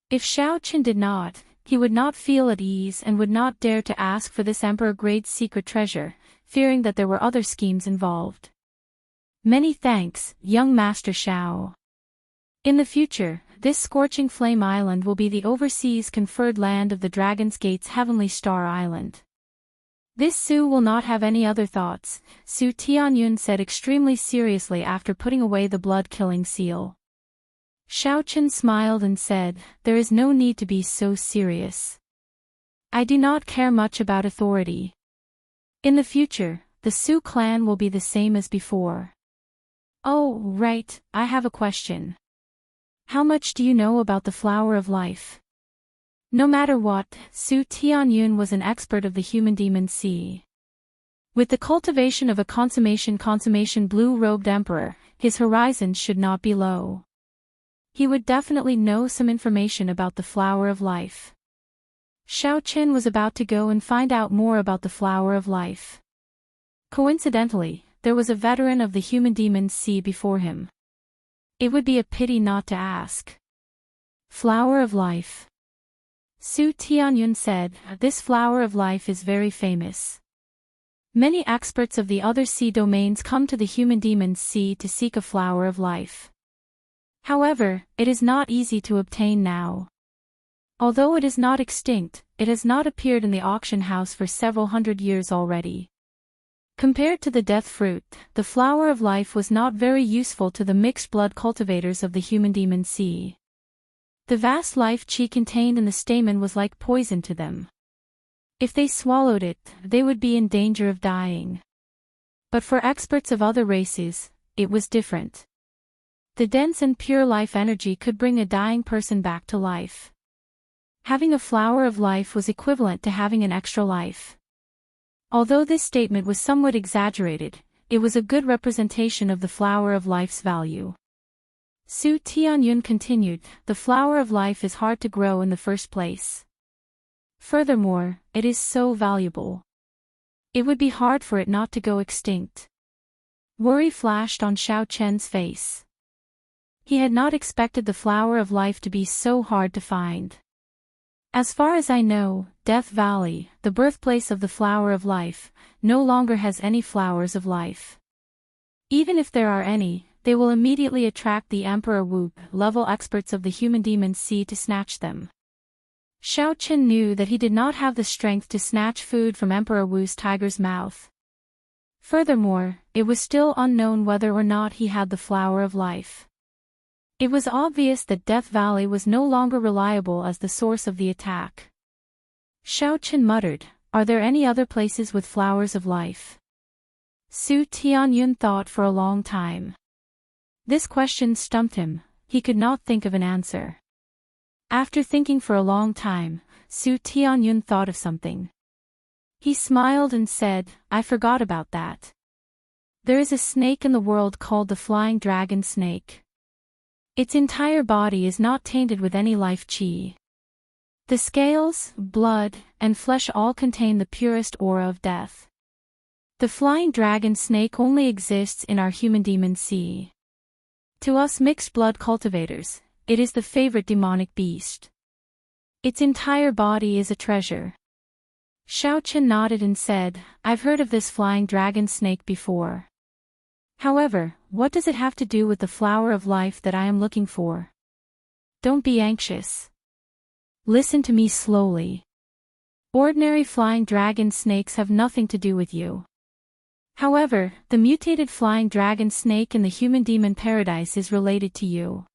If Xiao Qin did not, he would not feel at ease and would not dare to ask for this emperor-grade secret treasure, fearing that there were other schemes involved. Many thanks, young Master Xiao. In the future, this scorching flame island will be the overseas conferred land of the Dragon's Gate's Heavenly Star Island. This Su will not have any other thoughts, Su Tianyun said extremely seriously after putting away the blood-killing seal. Xiaochen smiled and said, there is no need to be so serious. I do not care much about authority. In the future, the Su clan will be the same as before. Oh, right, I have a question. How much do you know about the flower of life? No matter what, Su Tianyun was an expert of the human-demon sea. With the cultivation of a consummation blue-robed emperor, his horizons should not be low. He would definitely know some information about the flower of life. Xiao Chen was about to go and find out more about the flower of life. Coincidentally, there was a veteran of the human-demon sea before him. It would be a pity not to ask. Flower of life. Su Tianyun said, this flower of life is very famous. Many experts of the other sea domains come to the human-demon sea to seek a flower of life. However, it is not easy to obtain now. Although it is not extinct, it has not appeared in the auction house for several hundred years already. Compared to the death fruit, the flower of life was not very useful to the mixed blood cultivators of the human-demon sea. The vast life qi contained in the stamen was like poison to them. If they swallowed it, they would be in danger of dying. But for experts of other races, it was different. The dense and pure life energy could bring a dying person back to life. Having a flower of life was equivalent to having an extra life. Although this statement was somewhat exaggerated, it was a good representation of the flower of life's value. Su Tianyun continued, the flower of life is hard to grow in the first place. Furthermore, it is so valuable. It would be hard for it not to go extinct. Worry flashed on Xiao Chen's face. He had not expected the flower of life to be so hard to find. As far as I know, Death Valley, the birthplace of the flower of life, no longer has any flowers of life. Even if there are any, they will immediately attract the Emperor Wu level experts of the human-demon sea to snatch them. Xiao Chen knew that he did not have the strength to snatch food from Emperor Wu's tiger's mouth. Furthermore, it was still unknown whether or not he had the flower of life. It was obvious that Death Valley was no longer reliable as the source of the attack. Xiao Chen muttered, are there any other places with flowers of life? Su Tianyun thought for a long time. This question stumped him, he could not think of an answer. After thinking for a long time, Su Tianyun thought of something. He smiled and said, I forgot about that. There is a snake in the world called the flying dragon snake. Its entire body is not tainted with any life qi. The scales, blood, and flesh all contain the purest aura of death. The flying dragon snake only exists in our human-demon sea. To us mixed blood cultivators, it is the favorite demonic beast. Its entire body is a treasure. Xiao Chen nodded and said, I've heard of this flying dragon snake before. However, what does it have to do with the flower of life that I am looking for? Don't be anxious. Listen to me slowly. Ordinary flying dragon snakes have nothing to do with you. However, the mutated flying dragon snake in the human-demon paradise is related to you.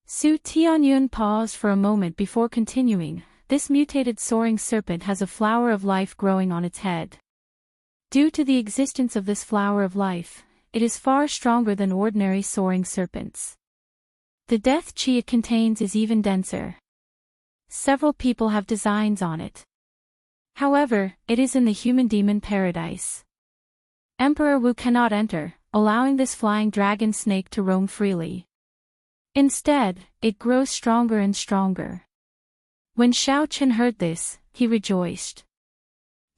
Su Tianyun paused for a moment before continuing, this mutated soaring serpent has a flower of life growing on its head. Due to the existence of this flower of life, it is far stronger than ordinary soaring serpents. The death qi it contains is even denser. Several people have designs on it. However, it is in the human-demon paradise. Emperor Wu cannot enter, allowing this flying dragon snake to roam freely. Instead, it grows stronger and stronger. When Xiao Chen heard this, he rejoiced.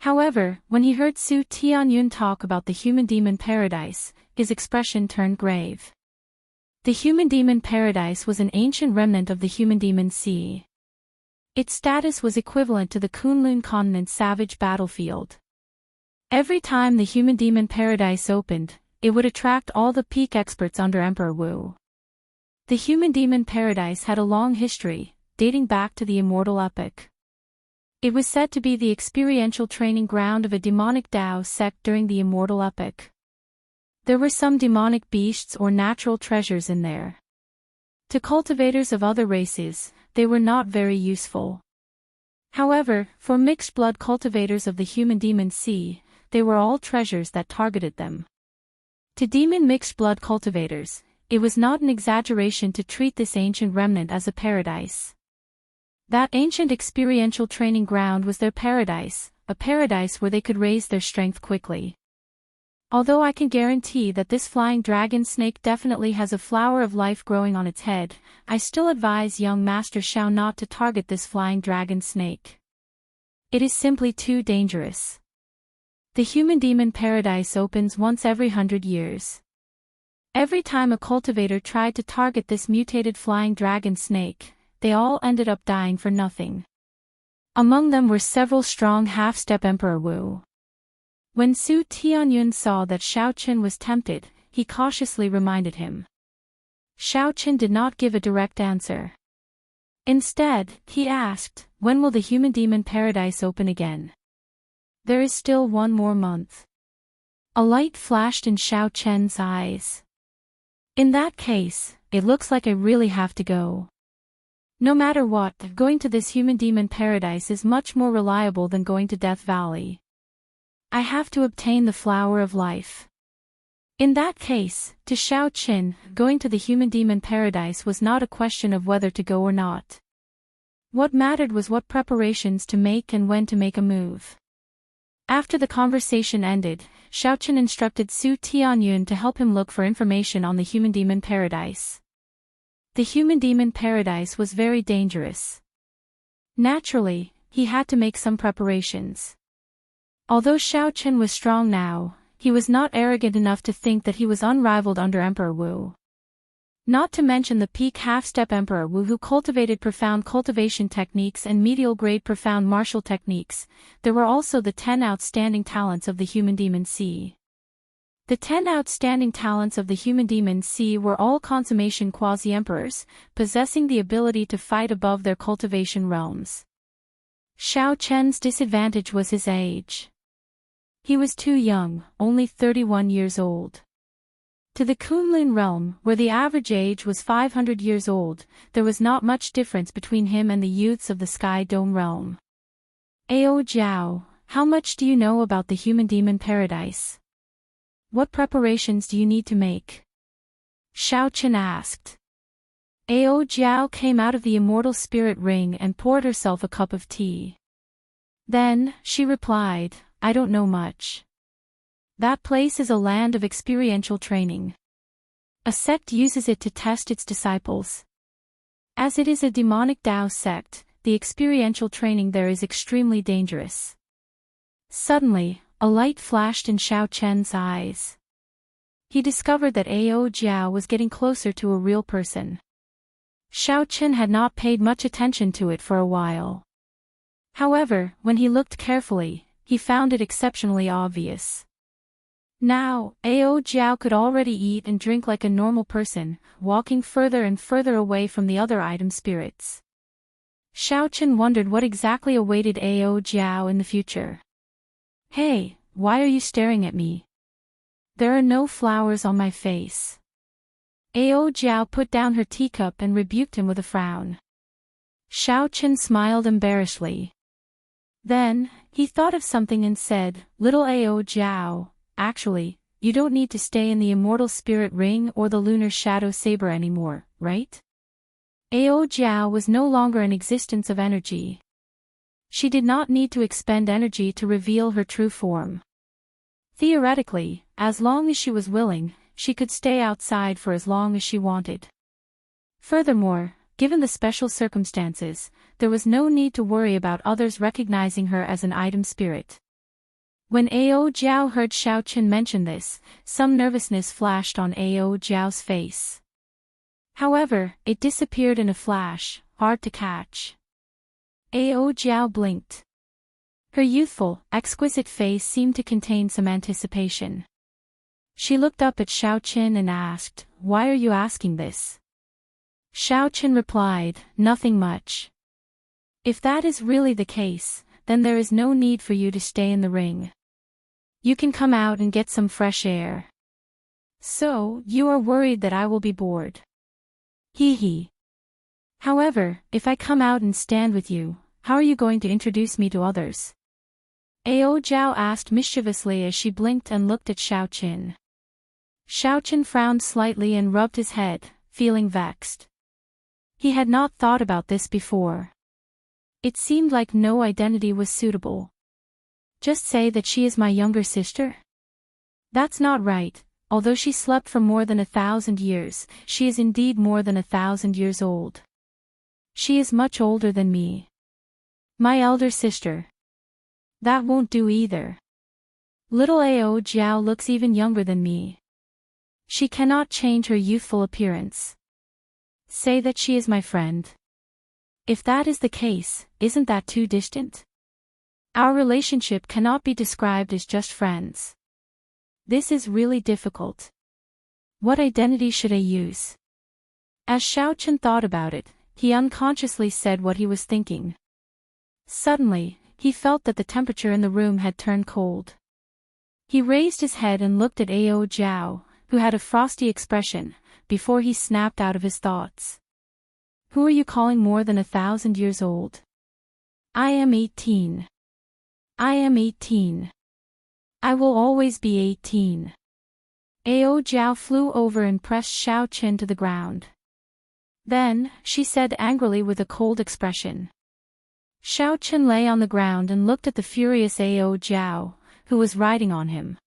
However, when he heard Su Tianyun talk about the human-demon paradise, his expression turned grave. The human-demon paradise was an ancient remnant of the human-demon sea. Its status was equivalent to the Kunlun continent's savage battlefield. Every time the human-demon paradise opened, it would attract all the peak experts under Emperor Wu. The human-demon paradise had a long history, dating back to the Immortal epoch. It was said to be the experiential training ground of a demonic Tao sect during the Immortal epoch. There were some demonic beasts or natural treasures in there. To cultivators of other races, they were not very useful. However, for mixed-blood cultivators of the human-demon sea, they were all treasures that targeted them. To demon mixed-blood cultivators, it was not an exaggeration to treat this ancient remnant as a paradise. That ancient experiential training ground was their paradise, a paradise where they could raise their strength quickly. Although I can guarantee that this flying dragon snake definitely has a flower of life growing on its head, I still advise young Master Xiao not to target this flying dragon snake. It is simply too dangerous. The human-demon paradise opens once every 100 years. Every time a cultivator tried to target this mutated flying dragon snake, they all ended up dying for nothing. Among them were several strong half-step Emperor Wu. When Su Tianyun saw that Xiao Qin was tempted, he cautiously reminded him. Xiao Qin did not give a direct answer. Instead, he asked, "When will the human-demon paradise open again?" "There is still 1 more month." A light flashed in Xiao Qian's eyes. "In that case, it looks like I really have to go. No matter what, going to this human-demon paradise is much more reliable than going to Death Valley. I have to obtain the flower of life." In that case, to Xiao Qin, going to the human-demon paradise was not a question of whether to go or not. What mattered was what preparations to make and when to make a move. After the conversation ended, Xiao Qin instructed Su Tianyun to help him look for information on the human-demon paradise. The human-demon paradise was very dangerous. Naturally, he had to make some preparations. Although Xiao Qin was strong now, he was not arrogant enough to think that he was unrivaled under Emperor Wu. Not to mention the peak half-step Emperor Wu who cultivated profound cultivation techniques and medial-grade profound martial techniques, there were also the 10 outstanding talents of the human-demon sea. The 10 outstanding talents of the human-demon sea were all consummation quasi-emperors, possessing the ability to fight above their cultivation realms. Xiao Qian's disadvantage was his age. He was too young, only 31 years old. To the Kunlun realm, where the average age was 500 years old, there was not much difference between him and the youths of the Sky Dome realm. "Ao Jiao, how much do you know about the human-demon paradise? What preparations do you need to make?" Xiao Qin asked. Ao Jiao came out of the immortal spirit ring and poured herself a cup of tea. Then, she replied, "I don't know much. That place is a land of experiential training. A sect uses it to test its disciples. As it is a demonic Tao sect, the experiential training there is extremely dangerous." Suddenly, a light flashed in Xiao Qian's eyes. He discovered that Ao Jiao was getting closer to a real person. Xiao Qin had not paid much attention to it for a while. However, when he looked carefully, he found it exceptionally obvious. Now, Ao Jiao could already eat and drink like a normal person, walking further and further away from the other item spirits. Xiao Qin wondered what exactly awaited Ao Jiao in the future. "Hey, why are you staring at me? There are no flowers on my face." Ao Jiao put down her teacup and rebuked him with a frown. Xiao Qin smiled embarrassedly. Then, he thought of something and said, "Little Ao Jiao, actually, you don't need to stay in the immortal spirit ring or the lunar shadow saber anymore, right?" Ao Jiao was no longer an existence of energy. She did not need to expend energy to reveal her true form. Theoretically, as long as she was willing, she could stay outside for as long as she wanted. Furthermore, given the special circumstances, there was no need to worry about others recognizing her as an item spirit. When Ao Jiao heard Xiao Qin mention this, some nervousness flashed on Ao Jiao's face. However, it disappeared in a flash, hard to catch. Ao Jiao blinked. Her youthful, exquisite face seemed to contain some anticipation. She looked up at Xiao Qin and asked, "Why are you asking this?" Xiao Qin replied, "Nothing much. If that is really the case, then there is no need for you to stay in the ring. You can come out and get some fresh air. So, you are worried that I will be bored. Hee hee. However, if I come out and stand with you, how are you going to introduce me to others?" Ao Jiao asked mischievously as she blinked and looked at Xiao Qin. Xiao Qin frowned slightly and rubbed his head, feeling vexed. He had not thought about this before. It seemed like no identity was suitable. Just say that she is my younger sister? That's not right. Although she slept for more than 1,000 years, she is indeed more than 1,000 years old. She is much older than me. My elder sister. That won't do either. Little Ao Jiao looks even younger than me. She cannot change her youthful appearance. Say that she is my friend. If that is the case, isn't that too distant? Our relationship cannot be described as just friends. This is really difficult. What identity should I use? As Xiao Qin thought about it, he unconsciously said what he was thinking. Suddenly, he felt that the temperature in the room had turned cold. He raised his head and looked at Ao Jiao, who had a frosty expression, before he snapped out of his thoughts. Who are you calling more than 1,000 years old? I am 18. I am 18. I will always be 18. Ao Jiao flew over and pressed Xiao Qin to the ground. Then, she said angrily with a cold expression. Xiao Qin lay on the ground and looked at the furious Ao Jiao, who was riding on him.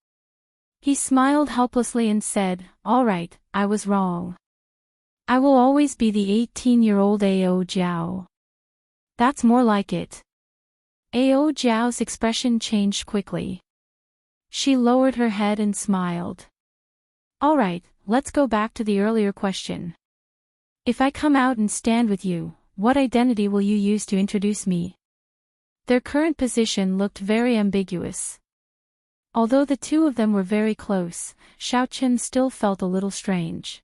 He smiled helplessly and said, "All right, I was wrong. I will always be the 18-year-old Ao Jiao." That's more like it. Ao Jiao's expression changed quickly. She lowered her head and smiled. All right, let's go back to the earlier question. If I come out and stand with you, what identity will you use to introduce me? Their current position looked very ambiguous. Although the two of them were very close, Xiao Qin still felt a little strange.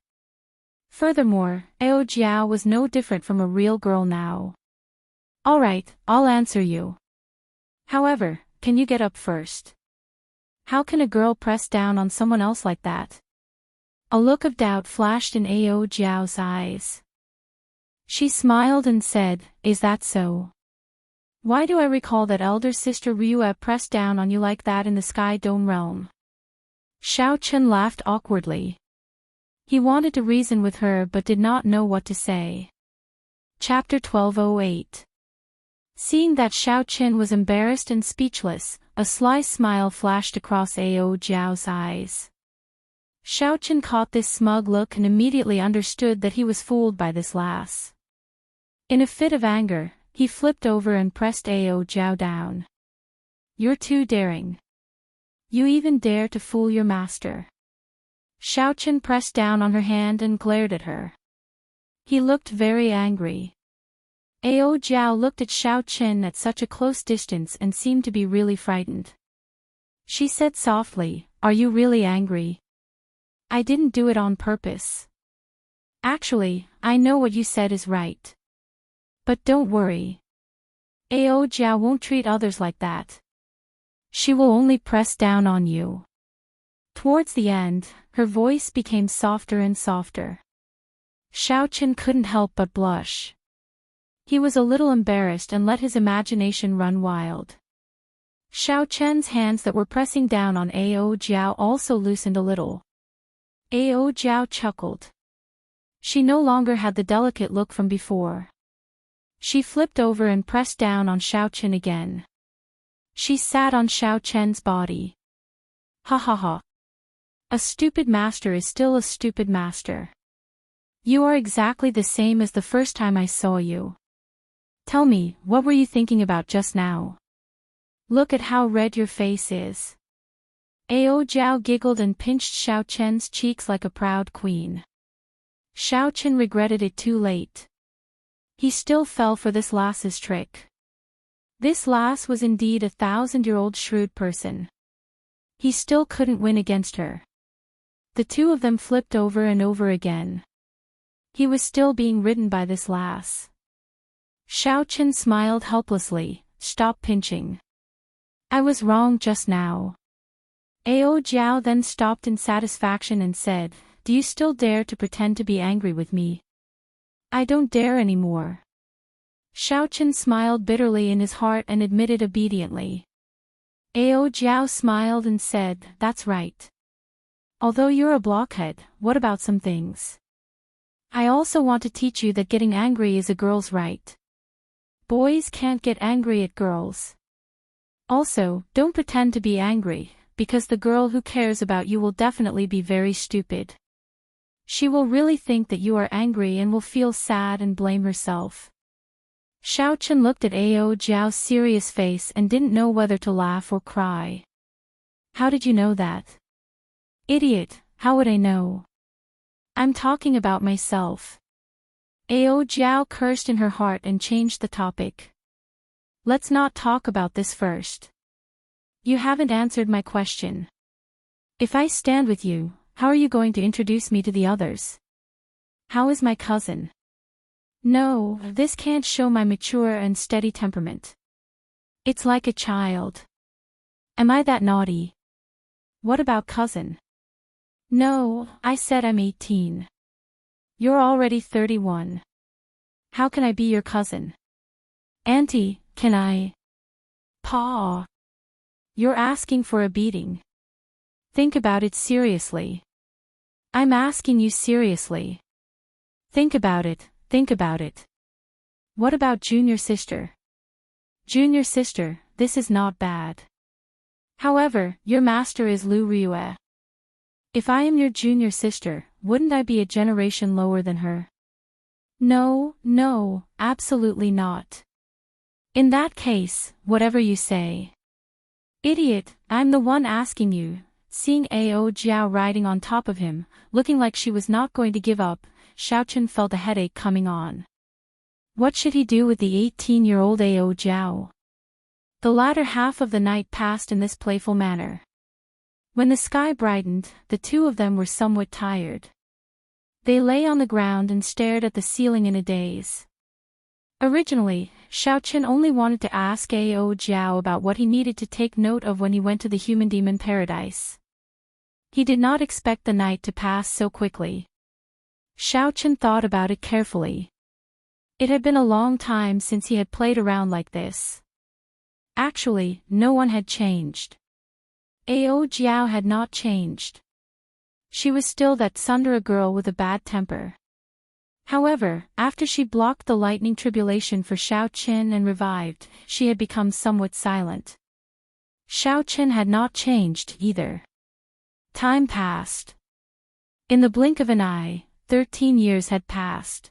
Furthermore, Ao Jiao was no different from a real girl now. All right, I'll answer you. However, can you get up first? How can a girl press down on someone else like that? A look of doubt flashed in Ao Jiao's eyes. She smiled and said, "Is that so? Why do I recall that elder sister Ryue pressed down on you like that in the Sky Dome realm?" Xiao Qin laughed awkwardly. He wanted to reason with her but did not know what to say. Chapter 1208. Seeing that Xiao Qin was embarrassed and speechless, a sly smile flashed across Ao Jiao's eyes. Xiao Qin caught this smug look and immediately understood that he was fooled by this lass. In a fit of anger, he flipped over and pressed Ao Jiao down. "You're too daring. You even dare to fool your master." Xiao Qin pressed down on her hand and glared at her. He looked very angry. Ao Jiao looked at Xiao Qin at such a close distance and seemed to be really frightened. She said softly, "Are you really angry?" "I didn't do it on purpose. Actually, I know what you said is right. But don't worry. Ao Jiao won't treat others like that. She will only press down on you." Towards the end, her voice became softer and softer. Xiao Qin couldn't help but blush. He was a little embarrassed and let his imagination run wild. Xiao Qin's hands that were pressing down on Ao Jiao also loosened a little. Ao Jiao chuckled. She no longer had the delicate look from before. She flipped over and pressed down on Xiao Qin again. She sat on Xiao Qin's body. Ha ha ha. A stupid master is still a stupid master. You are exactly the same as the first time I saw you. Tell me, what were you thinking about just now? Look at how red your face is. Ao Jiao giggled and pinched Xiao Qin's cheeks like a proud queen. Xiao Qin regretted it too late. He still fell for this lass's trick. This lass was indeed a 1,000-year-old shrewd person. He still couldn't win against her. The two of them flipped over and over again. He was still being ridden by this lass. Xiaochen smiled helplessly. Stop pinching. I was wrong just now. Ao Jiao then stopped in satisfaction and said, do you still dare to pretend to be angry with me? I don't dare anymore. Xiaochen smiled bitterly in his heart and admitted obediently. Ao Jiao smiled and said, that's right. Although you're a blockhead, what about some things? I also want to teach you that getting angry is a girl's right. Boys can't get angry at girls. Also, don't pretend to be angry, because the girl who cares about you will definitely be very stupid. She will really think that you are angry and will feel sad and blame herself. Xiaochen looked at Ao Jiao's serious face and didn't know whether to laugh or cry. How did you know that? Idiot, how would I know? I'm talking about myself. Ao Jiao cursed in her heart and changed the topic. Let's not talk about this first. You haven't answered my question. If I stand with you, how are you going to introduce me to the others? How is my cousin? No, this can't show my mature and steady temperament. It's like a child. Am I that naughty? What about cousin? No, I said I'm 18. You're already 31. How can I be your cousin? Auntie, can I? Pa. You're asking for a beating. Think about it seriously. I'm asking you seriously. Think about it, think about it. What about junior sister? Junior sister, this is not bad. However, your master is Lu Ryue. If I am your junior sister, wouldn't I be a generation lower than her? No, absolutely not. In that case, whatever you say. Idiot, I'm the one asking you. Seeing Ao Jiao riding on top of him, looking like she was not going to give up, Xiaochen felt a headache coming on. What should he do with the 18-year-old Ao Jiao? The latter half of the night passed in this playful manner. When the sky brightened, the two of them were somewhat tired. They lay on the ground and stared at the ceiling in a daze. Originally, Xiaochen only wanted to ask Ao Jiao about what he needed to take note of when he went to the human demon paradise. He did not expect the night to pass so quickly. Xiaochen thought about it carefully. It had been a long time since he had played around like this. Actually, no one had changed. Ao Jiao had not changed. She was still that tsundere girl with a bad temper. However, after she blocked the lightning tribulation for Xiaochen and revived, she had become somewhat silent. Xiaochen had not changed either. Time passed. In the blink of an eye, 13 years had passed.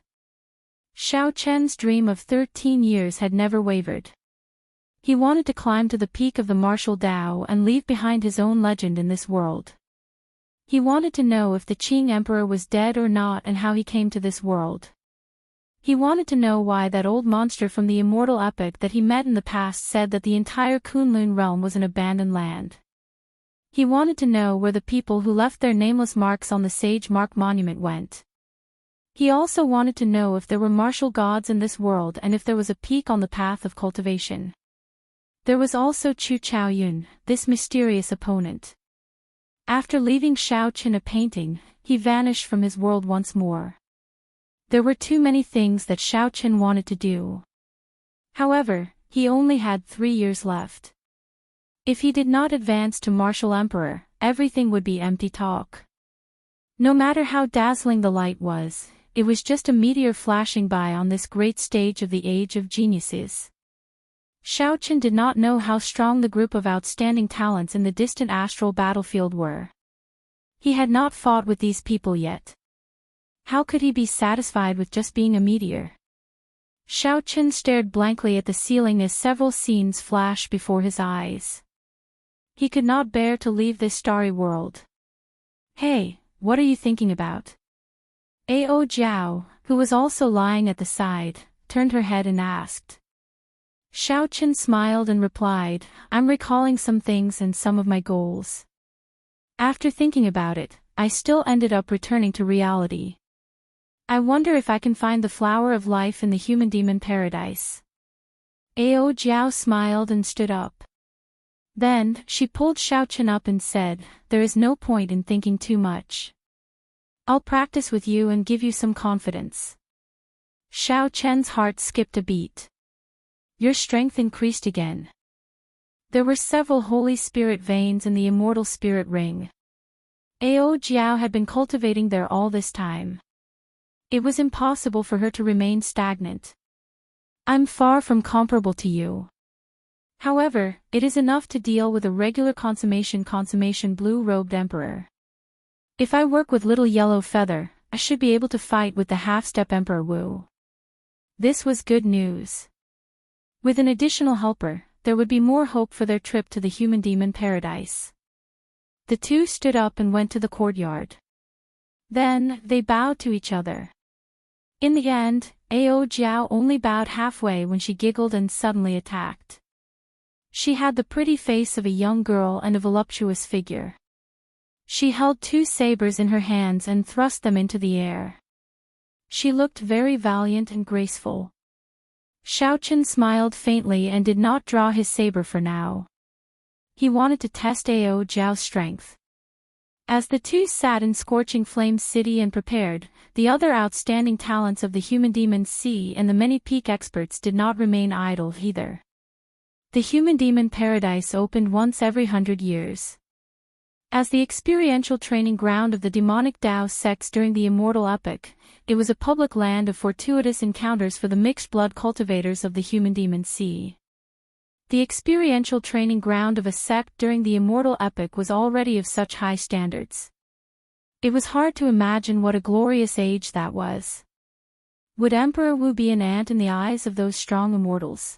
Xiaochen's dream of 13 years had never wavered. He wanted to climb to the peak of the martial Tao and leave behind his own legend in this world. He wanted to know if the Qing Emperor was dead or not and how he came to this world. He wanted to know why that old monster from the Immortal epic that he met in the past said that the entire Kunlun realm was an abandoned land. He wanted to know where the people who left their nameless marks on the Sage Mark Monument went. He also wanted to know if there were martial gods in this world and if there was a peak on the path of cultivation. There was also Chu Chaoyun, this mysterious opponent. After leaving Xiaochen a painting, he vanished from his world once more. There were too many things that Xiaochen wanted to do. However, he only had 3 years left. If he did not advance to Martial Emperor, everything would be empty talk. No matter how dazzling the light was, it was just a meteor flashing by on this great stage of the Age of Geniuses. Xiaochen did not know how strong the group of outstanding talents in the distant astral battlefield were. He had not fought with these people yet. How could he be satisfied with just being a meteor? Xiaochen stared blankly at the ceiling as several scenes flashed before his eyes. He could not bear to leave this starry world. Hey, what are you thinking about? Ao Jiao, who was also lying at the side, turned her head and asked. Xiao Chen smiled and replied, I'm recalling some things and some of my goals. After thinking about it, I still ended up returning to reality. I wonder if I can find the flower of life in the human demon paradise. Ao Jiao smiled and stood up. Then, she pulled Xiao Chen up and said, there is no point in thinking too much. I'll practice with you and give you some confidence. Xiao Chen's heart skipped a beat. Your strength increased again. There were several Holy Spirit veins in the Immortal Spirit Ring. Ao Jiao had been cultivating there all this time. It was impossible for her to remain stagnant. I'm far from comparable to you. However, it is enough to deal with a regular consummation blue-robed emperor. If I work with little yellow feather, I should be able to fight with the half-step Emperor Wu. This was good news. With an additional helper, there would be more hope for their trip to the human demon paradise. The two stood up and went to the courtyard. Then, they bowed to each other. In the end, Ao Jiao only bowed halfway when she giggled and suddenly attacked. She had the pretty face of a young girl and a voluptuous figure. She held two sabers in her hands and thrust them into the air. She looked very valiant and graceful. Xiao Chen smiled faintly and did not draw his saber for now. He wanted to test Ao Jiao's strength. As the two sat in Scorching Flame City and prepared, the other outstanding talents of the Human Demon Sea and the many peak experts did not remain idle either. The Human Demon Paradise opened once every 100 years. As the experiential training ground of the demonic Dao sects during the Immortal epoch, it was a public land of fortuitous encounters for the mixed-blood cultivators of the Human Demon Sea. The experiential training ground of a sect during the Immortal epoch was already of such high standards. It was hard to imagine what a glorious age that was. Would Emperor Wu be an ant in the eyes of those strong immortals?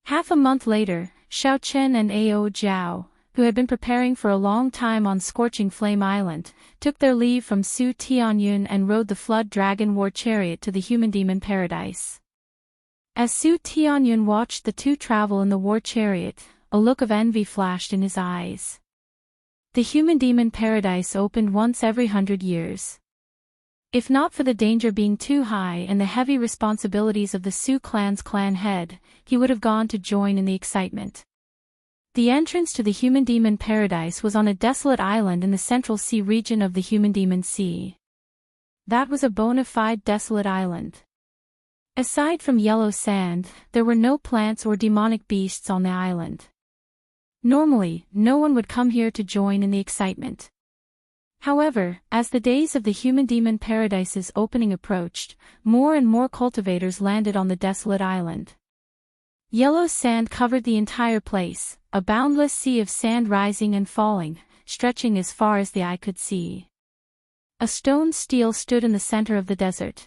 Half a month later, Xiao Chen and Ao Jiao, who had been preparing for a long time on Scorching Flame Island, took their leave from Su Tianyun and rode the Flood Dragon War Chariot to the Human Demon Paradise. As Su Tianyun watched the two travel in the war chariot, a look of envy flashed in his eyes. The Human Demon Paradise opened once every 100 years. If not for the danger being too high and the heavy responsibilities of the Su clan's clan head, he would have gone to join in the excitement. The entrance to the Human Demon Paradise was on a desolate island in the Central Sea region of the Human Demon Sea. That was a bona fide desolate island. Aside from yellow sand, there were no plants or demonic beasts on the island. Normally, no one would come here to join in the excitement. However, as the days of the Human Demon Paradise's opening approached, more and more cultivators landed on the desolate island. Yellow sand covered the entire place, a boundless sea of sand rising and falling, stretching as far as the eye could see. A stone stele stood in the center of the desert.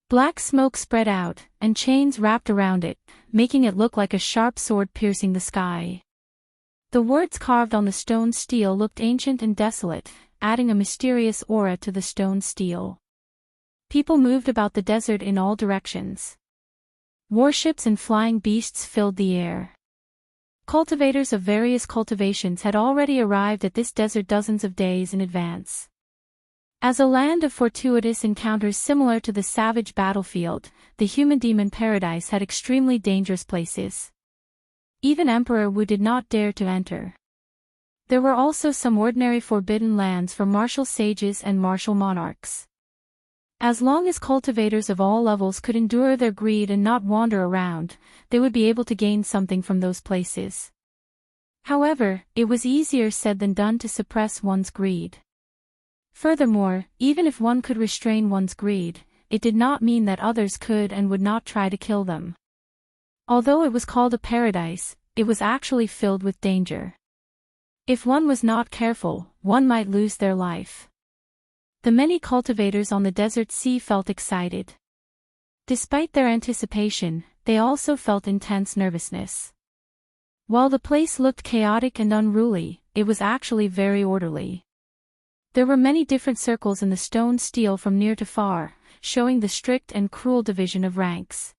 Black smoke spread out, and chains wrapped around it, making it look like a sharp sword piercing the sky. The words carved on the stone stele looked ancient and desolate, adding a mysterious aura to the stone stele. People moved about the desert in all directions. Warships and flying beasts filled the air. Cultivators of various cultivations had already arrived at this desert dozens of days in advance. As a land of fortuitous encounters similar to the savage battlefield, the Human Demon Paradise had extremely dangerous places. Even Emperor Wu did not dare to enter. There were also some ordinary forbidden lands for martial sages and martial monarchs. As long as cultivators of all levels could endure their greed and not wander around, they would be able to gain something from those places. However, it was easier said than done to suppress one's greed. Furthermore, even if one could restrain one's greed, it did not mean that others could and would not try to kill them. Although it was called a paradise, it was actually filled with danger. If one was not careful, one might lose their life. The many cultivators on the desert sea felt excited. Despite their anticipation, they also felt intense nervousness. While the place looked chaotic and unruly, it was actually very orderly. There were many different circles in the stone stele from near to far, showing the strict and cruel division of ranks.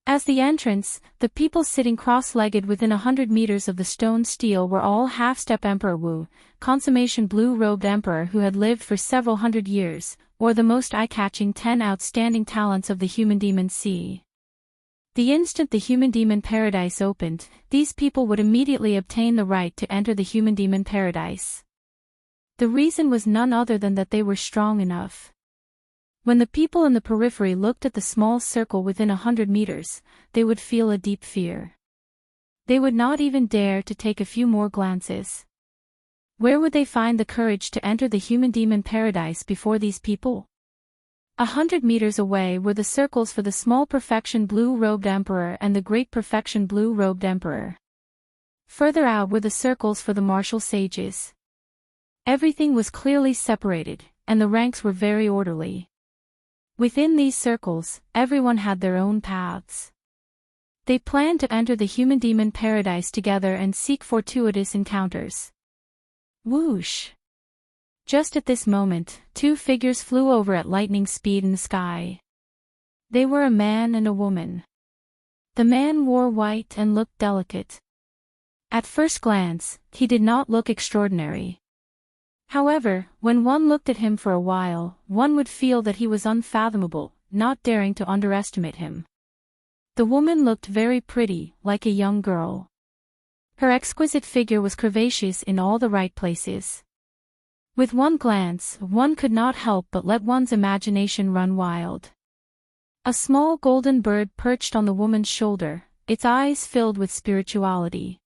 As the entrance, the people sitting cross-legged within 100 meters of the stone stele were all half-step Emperor Wu, consummation blue-robed emperor who had lived for several hundred years, or the most eye-catching 10 outstanding talents of the human-demon sea. The instant the human-demon paradise opened, these people would immediately obtain the right to enter the human-demon paradise. The reason was none other than that they were strong enough. When the people in the periphery looked at the small circle within 100 meters, they would feel a deep fear. They would not even dare to take a few more glances. Where would they find the courage to enter the human-demon paradise before these people? 100 meters away were the circles for the small perfection blue-robed emperor and the great perfection blue-robed emperor. Further out were the circles for the martial sages. Everything was clearly separated, and the ranks were very orderly. Within these circles, everyone had their own paths. They planned to enter the human-demon paradise together and seek fortuitous encounters. Whoosh! Just at this moment, 2 figures flew over at lightning speed in the sky. They were a man and a woman. The man wore white and looked delicate. At first glance, he did not look extraordinary. However, when one looked at him for a while, one would feel that he was unfathomable, not daring to underestimate him. The woman looked very pretty, like a young girl. Her exquisite figure was curvaceous in all the right places. With one glance, one could not help but let one's imagination run wild. A small golden bird perched on the woman's shoulder, its eyes filled with spirituality.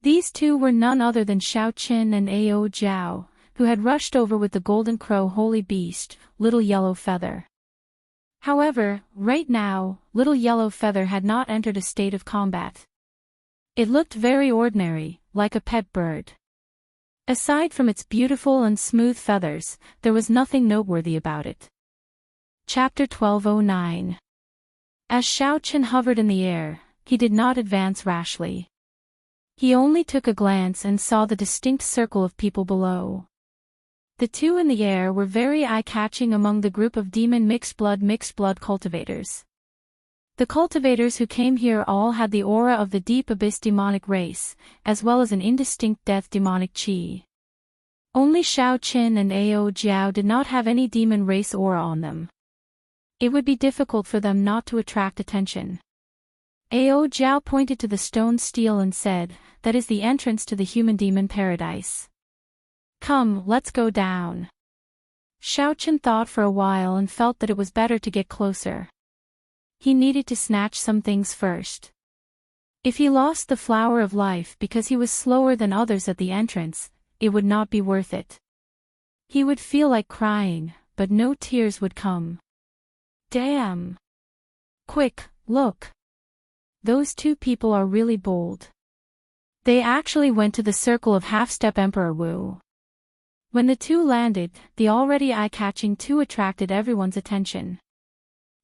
These two were none other than Xiao Qin and Ao Jiao, who had rushed over with the golden crow holy beast, Little Yellow Feather. However, right now, Little Yellow Feather had not entered a state of combat. It looked very ordinary, like a pet bird. Aside from its beautiful and smooth feathers, there was nothing noteworthy about it. Chapter 1209. As Xiao Qin hovered in the air, he did not advance rashly. He only took a glance and saw the distinct circle of people below. The two in the air were very eye-catching among the group of demon mixed-blood cultivators. The cultivators who came here all had the aura of the deep abyss demonic race, as well as an indistinct death demonic chi. Only Xiao Qin and Ao Jiao did not have any demon race aura on them. It would be difficult for them not to attract attention. Ao Jiao pointed to the stone stele and said, "That is the entrance to the human demon paradise. Come, let's go down." Xiao Qin thought for a while and felt that it was better to get closer. He needed to snatch some things first. If he lost the flower of life because he was slower than others at the entrance, it would not be worth it. He would feel like crying, but no tears would come. Damn! Quick, look! Those two people are really bold. They actually went to the circle of half-step Emperor Wu. When the two landed, the already eye-catching two attracted everyone's attention.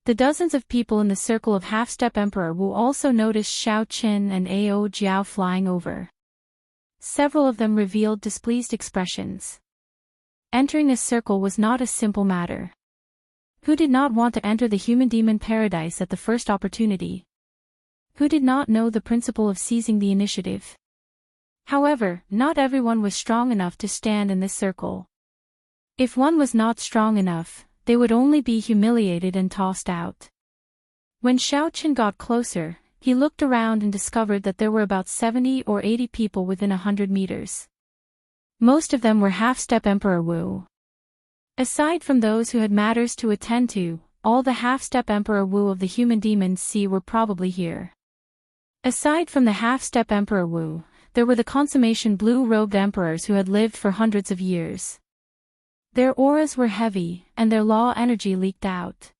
The dozens of people in the circle of half-step Emperor Wu also noticed Xiao Qin and Ao Jiao flying over. Several of them revealed displeased expressions. Entering a circle was not a simple matter. Who did not want to enter the human-demon paradise at the first opportunity? Who did not know the principle of seizing the initiative? However, not everyone was strong enough to stand in this circle. If one was not strong enough, they would only be humiliated and tossed out. When Xiao Qin got closer, he looked around and discovered that there were about 70 or 80 people within 100 meters. Most of them were half-step Emperor Wu. Aside from those who had matters to attend to, all the half-step Emperor Wu of the human demons sea were probably here. Aside from the half-step Emperor Wu, there were the consummation blue-robed emperors who had lived for hundreds of years. Their auras were heavy, and their law energy leaked out.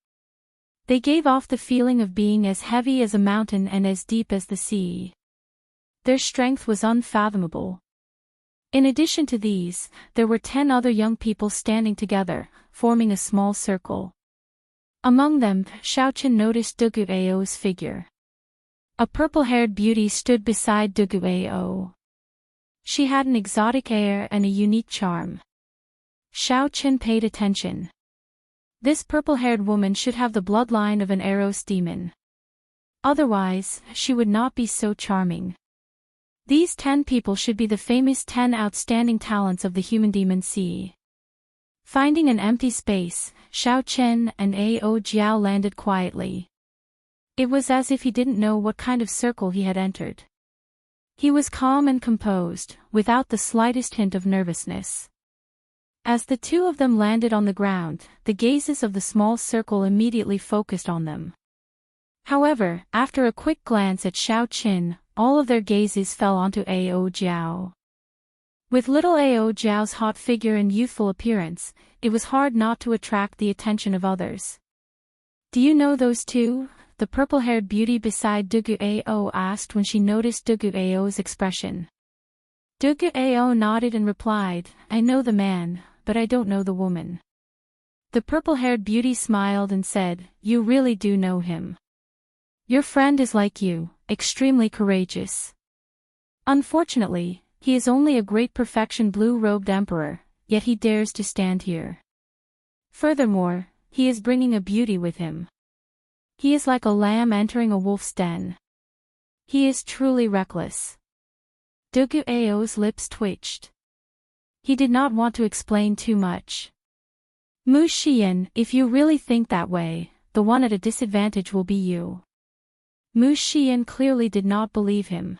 They gave off the feeling of being as heavy as a mountain and as deep as the sea. Their strength was unfathomable. In addition to these, there were 10 other young people standing together, forming a small circle. Among them, Xiao Qin noticed Dugu Ao's figure. A purple-haired beauty stood beside Dugu Ao. She had an exotic air and a unique charm. Xiao Qin paid attention. This purple-haired woman should have the bloodline of an Eros demon. Otherwise, she would not be so charming. These 10 people should be the famous 10 outstanding talents of the human demon sea. Finding an empty space, Xiao Chen and Ao Jiao landed quietly. It was as if he didn't know what kind of circle he had entered. He was calm and composed, without the slightest hint of nervousness. As the two of them landed on the ground, the gazes of the small circle immediately focused on them. However, after a quick glance at Xiao Qin, all of their gazes fell onto Ao Jiao. With little Ao Jiao's hot figure and youthful appearance, it was hard not to attract the attention of others. "Do you know those two?" the purple-haired beauty beside Dugu Ao asked when she noticed Dugu Ao's expression. Dugu Ao nodded and replied, "I know the man, but I don't know the woman." The purple-haired beauty smiled and said, "You really do know him. Your friend is like you, extremely courageous. Unfortunately, he is only a great perfection blue-robed emperor, yet he dares to stand here. Furthermore, he is bringing a beauty with him. He is like a lamb entering a wolf's den. He is truly reckless." Dugu Ao's lips twitched. He did not want to explain too much. "Mu Xian, if you really think that way, the one at a disadvantage will be you." Mu Xian clearly did not believe him.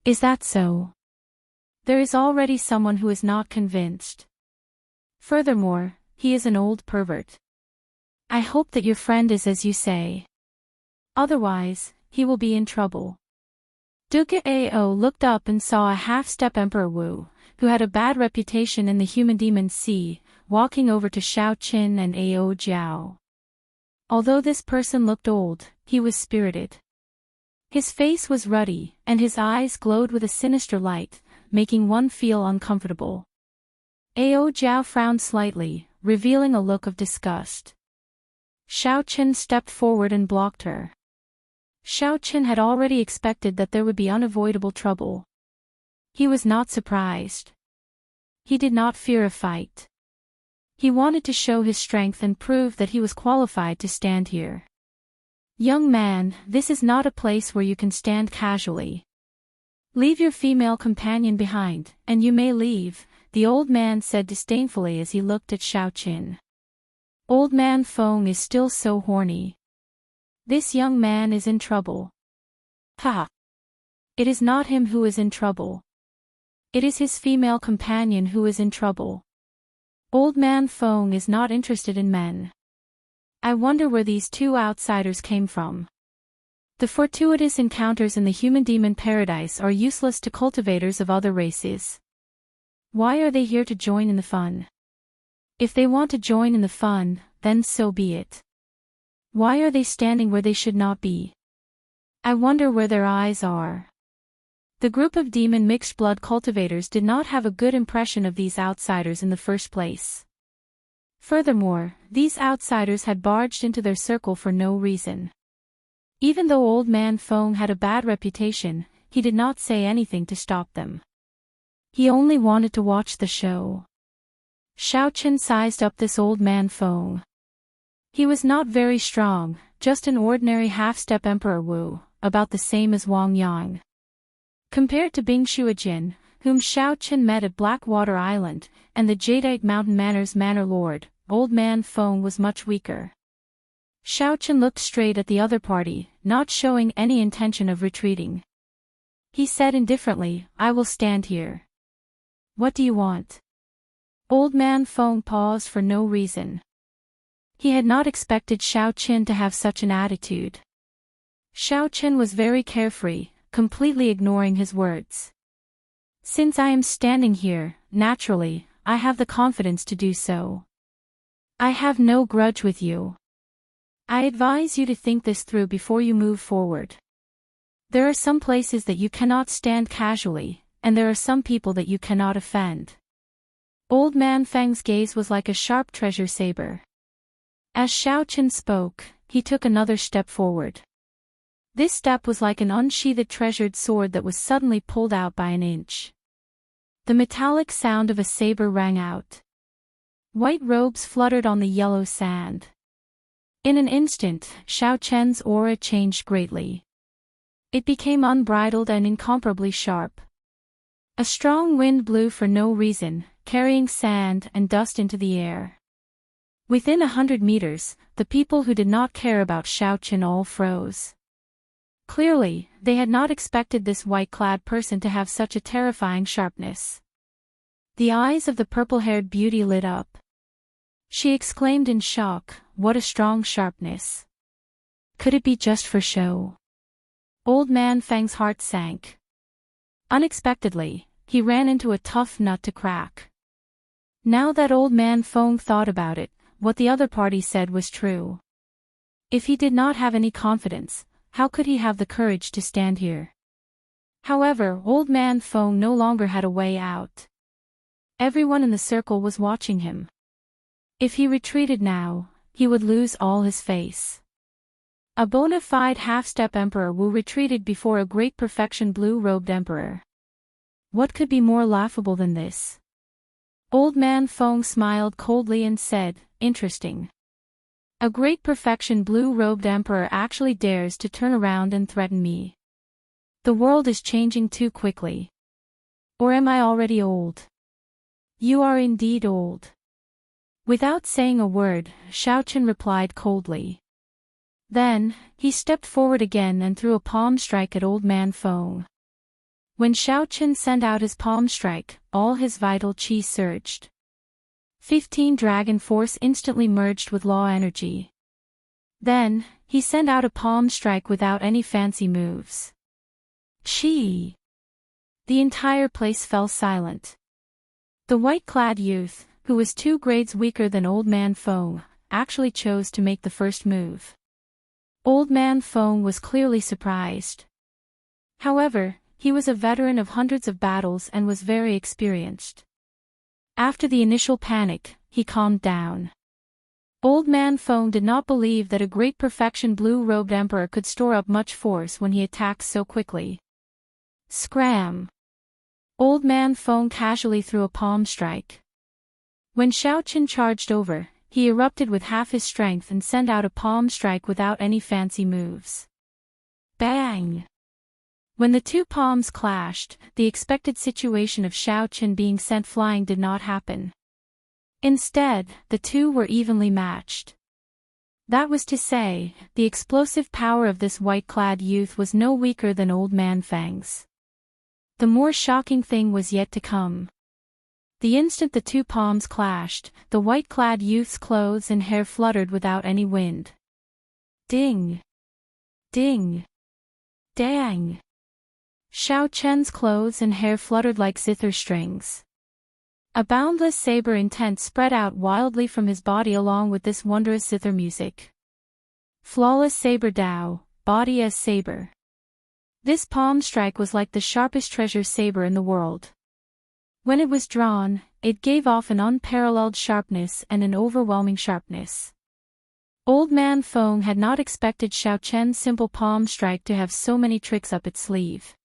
"Is that so? There is already someone who is not convinced. Furthermore, he is an old pervert. I hope that your friend is as you say. Otherwise, he will be in trouble." Dugu Ao looked up and saw a half-step Emperor Wu, who had a bad reputation in the human demon sea, walking over to Xiao Qin and Ao Jiao. Although this person looked old, he was spirited. His face was ruddy, and his eyes glowed with a sinister light, making one feel uncomfortable. Ao Jiao frowned slightly, revealing a look of disgust. Xiao Qin stepped forward and blocked her. Xiao Qin had already expected that there would be unavoidable trouble. He was not surprised. He did not fear a fight. He wanted to show his strength and prove that he was qualified to stand here. "Young man, this is not a place where you can stand casually. Leave your female companion behind, and you may leave," the old man said disdainfully as he looked at Xiao Qin. "Old man Feng is still so horny. This young man is in trouble." "Ha! It is not him who is in trouble. It is his female companion who is in trouble. Old man Feng is not interested in men. I wonder where these two outsiders came from." The fortuitous encounters in the human-demon paradise are useless to cultivators of other races. Why are they here to join in the fun? If they want to join in the fun, then so be it. Why are they standing where they should not be? I wonder where their eyes are. The group of demon mixed-blood cultivators did not have a good impression of these outsiders in the first place. Furthermore, these outsiders had barged into their circle for no reason. Even though Old Man Feng had a bad reputation, he did not say anything to stop them. He only wanted to watch the show. Xiao Qin sized up this Old Man Feng. He was not very strong, just an ordinary half-step Emperor Wu, about the same as Wang Yang. Compared to Bing Shuijin, whom Xiao Qin met at Blackwater Island, and the Jadeite Mountain Manor's Manor Lord, Old Man Feng was much weaker. Xiao Qin looked straight at the other party, not showing any intention of retreating. He said indifferently, "I will stand here." "What do you want?" Old Man Feng paused for no reason. He had not expected Xiao Qin to have such an attitude. Xiao Qin was very carefree, completely ignoring his words. "Since I am standing here, naturally, I have the confidence to do so. I have no grudge with you. I advise you to think this through before you move forward. There are some places that you cannot stand casually, and there are some people that you cannot offend." Old Man Feng's gaze was like a sharp treasure saber. As Xiao Qin spoke, he took another step forward. This step was like an unsheathed treasured sword that was suddenly pulled out by an inch. The metallic sound of a saber rang out. White robes fluttered on the yellow sand. In an instant, Xiao Chen's aura changed greatly. It became unbridled and incomparably sharp. A strong wind blew for no reason, carrying sand and dust into the air. Within 100 meters, the people who did not care about Xiao Chen all froze. Clearly, they had not expected this white-clad person to have such a terrifying sharpness. The eyes of the purple-haired beauty lit up. She exclaimed in shock, "What a strong sharpness! Could it be just for show?" Old Man Feng's heart sank. Unexpectedly, he ran into a tough nut to crack. Now that Old Man Feng thought about it, what the other party said was true. If he did not have any confidence, how could he have the courage to stand here? However, Old Man Feng no longer had a way out. Everyone in the circle was watching him. If he retreated now, he would lose all his face. A bona fide half-step emperor Wu retreated before a great perfection blue-robed emperor. What could be more laughable than this? Old Man Feng smiled coldly and said, "Interesting. A great perfection blue-robed emperor actually dares to turn around and threaten me. The world is changing too quickly. Or am I already old?" "You are indeed old." Without saying a word, Xiao Chen replied coldly. Then, he stepped forward again and threw a palm strike at Old Man Feng. When Xiao Chen sent out his palm strike, all his vital qi surged. 15 dragon force instantly merged with law energy. Then, he sent out a palm strike without any fancy moves. Qi! The entire place fell silent. The white-clad youth, who was 2 grades weaker than Old Man Feng, actually chose to make the first move. Old Man Feng was clearly surprised. However, he was a veteran of hundreds of battles and was very experienced. After the initial panic, he calmed down. Old Man Feng did not believe that a great perfection blue-robed emperor could store up much force when he attacked so quickly. Scram! Old Man Feng casually threw a palm strike. When Xiao Chen charged over, he erupted with half his strength and sent out a palm strike without any fancy moves. Bang! When the 2 palms clashed, the expected situation of Xiao Chen being sent flying did not happen. Instead, the 2 were evenly matched. That was to say, the explosive power of this white-clad youth was no weaker than Old Man Feng's. The more shocking thing was yet to come. The instant the 2 palms clashed, the white-clad youth's clothes and hair fluttered without any wind. Ding! Ding! Dang! Xiao Chen's clothes and hair fluttered like zither strings. A boundless saber intent spread out wildly from his body along with this wondrous zither music. Flawless saber Dao, body as saber. This palm strike was like the sharpest treasure saber in the world. When it was drawn, it gave off an unparalleled sharpness and an overwhelming sharpness. Old Man Feng had not expected Xiao Chen's simple palm strike to have so many tricks up its sleeve.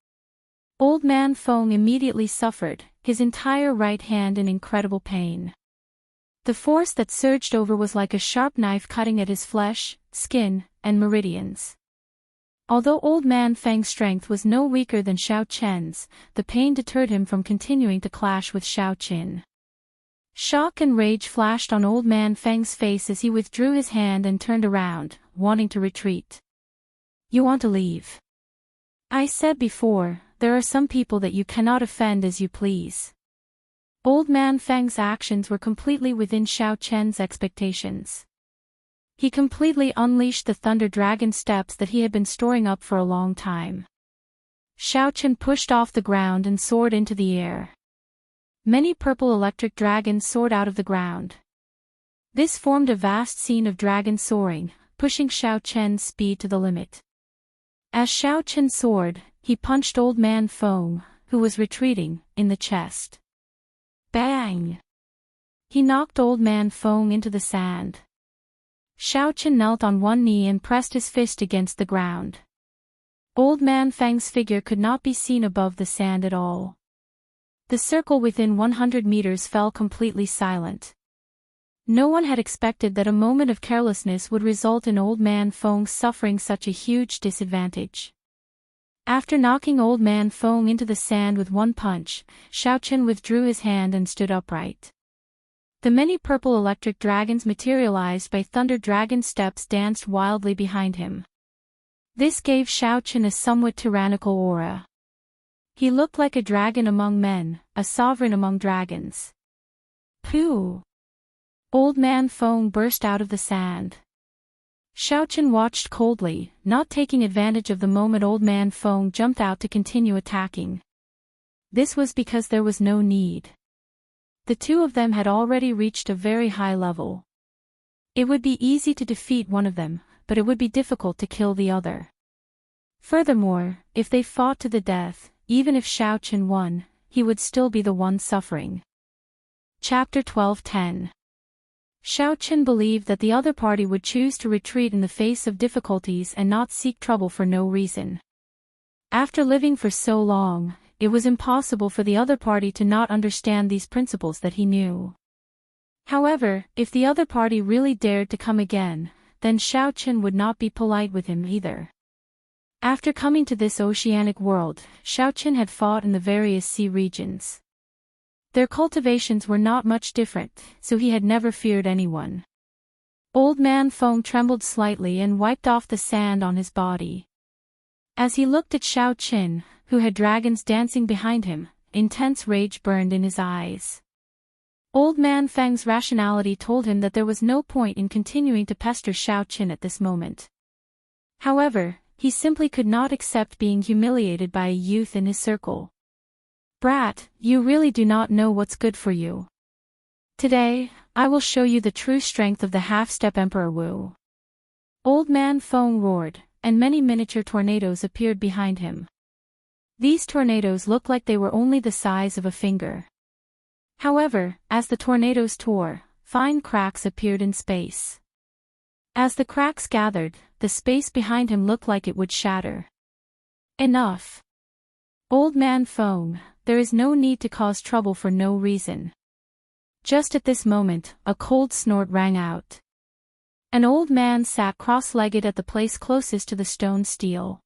Old Man Feng immediately suffered, his entire right hand in incredible pain. The force that surged over was like a sharp knife cutting at his flesh, skin, and meridians. Although Old Man Feng's strength was no weaker than Xiao Chen's, the pain deterred him from continuing to clash with Xiao Chen. Shock and rage flashed on Old Man Feng's face as he withdrew his hand and turned around, wanting to retreat. "You want to leave? I said before, there are some people that you cannot offend as you please." Old Man Feng's actions were completely within Xiao Chen's expectations. He completely unleashed the thunder dragon steps that he had been storing up for a long time. Xiao Chen pushed off the ground and soared into the air. Many purple electric dragons soared out of the ground. This formed a vast scene of dragons soaring, pushing Xiao Chen's speed to the limit. As Xiao Chen soared, he punched Old Man Feng, who was retreating, in the chest. Bang! He knocked Old Man Feng into the sand. Xiao Chen knelt on one knee and pressed his fist against the ground. Old Man Feng's figure could not be seen above the sand at all. The circle within 100 meters fell completely silent. No one had expected that a moment of carelessness would result in Old Man Feng suffering such a huge disadvantage. After knocking Old Man Feng into the sand with one punch, Xiaochen withdrew his hand and stood upright. The many purple electric dragons materialized by thunder dragon steps danced wildly behind him. This gave Xiaochen a somewhat tyrannical aura. He looked like a dragon among men, a sovereign among dragons. Pooh! Old Man Feng burst out of the sand. Xiaochen watched coldly, not taking advantage of the moment Old Man Feng jumped out to continue attacking. This was because there was no need. The two of them had already reached a very high level. It would be easy to defeat one of them, but it would be difficult to kill the other. Furthermore, if they fought to the death, even if Xiaochen won, he would still be the one suffering. Chapter 12:10. Xiaochen believed that the other party would choose to retreat in the face of difficulties and not seek trouble for no reason. After living for so long, it was impossible for the other party to not understand these principles that he knew. However, if the other party really dared to come again, then Xiaochen would not be polite with him either. After coming to this oceanic world, Xiaochen had fought in the various sea regions. Their cultivations were not much different, so he had never feared anyone. Old Man Feng trembled slightly and wiped off the sand on his body. As he looked at Xiaochen, who had dragons dancing behind him, intense rage burned in his eyes. Old Man Feng's rationality told him that there was no point in continuing to pester Xiaochen at this moment. However, he simply could not accept being humiliated by a youth in his circle. Brat, you really do not know what's good for you. Today, I will show you the true strength of the half-step Emperor Wu. Old Man Feng roared, and many miniature tornadoes appeared behind him. These tornadoes looked like they were only the size of a finger. However, as the tornadoes tore, fine cracks appeared in space. As the cracks gathered, the space behind him looked like it would shatter. Enough! Old Man Feng, there is no need to cause trouble for no reason. Just at this moment, a cold snort rang out. An old man sat cross-legged at the place closest to the stone steel.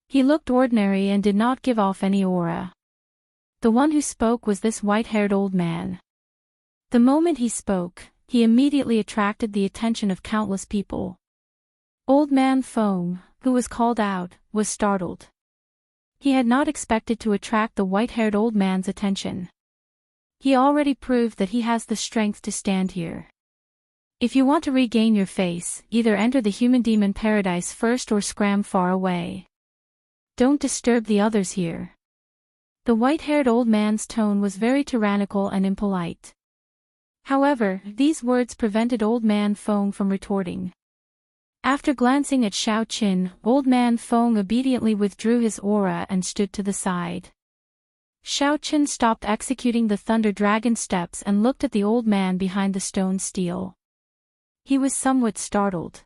He looked ordinary and did not give off any aura. The one who spoke was this white-haired old man. The moment he spoke, he immediately attracted the attention of countless people. Old Man Feng, who was called out, was startled. He had not expected to attract the white-haired old man's attention. He already proved that he has the strength to stand here. If you want to regain your face, either enter the human demon paradise first or scram far away. Don't disturb the others here. The white-haired old man's tone was very tyrannical and impolite. However, these words prevented Old Man Feng from retorting. After glancing at Xiaochen, Old Man Feng obediently withdrew his aura and stood to the side. Xiaochen stopped executing the Thunder Dragon steps and looked at the old man behind the stone steel. He was somewhat startled.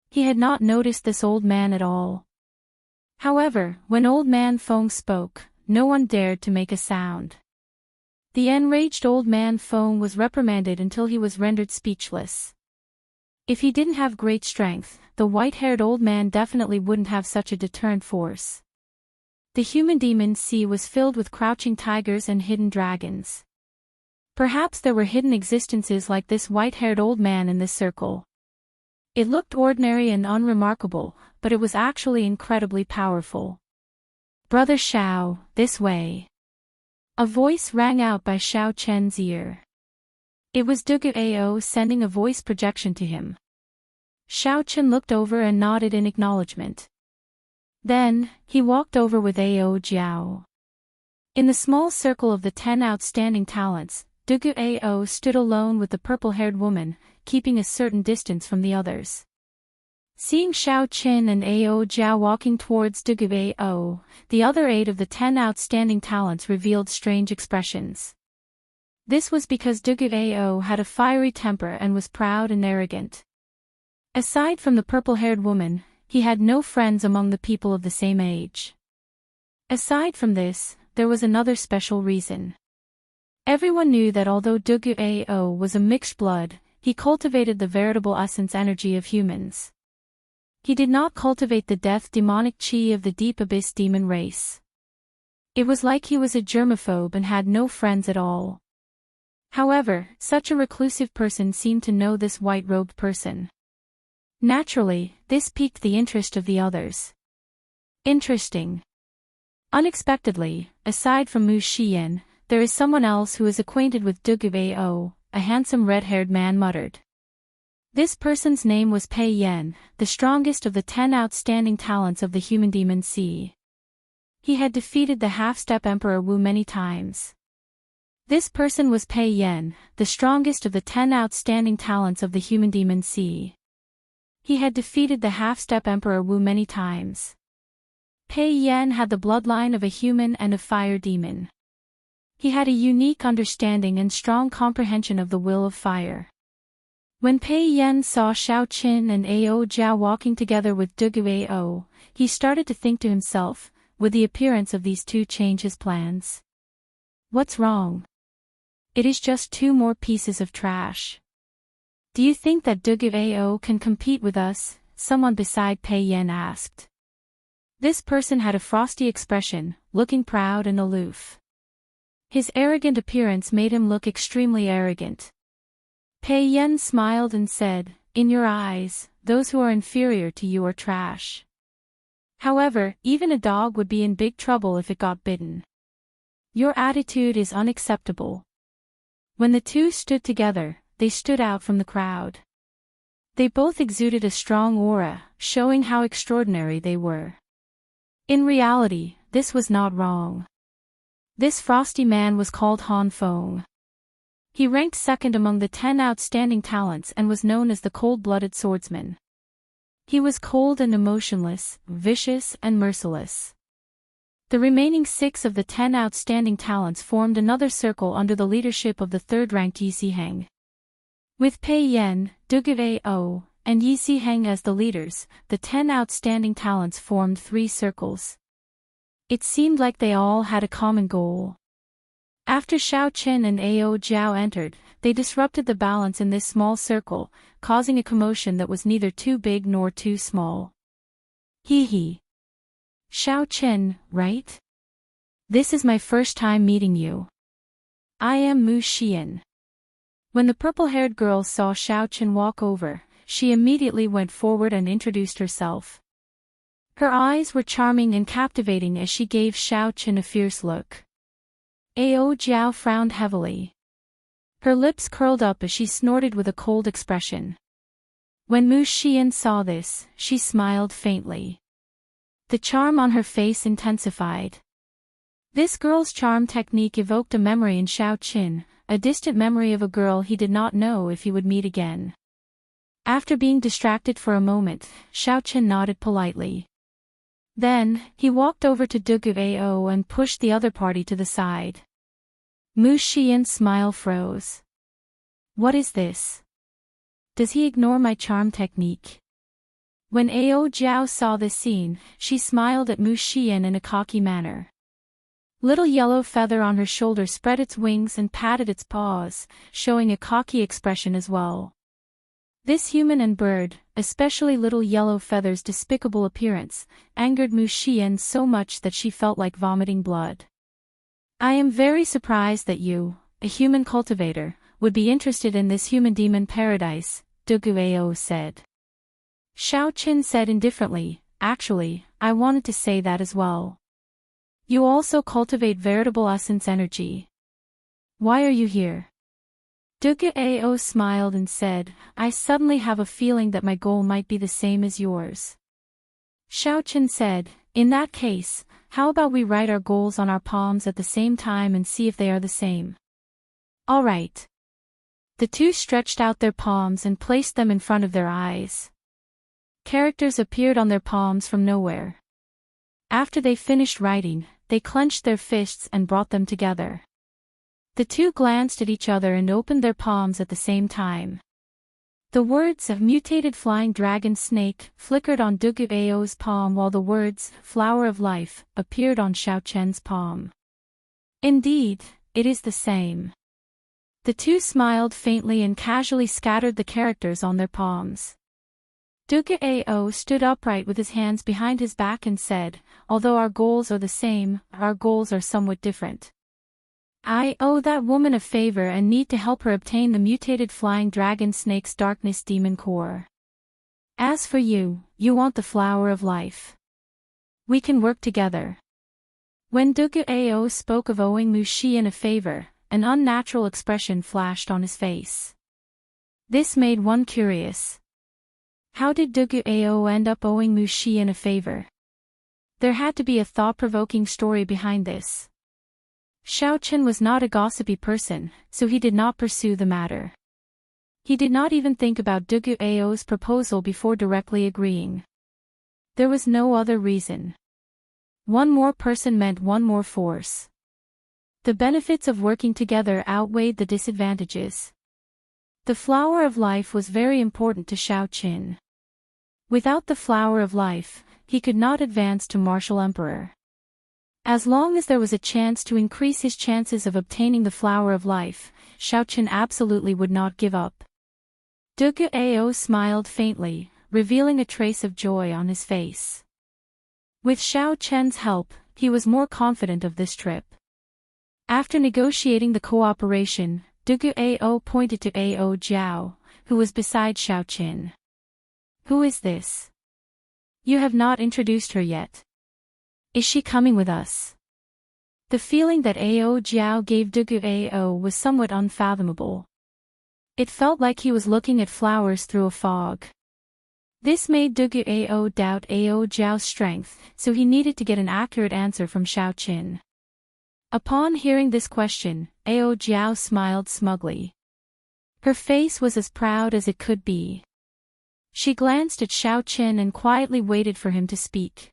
He had not noticed this old man at all. However, when Old Man Feng spoke, no one dared to make a sound. The enraged Old Man Feng was reprimanded until he was rendered speechless. If he didn't have great strength, the white-haired old man definitely wouldn't have such a deterrent force. The human demon sea was filled with crouching tigers and hidden dragons. Perhaps there were hidden existences like this white-haired old man in this circle. It looked ordinary and unremarkable, but it was actually incredibly powerful. Brother Xiao, this way. A voice rang out by Xiaochen's ear. It was Dugu Ao sending a voice projection to him. Xiaochen looked over and nodded in acknowledgement. Then, he walked over with Ao Jiao. In the small circle of the 10 outstanding talents, Dugu Ao stood alone with the purple-haired woman, keeping a certain distance from the others. Seeing Xiaochen and Ao Jiao walking towards Dugu Ao, the other 8 of the 10 outstanding talents revealed strange expressions. This was because Dugu Ao had a fiery temper and was proud and arrogant. Aside from the purple-haired woman, he had no friends among the people of the same age. Aside from this, there was another special reason. Everyone knew that although Dugu-ao was a mixed blood, he cultivated the veritable essence energy of humans. He did not cultivate the death demonic chi of the deep abyss demon race. It was like he was a germaphobe and had no friends at all. However, such a reclusive person seemed to know this white-robed person. Naturally, this piqued the interest of the others. Interesting. Unexpectedly, aside from Mu Xian, there is someone else who is acquainted with Dugu-ao, a handsome red-haired man muttered. This person's name was Pei Yan, the strongest of the 10 outstanding talents of the human demon sea. He had defeated the half-step Emperor Wu many times. This person was Pei Yan, the strongest of the 10 outstanding talents of the human demon sea. He had defeated the half-step Emperor Wu many times. Pei Yan had the bloodline of a human and a fire demon. He had a unique understanding and strong comprehension of the will of fire. When Pei Yan saw Xiao Qin and Ao Jiao walking together with Dugu-ao, he started to think to himself, would the appearance of these two change his plans? What's wrong? It is just 2 more pieces of trash. Do you think that Dugu-ao can compete with us? Someone beside Pei Yan asked. This person had a frosty expression, looking proud and aloof. His arrogant appearance made him look extremely arrogant. Pei Yan smiled and said, in your eyes, those who are inferior to you are trash. However, even a dog would be in big trouble if it got bitten. Your attitude is unacceptable. When the two stood together, they stood out from the crowd. They both exuded a strong aura, showing how extraordinary they were. In reality, this was not wrong. This frosty man was called Han Feng. He ranked second among the 10 outstanding talents and was known as the cold-blooded swordsman. He was cold and emotionless, vicious and merciless. The remaining 6 of the 10 outstanding talents formed another circle under the leadership of the third-ranked Yi Siheng. With Pei Yan, Dugu-ao, and Yi Siheng as the leaders, the 10 outstanding talents formed 3 circles. It seemed like they all had a common goal. After Xiao Qin and Ao Jiao entered, they disrupted the balance in this small circle, causing a commotion that was neither too big nor too small. Hee hee. Xiao Qin, right? This is my first time meeting you. I am Mu Xian. When the purple-haired girl saw Xiao Qin walk over, she immediately went forward and introduced herself. Her eyes were charming and captivating as she gave Xiao Qin a fierce look. Ao Jiao frowned heavily. Her lips curled up as she snorted with a cold expression. When Mu Xian saw this, she smiled faintly. The charm on her face intensified. This girl's charm technique evoked a memory in Xiao Qin, a distant memory of a girl he did not know if he would meet again. After being distracted for a moment, Xiao Qin nodded politely. Then, he walked over to Dugu-ao and pushed the other party to the side. Mu Xian's smile froze. What is this? Does he ignore my charm technique? When Ao Jiao saw this scene, she smiled at Mu Xian in a cocky manner. Little yellow feather on her shoulder spread its wings and patted its paws, showing a cocky expression as well. This human and bird, especially little yellow feather's despicable appearance, angered Mu Xian so much that she felt like vomiting blood. I am very surprised that you, a human cultivator, would be interested in this human-demon paradise, Dugu-ao said. Xiao Qin said indifferently, actually, I wanted to say that as well. You also cultivate veritable essence energy. Why are you here? Dugu-ao smiled and said, I suddenly have a feeling that my goal might be the same as yours. Xiao Qin said, in that case, how about we write our goals on our palms at the same time and see if they are the same? All right. The two stretched out their palms and placed them in front of their eyes. Characters appeared on their palms from nowhere. After they finished writing, they clenched their fists and brought them together. The two glanced at each other and opened their palms at the same time. The words of mutated flying dragon snake flickered on Dugu-ao's palm while the words flower of life appeared on Xiao Qin's palm. Indeed, it is the same. The two smiled faintly and casually scattered the characters on their palms. Dugao stood upright with his hands behind his back and said, although our goals are the same, our goals are somewhat different. I owe that woman a favor and need to help her obtain the mutated flying dragon snake's darkness demon core. As for you, you want the flower of life. We can work together. When Dugao spoke of owing Mu Xian a favor, an unnatural expression flashed on his face. This made one curious. How did Dugao end up owing Mu Xian a favor? There had to be a thought-provoking story behind this. Xiaochen was not a gossipy person, so he did not pursue the matter. He did not even think about Duguao's proposal before directly agreeing. There was no other reason. One more person meant one more force. The benefits of working together outweighed the disadvantages. The flower of life was very important to Xiaochen. Without the flower of life, he could not advance to martial emperor. As long as there was a chance to increase his chances of obtaining the flower of life, Xiaochen absolutely would not give up. Dugao smiled faintly, revealing a trace of joy on his face. With Xiaochen's help, he was more confident of this trip. After negotiating the cooperation, Dugao pointed to Ao Jiao, who was beside Xiaochen. Who is this? You have not introduced her yet. Is she coming with us? The feeling that Ao Jiao gave Dugao was somewhat unfathomable. It felt like he was looking at flowers through a fog. This made Dugao doubt Ao Jiao's strength, so he needed to get an accurate answer from Xiaochen. Upon hearing this question, Ao Jiao smiled smugly. Her face was as proud as it could be. She glanced at Xiaochen and quietly waited for him to speak.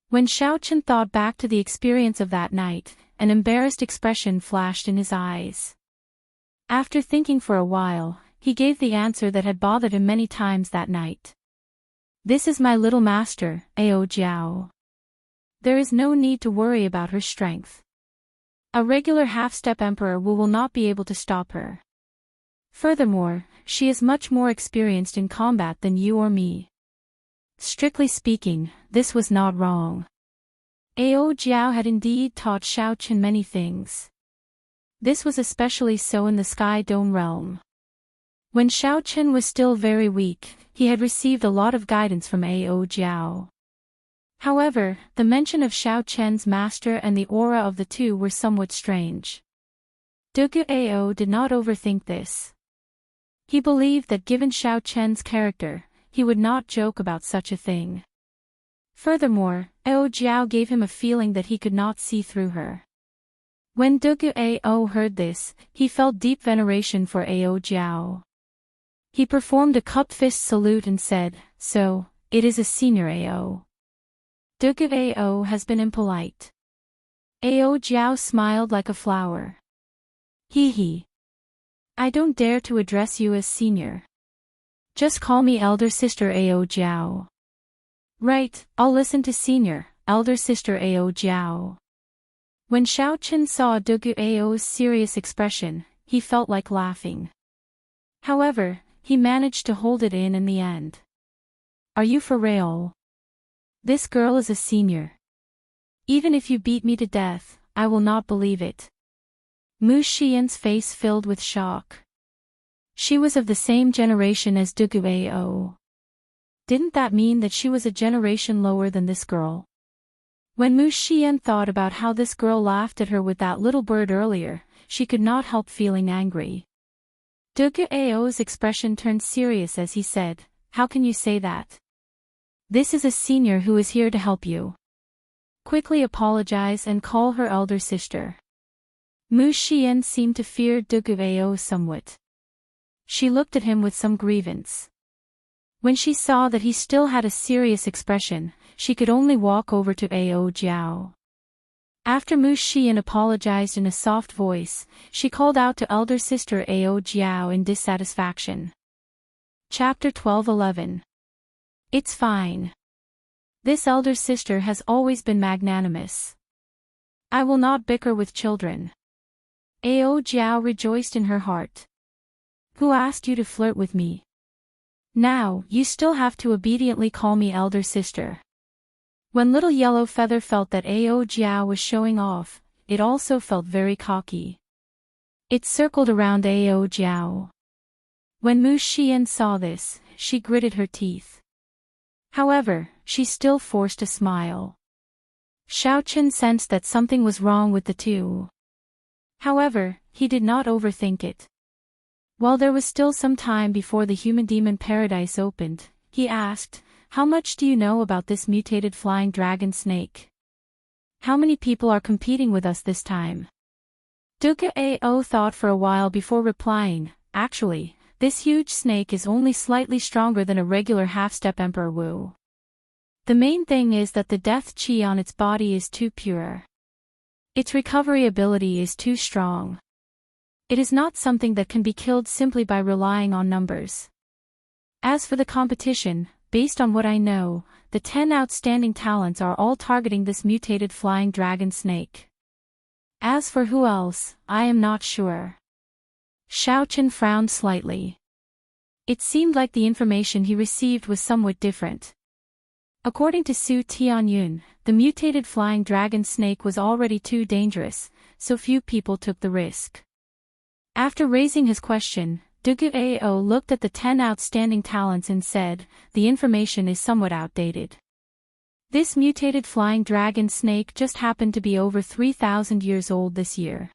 When Xiaochen thought back to the experience of that night, an embarrassed expression flashed in his eyes. After thinking for a while, he gave the answer that had bothered him many times that night. This is my little master, Ao Jiao. There is no need to worry about her strength. A regular half-step emperor will not be able to stop her. Furthermore, she is much more experienced in combat than you or me. Strictly speaking, this was not wrong. Ao Jiao had indeed taught Xiaochen many things. This was especially so in the Sky Dome realm. When Xiaochen was still very weak, he had received a lot of guidance from Ao Jiao. However, the mention of Xiaochen's master and the aura of the two were somewhat strange. Dugao did not overthink this. He believed that given Xiaochen's character, he would not joke about such a thing. Furthermore, Ao Jiao gave him a feeling that he could not see through her. When Dugao heard this, he felt deep veneration for Ao Jiao. He performed a cupped fist salute and said, "So, it is a senior Ao." Dugao has been impolite. Ao Jiao smiled like a flower. Hee. I don't dare to address you as senior. Just call me elder sister Ao Jiao. Right, I'll listen to senior, elder sister Ao Jiao. When Xiaochen saw Duguao's serious expression, he felt like laughing. However, he managed to hold it in the end. Are you for real? This girl is a senior. Even if you beat me to death, I will not believe it. Mu Xian's face filled with shock. She was of the same generation as Duguao. Didn't that mean that she was a generation lower than this girl? When Mu Xian thought about how this girl laughed at her with that little bird earlier, she could not help feeling angry. Duguao's expression turned serious as he said, "How can you say that? This is a senior who is here to help you. Quickly apologize and call her elder sister." Mu Xian seemed to fear Duguao somewhat. She looked at him with some grievance. When she saw that he still had a serious expression, she could only walk over to Ao Jiao. After Mu Xian apologized in a soft voice, she called out to elder sister Ao Jiao in dissatisfaction. Chapter 12:11. It's fine. This elder sister has always been magnanimous. I will not bicker with children. Ao Jiao rejoiced in her heart. Who asked you to flirt with me? Now, you still have to obediently call me elder sister. When little Yellow Feather felt that Ao Jiao was showing off, it also felt very cocky. It circled around Ao Jiao. When Mu Xian saw this, she gritted her teeth. However, she still forced a smile. Xiao Chen sensed that something was wrong with the two. However, he did not overthink it. While there was still some time before the human-demon paradise opened, he asked, "How much do you know about this mutated flying dragon snake? How many people are competing with us this time?" Duke Ao thought for a while before replying, "Actually, this huge snake is only slightly stronger than a regular half-step Emperor Wu. The main thing is that the death chi on its body is too pure. Its recovery ability is too strong. It is not something that can be killed simply by relying on numbers. As for the competition, based on what I know, the 10 outstanding talents are all targeting this mutated flying dragon snake. As for who else, I am not sure." Xiao Chen frowned slightly. It seemed like the information he received was somewhat different. According to Su Tianyun, the mutated flying dragon snake was already too dangerous, so few people took the risk. After raising his question, Dugu Ao looked at the 10 outstanding talents and said, "The information is somewhat outdated. This mutated flying dragon snake just happened to be over 3,000 years old this year.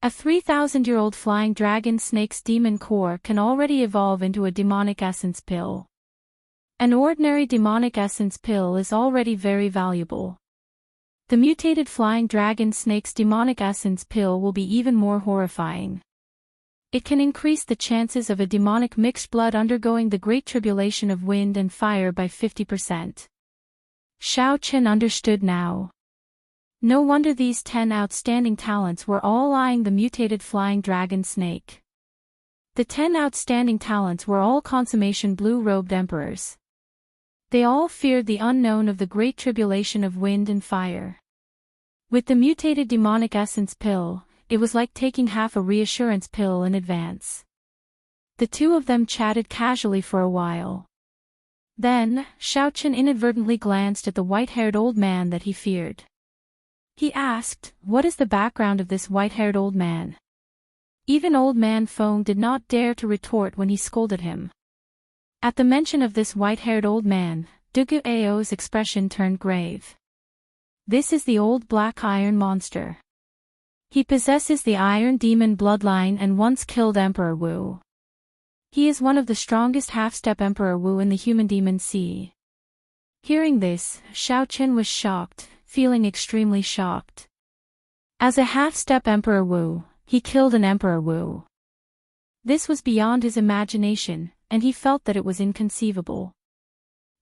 A 3,000-year-old flying dragon snake's demon core can already evolve into a demonic essence pill. An ordinary demonic essence pill is already very valuable. The mutated flying dragon snake's demonic essence pill will be even more horrifying. It can increase the chances of a demonic mixed blood undergoing the great tribulation of wind and fire by 50%. Xiao Chen understood now. No wonder these 10 outstanding talents were all eyeing the mutated flying dragon snake. The 10 outstanding talents were all consummation blue-robed emperors. They all feared the unknown of the great tribulation of wind and fire. With the mutated demonic essence pill, it was like taking half a reassurance pill in advance. The two of them chatted casually for a while. Then, Xiao Chen inadvertently glanced at the white-haired old man that he feared. He asked, "What is the background of this white-haired old man?" Even old man Feng did not dare to retort when he scolded him. At the mention of this white-haired old man, Dugu Ao's expression turned grave. "This is the old black iron monster. He possesses the iron demon bloodline and once killed Emperor Wu. He is one of the strongest half-step Emperor Wu in the human demon sea." Hearing this, Xiao Chen was shocked, feeling extremely shocked. As a half-step Emperor Wu, he killed an Emperor Wu. This was beyond his imagination, and he felt that it was inconceivable.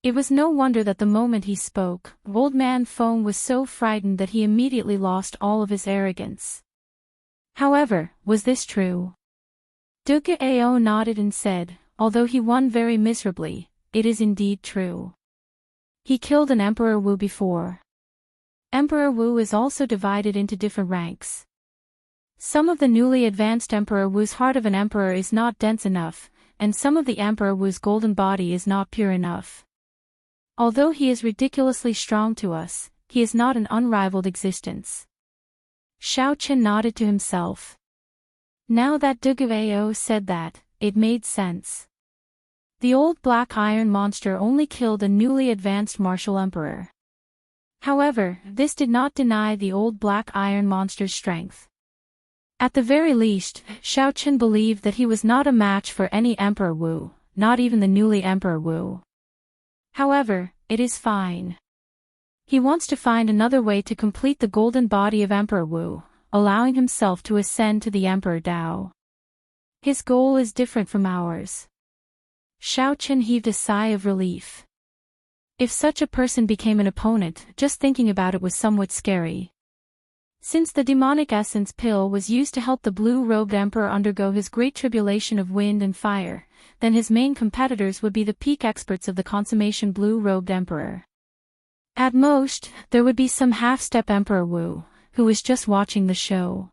It was no wonder that the moment he spoke, old man Feng was so frightened that he immediately lost all of his arrogance. However, was this true? Duke Ao nodded and said, "Although he won very miserably, it is indeed true. He killed an Emperor Wu before." Emperor Wu is also divided into different ranks. Some of the newly advanced Emperor Wu's heart of an emperor is not dense enough, and some of the Emperor Wu's golden body is not pure enough. Although he is ridiculously strong to us, he is not an unrivaled existence. Xiao Chen nodded to himself. Now that Dugu Ao said that, it made sense. The old black iron monster only killed a newly advanced martial emperor. However, this did not deny the old black iron monster's strength. At the very least, Xiao Chen believed that he was not a match for any Emperor Wu, not even the newly Emperor Wu. However, it is fine. He wants to find another way to complete the golden body of Emperor Wu, allowing himself to ascend to the Emperor Dao. His goal is different from ours. Xiao Chen heaved a sigh of relief. If such a person became an opponent, just thinking about it was somewhat scary. Since the demonic essence pill was used to help the blue-robed emperor undergo his great tribulation of wind and fire, then his main competitors would be the peak experts of the consummation blue-robed emperor. At most, there would be some half-step Emperor Wu, who was just watching the show.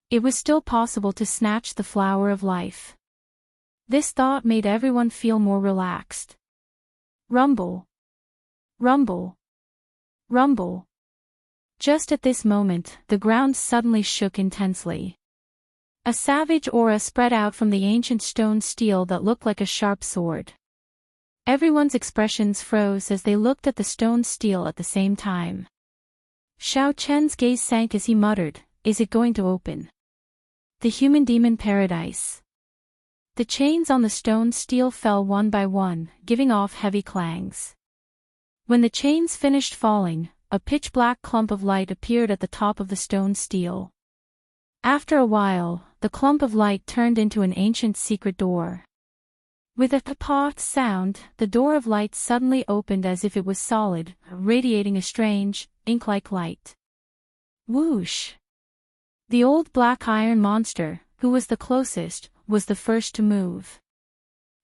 It was still possible to snatch the flower of life. This thought made everyone feel more relaxed. Rumble. Rumble. Rumble. Just at this moment, the ground suddenly shook intensely. A savage aura spread out from the ancient stone steel that looked like a sharp sword. Everyone's expressions froze as they looked at the stone steel at the same time. Xiao Chen's gaze sank as he muttered, "Is it going to open?" The human demon paradise. The chains on the stone steel fell one by one, giving off heavy clangs. When the chains finished falling, a pitch-black clump of light appeared at the top of the stone steel. After a while, the clump of light turned into an ancient secret door. With a pop sound, the door of light suddenly opened as if it was solid, radiating a strange, ink-like light. Whoosh! The old black iron monster, who was the closest, was the first to move.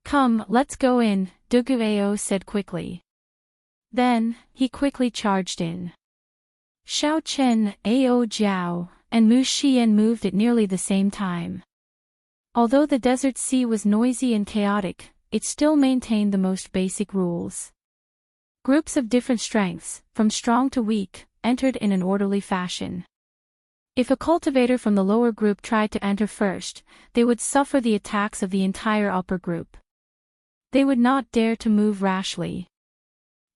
"Come, let's go in," Dugu Ao said quickly. Then, he quickly charged in. Xiao Chen, Ao Jiao, and Mu Xian moved at nearly the same time. Although the desert sea was noisy and chaotic, it still maintained the most basic rules. Groups of different strengths, from strong to weak, entered in an orderly fashion. If a cultivator from the lower group tried to enter first, they would suffer the attacks of the entire upper group. They would not dare to move rashly.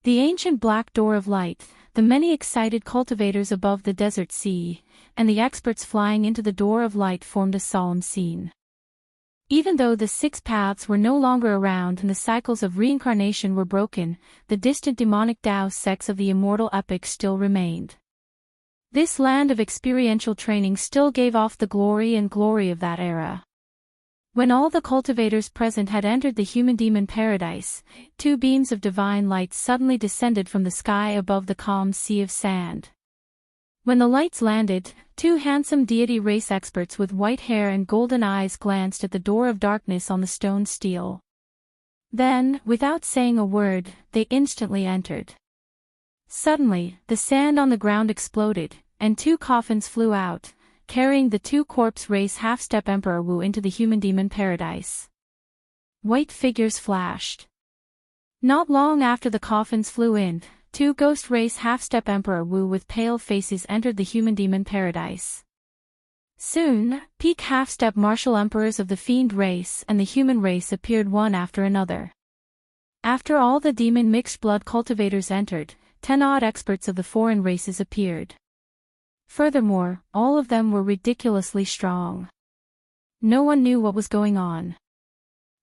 The ancient black door of light, the many excited cultivators above the desert sea, and the experts flying into the door of light formed a solemn scene. Even though the six paths were no longer around and the cycles of reincarnation were broken, the distant demonic Tao sects of the Immortal epic still remained. This land of experiential training still gave off the glory of that era. When all the cultivators present had entered the human demon paradise, two beams of divine light suddenly descended from the sky above the calm sea of sand. When the lights landed, two handsome deity race experts with white hair and golden eyes glanced at the door of darkness on the stone steel. Then, without saying a word, they instantly entered. Suddenly, the sand on the ground exploded, and two coffins flew out, carrying the two corpse race half-step Emperor Wu into the human demon paradise. White figures flashed. Not long after the coffins flew in, two ghost race half-step Emperor Wu with pale faces entered the human demon paradise. Soon, peak half-step martial emperors of the fiend race and the human race appeared one after another. After all the demon mixed blood cultivators entered, 10 odd experts of the foreign races appeared. Furthermore, all of them were ridiculously strong. No one knew what was going on.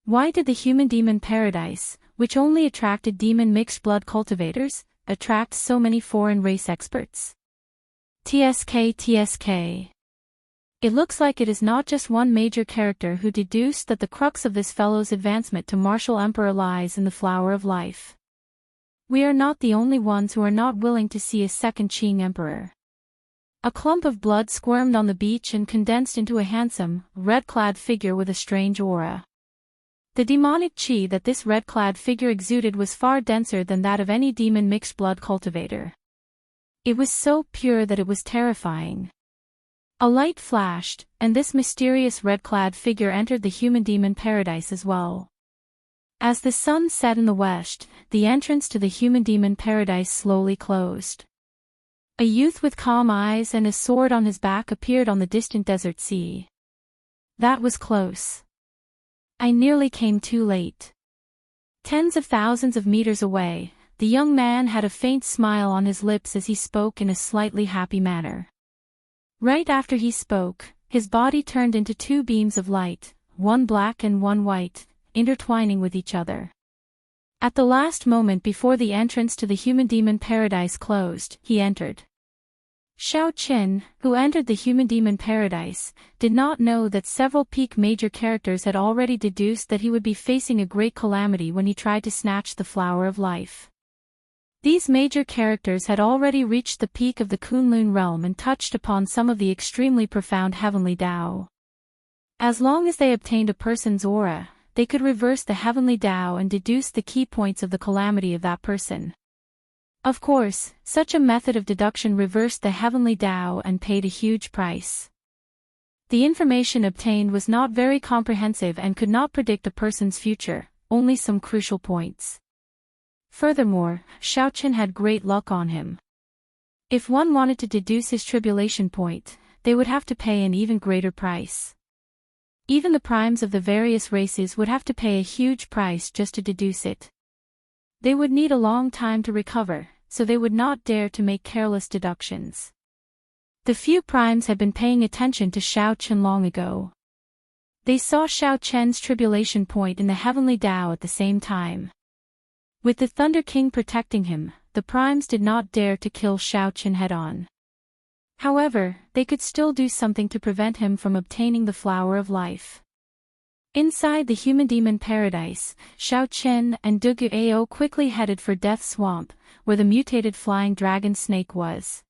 Why did the human demon paradise, which only attracted demon mixed blood cultivators, attract so many foreign race experts? TSK. It looks like it is not just one major character who deduced that the crux of this fellow's advancement to martial emperor lies in the flower of life. We are not the only ones who are not willing to see a second Qing emperor. A clump of blood squirmed on the beach and condensed into a handsome, red-clad figure with a strange aura. The demonic qi that this red-clad figure exuded was far denser than that of any demon mixed blood cultivator. It was so pure that it was terrifying. A light flashed, and this mysterious red-clad figure entered the human demon paradise as well. As the sun set in the west, the entrance to the human demon paradise slowly closed. A youth with calm eyes and a sword on his back appeared on the distant desert sea. That was close. I nearly came too late. Tens of thousands of meters away, the young man had a faint smile on his lips as he spoke in a slightly happy manner. Right after he spoke, his body turned into two beams of light, one black and one white, intertwining with each other. At the last moment before the entrance to the human demon paradise closed, he entered. Xiao Qin, who entered the human demon paradise, did not know that several peak major characters had already deduced that he would be facing a great calamity when he tried to snatch the flower of life. These major characters had already reached the peak of the Kunlun realm and touched upon some of the extremely profound heavenly Tao. As long as they obtained a person's aura, they could reverse the heavenly Tao and deduce the key points of the calamity of that person. Of course, such a method of deduction reversed the heavenly Tao and paid a huge price. The information obtained was not very comprehensive and could not predict a person's future, only some crucial points. Furthermore, Xiaoqin had great luck on him. If one wanted to deduce his tribulation point, they would have to pay an even greater price. Even the primes of the various races would have to pay a huge price just to deduce it. They would need a long time to recover, so they would not dare to make careless deductions. The few primes had been paying attention to Xiaoqin long ago. They saw Xiaoqian's tribulation point in the heavenly Tao at the same time. With the Thunder King protecting him, the primes did not dare to kill Xiaoqin head-on. However, they could still do something to prevent him from obtaining the Flower of Life. Inside the human-demon paradise, Xiaoqin and Duguao quickly headed for Death Swamp, where the mutated flying dragon snake was.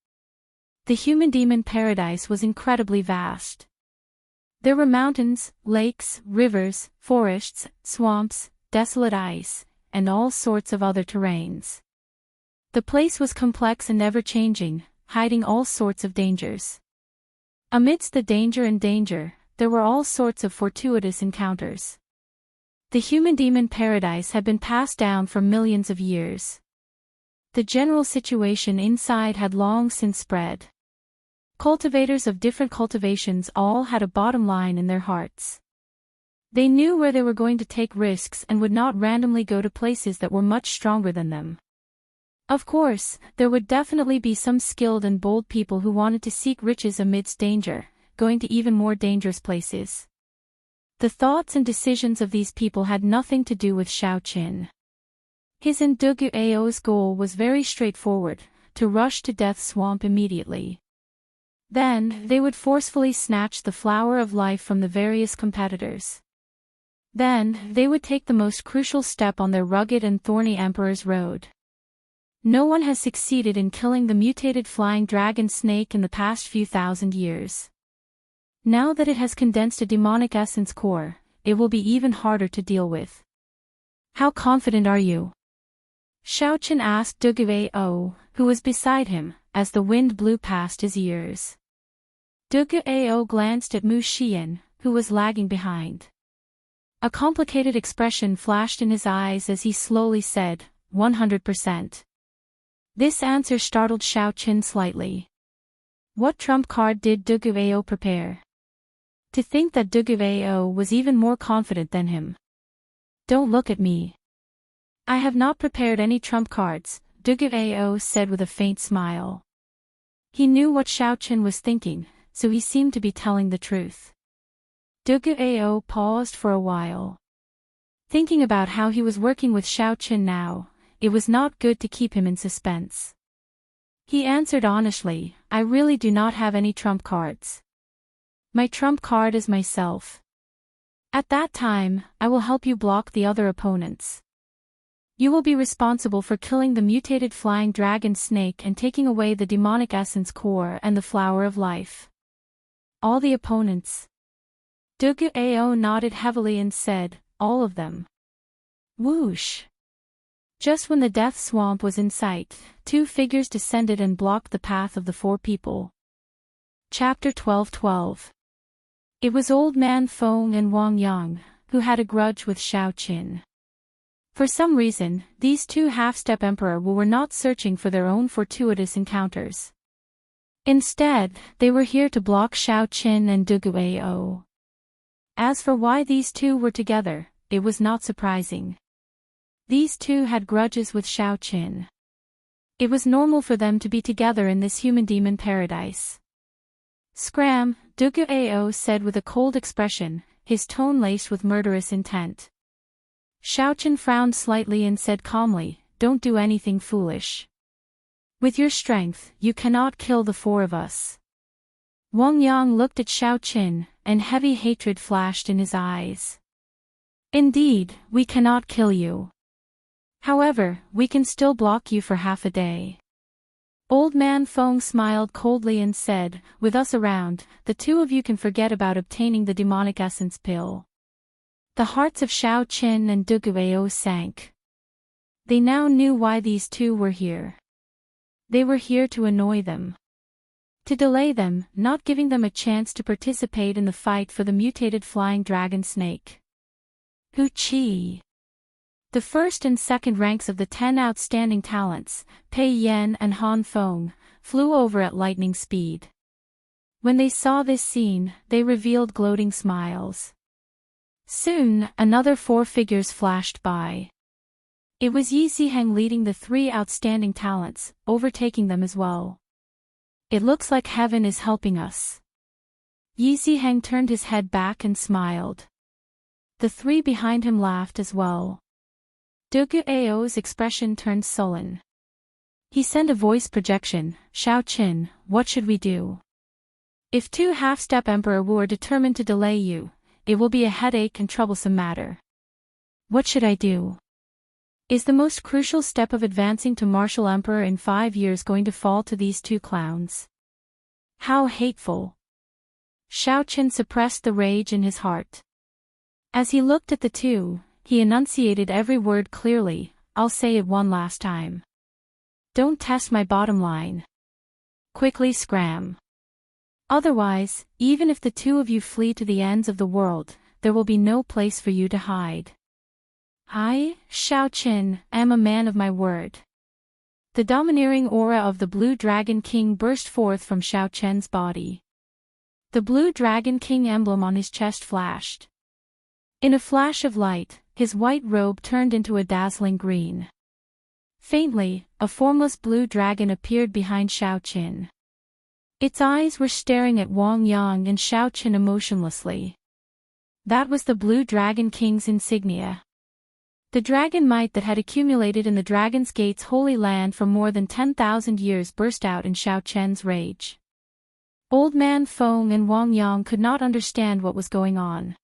The human-demon paradise was incredibly vast. There were mountains, lakes, rivers, forests, swamps, desolate ice, and all sorts of other terrains. The place was complex and ever-changing, hiding all sorts of dangers. Amidst the danger, there were all sorts of fortuitous encounters. The human-demon paradise had been passed down for millions of years. The general situation inside had long since spread. Cultivators of different cultivations all had a bottom line in their hearts. They knew where they were going to take risks and would not randomly go to places that were much stronger than them. Of course, there would definitely be some skilled and bold people who wanted to seek riches amidst danger, going to even more dangerous places. The thoughts and decisions of these people had nothing to do with Xiaoqin. His and Duguao's goal was very straightforward, to rush to Death Swamp immediately. Then, they would forcefully snatch the Flower of Life from the various competitors. Then, they would take the most crucial step on their rugged and thorny Emperor's road. No one has succeeded in killing the mutated flying dragon snake in the past few thousand years. Now that it has condensed a demonic essence core, it will be even harder to deal with. How confident are you? Xiaoqin asked Duguao, who was beside him, as the wind blew past his ears. Duguao glanced at Mu Xian, who was lagging behind. A complicated expression flashed in his eyes as he slowly said, 100%. This answer startled Xiaoqin slightly. What trump card did Duguao prepare? To think that Duguao was even more confident than him. Don't look at me. I have not prepared any trump cards, Duguao said with a faint smile. He knew what Xiaoqin was thinking, so he seemed to be telling the truth. Duguao paused for a while. Thinking about how he was working with Xiaoqin now, it was not good to keep him in suspense. He answered honestly, I really do not have any trump cards. My trump card is myself. At that time, I will help you block the other opponents. You will be responsible for killing the mutated flying dragon snake and taking away the demonic essence core and the Flower of Life. All the opponents. Duguao nodded heavily and said, all of them. Whoosh. Just when the Death Swamp was in sight, two figures descended and blocked the path of the four people. Chapter 12:12. It was Old Man Feng and Wang Yang, who had a grudge with Xiaoqin. For some reason, these two half-step emperors were not searching for their own fortuitous encounters. Instead, they were here to block Xiaoqin and Duguao. As for why these two were together, it was not surprising. These two had grudges with Xiaoqin. It was normal for them to be together in this human-demon paradise. Scram, Duguao said with a cold expression, his tone laced with murderous intent. Xiaoqin frowned slightly and said calmly, don't do anything foolish. With your strength, you cannot kill the four of us. Wang Yang looked at Xiaoqin, and heavy hatred flashed in his eyes. Indeed, we cannot kill you. However, we can still block you for half a day. Old Man Feng smiled coldly and said, with us around, the two of you can forget about obtaining the demonic essence pill. The hearts of Xiaoqin and Duguao sank. They now knew why these two were here. They were here to annoy them. To delay them, not giving them a chance to participate in the fight for the mutated flying dragon snake. Uchi. The first and second ranks of the 10 outstanding talents, Pei Yan and Han Feng, flew over at lightning speed. When they saw this scene, they revealed gloating smiles. Soon, another 4 figures flashed by. It was Yi Ziheng leading the 3 outstanding talents, overtaking them as well. It looks like heaven is helping us. Yi Ziheng turned his head back and smiled. The 3 behind him laughed as well. Dugu Ao's expression turned sullen. He sent a voice projection, Shao Qin, what should we do? If 2 half-step Emperor Wu are determined to delay you, it will be a headache and troublesome matter. What should I do? Is the most crucial step of advancing to martial emperor in 5 years going to fall to these 2 clowns? How hateful. Shao Qin suppressed the rage in his heart. As he looked at the 2, he enunciated every word clearly, I'll say it one last time. Don't test my bottom line. Quickly scram. Otherwise, even if the 2 of you flee to the ends of the world, there will be no place for you to hide. I, Shao Qin, am a man of my word. The domineering aura of the Blue Dragon King burst forth from Shao Qin's body. The Blue Dragon King emblem on his chest flashed. In a flash of light, his white robe turned into a dazzling green. Faintly, a formless blue dragon appeared behind Shao Qin. Its eyes were staring at Wang Yang and Shao Qin emotionlessly. That was the Blue Dragon King's insignia. The dragon might that had accumulated in the Dragon's Gate's holy land for more than 10,000 years burst out in Shao Qin's rage. Old Man Feng and Wang Yang could not understand what was going on.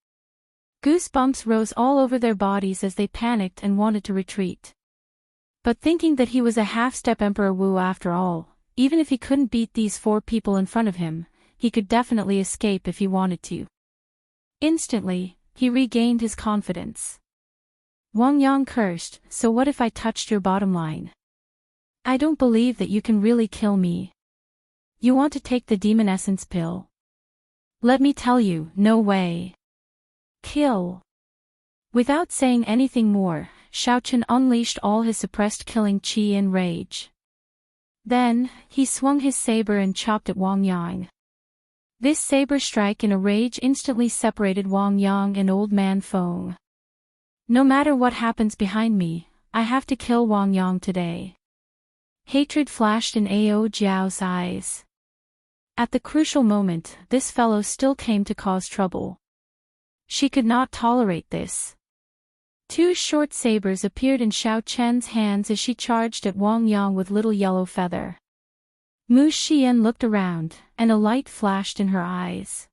Goosebumps rose all over their bodies as they panicked and wanted to retreat. But thinking that he was a half-step Emperor Wu after all, even if he couldn't beat these 4 people in front of him, he could definitely escape if he wanted to. Instantly, he regained his confidence. Wang Yang cursed, so what if I touched your bottom line? I don't believe that you can really kill me. You want to take the demon essence pill? Let me tell you, no way. Kill. Without saying anything more, Shao Qin unleashed all his suppressed killing qi in rage. Then, he swung his saber and chopped at Wang Yang. This saber strike in a rage instantly separated Wang Yang and Old Man Feng. No matter what happens behind me, I have to kill Wang Yang today. Hatred flashed in Ao Jiao's eyes. At the crucial moment, this fellow still came to cause trouble. She could not tolerate this. 2 short sabers appeared in Shao Qin's hands as she charged at Wang Yang with little yellow feather. Mu Xian looked around, and a light flashed in her eyes.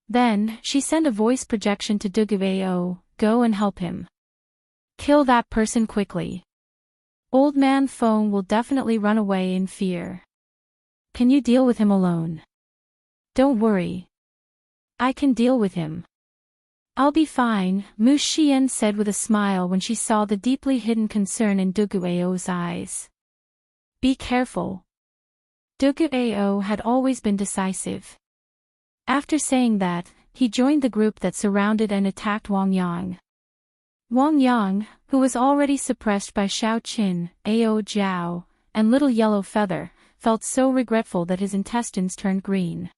Then, she sent a voice projection to Dugu Ao, go and help him. Kill that person quickly. Old Man Feng will definitely run away in fear. Can you deal with him alone? Don't worry. I can deal with him. I'll be fine, Mu Xian said with a smile when she saw the deeply hidden concern in Dugu Ao's eyes. Be careful. Dugu Ao had always been decisive. After saying that, he joined the group that surrounded and attacked Wang Yang. Wang Yang, who was already suppressed by Shao Qin, Ao Jiao, and Little Yellow Feather, felt so regretful that his intestines turned green.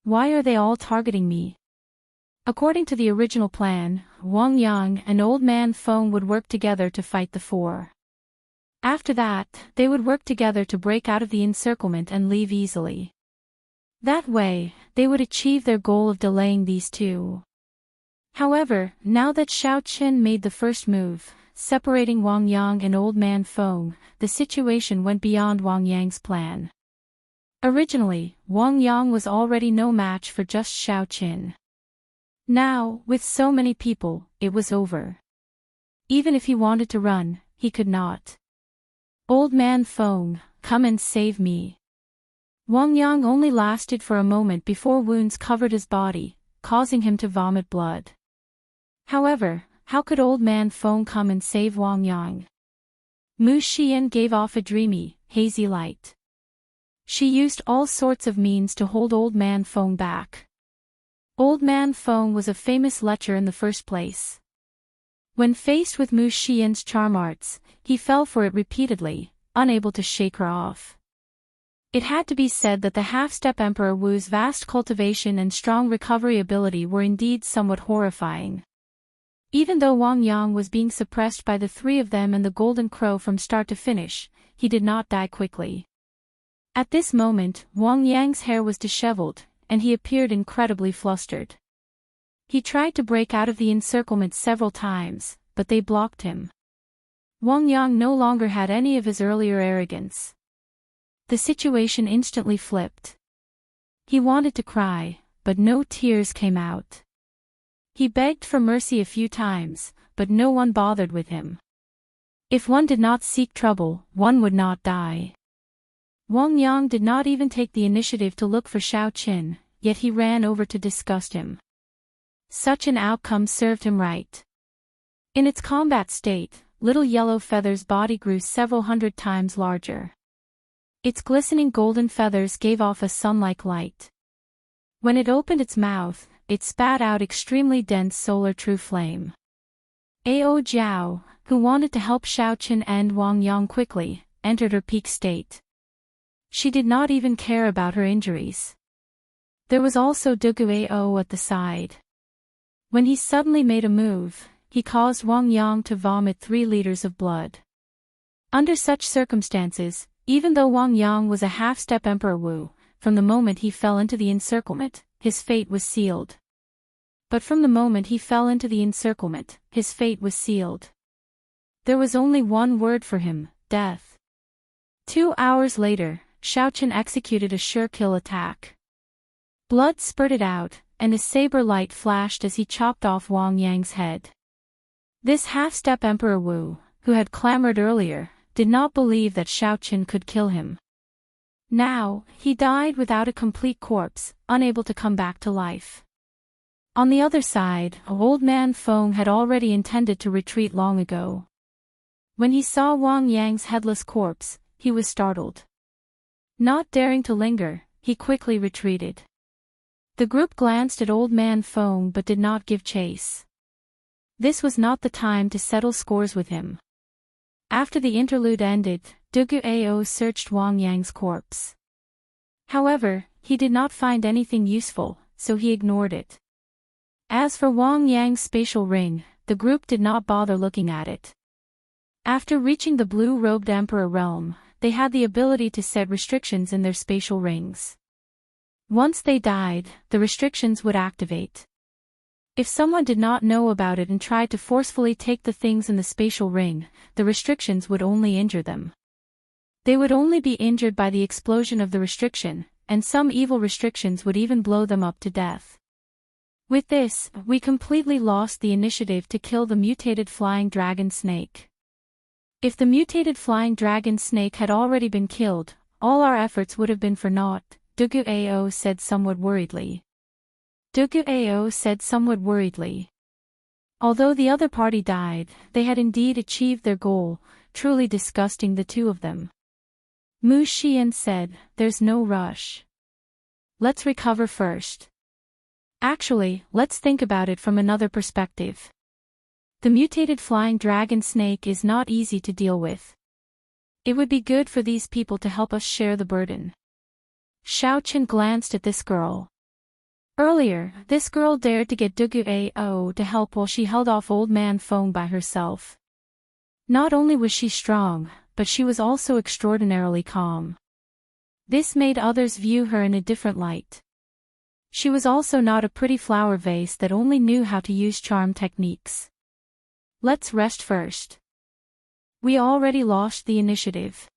Why are they all targeting me? According to the original plan, Wang Yang and Old Man Feng would work together to fight the 4. After that, they would work together to break out of the encirclement and leave easily. That way, they would achieve their goal of delaying these 2. However, now that Shao Qin made the first move, separating Wang Yang and Old Man Feng, the situation went beyond Wang Yang's plan. Originally, Wang Yang was already no match for just Shao Qin. Now, with so many people, it was over. Even if he wanted to run, he could not. Old Man Feng, come and save me. Wang Yang only lasted for a moment before wounds covered his body, causing him to vomit blood. However, how could Old Man Feng come and save Wang Yang? Mu Xian gave off a dreamy, hazy light. She used all sorts of means to hold Old Man Feng back. Old Man Feng was a famous lecher in the first place. When faced with Mu Xian's charm arts, he fell for it repeatedly, unable to shake her off. It had to be said that the half-step Emperor Wu's vast cultivation and strong recovery ability were indeed somewhat horrifying. Even though Wang Yang was being suppressed by the three of them and the Golden Crow from start to finish, he did not die quickly. At this moment, Wang Yang's hair was disheveled, and he appeared incredibly flustered. He tried to break out of the encirclement several times, but they blocked him. Wang Yang no longer had any of his earlier arrogance. The situation instantly flipped. He wanted to cry, but no tears came out. He begged for mercy a few times, but no one bothered with him. If one did not seek trouble, one would not die. Wang Yang did not even take the initiative to look for Xiao Qin, yet he ran over to disgust him. Such an outcome served him right. In its combat state, Little Yellow Feather's body grew several hundred times larger. Its glistening golden feathers gave off a sun-like light. When it opened its mouth, it spat out extremely dense solar true flame. Ao Jiao, who wanted to help Xiao Qin and Wang Yang quickly, entered her peak state. She did not even care about her injuries. There was also Dugu Ao at the side. When he suddenly made a move, he caused Wang Yang to vomit 3 liters of blood. Under such circumstances, even though Wang Yang was a half-step Emperor Wu, from the moment he fell into the encirclement, his fate was sealed. But from the moment he fell into the encirclement, his fate was sealed. There was only one word for him: death. 2 hours later, Xiao Qin executed a sure kill attack. Blood spurted out, and a saber light flashed as he chopped off Wang Yang's head. This half-step Emperor Wu, who had clamored earlier, did not believe that Xiao Qin could kill him. Now, he died without a complete corpse, unable to come back to life. On the other side, Old Man Feng had already intended to retreat long ago. When he saw Wang Yang's headless corpse, he was startled. Not daring to linger, he quickly retreated. The group glanced at Old Man Feng but did not give chase. This was not the time to settle scores with him. After the interlude ended, Dugu Ao searched Wang Yang's corpse. However, he did not find anything useful, so he ignored it. As for Wang Yang's spatial ring, the group did not bother looking at it. After reaching the blue-robed Emperor realm, they had the ability to set restrictions in their spatial rings. Once they died, the restrictions would activate. If someone did not know about it and tried to forcefully take the things in the spatial ring, the restrictions would only injure them. They would only be injured by the explosion of the restriction, and some evil restrictions would even blow them up to death. With this, we completely lost the initiative to kill the mutated flying dragon snake. If the mutated flying dragon snake had already been killed, all our efforts would have been for naught, Dugu Ao said somewhat worriedly. Although the other party died, they had indeed achieved their goal, truly disgusting the two of them. Mu Xian said, "There's no rush. Let's recover first. Actually, let's think about it from another perspective. The mutated flying dragon snake is not easy to deal with. It would be good for these people to help us share the burden." Xiao Qin glanced at this girl. Earlier, this girl dared to get Dugu Ao to help while she held off Old Man Feng by herself. Not only was she strong, but she was also extraordinarily calm. This made others view her in a different light. She was also not a pretty flower vase that only knew how to use charm techniques. Let's rest first. We already lost the initiative.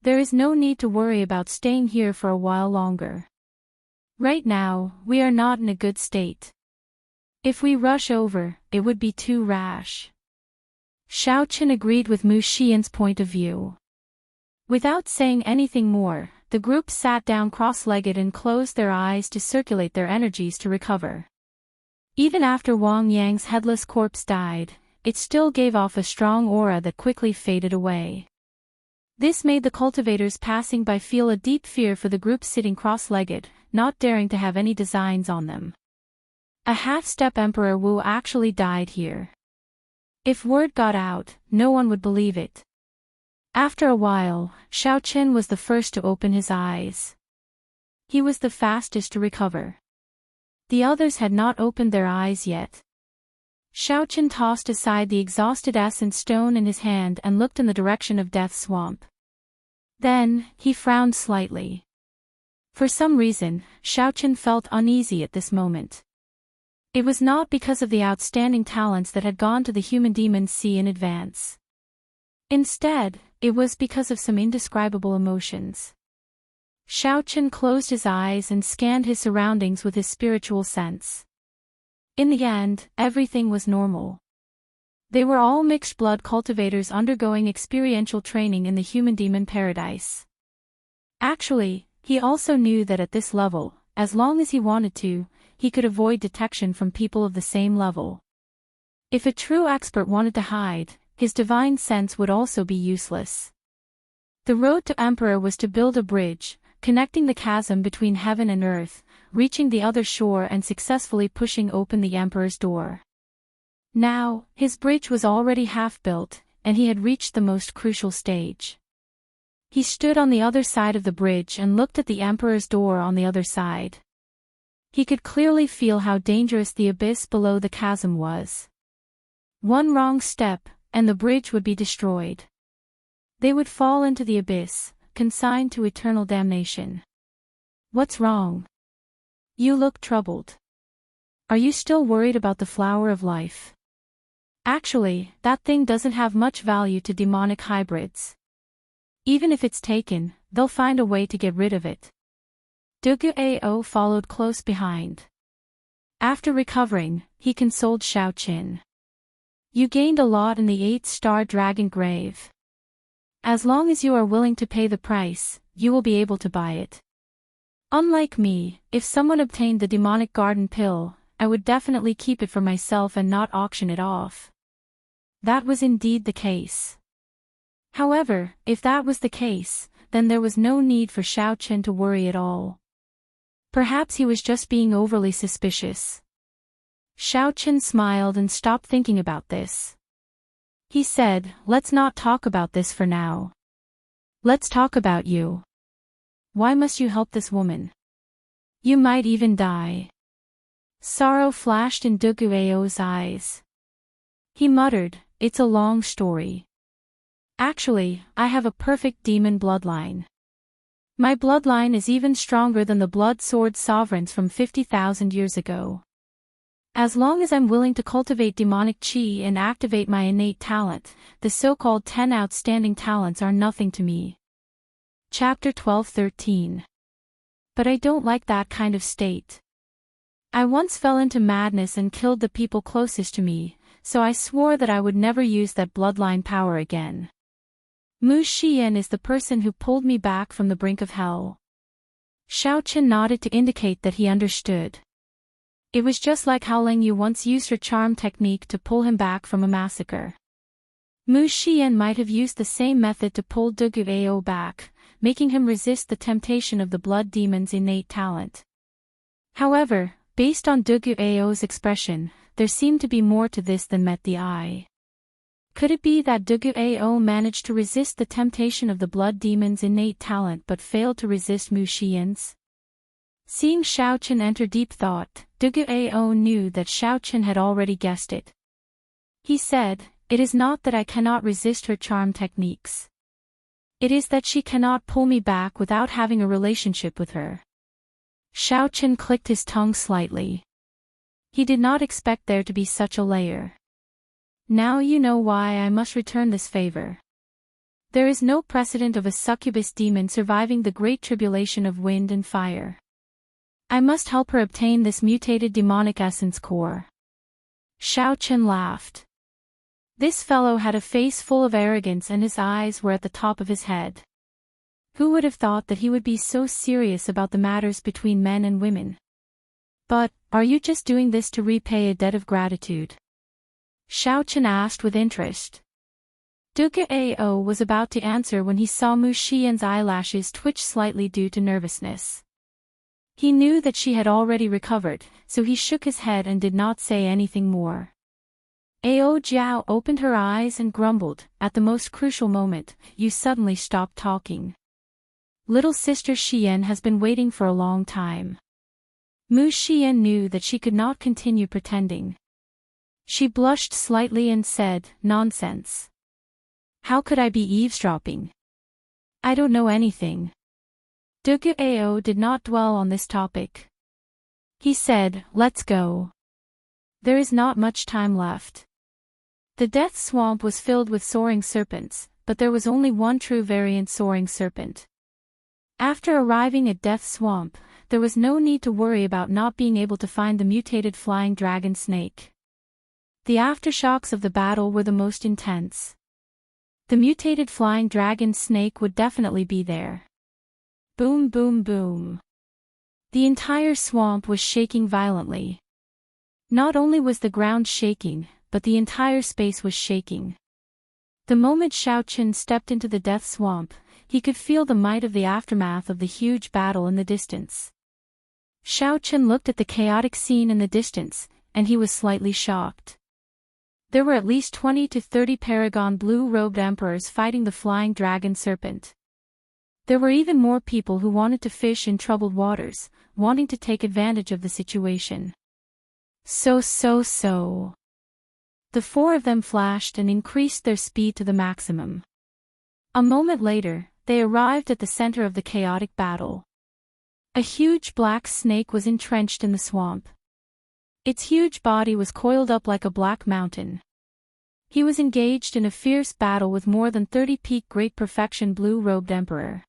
There is no need to worry about staying here for a while longer. Right now, we are not in a good state. If we rush over, it would be too rash. Xiao Qin agreed with Mu Xian's point of view. Without saying anything more, the group sat down cross-legged and closed their eyes to circulate their energies to recover. Even after Wang Yang's headless corpse died, it still gave off a strong aura that quickly faded away. This made the cultivators passing by feel a deep fear for the group sitting cross-legged, not daring to have any designs on them. A half-step Emperor Wu actually died here. If word got out, no one would believe it. After a while, Xiao Qin was the first to open his eyes. He was the fastest to recover. The others had not opened their eyes yet. Xiao Qin tossed aside the exhausted essence stone in his hand and looked in the direction of Death Swamp. Then, he frowned slightly. For some reason, Xiao Qin felt uneasy at this moment. It was not because of the outstanding talents that had gone to the human demon sea in advance. Instead, it was because of some indescribable emotions. Xiao Qin closed his eyes and scanned his surroundings with his spiritual sense. In the end, everything was normal. They were all mixed-blood cultivators undergoing experiential training in the human-demon paradise. Actually, he also knew that at this level, as long as he wanted to, he could avoid detection from people of the same level. If a true expert wanted to hide, his divine sense would also be useless. The road to Emperor was to build a bridge, connecting the chasm between heaven and earth, reaching the other shore and successfully pushing open the Emperor's door. Now, his bridge was already half-built, and he had reached the most crucial stage. He stood on the other side of the bridge and looked at the Emperor's door on the other side. He could clearly feel how dangerous the abyss below the chasm was. One wrong step, and the bridge would be destroyed. They would fall into the abyss, consigned to eternal damnation. What's wrong? You look troubled. Are you still worried about the flower of life? Actually, that thing doesn't have much value to demonic hybrids. Even if it's taken, they'll find a way to get rid of it. Duguao followed close behind. After recovering, he consoled Xiao Qin. You gained a lot in the 8-star dragon grave. As long as you are willing to pay the price, you will be able to buy it. Unlike me, if someone obtained the demonic garden pill, I would definitely keep it for myself and not auction it off. That was indeed the case. However, if that was the case, then there was no need for Xiao Qin to worry at all. Perhaps he was just being overly suspicious. Xiao Qin smiled and stopped thinking about this. He said, "Let's not talk about this for now. Let's talk about you. Why must you help this woman? You might even die." Sorrow flashed in Duguao's eyes. He muttered, "It's a long story. Actually, I have a perfect demon bloodline. My bloodline is even stronger than the blood sword sovereigns from 50,000 years ago. As long as I'm willing to cultivate demonic chi and activate my innate talent, the so-called 10 outstanding talents are nothing to me." Chapter 12:13. But I don't like that kind of state. I once fell into madness and killed the people closest to me, so I swore that I would never use that bloodline power again. Mu Xian is the person who pulled me back from the brink of hell. Xiao Qin nodded to indicate that he understood. It was just like how Ling Yu once used her charm technique to pull him back from a massacre. Mu Xian might have used the same method to pull Duguao back, making him resist the temptation of the blood demon's innate talent. However, based on Duguao's expression, there seemed to be more to this than met the eye. Could it be that Duguao managed to resist the temptation of the blood demon's innate talent but failed to resist Mu Xian's? Seeing Xiao Qin enter deep thought, Duguao knew that Xiao Qin had already guessed it. He said, "It is not that I cannot resist her charm techniques. It is that she cannot pull me back without having a relationship with her." Xiao Qin clicked his tongue slightly. He did not expect there to be such a layer. "Now you know why I must return this favor. There is no precedent of a succubus demon surviving the great tribulation of wind and fire. I must help her obtain this mutated demonic essence core." Xiao Qin laughed. This fellow had a face full of arrogance and his eyes were at the top of his head. Who would have thought that he would be so serious about the matters between men and women? "But, are you just doing this to repay a debt of gratitude?" Xiao Qin asked with interest. Duge Ao was about to answer when he saw Mu Xian's eyelashes twitch slightly due to nervousness. He knew that she had already recovered, so he shook his head and did not say anything more. Ao Jiao opened her eyes and grumbled, "At the most crucial moment, you suddenly stopped talking. Little sister Xian has been waiting for a long time." Mu Xian knew that she could not continue pretending. She blushed slightly and said, "Nonsense. How could I be eavesdropping? I don't know anything." Duge Ao did not dwell on this topic. He said, "Let's go. There is not much time left." The death swamp was filled with soaring serpents, but there was only one true variant soaring serpent. After arriving at Death Swamp, there was no need to worry about not being able to find the mutated flying dragon snake. The aftershocks of the battle were the most intense. The mutated flying dragon snake would definitely be there. Boom, boom, boom. The entire swamp was shaking violently. Not only was the ground shaking, but the entire space was shaking. The moment Xiaochen stepped into the death swamp, he could feel the might of the aftermath of the huge battle in the distance. Xiaochen looked at the chaotic scene in the distance, and he was slightly shocked. There were at least 20 to 30 Paragon blue-robed emperors fighting the flying dragon serpent. There were even more people who wanted to fish in troubled waters, wanting to take advantage of the situation. So. The four of them flashed and increased their speed to the maximum. A moment later, they arrived at the center of the chaotic battle. A huge black snake was entrenched in the swamp. Its huge body was coiled up like a black mountain. He was engaged in a fierce battle with more than 30 peak great perfection blue-robed emperor.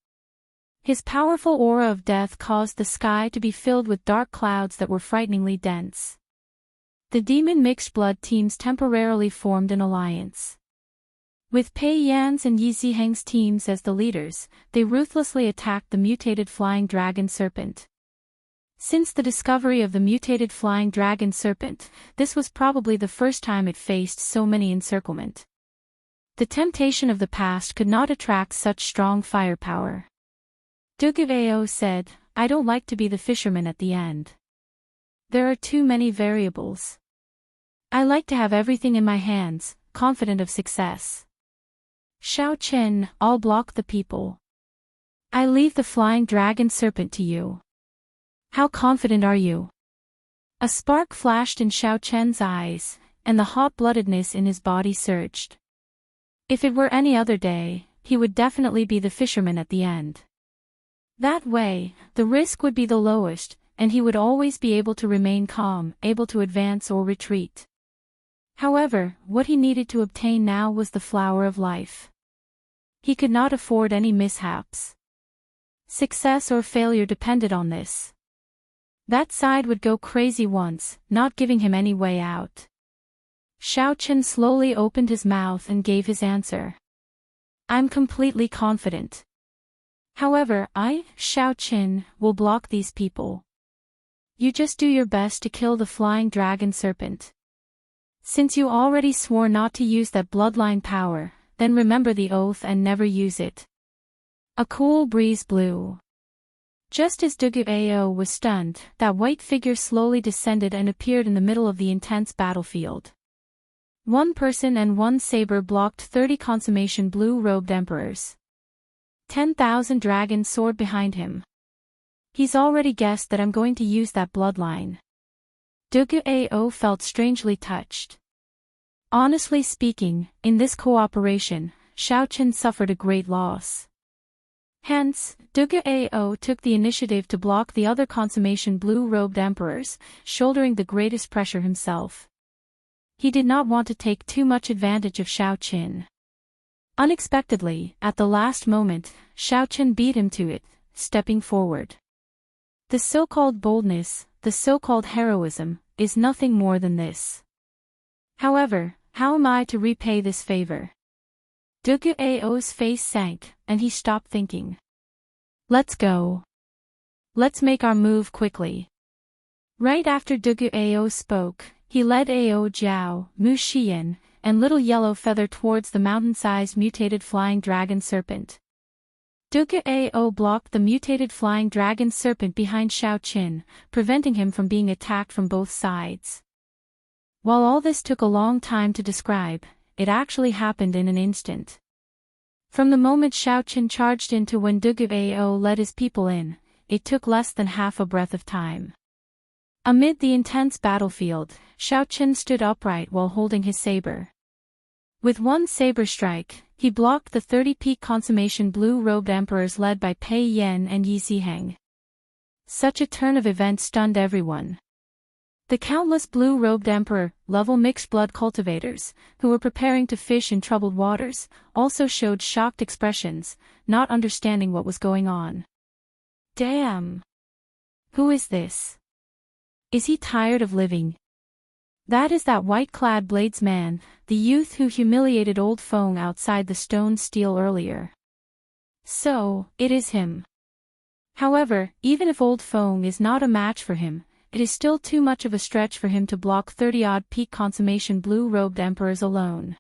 His powerful aura of death caused the sky to be filled with dark clouds that were frighteningly dense. The demon mixed blood teams temporarily formed an alliance. With Pei Yan's and Yi Ziheng's teams as the leaders, they ruthlessly attacked the mutated flying dragon serpent. Since the discovery of the mutated flying dragon serpent, this was probably the first time it faced so many encirclement. The temptation of the past could not attract such strong firepower. Duge Ao said, "I don't like to be the fisherman at the end. There are too many variables. I like to have everything in my hands, confident of success." Xiaochen, "I'll block the people. I leave the flying dragon serpent to you." "How confident are you?" A spark flashed in Xiaochen's eyes, and the hot-bloodedness in his body surged. If it were any other day, he would definitely be the fisherman at the end. That way, the risk would be the lowest, and he would always be able to remain calm, able to advance or retreat. However, what he needed to obtain now was the flower of life. He could not afford any mishaps. Success or failure depended on this. That side would go crazy once, not giving him any way out. Xiaochen slowly opened his mouth and gave his answer. "I'm completely confident. However, Xiaochen, will block these people. You just do your best to kill the flying dragon serpent. Since you already swore not to use that bloodline power, then remember the oath and never use it." A cool breeze blew. Just as Duge Ao was stunned, that white figure slowly descended and appeared in the middle of the intense battlefield. One person and one saber blocked 30 consummation blue-robed emperors. 10,000 dragons soared behind him. "He's already guessed that I'm going to use that bloodline." Duge Ao felt strangely touched. Honestly speaking, in this cooperation, Xiaochen suffered a great loss. Hence, Duge Ao took the initiative to block the other consummation blue-robed emperors, shouldering the greatest pressure himself. He did not want to take too much advantage of Xiaochen. Unexpectedly, at the last moment, Xiaochen beat him to it, stepping forward. The so-called boldness, the so-called heroism, is nothing more than this. However, how am I to repay this favor? Duge Ao's face sank, and he stopped thinking. "Let's go. Let's make our move quickly." Right after Duge Ao spoke, he led Ao Jiao, Mu Xian, and little yellow feather towards the mountain-sized mutated flying dragon serpent. Dugao blocked the mutated flying dragon serpent behind Xiao Qin, preventing him from being attacked from both sides. While all this took a long time to describe, it actually happened in an instant. From the moment Xiao Qin charged in to when Dugao led his people in, it took less than half a breath of time. Amid the intense battlefield, Xiao Qin stood upright while holding his saber. With one saber strike, he blocked the 30-peak consummation blue-robed emperors led by Pei Yan and Yi Ziheng. Such a turn of events stunned everyone. The countless blue-robed emperor-level mixed-blood cultivators, who were preparing to fish in troubled waters, also showed shocked expressions, not understanding what was going on. Damn! Who is this? Is he tired of living? That is that white-clad bladesman, the youth who humiliated old Feng outside the stone steel earlier. So, it is him. However, even if old Feng is not a match for him, it is still too much of a stretch for him to block 30-odd peak consummation blue-robed emperors alone.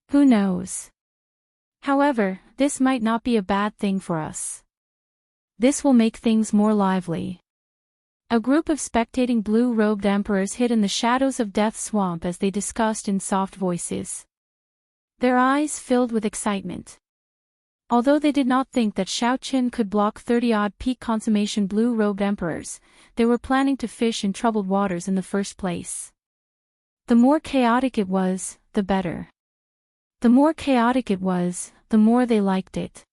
Who knows? However, this might not be a bad thing for us. This will make things more lively. A group of spectating blue-robed emperors hid in the shadows of Death Swamp as they discussed in soft voices. Their eyes filled with excitement. Although they did not think that Xiao Qin could block 30-odd peak consummation blue-robed emperors, they were planning to fish in troubled waters in the first place. The more chaotic it was, the better. The more chaotic it was, the more they liked it.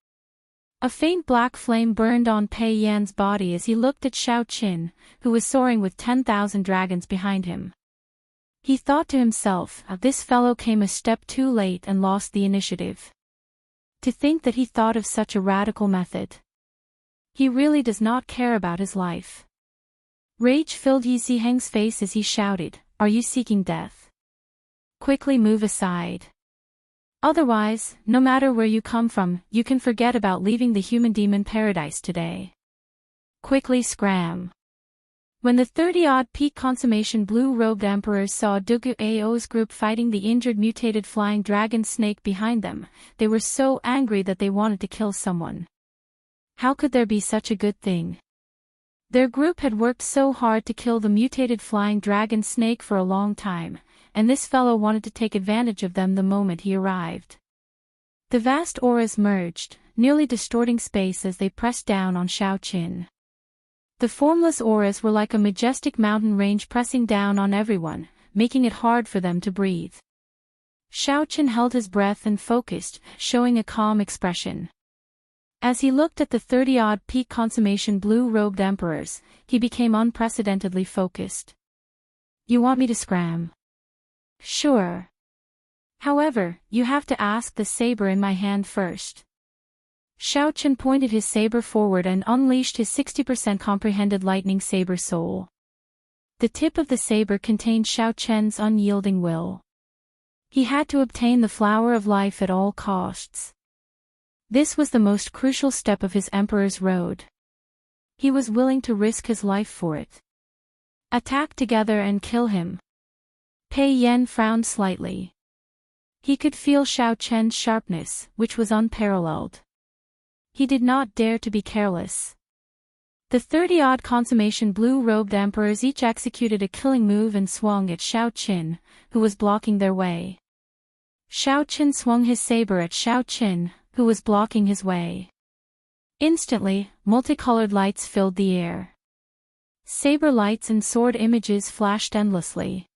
A faint black flame burned on Pei Yan's body as he looked at Xiao Qin, who was soaring with 10,000 dragons behind him. He thought to himself, this fellow came a step too late and lost the initiative. To think that he thought of such a radical method. He really does not care about his life. Rage filled Yi Ziheng's face as he shouted, "Are you seeking death? Quickly move aside. Otherwise, no matter where you come from, you can forget about leaving the human-demon paradise today. Quickly scram." When the 30-odd peak consummation blue-robed emperors saw Duguao's group fighting the injured mutated flying dragon snake behind them, they were so angry that they wanted to kill someone. How could there be such a good thing? Their group had worked so hard to kill the mutated flying dragon snake for a long time, and this fellow wanted to take advantage of them the moment he arrived. The vast auras merged, nearly distorting space as they pressed down on Xiao Qin. The formless auras were like a majestic mountain range pressing down on everyone, making it hard for them to breathe. Xiao Qin held his breath and focused, showing a calm expression. As he looked at the 30-odd peak consummation blue-robed emperors, he became unprecedentedly focused. You want me to scram? Sure. However, you have to ask the saber in my hand first. Xiao Qin pointed his saber forward and unleashed his 60% comprehended lightning saber soul. The tip of the saber contained Xiao Qin's unyielding will. He had to obtain the flower of life at all costs. This was the most crucial step of his emperor's road. He was willing to risk his life for it. Attack together and kill him. Pei Yan frowned slightly. He could feel Xiao Qin's sharpness, which was unparalleled. He did not dare to be careless. The 30-odd consummation blue-robed emperors each executed a killing move and swung at Xiao Qin, who was blocking their way. Xiao Qin swung his saber at Xiao Qin, who was blocking his way. Instantly, multicolored lights filled the air. Saber lights and sword images flashed endlessly.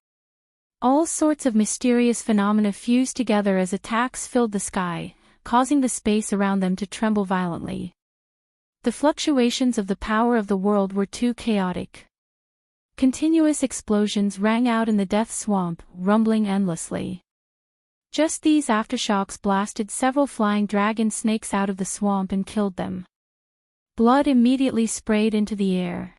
All sorts of mysterious phenomena fused together as attacks filled the sky, causing the space around them to tremble violently. The fluctuations of the power of the world were too chaotic. Continuous explosions rang out in the death swamp, rumbling endlessly. Just these aftershocks blasted several flying dragon snakes out of the swamp and killed them. Blood immediately sprayed into the air.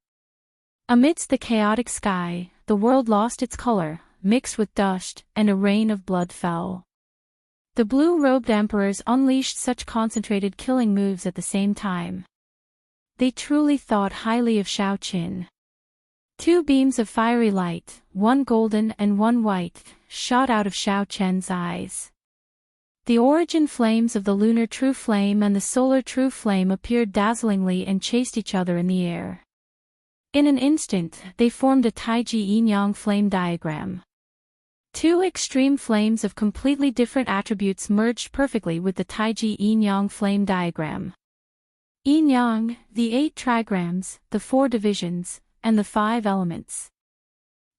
Amidst the chaotic sky, the world lost its color, mixed with dust, and a rain of blood fell. The blue-robed emperors unleashed such concentrated killing moves at the same time. They truly thought highly of Xiao Qin. Two beams of fiery light, one golden and one white, shot out of Xiao Chen's eyes. The origin flames of the lunar true flame and the solar true flame appeared dazzlingly and chased each other in the air. In an instant, they formed a Taiji yin-yang flame diagram. Two extreme flames of completely different attributes merged perfectly with the Taiji yin-yang flame diagram. Yin-yang, the 8 trigrams, the 4 divisions, and the 5 elements.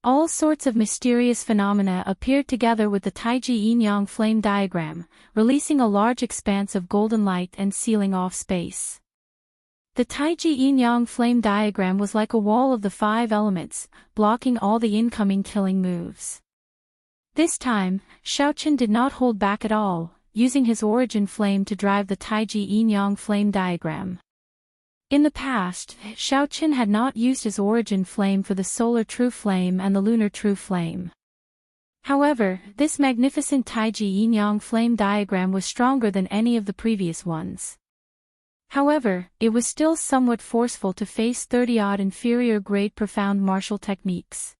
All sorts of mysterious phenomena appeared together with the Taiji yin-yang flame diagram, releasing a large expanse of golden light and sealing off space. The Taiji yin-yang flame diagram was like a wall of the 5 elements, blocking all the incoming killing moves. This time, Xiaochen did not hold back at all, using his origin flame to drive the Taiji yin-yang flame diagram. In the past, Xiaochen had not used his origin flame for the solar true flame and the lunar true flame. However, this magnificent Taiji yin-yang flame diagram was stronger than any of the previous ones. However, it was still somewhat forceful to face 30-odd inferior-grade profound martial techniques.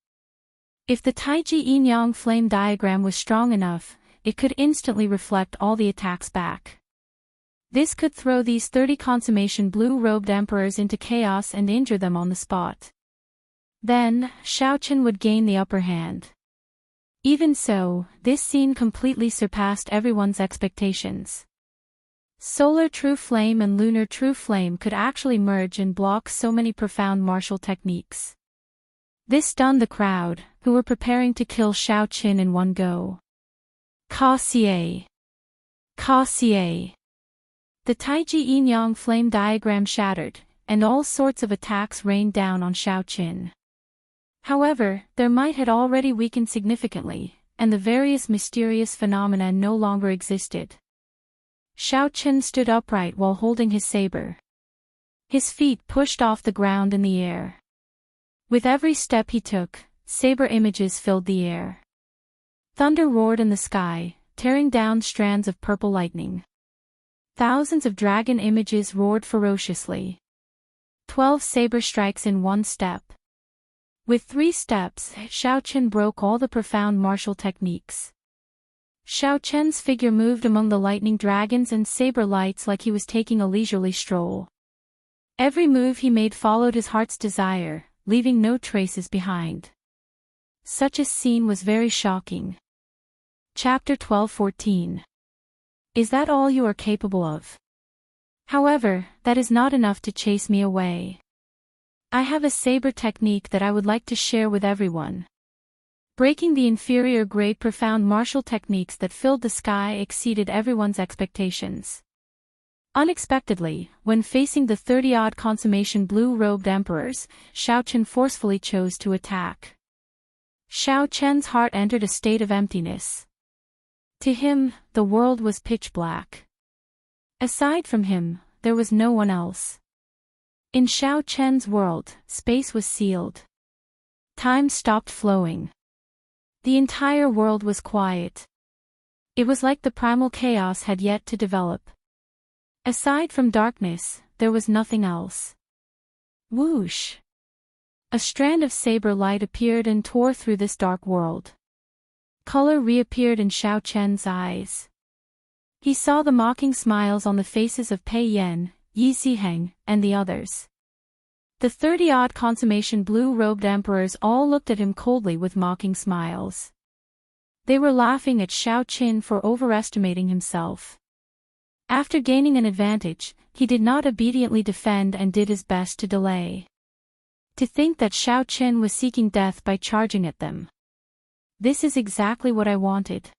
If the Taiji yin-yang flame diagram was strong enough, it could instantly reflect all the attacks back. This could throw these 30 consummation blue-robed emperors into chaos and injure them on the spot. Then, Xiaochen would gain the upper hand. Even so, this scene completely surpassed everyone's expectations. Solar True Flame and Lunar True Flame could actually merge and block so many profound martial techniques. This stunned the crowd, who were preparing to kill Xiaochen in one go. Ka-xie! Ka-xie! The Taiji yin-yang flame diagram shattered, and all sorts of attacks rained down on Xiaochen. However, their might had already weakened significantly, and the various mysterious phenomena no longer existed. Xiaochen stood upright while holding his saber. His feet pushed off the ground in the air. With every step he took, saber images filled the air. Thunder roared in the sky, tearing down strands of purple lightning. Thousands of dragon images roared ferociously. 12 saber strikes in one step. With 3 steps, Xiaochen broke all the profound martial techniques. Xiaochen's figure moved among the lightning dragons and saber lights like he was taking a leisurely stroll. Every move he made followed his heart's desire, leaving no traces behind. Such a scene was very shocking. Chapter 12:14. Is that all you are capable of? However, that is not enough to chase me away. I have a saber technique that I would like to share with everyone. Breaking the inferior grade profound martial techniques that filled the sky exceeded everyone's expectations. Unexpectedly, when facing the 30-odd consummation blue-robed emperors, Xiaochen forcefully chose to attack. Xiaochen's heart entered a state of emptiness. To him, the world was pitch black. Aside from him, there was no one else. In Xiaochen's world, space was sealed. Time stopped flowing. The entire world was quiet. It was like the primal chaos had yet to develop. Aside from darkness, there was nothing else. Whoosh! A strand of saber light appeared and tore through this dark world. Color reappeared in Xiaochen's eyes. He saw the mocking smiles on the faces of Pei Yan, Yi Ziheng, and the others. The 30-odd consummation blue-robed emperors all looked at him coldly with mocking smiles. They were laughing at Xiaochen for overestimating himself. After gaining an advantage, he did not obediently defend and did his best to delay. To think that Xiaochen was seeking death by charging at them. This is exactly what I wanted.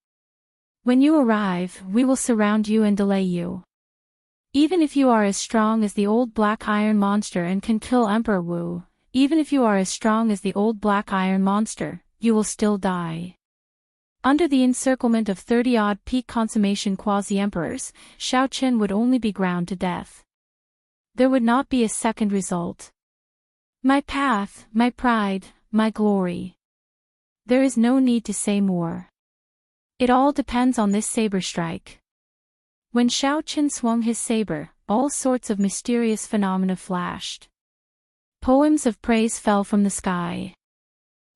When you arrive, we will surround you and delay you. Even if you are as strong as the old black iron monster and can kill Emperor Wu, even if you are as strong as the old black iron monster, you will still die. Under the encirclement of 30-odd peak consummation quasi-emperors, Xiaochen would only be ground to death. There would not be a second result. My path, my pride, my glory. There is no need to say more. It all depends on this saber strike. When Xiaochen swung his saber, all sorts of mysterious phenomena flashed. Poems of praise fell from the sky.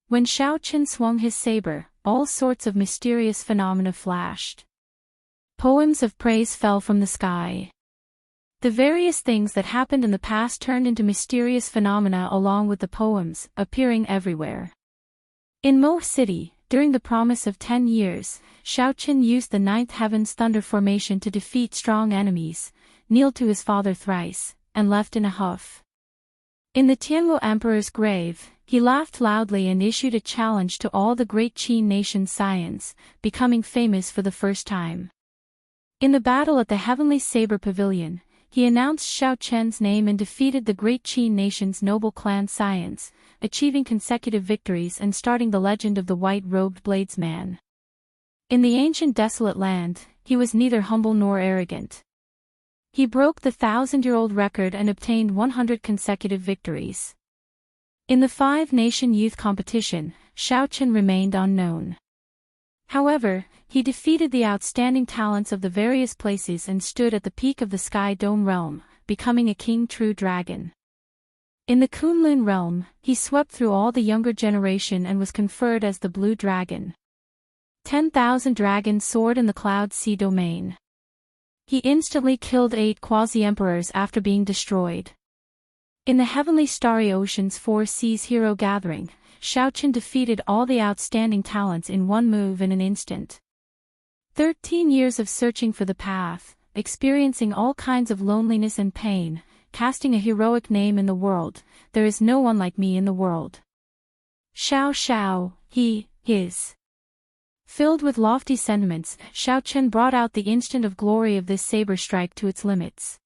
When Xiao Qian swung his saber, all sorts of mysterious phenomena flashed. Poems of praise fell from the sky. The various things that happened in the past turned into mysterious phenomena along with the poems, appearing everywhere. In Mo City, during the promise of 10 years, Xiao Qian used the ninth heaven's thunder formation to defeat strong enemies, kneeled to his father thrice, and left in a huff. In the Tianwu Emperor's grave, he laughed loudly and issued a challenge to all the great Qin nation's scions, becoming famous for the first time. In the battle at the Heavenly Saber Pavilion, he announced Xiao Qian's name and defeated the great Qin nation's noble clan scions, achieving consecutive victories and starting the legend of the white-robed bladesman. In the ancient desolate land, he was neither humble nor arrogant. He broke the 1,000-year-old record and obtained 100 consecutive victories. In the five-nation youth competition, Xiao Qian remained unknown. However, he defeated the outstanding talents of the various places and stood at the peak of the Sky Dome realm, becoming a king true dragon. In the Kunlun realm, he swept through all the younger generation and was conferred as the Blue Dragon. 10,000 dragons soared in the Cloud Sea domain. He instantly killed 8 quasi-emperors after being destroyed. In the Heavenly Starry Ocean's Four Seas Hero Gathering, Xiao Qian defeated all the outstanding talents in one move in an instant. 13 years of searching for the path, experiencing all kinds of loneliness and pain, casting a heroic name in the world, there is no one like me in the world. Xiao Xiao, he, his. Filled with lofty sentiments, Xiao Qian brought out the instant of glory of this saber strike to its limits.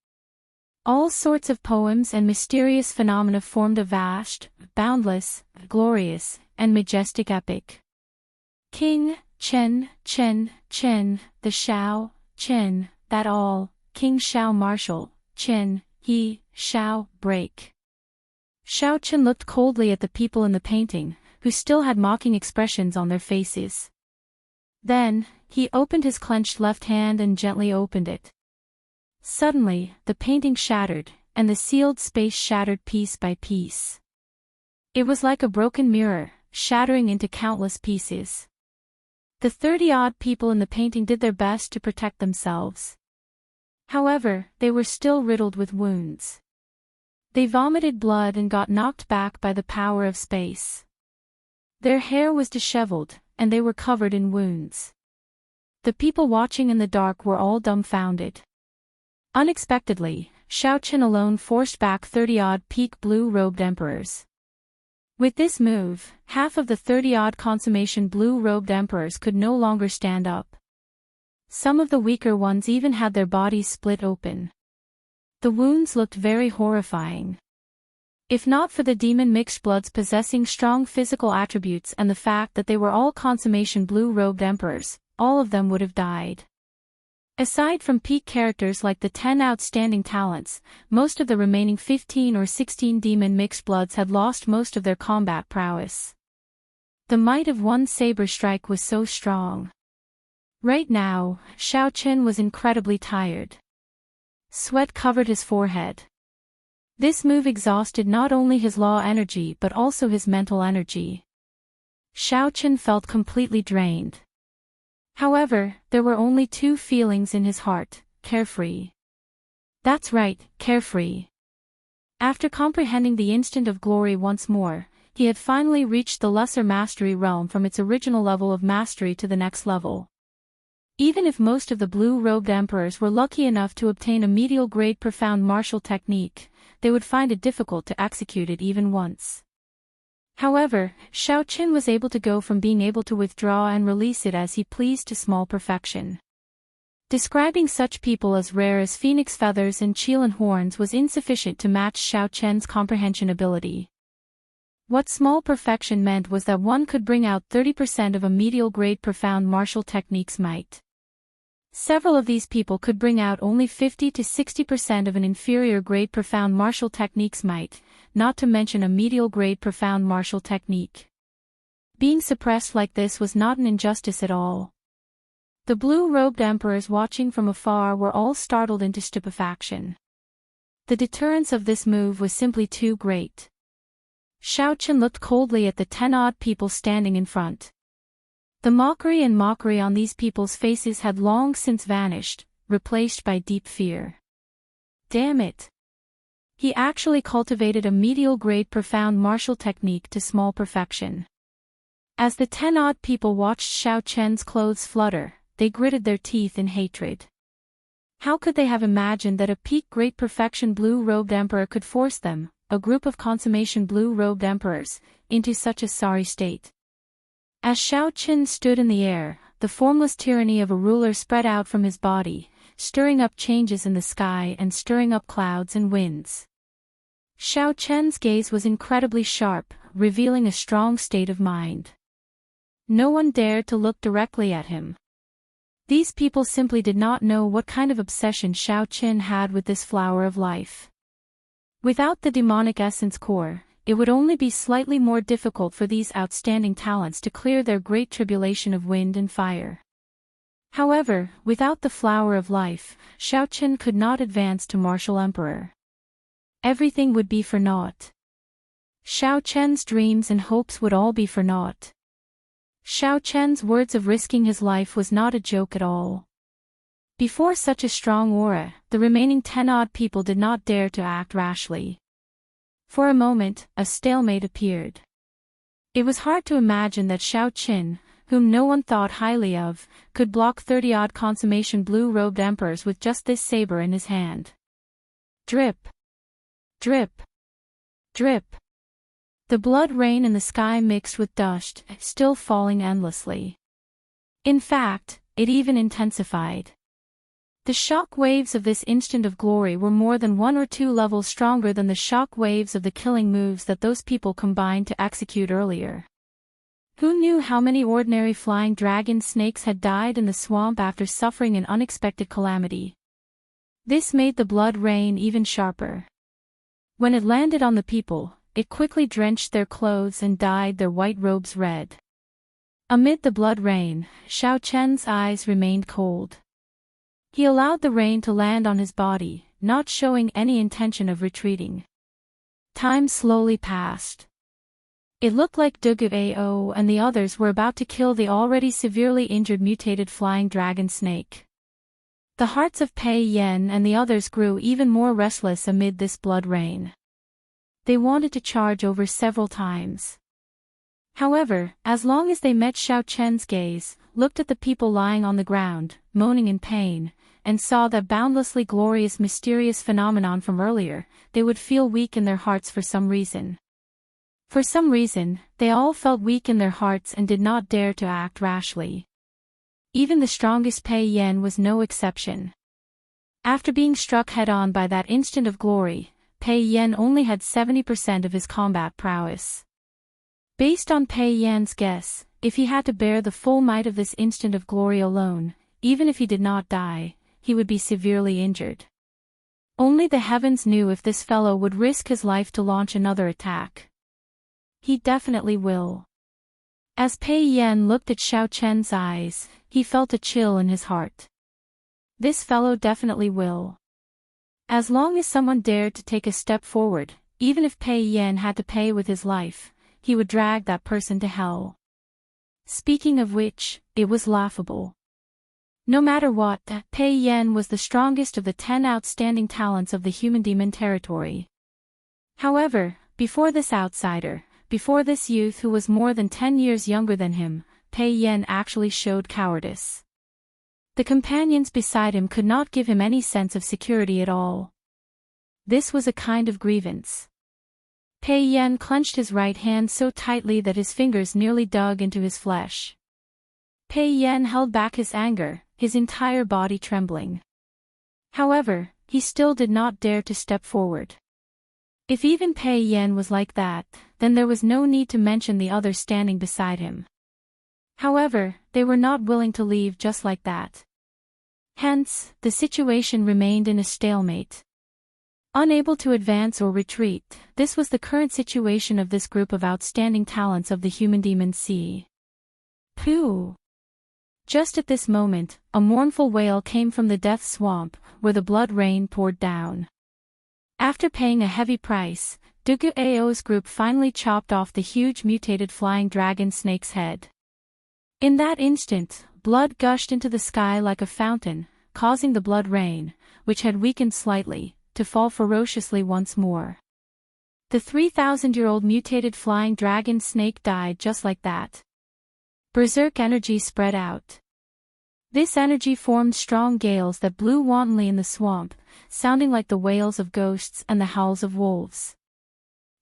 All sorts of poems and mysterious phenomena formed a vast, boundless, glorious, and majestic epic. King, Chen, Chen, Chen, the Xiao, Chen, that all, King Xiao Marshal, Chen, he, Xiao, break. Xiao Qian looked coldly at the people in the painting, who still had mocking expressions on their faces. Then, he opened his clenched left hand and gently opened it. Suddenly, the painting shattered, and the sealed space shattered piece by piece. It was like a broken mirror, shattering into countless pieces. The 30-odd people in the painting did their best to protect themselves. However, they were still riddled with wounds. They vomited blood and got knocked back by the power of space. Their hair was disheveled, and they were covered in wounds. The people watching in the dark were all dumbfounded. Unexpectedly, Xiao Qian alone forced back 30-odd peak blue-robed emperors. With this move, half of the 30-odd consummation blue-robed emperors could no longer stand up. Some of the weaker ones even had their bodies split open. The wounds looked very horrifying. If not for the demon mixed bloods possessing strong physical attributes and the fact that they were all consummation blue-robed emperors, all of them would have died. Aside from peak characters like the 10 outstanding talents, most of the remaining 15 or 16 demon mixed bloods had lost most of their combat prowess. The might of one saber strike was so strong. Right now, Xiao Qian was incredibly tired. Sweat covered his forehead. This move exhausted not only his law energy but also his mental energy. Xiao Qian felt completely drained. However, there were only two feelings in his heart: carefree. That's right, carefree. After comprehending the instant of glory once more, he had finally reached the lesser mastery realm from its original level of mastery to the next level. Even if most of the blue-robed emperors were lucky enough to obtain a medial-grade profound martial technique, they would find it difficult to execute it even once. However, Xiao Qian was able to go from being able to withdraw and release it as he pleased to small perfection. Describing such people as rare as phoenix feathers and Qilin horns was insufficient to match Xiao Qian's comprehension ability. What small perfection meant was that one could bring out 30% of a medial-grade profound martial technique's might. Several of these people could bring out only 50 to 60% of an inferior-grade profound martial technique's might, not to mention a medial-grade profound martial technique. Being suppressed like this was not an injustice at all. The blue-robed emperors watching from afar were all startled into stupefaction. The deterrence of this move was simply too great. Xiao looked coldly at the 10-odd people standing in front. The mockery on these people's faces had long since vanished, replaced by deep fear. Damn it! He actually cultivated a medial-grade profound martial technique to small perfection. As the 10-odd people watched Xiao clothes flutter, they gritted their teeth in hatred. How could they have imagined that a peak great perfection blue-robed emperor could force them, a group of consummation blue-robed emperors, into such a sorry state? As Xiao stood in the air, the formless tyranny of a ruler spread out from his body, stirring up changes in the sky and stirring up clouds and winds. Xiao gaze was incredibly sharp, revealing a strong state of mind. No one dared to look directly at him. These people simply did not know what kind of obsession Xiao had with this flower of life. Without the demonic essence core, it would only be slightly more difficult for these outstanding talents to clear their great tribulation of wind and fire. However, without the flower of life, Xiao could not advance to martial emperor. Everything would be for naught. Xiao dreams and hopes would all be for naught. Xiao words of risking his life was not a joke at all. Before such a strong aura, the remaining 10-odd people did not dare to act rashly. For a moment, a stalemate appeared. It was hard to imagine that Xiao, whom no one thought highly of, could block 30-odd consummation blue-robed emperors with just this saber in his hand. Drip. Drip. Drip. The blood rain in the sky mixed with dust, still falling endlessly. In fact, it even intensified. The shock waves of this instant of glory were more than 1 or 2 levels stronger than the shock waves of the killing moves that those people combined to execute earlier. Who knew how many ordinary flying dragon snakes had died in the swamp after suffering an unexpected calamity? This made the blood rain even sharper. When it landed on the people, it quickly drenched their clothes and dyed their white robes red. Amid the blood rain, Xiao eyes remained cold. He allowed the rain to land on his body, not showing any intention of retreating. Time slowly passed. It looked like Dugao and the others were about to kill the already severely injured mutated flying dragon snake. The hearts of Pei Yan and the others grew even more restless amid this blood rain. They wanted to charge over several times. However, as long as they met Xiao gaze, looked at the people lying on the ground, moaning in pain, and saw that boundlessly glorious mysterious phenomenon from earlier, they would feel weak in their hearts for some reason. For some reason, they all felt weak in their hearts and did not dare to act rashly. Even the strongest Pei Yan was no exception. After being struck head-on by that instant of glory, Pei Yan only had 70% of his combat prowess. Based on Pei Yan's guess, if he had to bear the full might of this instant of glory alone, even if he did not die, he would be severely injured. Only the heavens knew if this fellow would risk his life to launch another attack. He definitely will. As Pei Yan looked at Xiao eyes, he felt a chill in his heart. This fellow definitely will. As long as someone dared to take a step forward, even if Pei Yan had to pay with his life, he would drag that person to hell. Speaking of which, it was laughable. No matter what, Pei Yan was the strongest of the 10 outstanding talents of the human demon territory. However, before this outsider, before this youth who was more than 10 years younger than him, Pei Yan actually showed cowardice. The companions beside him could not give him any sense of security at all. This was a kind of grievance. Pei Yan clenched his right hand so tightly that his fingers nearly dug into his flesh. Pei Yan held back his anger, his entire body trembling. However, he still did not dare to step forward. If even Pei Yan was like that, then there was no need to mention the others standing beside him. However, they were not willing to leave just like that. Hence, the situation remained in a stalemate. Unable to advance or retreat, this was the current situation of this group of outstanding talents of the human demon sea. Pooh! Just at this moment, a mournful wail came from the death swamp, where the blood rain poured down. After paying a heavy price, Duguao's group finally chopped off the huge mutated flying dragon snake's head. In that instant, blood gushed into the sky like a fountain, causing the blood rain, which had weakened slightly, to fall ferociously once more. The 3,000-year-old mutated flying dragon snake died just like that. Berserk energy spread out. This energy formed strong gales that blew wantonly in the swamp, sounding like the wails of ghosts and the howls of wolves.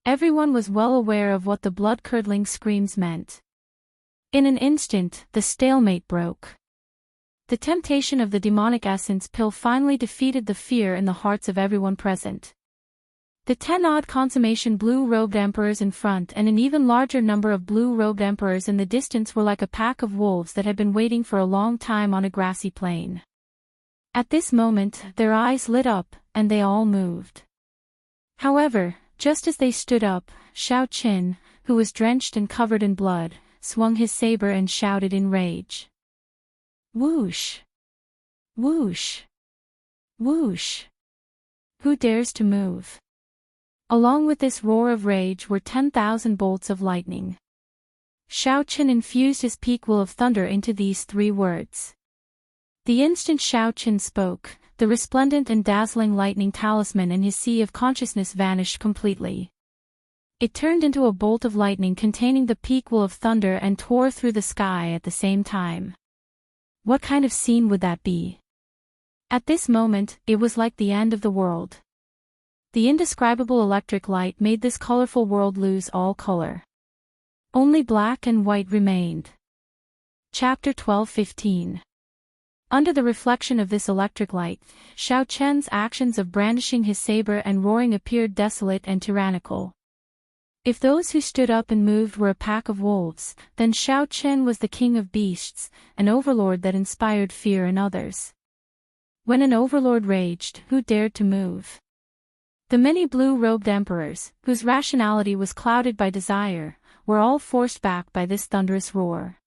Everyone was well aware of what the blood-curdling screams meant. In an instant, the stalemate broke. The temptation of the demonic essence pill finally defeated the fear in the hearts of everyone present. The 10-odd consummation blue-robed emperors in front and an even larger number of blue-robed emperors in the distance were like a pack of wolves that had been waiting for a long time on a grassy plain. At this moment, their eyes lit up, and they all moved. However, just as they stood up, Shao Qin, who was drenched and covered in blood, swung his saber and shouted in rage. Whoosh! Whoosh! Whoosh! Who dares to move? Along with this roar of rage were 10,000 bolts of lightning. Shao Qin infused his peak will of thunder into these 3 words. The instant Shao Qin spoke, the resplendent and dazzling lightning talisman in his sea of consciousness vanished completely. It turned into a bolt of lightning containing the peak will of thunder and tore through the sky at the same time. What kind of scene would that be? At this moment, it was like the end of the world. The indescribable electric light made this colorful world lose all color. Only black and white remained. Chapter 12:15. Under the reflection of this electric light, Shao Chen's actions of brandishing his saber and roaring appeared desolate and tyrannical. If those who stood up and moved were a pack of wolves, then Shao Chen was the king of beasts, an overlord that inspired fear in others. When an overlord raged, who dared to move? The many blue-robed emperors, whose rationality was clouded by desire, were all forced back by this thunderous roar.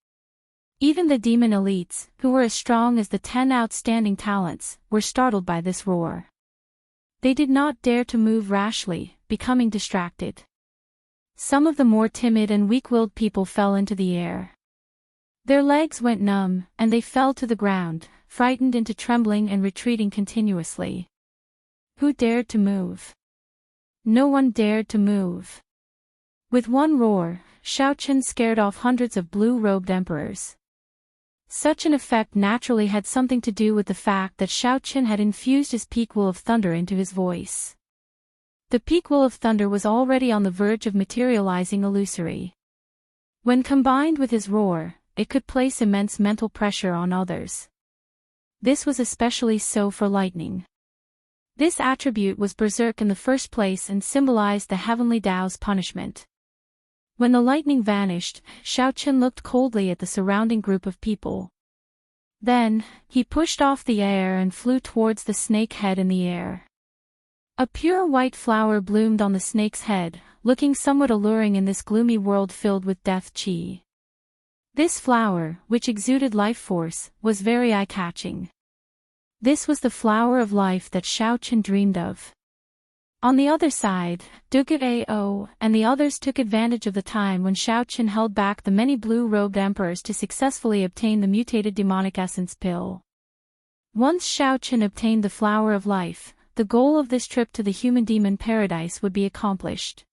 Even the demon elites, who were as strong as the 10 outstanding talents, were startled by this roar. They did not dare to move rashly, becoming distracted. Some of the more timid and weak-willed people fell into the air. Their legs went numb, and they fell to the ground, frightened into trembling and retreating continuously. Who dared to move? No one dared to move. With one roar, Shao Chen scared off hundreds of blue-robed emperors. Such an effect naturally had something to do with the fact that Shao Chen had infused his peak will of thunder into his voice. The peak will of thunder was already on the verge of materializing illusory. When combined with his roar, it could place immense mental pressure on others. This was especially so for lightning. This attribute was berserk in the first place and symbolized the heavenly Tao's punishment. When the lightning vanished, Shao Chen looked coldly at the surrounding group of people. Then, he pushed off the air and flew towards the snake head in the air. A pure white flower bloomed on the snake's head, looking somewhat alluring in this gloomy world filled with death chi. This flower, which exuded life force, was very eye-catching. This was the flower of life that Shao Chen dreamed of. On the other side, Duguao and the others took advantage of the time when Shao Chen held back the many blue-robed emperors to successfully obtain the mutated demonic essence pill. Once Shao Chen obtained the flower of life, the goal of this trip to the human-demon paradise would be accomplished.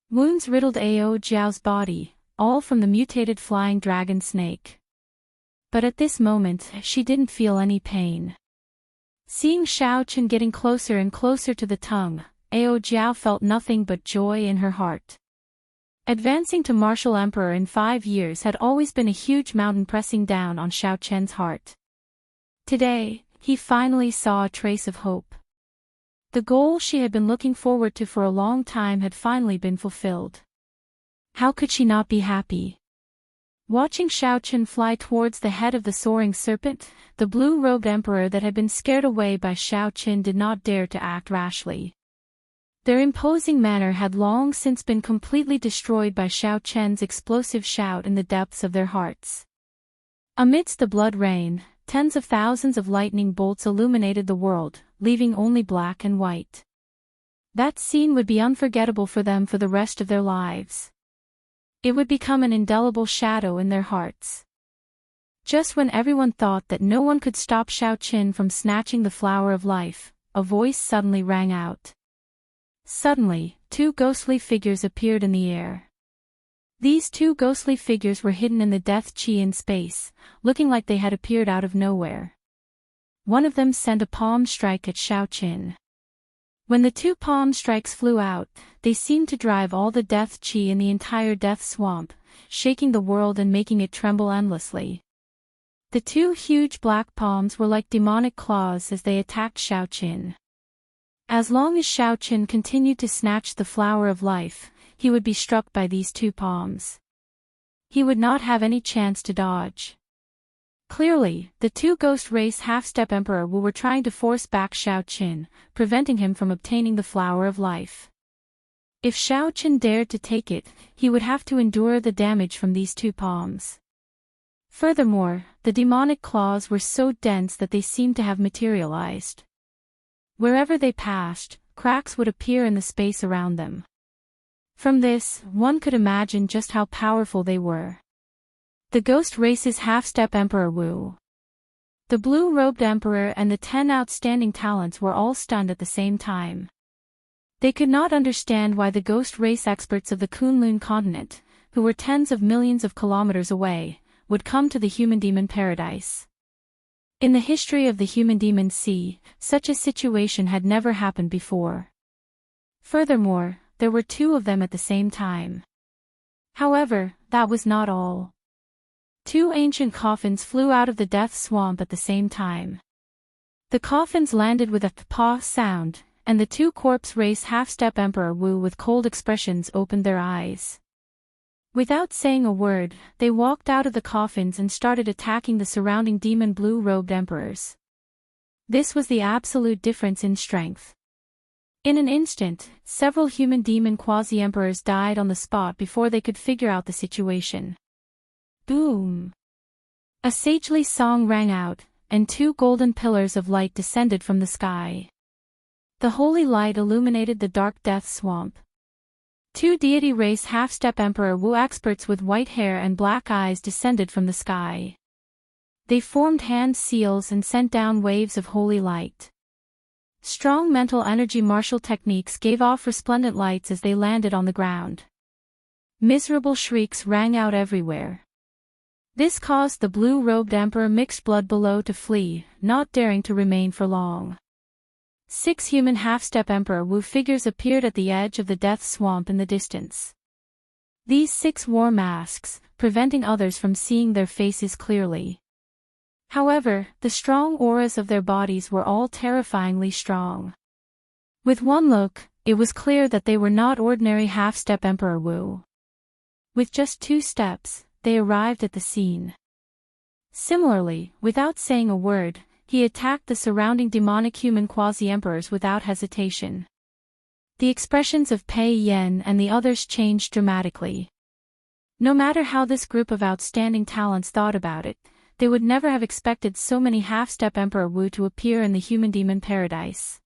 Wounds riddled Ao Jiao's body, all from the mutated flying dragon snake. But at this moment, she didn't feel any pain. Seeing Shao Chen getting closer and closer to the tongue, Ao Jiao felt nothing but joy in her heart. Advancing to martial emperor in 5 years had always been a huge mountain pressing down on Shao Chen's heart. Today, he finally saw a trace of hope. The goal she had been looking forward to for a long time had finally been fulfilled. How could she not be happy? Watching Shao Chen fly towards the head of the soaring serpent, the blue-robed emperor that had been scared away by Shao Chen did not dare to act rashly. Their imposing manner had long since been completely destroyed by Shao Chen's explosive shout in the depths of their hearts. Amidst the blood rain, tens of thousands of lightning bolts illuminated the world, leaving only black and white. That scene would be unforgettable for them for the rest of their lives. It would become an indelible shadow in their hearts. Just when everyone thought that no one could stop Xiao Qin from snatching the flower of life, a voice suddenly rang out. Suddenly, two ghostly figures appeared in the air. These two ghostly figures were hidden in the death chi in space, looking like they had appeared out of nowhere. One of them sent a palm strike at Xiao Qin. When the two palm strikes flew out, they seemed to drive all the death chi in the entire death swamp, shaking the world and making it tremble endlessly. The two huge black palms were like demonic claws as they attacked Xiao Qin. As long as Xiao Qin continued to snatch the flower of life, he would be struck by these two palms. He would not have any chance to dodge. Clearly, the two ghost race half-step Emperor Wu were trying to force back Xiao Qin, preventing him from obtaining the flower of life. If Xiao Qin dared to take it, he would have to endure the damage from these two palms. Furthermore, the demonic claws were so dense that they seemed to have materialized. Wherever they passed, cracks would appear in the space around them. From this, one could imagine just how powerful they were. The ghost race's half-step Emperor Wu. The blue-robed emperor and the 10 outstanding talents were all stunned at the same time. They could not understand why the ghost race experts of the Kunlun continent, who were tens of millions of kilometers away, would come to the human-demon paradise. In the history of the human-demon sea, such a situation had never happened before. Furthermore, there were two of them at the same time. However, that was not all. Two ancient coffins flew out of the death swamp at the same time. The coffins landed with a "pa" sound, and the two corpse race half-step Emperor Wu with cold expressions opened their eyes. Without saying a word, they walked out of the coffins and started attacking the surrounding demon blue-robed emperors. This was the absolute difference in strength. In an instant, several human-demon quasi-emperors died on the spot before they could figure out the situation. Boom! A sagely song rang out, and two golden pillars of light descended from the sky. The holy light illuminated the dark death swamp. Two deity race half-step Emperor Wu experts with white hair and black eyes descended from the sky. They formed hand seals and sent down waves of holy light. Strong mental energy martial techniques gave off resplendent lights as they landed on the ground. Miserable shrieks rang out everywhere. This caused the blue-robed Emperor mixed blood below to flee, not daring to remain for long. 6 human half-step Emperor Wu figures appeared at the edge of the death swamp in the distance. These 6 wore masks, preventing others from seeing their faces clearly. However, the strong auras of their bodies were all terrifyingly strong. With one look, it was clear that they were not ordinary half-step Emperor Wu. With just 2 steps, they arrived at the scene. Similarly, without saying a word, he attacked the surrounding demonic human quasi-emperors without hesitation. The expressions of Pei Yan and the others changed dramatically. No matter how this group of outstanding talents thought about it, they would never have expected so many half-step Emperor Wu to appear in the human-demon paradise.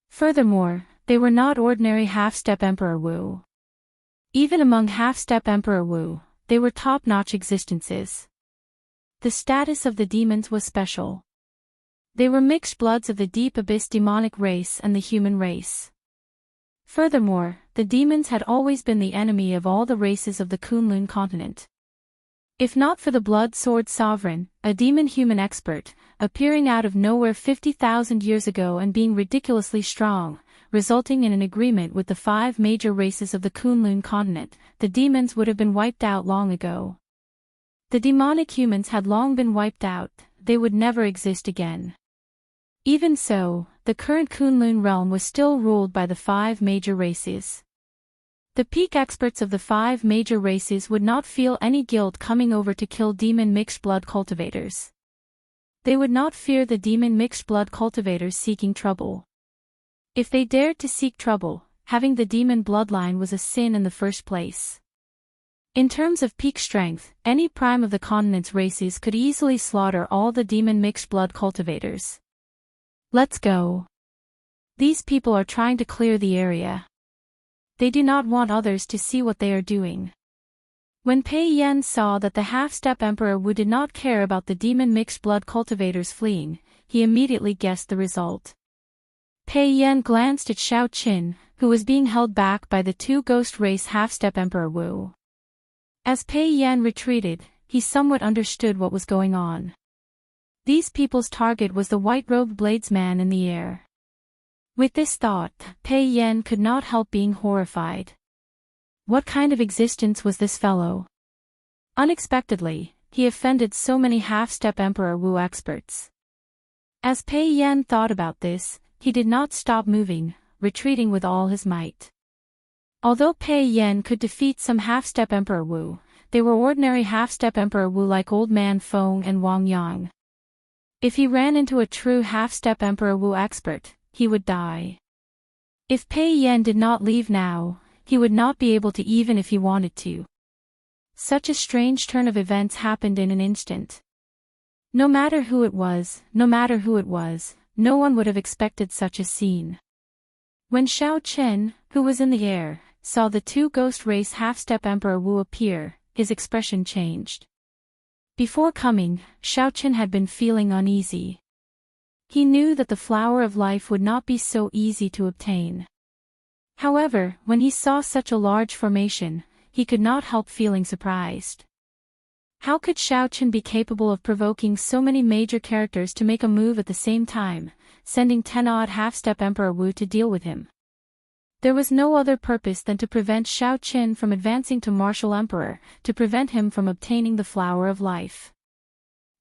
Furthermore, they were not ordinary half-step Emperor Wu. Even among half-step Emperor Wu, they were top-notch existences. The status of the demons was special. They were mixed bloods of the deep abyss demonic race and the human race. Furthermore, the demons had always been the enemy of all the races of the Kunlun continent. If not for the Blood Sword Sovereign, a demon-human expert, appearing out of nowhere 50,000 years ago and being ridiculously strong, resulting in an agreement with the 5 major races of the Kunlun continent, the demons would have been wiped out long ago. The demonic humans had long been wiped out, they would never exist again. Even so, the current Kunlun realm was still ruled by the 5 major races. The peak experts of the 5 major races would not feel any guilt coming over to kill demon mixed blood cultivators. They would not fear the demon mixed blood cultivators seeking trouble. If they dared to seek trouble, having the demon bloodline was a sin in the first place. In terms of peak strength, any prime of the continent's races could easily slaughter all the demon mixed blood cultivators. Let's go. These people are trying to clear the area. They do not want others to see what they are doing. When Pei Yan saw that the half-step Emperor Wu did not care about the demon mixed blood cultivators fleeing, he immediately guessed the result. Pei Yan glanced at Xiao Qin, who was being held back by the two ghost race half-step Emperor Wu. As Pei Yan retreated, he somewhat understood what was going on. These people's target was the white-robed bladesman in the air. With this thought, Pei Yan could not help being horrified. What kind of existence was this fellow? Unexpectedly, he offended so many half-step Emperor Wu experts. As Pei Yan thought about this, he did not stop moving, retreating with all his might. Although Pei Yan could defeat some half-step Emperor Wu, they were ordinary half-step Emperor Wu like Old Man Feng and Wang Yang. If he ran into a true half-step Emperor Wu expert, he would die. If Pei Yan did not leave now, he would not be able to even if he wanted to. Such a strange turn of events happened in an instant. No matter who it was, no one would have expected such a scene. When Xiao Chen, who was in the air, saw the two ghost race half-step Emperor Wu appear, his expression changed. Before coming, Xiao Chen had been feeling uneasy. He knew that the flower of life would not be so easy to obtain. However, when he saw such a large formation, he could not help feeling surprised. How could Xiao Chen be capable of provoking so many major characters to make a move at the same time, sending 10-odd half-step Emperor Wu to deal with him? There was no other purpose than to prevent Xiao Chen from advancing to Martial Emperor, to prevent him from obtaining the flower of life.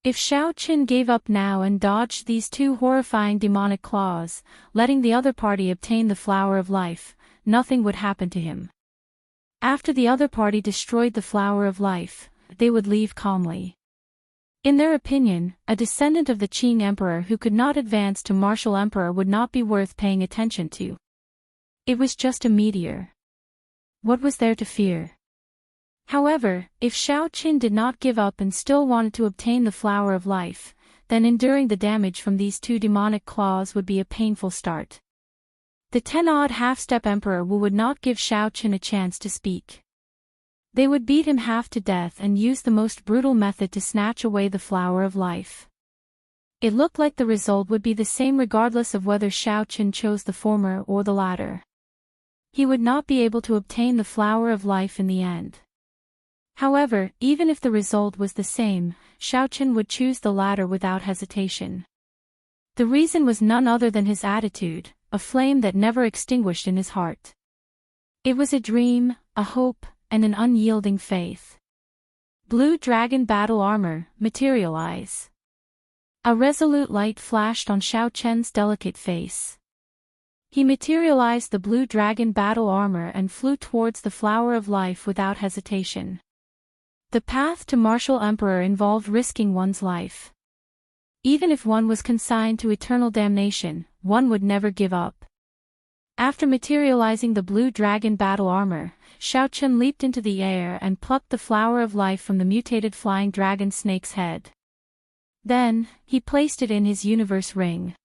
If Xiao Chen gave up now and dodged these two horrifying demonic claws, letting the other party obtain the flower of life, nothing would happen to him. After the other party destroyed the flower of life, they would leave calmly. In their opinion, a descendant of the Qing Emperor who could not advance to Martial Emperor would not be worth paying attention to. It was just a meteor. What was there to fear? However, if Xiao Chen did not give up and still wanted to obtain the flower of life, then enduring the damage from these two demonic claws would be a painful start. The 10-odd half-step Emperor Wu would not give Xiao Chen a chance to speak. They would beat him half to death and use the most brutal method to snatch away the flower of life. It looked like the result would be the same regardless of whether Xiao Chen chose the former or the latter. He would not be able to obtain the flower of life in the end. However, even if the result was the same, Xiao Chen would choose the latter without hesitation. The reason was none other than his attitude, a flame that never extinguished in his heart. It was a dream, a hope, and an unyielding faith. Blue Dragon Battle Armor, materialize. A resolute light flashed on Xiao Chen's delicate face. He materialized the Blue Dragon Battle Armor and flew towards the Flower of Life without hesitation. The path to Martial Emperor involved risking one's life. Even if one was consigned to eternal damnation, one would never give up. After materializing the Blue Dragon Battle Armor, Xiao Chen leaped into the air and plucked the Flower of Life from the mutated flying dragon snake's head. Then, he placed it in his universe ring.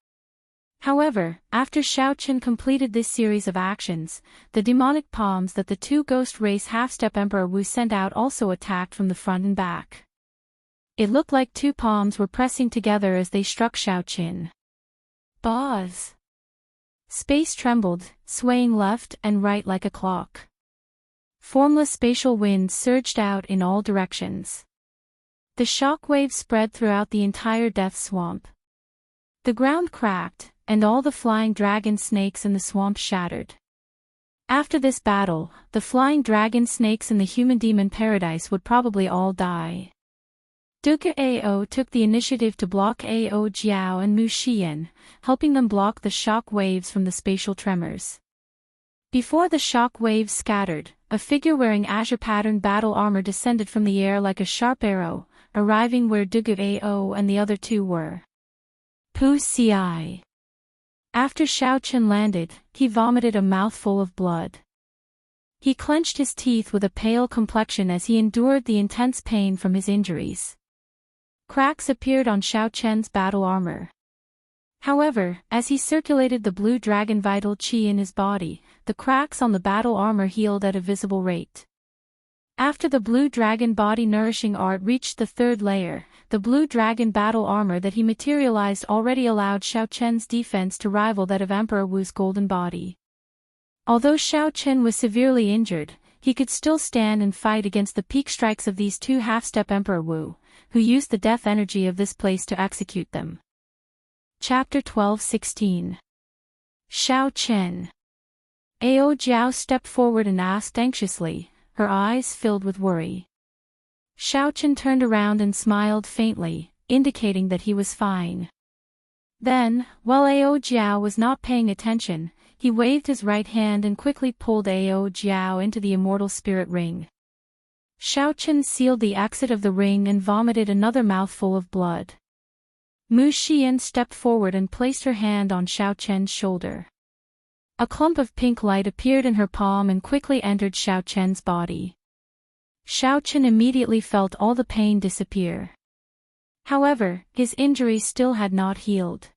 However, after Xiao Chen completed this series of actions, the demonic palms that the two ghost race half-step Emperor Wu sent out also attacked from the front and back. It looked like two palms were pressing together as they struck Xiao Chen. Buzz! Space trembled, swaying left and right like a clock. Formless spatial winds surged out in all directions. The shock waves spread throughout the entire death swamp. The ground cracked, and all the flying dragon snakes in the swamp shattered. After this battle, the flying dragon snakes in the human-demon paradise would probably all die. Duke Ao took the initiative to block Ao Jiao and Mu Xian, helping them block the shock waves from the spatial tremors. Before the shock waves scattered, a figure wearing azure-patterned battle armor descended from the air like a sharp arrow, arriving where Duke Ao and the other two were. Pu Ci. After Xiao Chen landed, he vomited a mouthful of blood. He clenched his teeth with a pale complexion as he endured the intense pain from his injuries. Cracks appeared on Xiao Chen's battle armor. However, as he circulated the blue dragon vital chi in his body, the cracks on the battle armor healed at a visible rate. After the blue dragon body nourishing art reached the third layer, the blue dragon battle armor that he materialized already allowed Xiao Chen's defense to rival that of Emperor Wu's golden body. Although Xiao Chen was severely injured, he could still stand and fight against the peak strikes of these two half-step Emperor Wu, who used the death energy of this place to execute them. Chapter 12-16. Xiao Chen. Ao Jiao stepped forward and asked anxiously, her eyes filled with worry. Xiao Chen turned around and smiled faintly, indicating that he was fine. Then, while Ao Jiao was not paying attention, he waved his right hand and quickly pulled Ao Jiao into the immortal spirit ring. Xiao Chen sealed the exit of the ring and vomited another mouthful of blood. Mu Xian stepped forward and placed her hand on Xiao Chen's shoulder. A clump of pink light appeared in her palm and quickly entered Xiao Chen's body. Xiao Chen immediately felt all the pain disappear. However, his injury still had not healed.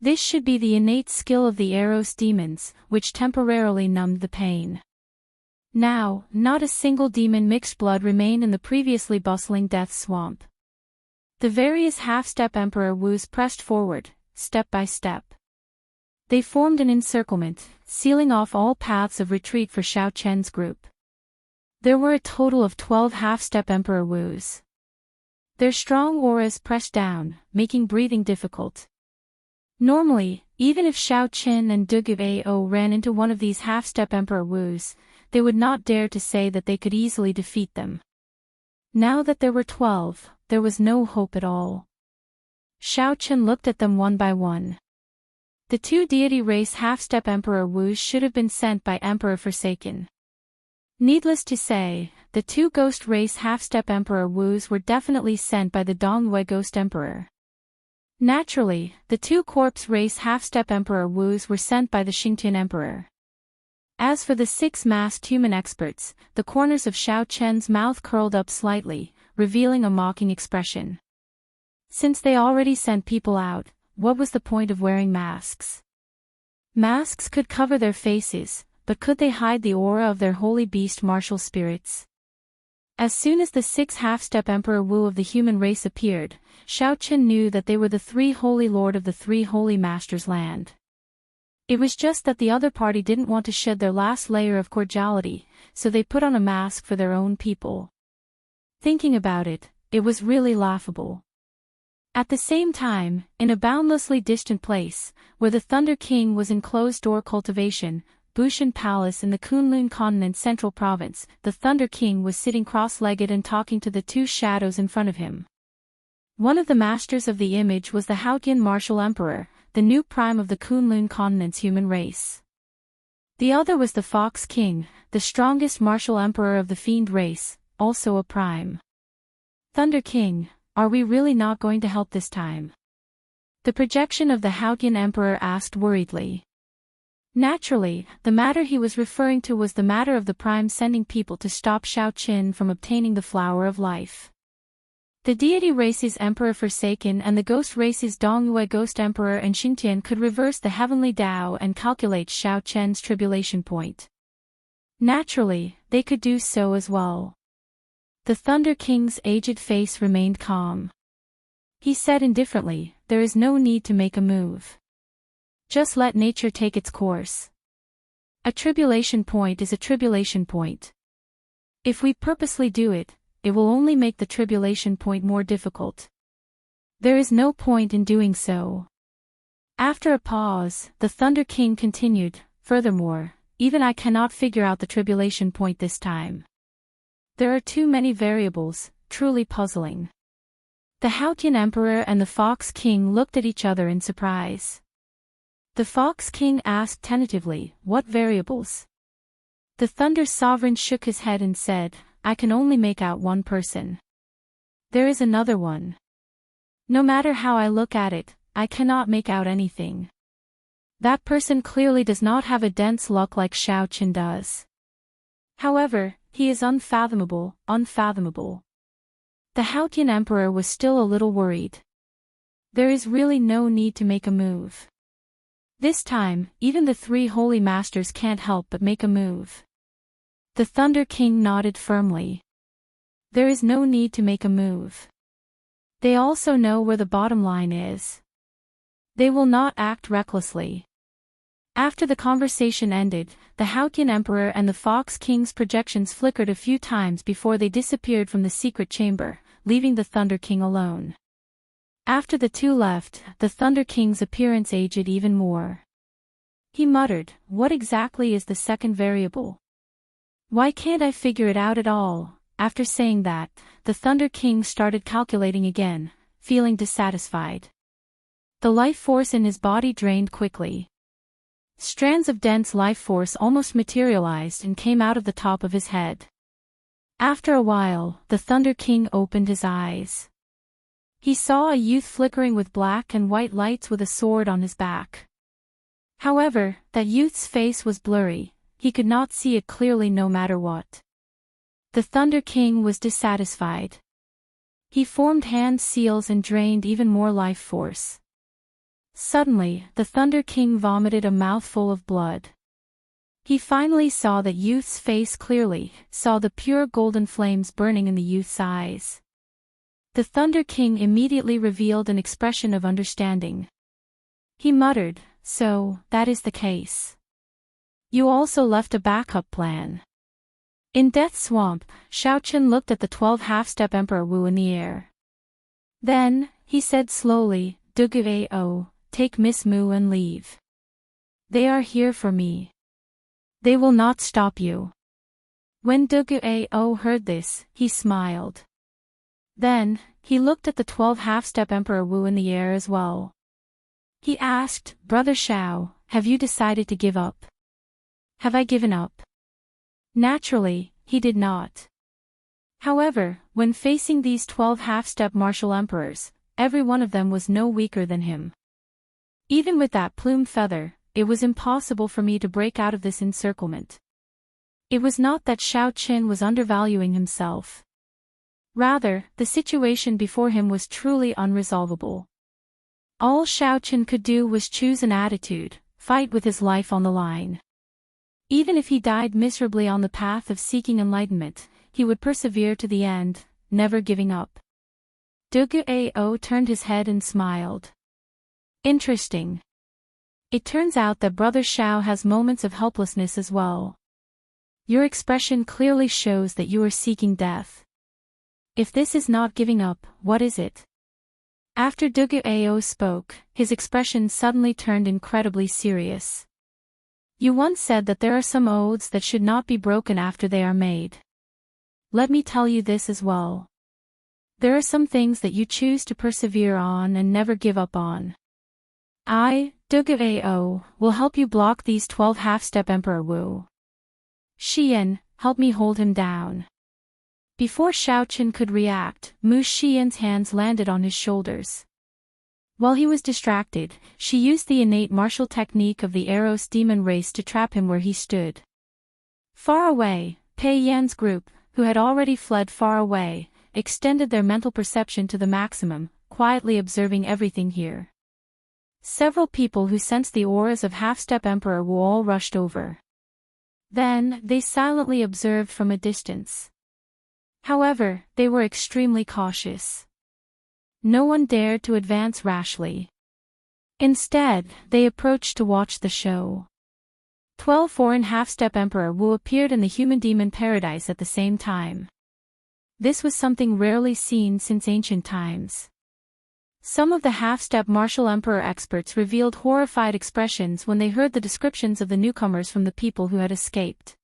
This should be the innate skill of the Eros demons, which temporarily numbed the pain. Now, not a single demon mixed blood remained in the previously bustling death swamp. The various half-step Emperor Wus pressed forward, step by step. They formed an encirclement, sealing off all paths of retreat for Xiao Chen's group. There were a total of 12 half-step Emperor Wus. Their strong auras pressed down, making breathing difficult. Normally, even if Xiao Chen and Dugub Ao ran into one of these half-step Emperor Wus, they would not dare to say that they could easily defeat them. Now that there were 12, there was no hope at all. Xiao Chen looked at them one by one. The two deity race half-step Emperor Wus should have been sent by Emperor Forsaken. Needless to say, the two ghost race half-step Emperor Wus were definitely sent by the Dongyue Ghost Emperor. Naturally, the two corpse race half-step Emperor Wus were sent by the Xingtian Emperor. As for the 6 masked human experts, the corners of Xiao Chen's mouth curled up slightly, revealing a mocking expression. Since they already sent people out, what was the point of wearing masks? Masks could cover their faces, but could they hide the aura of their holy beast martial spirits? As soon as the 6 half-step Emperor Wu of the human race appeared, Xiao Chen knew that they were the 3 holy lord of the 3 holy masters' land. It was just that the other party didn't want to shed their last layer of cordiality, so they put on a mask for their own people. Thinking about it, it was really laughable. At the same time, in a boundlessly distant place, where the Thunder King was in closed-door cultivation, Bushan Palace in the Kunlun Continent Central Province, the Thunder King was sitting cross-legged and talking to the 2 shadows in front of him. One of the masters of the image was the Haotian Martial Emperor, the new prime of the Kunlun Continent's human race. The other was the Fox King, the strongest martial emperor of the Fiend race, also a prime. Thunder King, are we really not going to help this time? The projection of the Haotian Emperor asked worriedly. Naturally, the matter he was referring to was the matter of the Prime sending people to stop Xiao Chen from obtaining the Flower of Life. The deity race's Emperor Forsaken and the ghost race's Dongyue Ghost Emperor and Xingtian could reverse the heavenly Tao and calculate Xiao Chen's tribulation point. Naturally, they could do so as well. The Thunder King's aged face remained calm. He said indifferently, "There is no need to make a move. Just let nature take its course. A tribulation point is a tribulation point. If we purposely do it, it will only make the tribulation point more difficult. There is no point in doing so." After a pause, the Thunder King continued, "Furthermore, even I cannot figure out the tribulation point this time. There are too many variables, truly puzzling." The Haotian Emperor and the Fox King looked at each other in surprise. The Fox King asked tentatively, "What variables?" The Thunder Sovereign shook his head and said, "I can only make out one person. There is another one. No matter how I look at it, I cannot make out anything. That person clearly does not have a dense luck like Xiao Chen does. However, he is unfathomable, unfathomable." The Haotian Emperor was still a little worried. There is really no need to make a move. This time, even the three holy masters can't help but make a move. The Thunder King nodded firmly. There is no need to make a move. They also know where the bottom line is. They will not act recklessly. After the conversation ended, the Hautian Emperor and the Fox King's projections flickered a few times before they disappeared from the secret chamber, leaving the Thunder King alone. After the two left, the Thunder King's appearance aged even more. He muttered, "What exactly is the second variable? Why can't I figure it out at all?" After saying that, the Thunder King started calculating again, feeling dissatisfied. The life force in his body drained quickly. Strands of dense life force almost materialized and came out of the top of his head. After a while, the Thunder King opened his eyes. He saw a youth flickering with black and white lights with a sword on his back. However, that youth's face was blurry, he could not see it clearly no matter what. The Thunder King was dissatisfied. He formed hand seals and drained even more life force. Suddenly, the Thunder King vomited a mouthful of blood. He finally saw that youth's face clearly, saw the pure golden flames burning in the youth's eyes. The Thunder King immediately revealed an expression of understanding. He muttered, "So, that is the case. You also left a backup plan." In Death Swamp, Xiaoqun looked at the 12 half-step Emperor Wu in the air. Then, he said slowly, "Dugu-ao, take Miss Mu and leave. They are here for me. They will not stop you." When Dugu-ao heard this, he smiled. Then, he looked at the 12 half-step Emperor Wu in the air as well. He asked, "Brother Xiao, have you decided to give up?" "Have I given up?" Naturally, he did not. However, when facing these 12 half-step martial emperors, every one of them was no weaker than him. Even with that plumed feather, it was impossible for me to break out of this encirclement. It was not that Xiaoqun was undervaluing himself. Rather, the situation before him was truly unresolvable. All Xiaoqun could do was choose an attitude, fight with his life on the line. Even if he died miserably on the path of seeking enlightenment, he would persevere to the end, never giving up. Dugu-ao turned his head and smiled. Interesting. It turns out that Brother Xiao has moments of helplessness as well. Your expression clearly shows that you are seeking death. If this is not giving up, what is it? After Dugu-ao spoke, his expression suddenly turned incredibly serious. You once said that there are some oaths that should not be broken after they are made. Let me tell you this as well. There are some things that you choose to persevere on and never give up on. I, Dugu-ao, will help you block these 12 half-step Emperor Wu. Xian, help me hold him down. Before Xiaoqun could react, Mu Xian's hands landed on his shoulders. While he was distracted, she used the innate martial technique of the Eros demon race to trap him where he stood. Far away, Pei Yan's group, who had already fled far away, extended their mental perception to the maximum, quietly observing everything here. Several people who sensed the auras of half-step Emperor Wu all rushed over. Then, they silently observed from a distance. However, they were extremely cautious. No one dared to advance rashly. Instead, they approached to watch the show. 12 foreign half-step Emperor Wu appeared in the human-demon paradise at the same time. This was something rarely seen since ancient times. Some of the half-step martial emperor experts revealed horrified expressions when they heard the descriptions of the newcomers from the people who had escaped.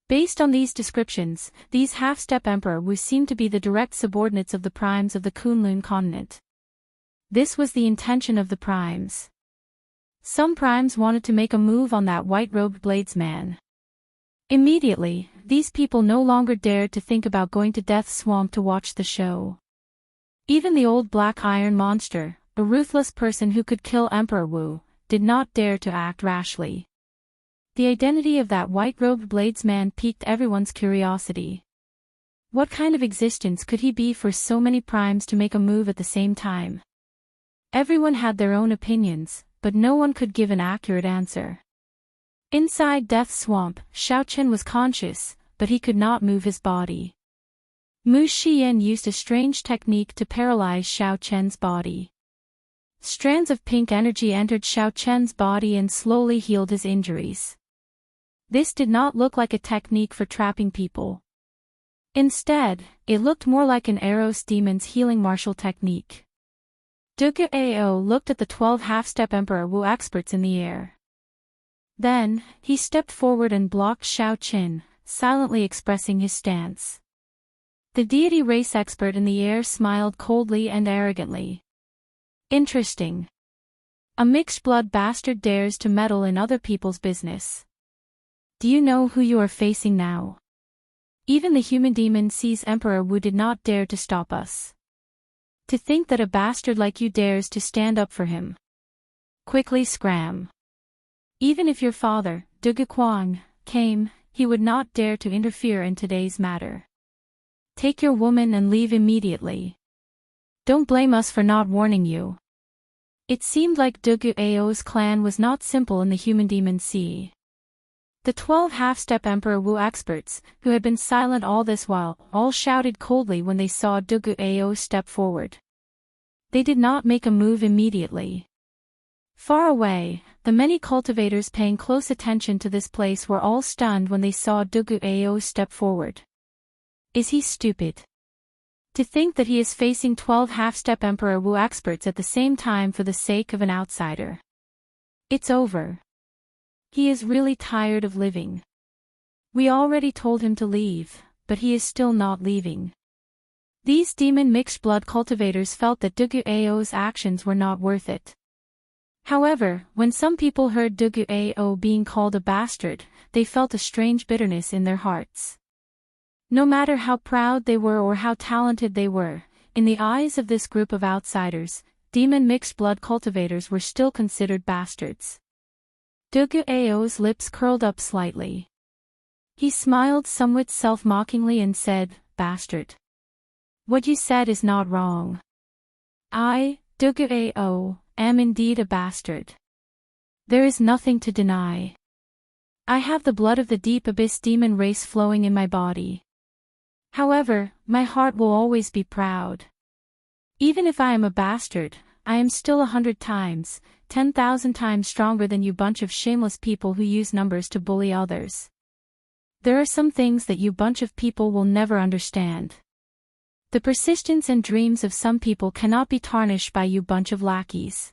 Based on these descriptions, these half-step Emperor Wu seemed to be the direct subordinates of the primes of the Kunlun continent. This was the intention of the primes. Some primes wanted to make a move on that white-robed bladesman. Immediately, these people no longer dared to think about going to Death Swamp to watch the show. Even the old black iron monster, a ruthless person who could kill Emperor Wu, did not dare to act rashly. The identity of that white-robed bladesman piqued everyone's curiosity. What kind of existence could he be for so many primes to make a move at the same time? Everyone had their own opinions, but no one could give an accurate answer. Inside Death's Swamp, Xiaochen was conscious, but he could not move his body. Mu Xian used a strange technique to paralyze Xiaochen's body. Strands of pink energy entered Xiaochen's body and slowly healed his injuries. This did not look like a technique for trapping people. Instead, it looked more like an Eros demon's healing martial technique. Dugu Ao looked at the 12 half-step Emperor Wu experts in the air. Then, he stepped forward and blocked Xiaochen, silently expressing his stance. The deity race expert in the air smiled coldly and arrogantly. Interesting. A mixed-blood bastard dares to meddle in other people's business. Do you know who you are facing now? Even the human demon sees Emperor Wu did not dare to stop us. To think that a bastard like you dares to stand up for him. Quickly scram. Even if your father, Dugu Quang, came, he would not dare to interfere in today's matter. Take your woman and leave immediately. Don't blame us for not warning you. It seemed like Dugu Ao's clan was not simple in the human demon sea. The 12 half-step Emperor Wu experts, who had been silent all this while, all shouted coldly when they saw Dugu Ao step forward. They did not make a move immediately. Far away, the many cultivators paying close attention to this place were all stunned when they saw Dugu Ao step forward. Is he stupid? To think that he is facing 12 half-step Emperor Wu experts at the same time for the sake of an outsider. It's over. He is really tired of living. We already told him to leave, but he is still not leaving. These demon mixed-blood cultivators felt that Dugu Ao's actions were not worth it. However, when some people heard Dugu Ao being called a bastard, they felt a strange bitterness in their hearts. No matter how proud they were or how talented they were, in the eyes of this group of outsiders, demon mixed-blood cultivators were still considered bastards. Dugu Ao's lips curled up slightly. He smiled somewhat self-mockingly and said, "Bastard. What you said is not wrong. I, Dugu Ao, am indeed a bastard. There is nothing to deny. I have the blood of the deep abyss demon race flowing in my body. However, my heart will always be proud. Even if I am a bastard, I am still 100 times, 10,000 times stronger than you bunch of shameless people who use numbers to bully others. There are some things that you bunch of people will never understand. The persistence and dreams of some people cannot be tarnished by you bunch of lackeys."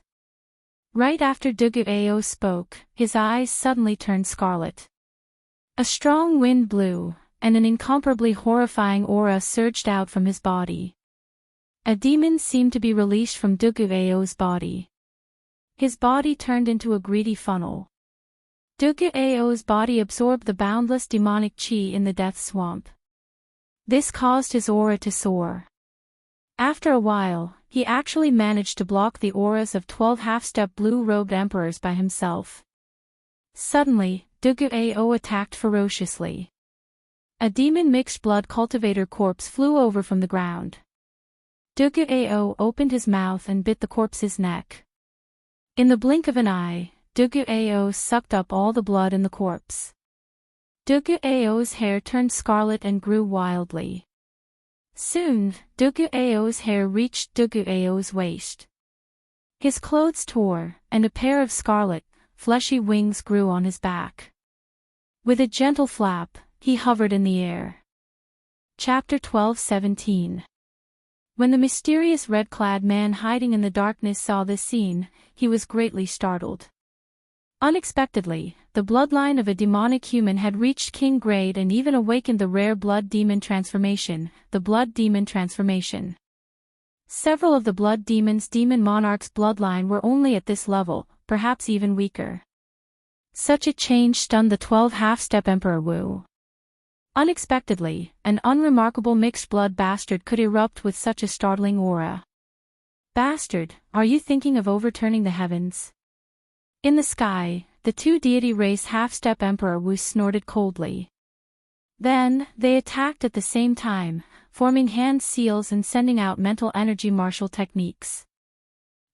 Right after Dugu Ao spoke, his eyes suddenly turned scarlet. A strong wind blew, and an incomparably horrifying aura surged out from his body. A demon seemed to be released from Dugu Ao's body. His body turned into a greedy funnel. Dugu Ao's body absorbed the boundless demonic chi in the death swamp. This caused his aura to soar. After a while, he actually managed to block the auras of 12 half-step blue-robed emperors by himself. Suddenly, Dugu Ao attacked ferociously. A demon mixed-blood cultivator corpse flew over from the ground. Dugu Ao opened his mouth and bit the corpse's neck. In the blink of an eye, Dugu Ao sucked up all the blood in the corpse. Dugu Ao's hair turned scarlet and grew wildly. Soon, Dugu Ao's hair reached Dugu Ao's waist. His clothes tore, and a pair of scarlet, fleshy wings grew on his back. With a gentle flap, he hovered in the air. Chapter 12:17. When the mysterious red-clad man hiding in the darkness saw this scene, he was greatly startled. Unexpectedly, the bloodline of a demonic human had reached King grade and even awakened the rare blood demon transformation, the blood demon transformation. Several of the blood demon's demon monarch's bloodline were only at this level, perhaps even weaker. Such a change stunned the 12 half-step Emperor Wu. Unexpectedly, an unremarkable mixed-blood bastard could erupt with such a startling aura. Bastard, are you thinking of overturning the heavens? In the sky, the two deity race half-step Emperor Wu snorted coldly. Then, they attacked at the same time, forming hand seals and sending out mental energy martial techniques.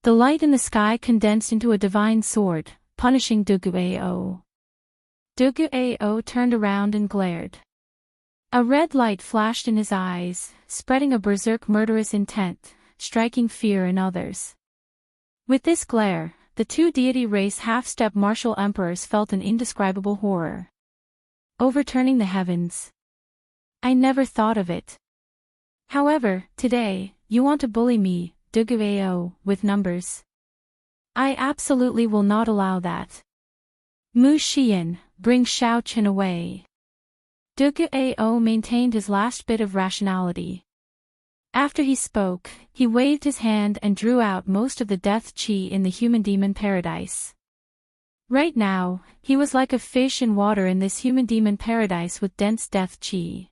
The light in the sky condensed into a divine sword, punishing Duguao. Duguao turned around and glared. A red light flashed in his eyes, spreading a berserk murderous intent, striking fear in others. With this glare, the two deity race half-step martial emperors felt an indescribable horror. Overturning the heavens. I never thought of it. However, today, you want to bully me, Duguao, with numbers. I absolutely will not allow that. Mu Xian, bring Xiao Qin away. Duguao maintained his last bit of rationality. After he spoke, he waved his hand and drew out most of the death qi in the human-demon paradise. Right now, he was like a fish in water in this human-demon paradise with dense death qi.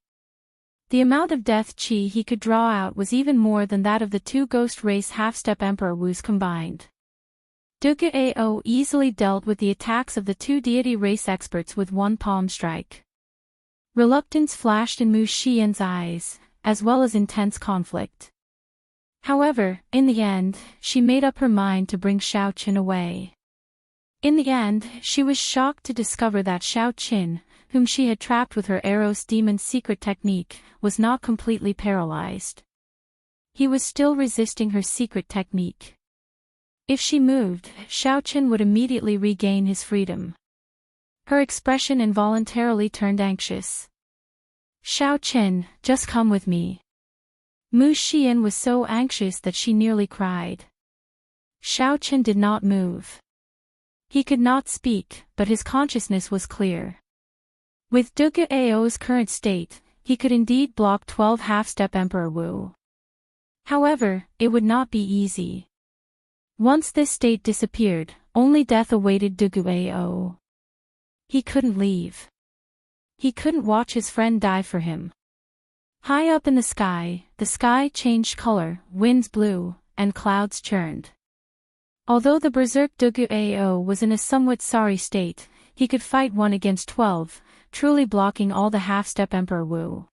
The amount of death qi he could draw out was even more than that of the two ghost race half-step emperor Wus combined. Duguao easily dealt with the attacks of the two deity race experts with one palm strike. Reluctance flashed in Mu Xian's eyes, as well as intense conflict. However, in the end, she made up her mind to bring Xiao Qin away. In the end, she was shocked to discover that Xiao Qin, whom she had trapped with her Eros demon's secret technique, was not completely paralyzed. He was still resisting her secret technique. If she moved, Xiao Qin would immediately regain his freedom. Her expression involuntarily turned anxious. Xiao Qin, just come with me. Mu Xian was so anxious that she nearly cried. Xiao Qin did not move. He could not speak, but his consciousness was clear. With Duguao's current state, he could indeed block 12 half-step Emperor Wu. However, it would not be easy. Once this state disappeared, only death awaited Duguao. He couldn't leave. He couldn't watch his friend die for him. High up in the sky changed color, winds blew, and clouds churned. Although the berserk Duguao was in a somewhat sorry state, he could fight 1 against 12, truly blocking all the half-step Emperor Wu.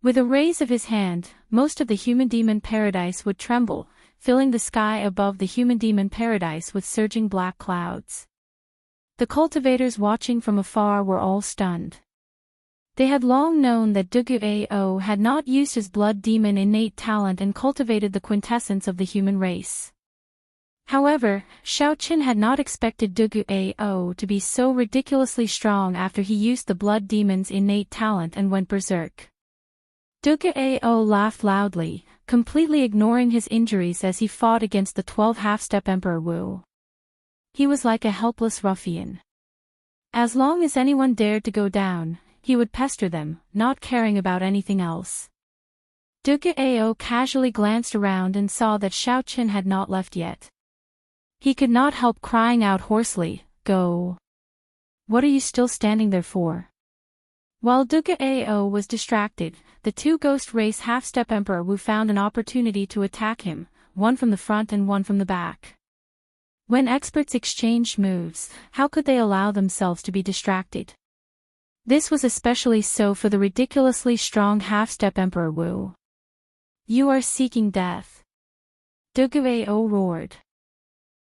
With a raise of his hand, most of the human-demon paradise would tremble, filling the sky above the human-demon paradise with surging black clouds. The cultivators watching from afar were all stunned. They had long known that Duguao had not used his blood demon innate talent and cultivated the quintessence of the human race. However, Xiao Qin had not expected Duguao to be so ridiculously strong after he used the blood demon's innate talent and went berserk. Duguao laughed loudly, completely ignoring his injuries as he fought against the 12 half-step Emperor Wu. He was like a helpless ruffian. As long as anyone dared to go down, he would pester them, not caring about anything else. Duguao casually glanced around and saw that Xiao Qin had not left yet. He could not help crying out hoarsely, "Go! What are you still standing there for?" While Duguao was distracted, the two ghost race half-step Emperor Wu found an opportunity to attack him, one from the front and one from the back. When experts exchanged moves, how could they allow themselves to be distracted? This was especially so for the ridiculously strong half-step Emperor Wu. "You are seeking death," Duguao roared.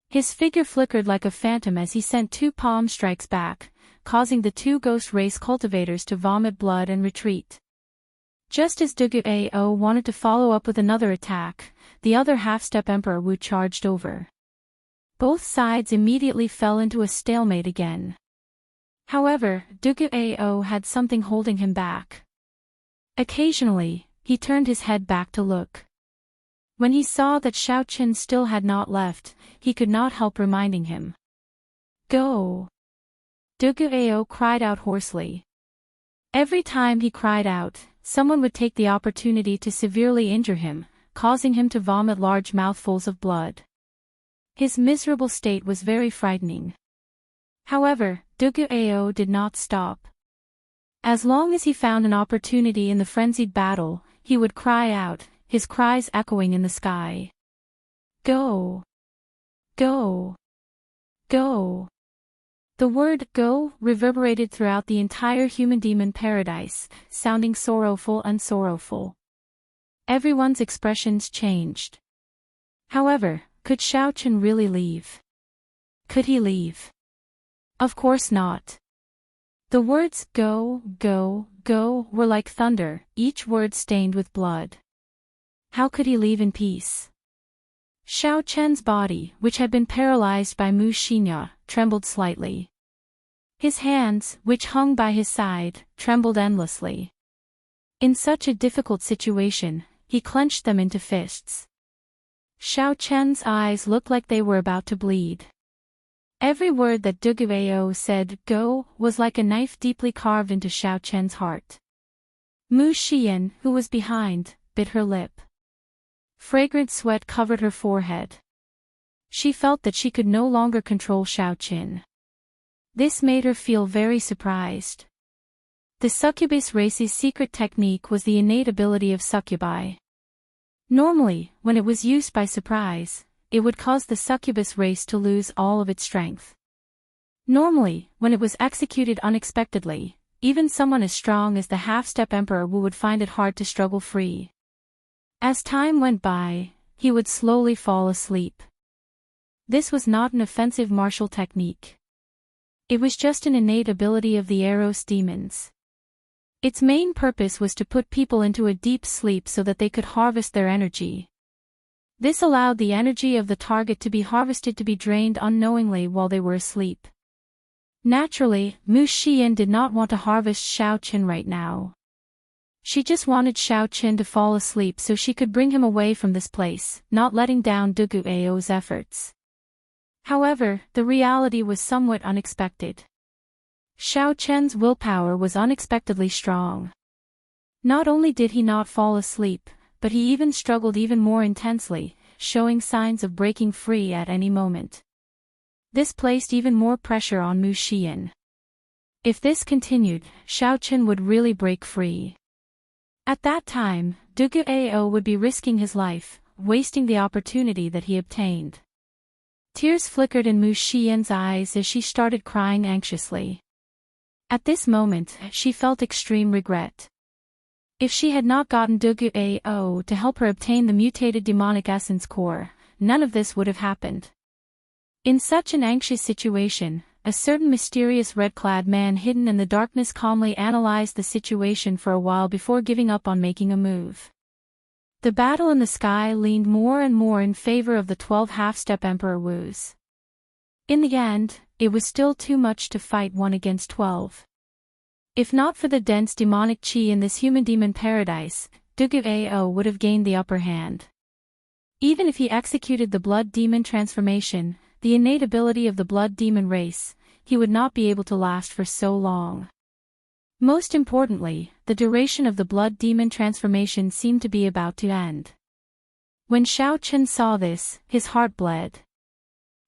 His figure flickered like a phantom as he sent 2 palm strikes back, causing the two ghost race cultivators to vomit blood and retreat. Just as Duguao wanted to follow up with another attack, the other half-step Emperor Wu charged over. Both sides immediately fell into a stalemate again. However, Duguao had something holding him back. Occasionally, he turned his head back to look. When he saw that Xiao Qin still had not left, he could not help reminding him. "Go!" Duguao cried out hoarsely. Every time he cried out, someone would take the opportunity to severely injure him, causing him to vomit large mouthfuls of blood. His miserable state was very frightening. However, Duguao did not stop. As long as he found an opportunity in the frenzied battle, he would cry out, his cries echoing in the sky. "Go! Go! Go!" The word "go" reverberated throughout the entire human-demon paradise, sounding sorrowful and sorrowful. Everyone's expressions changed. However, could Xiao Chen really leave? Could he leave? Of course not. The words go, go, go were like thunder, each word stained with blood. How could he leave in peace? Xiao Chen's body, which had been paralyzed by Mu Xinya, trembled slightly. His hands, which hung by his side, trembled endlessly. In such a difficult situation, he clenched them into fists. Xiao Chen's eyes looked like they were about to bleed. Every word that Duguao said, go, was like a knife deeply carved into Xiao Chen's heart. Mu Xian, who was behind, bit her lip. Fragrant sweat covered her forehead. She felt that she could no longer control Xiao Chen. This made her feel very surprised. The succubus race's secret technique was the innate ability of succubi. Normally, when it was used by surprise, it would cause the succubus race to lose all of its strength. Normally, when it was executed unexpectedly, even someone as strong as the half-step emperor would find it hard to struggle free. As time went by, he would slowly fall asleep. This was not an offensive martial technique. It was just an innate ability of the Eros demons. Its main purpose was to put people into a deep sleep so that they could harvest their energy. This allowed the energy of the target to be harvested to be drained unknowingly while they were asleep. Naturally, Mu Xian did not want to harvest Xiao Chen right now. She just wanted Xiao Chen to fall asleep so she could bring him away from this place, not letting down Duguao's efforts. However, the reality was somewhat unexpected. Xiao Chen's willpower was unexpectedly strong. Not only did he not fall asleep, but he even struggled even more intensely, showing signs of breaking free at any moment. This placed even more pressure on Mu Xian. If this continued, Xiao Chen would really break free. At that time, Duguao would be risking his life, wasting the opportunity that he obtained. Tears flickered in Mu Xian's eyes as she started crying anxiously. At this moment, she felt extreme regret. If she had not gotten Duguao to help her obtain the mutated demonic essence core, none of this would have happened. In such an anxious situation, a certain mysterious red-clad man hidden in the darkness calmly analyzed the situation for a while before giving up on making a move. The battle in the sky leaned more and more in favor of the 12 half-step Emperor Wu's. In the end, it was still too much to fight 1 against 12. If not for the dense demonic chi in this human-demon paradise, Duguao would have gained the upper hand. Even if he executed the blood demon transformation, the innate ability of the blood demon race, he would not be able to last for so long. Most importantly, the duration of the blood demon transformation seemed to be about to end. When Xiao Chen saw this, his heart bled.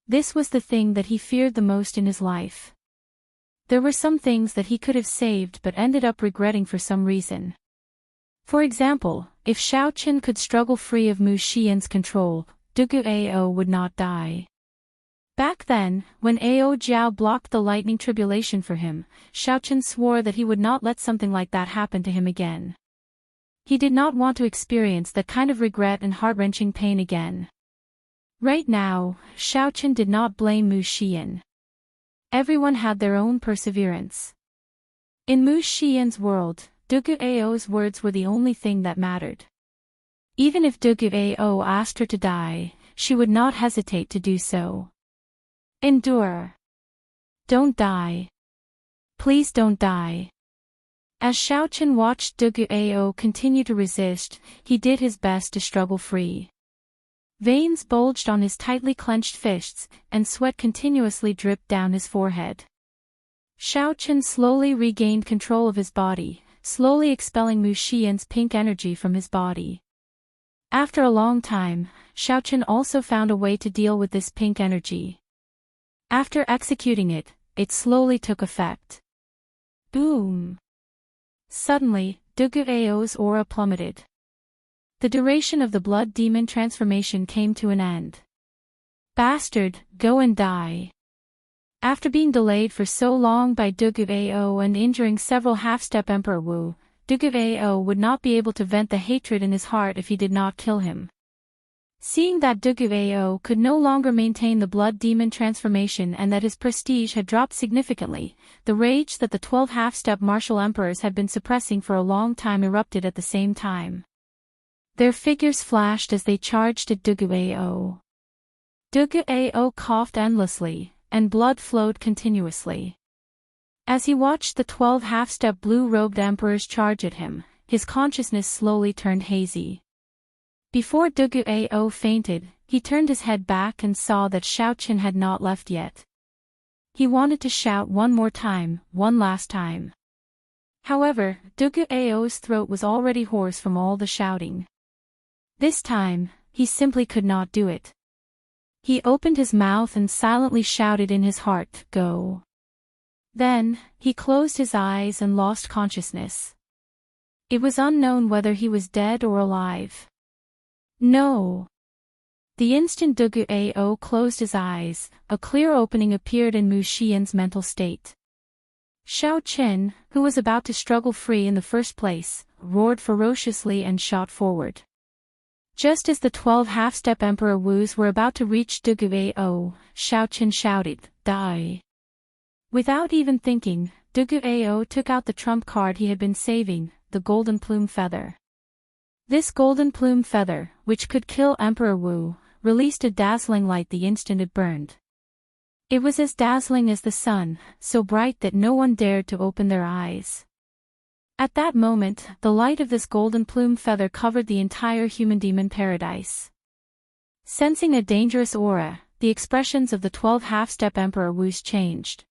This was the thing that he feared the most in his life. There were some things that he could have saved but ended up regretting for some reason. For example, if Xiao Chen could struggle free of Mu Xian's control, Duguao would not die. Back then, when Ao Jiao blocked the lightning tribulation for him, Xiao Chen swore that he would not let something like that happen to him again. He did not want to experience that kind of regret and heart-wrenching pain again. Right now, Xiao Chen did not blame Mu Xian. Everyone had their own perseverance. In Mu Xian's world, Duguao's words were the only thing that mattered. Even if Duguao asked her to die, she would not hesitate to do so. Endure. Don't die. Please don't die. As Xiao Chen watched Duguao continue to resist, he did his best to struggle free. Veins bulged on his tightly clenched fists, and sweat continuously dripped down his forehead. Xiao Chen slowly regained control of his body, slowly expelling Mu Xian's pink energy from his body. After a long time, Xiao Chen also found a way to deal with this pink energy. After executing it, it slowly took effect. Boom! Suddenly, Duguao's aura plummeted. The duration of the blood demon transformation came to an end. Bastard, go and die. After being delayed for so long by Duguao and injuring several half-step Emperor Wu, Duguao would not be able to vent the hatred in his heart if he did not kill him. Seeing that Duguao could no longer maintain the blood demon transformation and that his prestige had dropped significantly, the rage that the 12 half-step martial emperors had been suppressing for a long time erupted at the same time. Their figures flashed as they charged at Duguao. Duguao coughed endlessly, and blood flowed continuously. As he watched the 12 half-step blue-robed emperors charge at him, his consciousness slowly turned hazy. Before Duguao fainted, he turned his head back and saw that Xiaoqin had not left yet. He wanted to shout one more time, one last time. However, Duguao's throat was already hoarse from all the shouting. This time, he simply could not do it. He opened his mouth and silently shouted in his heart, "Go." Then, he closed his eyes and lost consciousness. It was unknown whether he was dead or alive. No. The instant Duguao closed his eyes, a clear opening appeared in Mu Xian's mental state. Xiaoqin, who was about to struggle free in the first place, roared ferociously and shot forward. Just as the 12 half-step Emperor Wus were about to reach Duguao, Xiaoqin shouted, "Die!" Without even thinking, Duguao took out the trump card he had been saving, the golden plume feather. This golden plume feather, which could kill Emperor Wu, released a dazzling light the instant it burned. It was as dazzling as the sun, so bright that no one dared to open their eyes. At that moment, the light of this golden plume feather covered the entire human-demon paradise. Sensing a dangerous aura, the expressions of the 12 half-step Emperor Wus changed.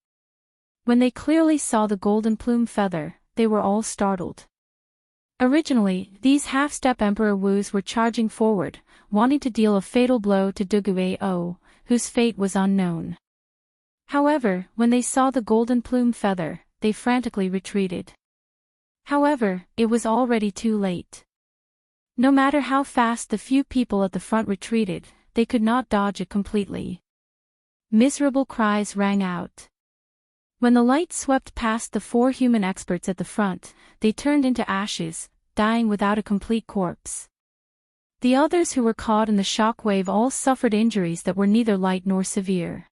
When they clearly saw the golden plume feather, they were all startled. Originally, these half-step Emperor Wus were charging forward, wanting to deal a fatal blow to Duguao, whose fate was unknown. However, when they saw the golden plume feather, they frantically retreated. However, it was already too late. No matter how fast the few people at the front retreated, they could not dodge it completely. Miserable cries rang out. When the light swept past the 4 human experts at the front, they turned into ashes, dying without a complete corpse. The others who were caught in the shockwave all suffered injuries that were neither light nor severe.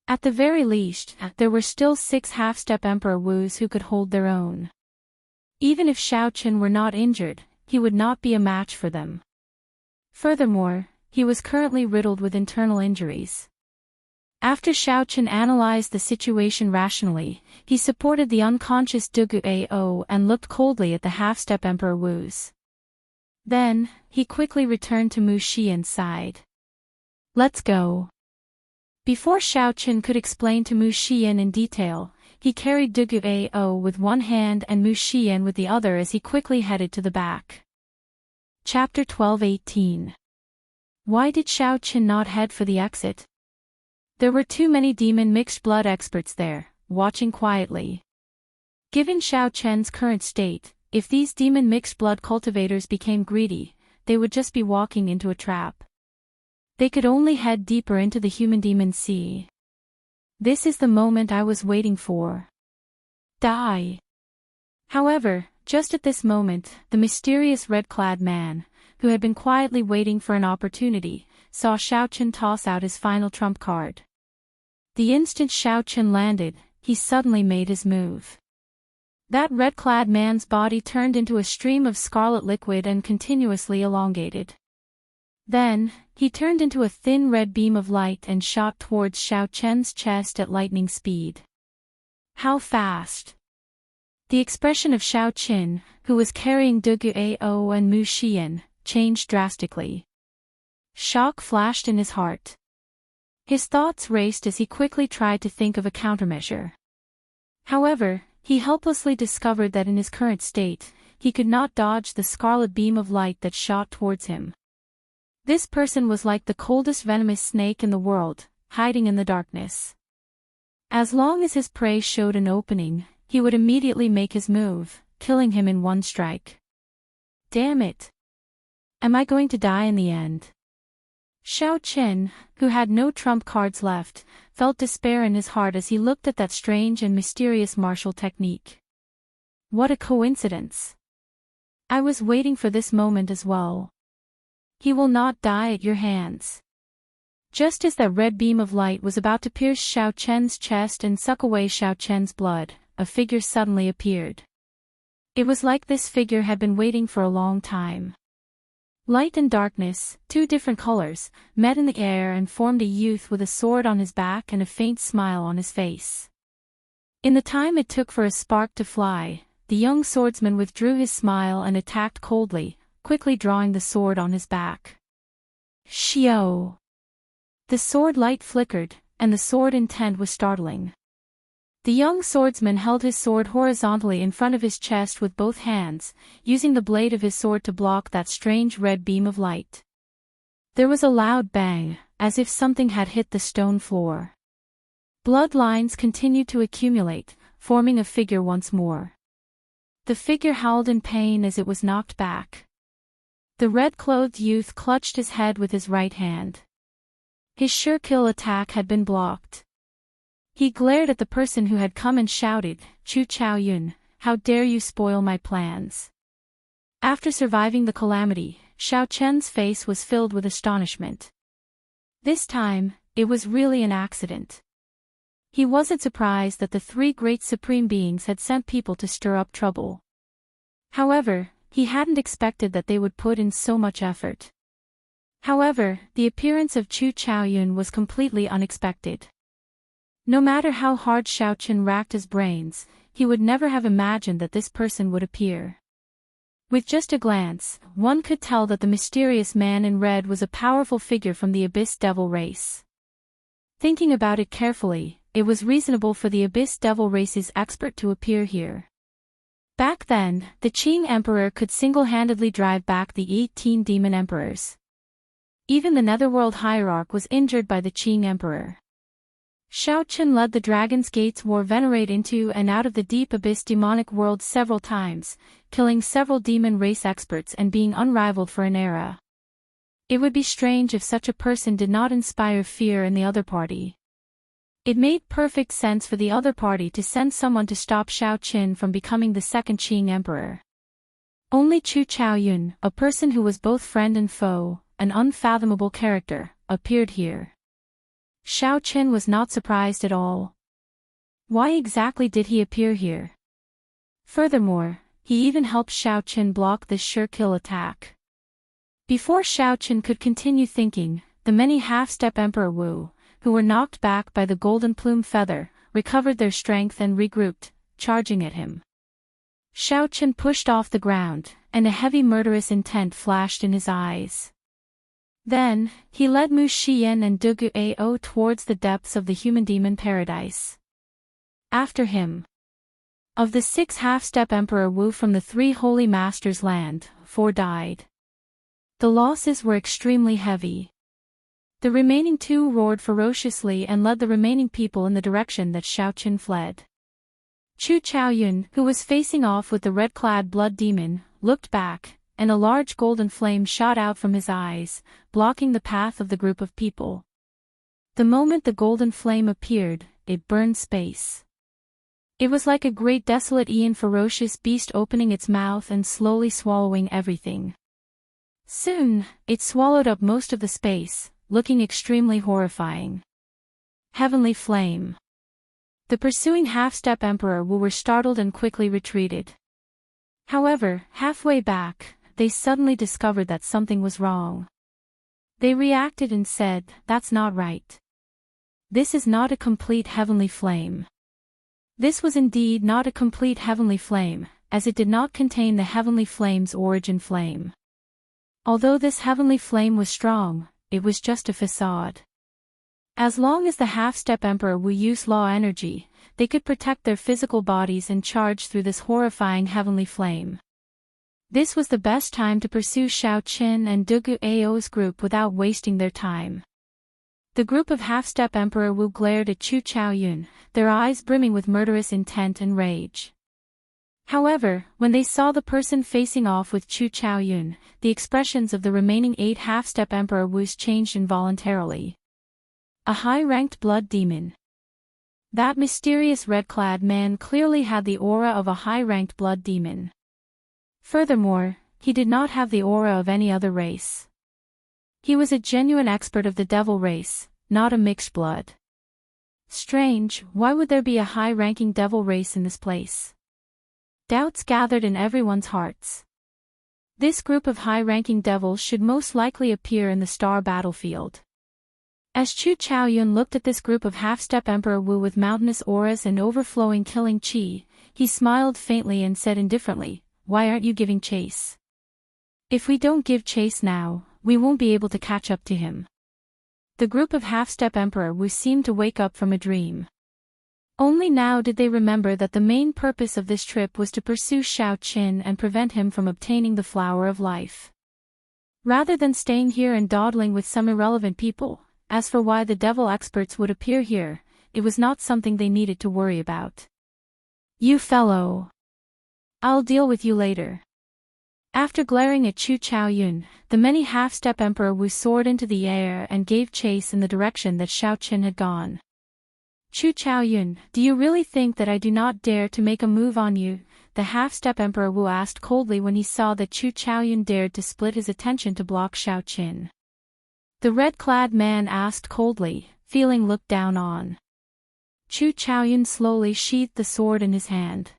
At the very least, there were still 6 half-step Emperor Wus who could hold their own. Even if Xiaoqin were not injured, he would not be a match for them. Furthermore, he was currently riddled with internal injuries. After Xiaoqin analyzed the situation rationally, he supported the unconscious Duguao and looked coldly at the half-step Emperor Wus. Then, he quickly returned to Mu Xian's side. "Let's go." Before Xiaoqin could explain to Mu Xian in detail, he carried Duguao with one hand and Mu Xian with the other as he quickly headed to the back. Chapter 12:18. Why did Xiaoqin not head for the exit? There were too many demon mixed blood experts there, watching quietly. Given Xiaoqin's current state, if these demon mixed blood cultivators became greedy, they would just be walking into a trap. They could only head deeper into the human-demon sea. This is the moment I was waiting for. Die. However, just at this moment, the mysterious red-clad man, who had been quietly waiting for an opportunity, saw Xiaoqin toss out his final trump card. The instant Xiaoqin landed, he suddenly made his move. That red-clad man's body turned into a stream of scarlet liquid and continuously elongated. Then, he turned into a thin red beam of light and shot towards Xiaoqin's chest at lightning speed. How fast! The expression of Xiaoqin, who was carrying Duguao and Mu Xian, changed drastically. Shock flashed in his heart. His thoughts raced as he quickly tried to think of a countermeasure. However, he helplessly discovered that in his current state, he could not dodge the scarlet beam of light that shot towards him. This person was like the coldest venomous snake in the world, hiding in the darkness. As long as his prey showed an opening, he would immediately make his move, killing him in one strike. Damn it! Am I going to die in the end? Xiaoqin, who had no trump cards left, felt despair in his heart as he looked at that strange and mysterious martial technique. What a coincidence! I was waiting for this moment as well. He will not die at your hands. Just as that red beam of light was about to pierce Xiao Chen's chest and suck away Xiao Chen's blood, a figure suddenly appeared. It was like this figure had been waiting for a long time. Light and darkness, two different colors, met in the air and formed a youth with a sword on his back and a faint smile on his face. In the time it took for a spark to fly, the young swordsman withdrew his smile and attacked coldly, quickly drawing the sword on his back. Xiao! The sword light flickered, and the sword intent was startling. The young swordsman held his sword horizontally in front of his chest with both hands, using the blade of his sword to block that strange red beam of light. There was a loud bang, as if something had hit the stone floor. Blood lines continued to accumulate, forming a figure once more. The figure howled in pain as it was knocked back. The red-clothed youth clutched his head with his right hand. His sure-kill attack had been blocked. He glared at the person who had come and shouted, "Chu Chaoyun, how dare you spoil my plans?" After surviving the calamity, Xiao Chen's face was filled with astonishment. This time, it was really an accident. He wasn't surprised that the three great supreme beings had sent people to stir up trouble. However, he hadn't expected that they would put in so much effort. However, the appearance of Chu Chaoyun was completely unexpected. No matter how hard Xiao Chen racked his brains, he would never have imagined that this person would appear. With just a glance, one could tell that the mysterious man in red was a powerful figure from the Abyss Devil race. Thinking about it carefully, it was reasonable for the Abyss Devil race's expert to appear here. Back then, the Qing Emperor could single-handedly drive back the 18 demon emperors. Even the Netherworld Hierarch was injured by the Qing Emperor. Xiao Chen led the Dragon's Gate's war venerate into and out of the deep abyss demonic world several times, killing several demon race experts and being unrivaled for an era. It would be strange if such a person did not inspire fear in the other party. It made perfect sense for the other party to send someone to stop Xiao Chen from becoming the second Qing Emperor. Only Chu Chaoyun, a person who was both friend and foe, an unfathomable character, appeared here. Xiao Chen was not surprised at all. Why exactly did he appear here? Furthermore, he even helped Xiao Chen block this sure-kill attack. Before Xiao Chen could continue thinking, the many half-step Emperor Wu, who were knocked back by the golden plume feather, recovered their strength and regrouped, charging at him. Xiao Chen pushed off the ground, and a heavy murderous intent flashed in his eyes. Then, he led Mu Xiyan and Dugu Ao towards the depths of the human-demon paradise. After him. Of the 6 half-step Emperor Wu from the 3 Holy Masters' land, 4 died. The losses were extremely heavy. The remaining 2 roared ferociously and led the remaining people in the direction that Xiao Chen fled. Chu Chaoyun, who was facing off with the red-clad blood demon, looked back, and a large golden flame shot out from his eyes, blocking the path of the group of people. The moment the golden flame appeared, it burned space. It was like a great desolate and ferocious beast opening its mouth and slowly swallowing everything. Soon, it swallowed up most of the space, looking extremely horrifying. Heavenly Flame. The pursuing half-step Emperor Wu were startled and quickly retreated. However, halfway back, they suddenly discovered that something was wrong. They reacted and said, "That's not right. This is not a complete heavenly flame." This was indeed not a complete heavenly flame, as it did not contain the heavenly flame's origin flame. Although this heavenly flame was strong, it was just a facade. As long as the half-step Emperor Wu used law energy, they could protect their physical bodies and charge through this horrifying heavenly flame. This was the best time to pursue Xiao Chen and Dugu Ao's group without wasting their time. The group of half-step Emperor Wu glared at Chu Chaoyun, their eyes brimming with murderous intent and rage. However, when they saw the person facing off with Chu Chaoyun, the expressions of the remaining 8 half-step Emperor Wus changed involuntarily. A high-ranked blood demon. That mysterious red-clad man clearly had the aura of a high-ranked blood demon. Furthermore, he did not have the aura of any other race. He was a genuine expert of the devil race, not a mixed blood. Strange, why would there be a high-ranking devil race in this place? Doubts gathered in everyone's hearts. This group of high-ranking devils should most likely appear in the star battlefield. As Chu Chaoyun looked at this group of half-step Emperor Wu with mountainous auras and overflowing killing chi, he smiled faintly and said indifferently, "Why aren't you giving chase? If we don't give chase now, we won't be able to catch up to him." The group of half-step Emperor Wu seemed to wake up from a dream. Only now did they remember that the main purpose of this trip was to pursue Xiao Qin and prevent him from obtaining the flower of life. Rather than staying here and dawdling with some irrelevant people, as for why the devil experts would appear here, it was not something they needed to worry about. "You fellow! I'll deal with you later." After glaring at Chu Chaoyun, the many half-step Emperor Wu soared into the air and gave chase in the direction that Xiao Qin had gone. "Chu Chaoyun, do you really think that I do not dare to make a move on you?" the half-step Emperor Wu asked coldly when he saw that Chu Chaoyun dared to split his attention to block Xiao Qin. The red-clad man asked coldly, feeling looked down on. Chu Chaoyun slowly sheathed the sword in his hand.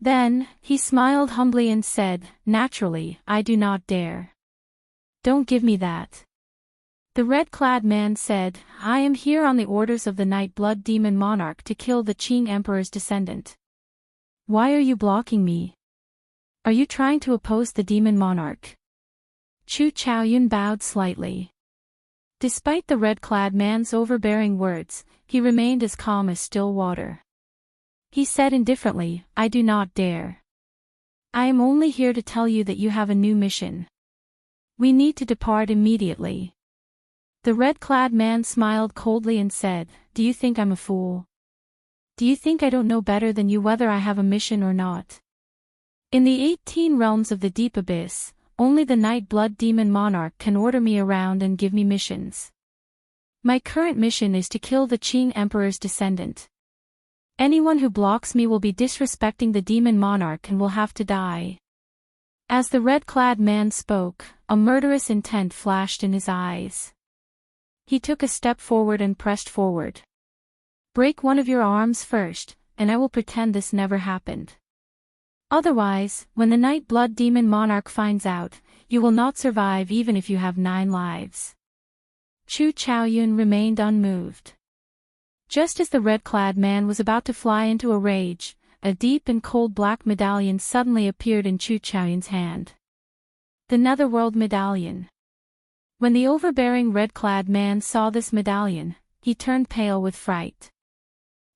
Then, he smiled humbly and said, "Naturally, I do not dare. Don't give me that." The red-clad man said, "I am here on the orders of the Night Blood Demon Monarch to kill the Qing Emperor's descendant. Why are you blocking me? Are you trying to oppose the Demon Monarch?" Chu Chaoyun bowed slightly. Despite the red-clad man's overbearing words, he remained as calm as still water. He said indifferently, "I do not dare. I am only here to tell you that you have a new mission. We need to depart immediately." The red-clad man smiled coldly and said, "Do you think I'm a fool? Do you think I don't know better than you whether I have a mission or not? In the 18 realms of the deep abyss, only the Night Blood Demon Monarch can order me around and give me missions. My current mission is to kill the Qing Emperor's descendant. Anyone who blocks me will be disrespecting the Demon Monarch and will have to die." As the red-clad man spoke, a murderous intent flashed in his eyes. He took a step forward and pressed forward. "Break one of your arms first, and I will pretend this never happened. Otherwise, when the Night Blood Demon Monarch finds out, you will not survive even if you have 9 lives." Chu Chaoyun remained unmoved. Just as the red-clad man was about to fly into a rage, a deep and cold black medallion suddenly appeared in Chu Chaoyun's hand. The Netherworld Medallion. When the overbearing red-clad man saw this medallion, he turned pale with fright.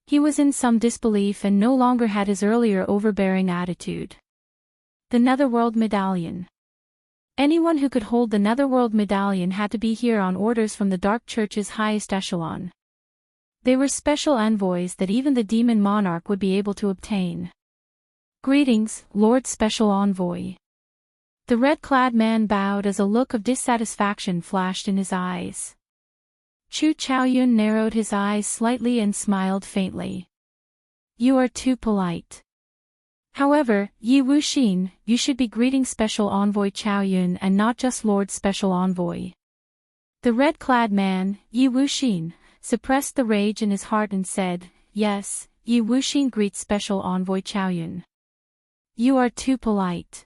He was in some disbelief and no longer had his earlier overbearing attitude. The Netherworld Medallion. Anyone who could hold the Netherworld Medallion had to be here on orders from the Dark Church's highest echelon. They were special envoys that even the Demon Monarch would be able to obtain. "Greetings, Lord Special Envoy." The red-clad man bowed as a look of dissatisfaction flashed in his eyes. Chu Chaoyun narrowed his eyes slightly and smiled faintly. "You are too polite. However, Yi Wuxin, you should be greeting Special Envoy Chaoyun and not just Lord Special Envoy." The red-clad man, Yi Wuxin, suppressed the rage in his heart and said, "Yes, Yi Wuxin greets Special Envoy Chaoyun. You are too polite."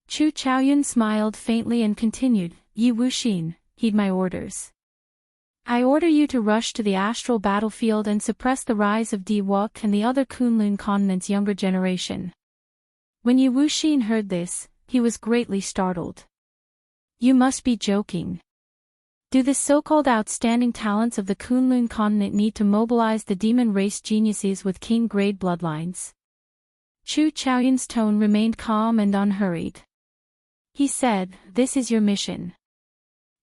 Chu Chaoyun smiled faintly and continued, "Yi Wuxin, heed my orders. I order you to rush to the astral battlefield and suppress the rise of Di Wuk and the other Kunlun continent's younger generation." When Yi Wuxin heard this, he was greatly startled. "You must be joking. Do the so-called outstanding talents of the Kunlun continent need to mobilize the demon race geniuses with king-grade bloodlines?" Chu Chaoyun's tone remained calm and unhurried. He said, "This is your mission.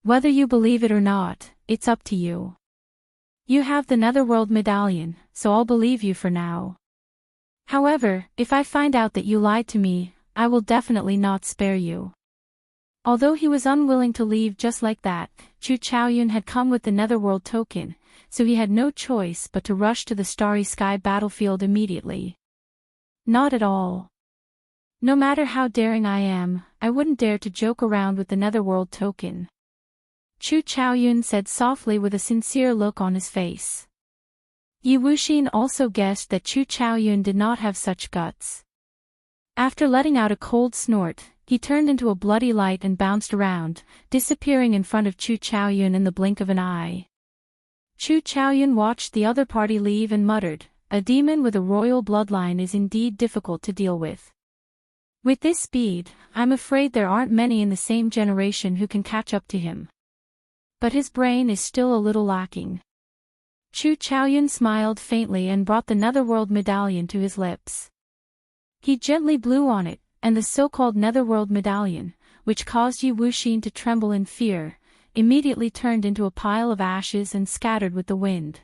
Whether you believe it or not, it's up to you. You have the Netherworld Medallion, so I'll believe you for now. However, if I find out that you lied to me, I will definitely not spare you." Although he was unwilling to leave just like that, Chu Chaoyun had come with the Netherworld token, so he had no choice but to rush to the Starry Sky battlefield immediately. "Not at all. No matter how daring I am, I wouldn't dare to joke around with the Netherworld token. Chu Chaoyun said softly with a sincere look on his face. Yi Wuxin also guessed that Chu Chaoyun did not have such guts. After letting out a cold snort, he turned into a bloody light and bounced around, disappearing in front of Chu Chaoyun in the blink of an eye. Chu Chaoyun watched the other party leave and muttered, "A demon with a royal bloodline is indeed difficult to deal with. With this speed, I'm afraid there aren't many in the same generation who can catch up to him. But his brain is still a little lacking." Chu Chaoyun smiled faintly and brought the Netherworld medallion to his lips. He gently blew on it, and the so-called Netherworld medallion, which caused Yi Wuxin to tremble in fear, immediately turned into a pile of ashes and scattered with the wind.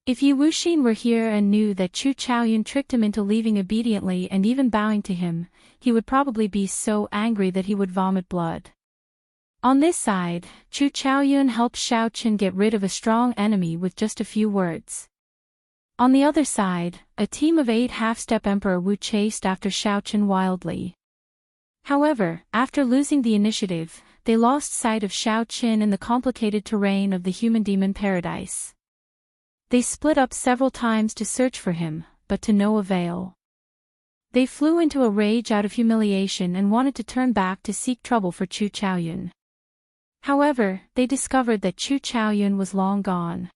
If Yi Wuxin were here and knew that Chu Chaoyun tricked him into leaving obediently and even bowing to him, he would probably be so angry that he would vomit blood. On this side, Chu Chaoyun helped Xiao Qin get rid of a strong enemy with just a few words. On the other side, a team of 8 half-step Emperor Wu chased after Xiao Qin wildly. However, after losing the initiative, they lost sight of Xiao Qin in the complicated terrain of the human-demon paradise. They split up several times to search for him, but to no avail. They flew into a rage out of humiliation and wanted to turn back to seek trouble for Chu Chaoyun. However, they discovered that Chu Chaoyun was long gone.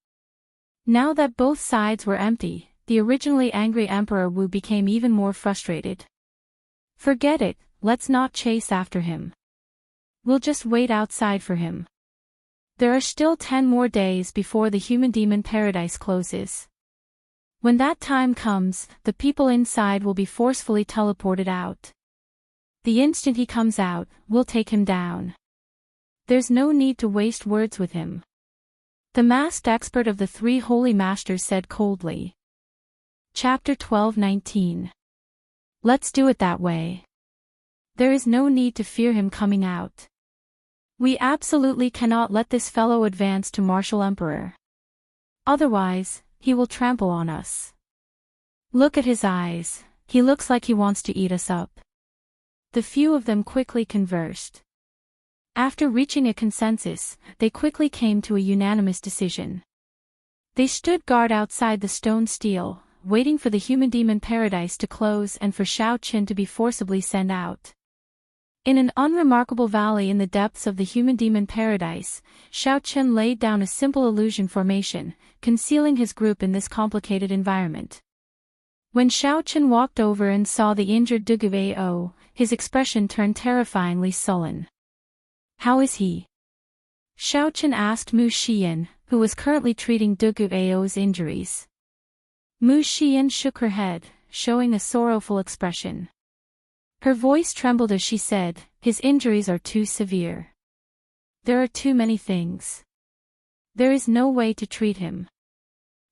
Now that both sides were empty, the originally angry Emperor Wu became even more frustrated. "Forget it, let's not chase after him. We'll just wait outside for him. There are still 10 more days before the human-demon paradise closes. When that time comes, the people inside will be forcefully teleported out. The instant he comes out, we'll take him down. There's no need to waste words with him," the masked expert of the 3 holy masters said coldly. Chapter 12:19. Let's do it that way. There is no need to fear him coming out. We absolutely cannot let this fellow advance to Martial Emperor. Otherwise, he will trample on us. Look at his eyes, he looks like he wants to eat us up. The few of them quickly conversed. After reaching a consensus, they quickly came to a unanimous decision. They stood guard outside the stone stele, waiting for the human-demon paradise to close and for Xiao Qin to be forcibly sent out. In an unremarkable valley in the depths of the human-demon paradise, Xiao Qin laid down a simple illusion formation, concealing his group in this complicated environment. When Xiao Qin walked over and saw the injured Dugu Ao, his expression turned terrifyingly sullen. "How is he?" Xiao Qin asked Mu Xian, who was currently treating Dugu Ao's injuries. Mu Xian shook her head, showing a sorrowful expression. Her voice trembled as she said, "His injuries are too severe. There are too many things. There is no way to treat him.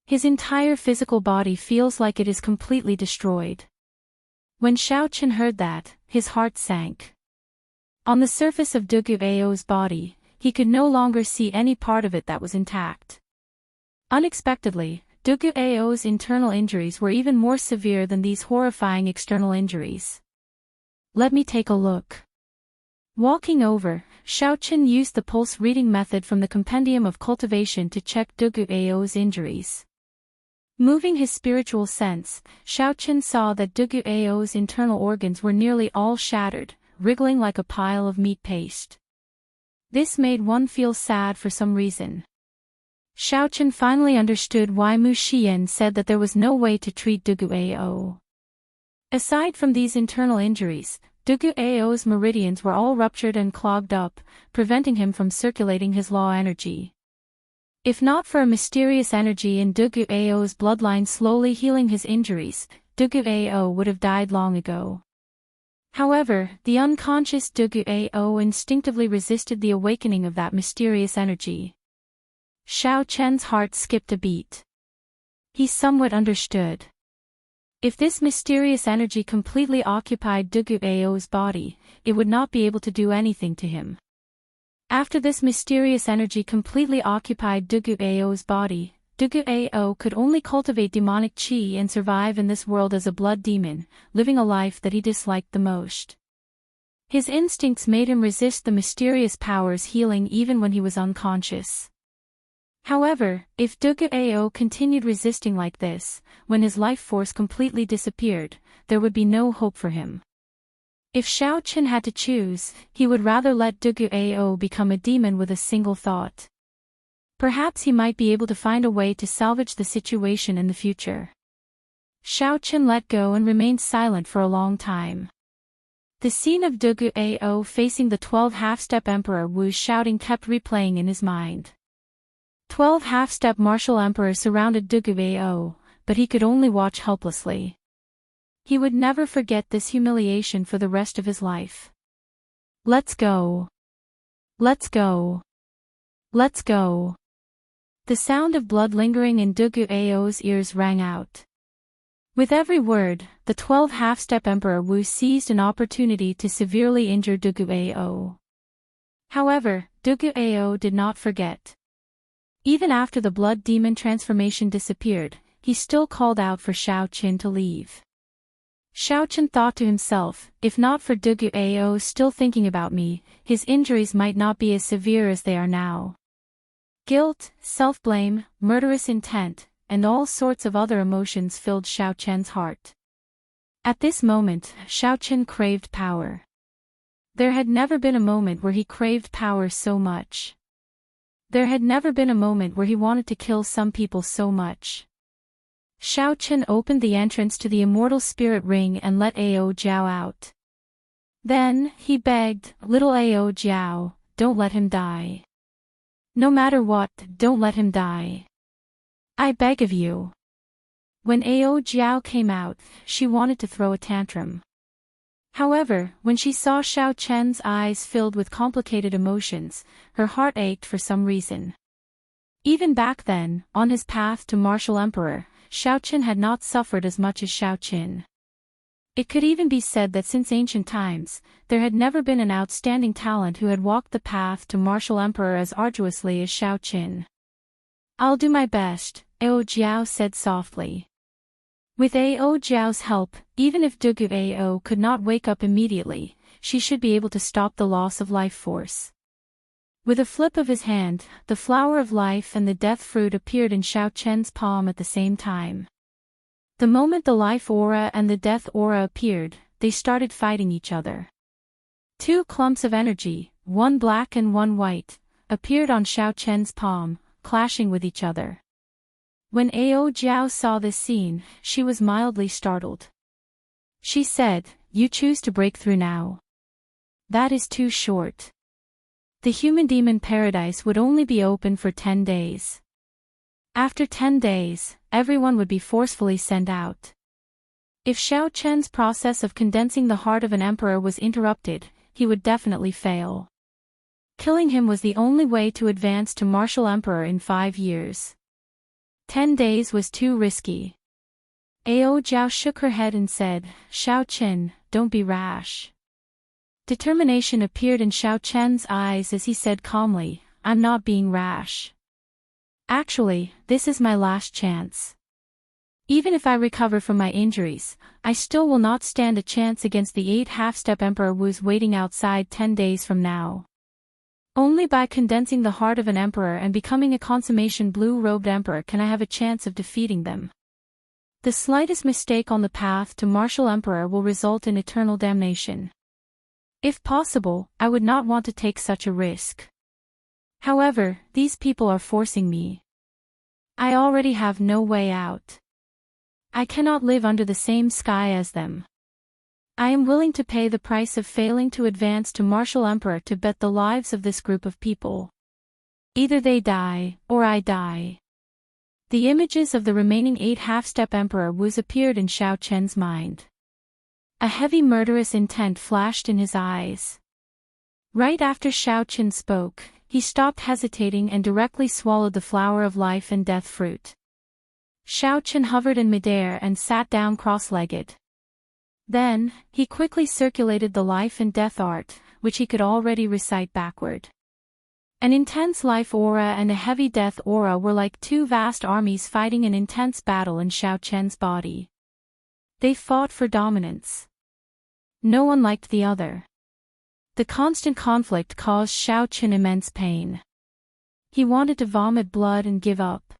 His entire physical body feels like it is completely destroyed." When Xiao Qin heard that, his heart sank. On the surface of Dugu Ao's body, he could no longer see any part of it that was intact. Unexpectedly, Dugu Ao's internal injuries were even more severe than these horrifying external injuries. "Let me take a look." Walking over, Xiao Qin used the pulse reading method from the Compendium of Cultivation to check Dugu Ao's injuries. Moving his spiritual sense, Xiao Qin saw that Dugu Ao's internal organs were nearly all shattered, wriggling like a pile of meat paste. This made one feel sad for some reason. Xiao Qin finally understood why Mu Xian said that there was no way to treat Dugu Ao. Aside from these internal injuries, Dugu Ao's meridians were all ruptured and clogged up, preventing him from circulating his law energy. If not for a mysterious energy in Dugu Ao's bloodline slowly healing his injuries, Dugu Ao would have died long ago. However, the unconscious Dugu Ao instinctively resisted the awakening of that mysterious energy. Xiao Chen's heart skipped a beat. He somewhat understood. If this mysterious energy completely occupied Dugu Ao's body, it would not be able to do anything to him. After this mysterious energy completely occupied Dugu Ao's body, Dugu Ao could only cultivate demonic qi and survive in this world as a blood demon, living a life that he disliked the most. His instincts made him resist the mysterious powers healing even when he was unconscious. However, if Dugu Ao continued resisting like this, when his life force completely disappeared, there would be no hope for him. If Xiao Qin had to choose, he would rather let Dugu Ao become a demon with a single thought. Perhaps he might be able to find a way to salvage the situation in the future. Xiao Qin let go and remained silent for a long time. The scene of Dugu Ao facing the 12 half-step Emperor Wu's shouting kept replaying in his mind. 12 half-step martial emperors surrounded Dugu Ao, but he could only watch helplessly. He would never forget this humiliation for the rest of his life. Let's go. Let's go. Let's go. The sound of blood lingering in Dugu Ao's ears rang out. With every word, the 12 half-step Emperor Wu seized an opportunity to severely injure Dugu Ao. However, Dugu Ao did not forget. Even after the blood demon transformation disappeared, he still called out for Xiao Qin to leave. Xiao Qin thought to himself, if not for Dugu Ao still thinking about me, his injuries might not be as severe as they are now. Guilt, self-blame, murderous intent, and all sorts of other emotions filled Xiao Qian's heart. At this moment, Xiao Qin craved power. There had never been a moment where he craved power so much. There had never been a moment where he wanted to kill some people so much. Xiao Qin opened the entrance to the Immortal Spirit Ring and let Ao Jiao out. Then, he begged, little Ao Jiao, don't let him die. No matter what, don't let him die. I beg of you. When Ao Jiao came out, she wanted to throw a tantrum. However, when she saw Xiao Qian's eyes filled with complicated emotions, her heart ached for some reason. Even back then, on his path to martial emperor, Xiao Qin had not suffered as much as Xiao Qin. It could even be said that since ancient times, there had never been an outstanding talent who had walked the path to martial emperor as arduously as Xiao Qin. I'll do my best, Ao Jiao said softly. With Ao Jiao's help, even if Dugu Ao could not wake up immediately, she should be able to stop the loss of life force. With a flip of his hand, the flower of life and the death fruit appeared in Xiao Qian's palm at the same time. The moment the life aura and the death aura appeared, they started fighting each other. Two clumps of energy, one black and one white, appeared on Xiao Qian's palm, clashing with each other. When Ao Jiao saw this scene, she was mildly startled. She said, "You choose to break through now. That is too short. The human-demon paradise would only be open for 10 days. After 10 days, everyone would be forcefully sent out. If Xiao Qian's process of condensing the heart of an emperor was interrupted, he would definitely fail. Killing him was the only way to advance to martial emperor in 5 years. 10 days was too risky." Ao Jiao shook her head and said, "Xiao Qin, don't be rash." Determination appeared in Xiao Qian's eyes as he said calmly, "I'm not being rash. Actually, this is my last chance. Even if I recover from my injuries, I still will not stand a chance against the 8 half-step Emperor Wu's waiting outside 10 days from now. Only by condensing the heart of an emperor and becoming a consummation blue-robed emperor can I have a chance of defeating them. The slightest mistake on the path to martial emperor will result in eternal damnation. If possible, I would not want to take such a risk. However, these people are forcing me. I already have no way out. I cannot live under the same sky as them. I am willing to pay the price of failing to advance to martial emperor to bet the lives of this group of people. Either they die, or I die." The images of the remaining 8 half-step Emperor Wus appeared in Xiao Qian's mind. A heavy murderous intent flashed in his eyes. Right after Xiao Qian spoke, he stopped hesitating and directly swallowed the flower of life and death fruit. Xiao Qian hovered in midair and sat down cross-legged. Then, he quickly circulated the life and death art, which he could already recite backward. An intense life aura and a heavy death aura were like two vast armies fighting an intense battle in Xiao Qian's body. They fought for dominance. No one liked the other. The constant conflict caused Xiaoqun immense pain. He wanted to vomit blood and give up.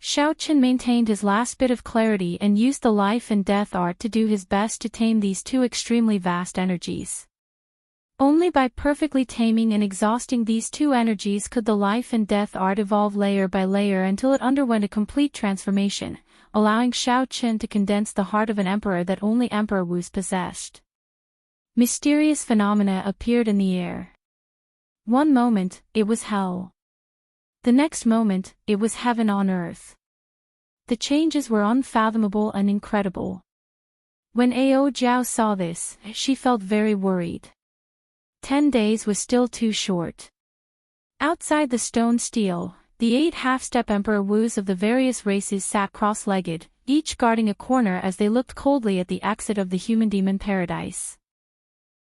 Xiaoqun maintained his last bit of clarity and used the life and death art to do his best to tame these two extremely vast energies. Only by perfectly taming and exhausting these two energies could the life and death art evolve layer by layer until it underwent a complete transformation, allowing Xiaoqun to condense the heart of an emperor that only Emperor Wu's possessed. Mysterious phenomena appeared in the air. One moment, it was hell. The next moment, it was heaven on earth. The changes were unfathomable and incredible. When Ao Jiao saw this, she felt very worried. 10 days was still too short. Outside the stone stele, the 8 half-step Emperor Wus of the various races sat cross-legged, each guarding a corner as they looked coldly at the exit of the human-demon paradise.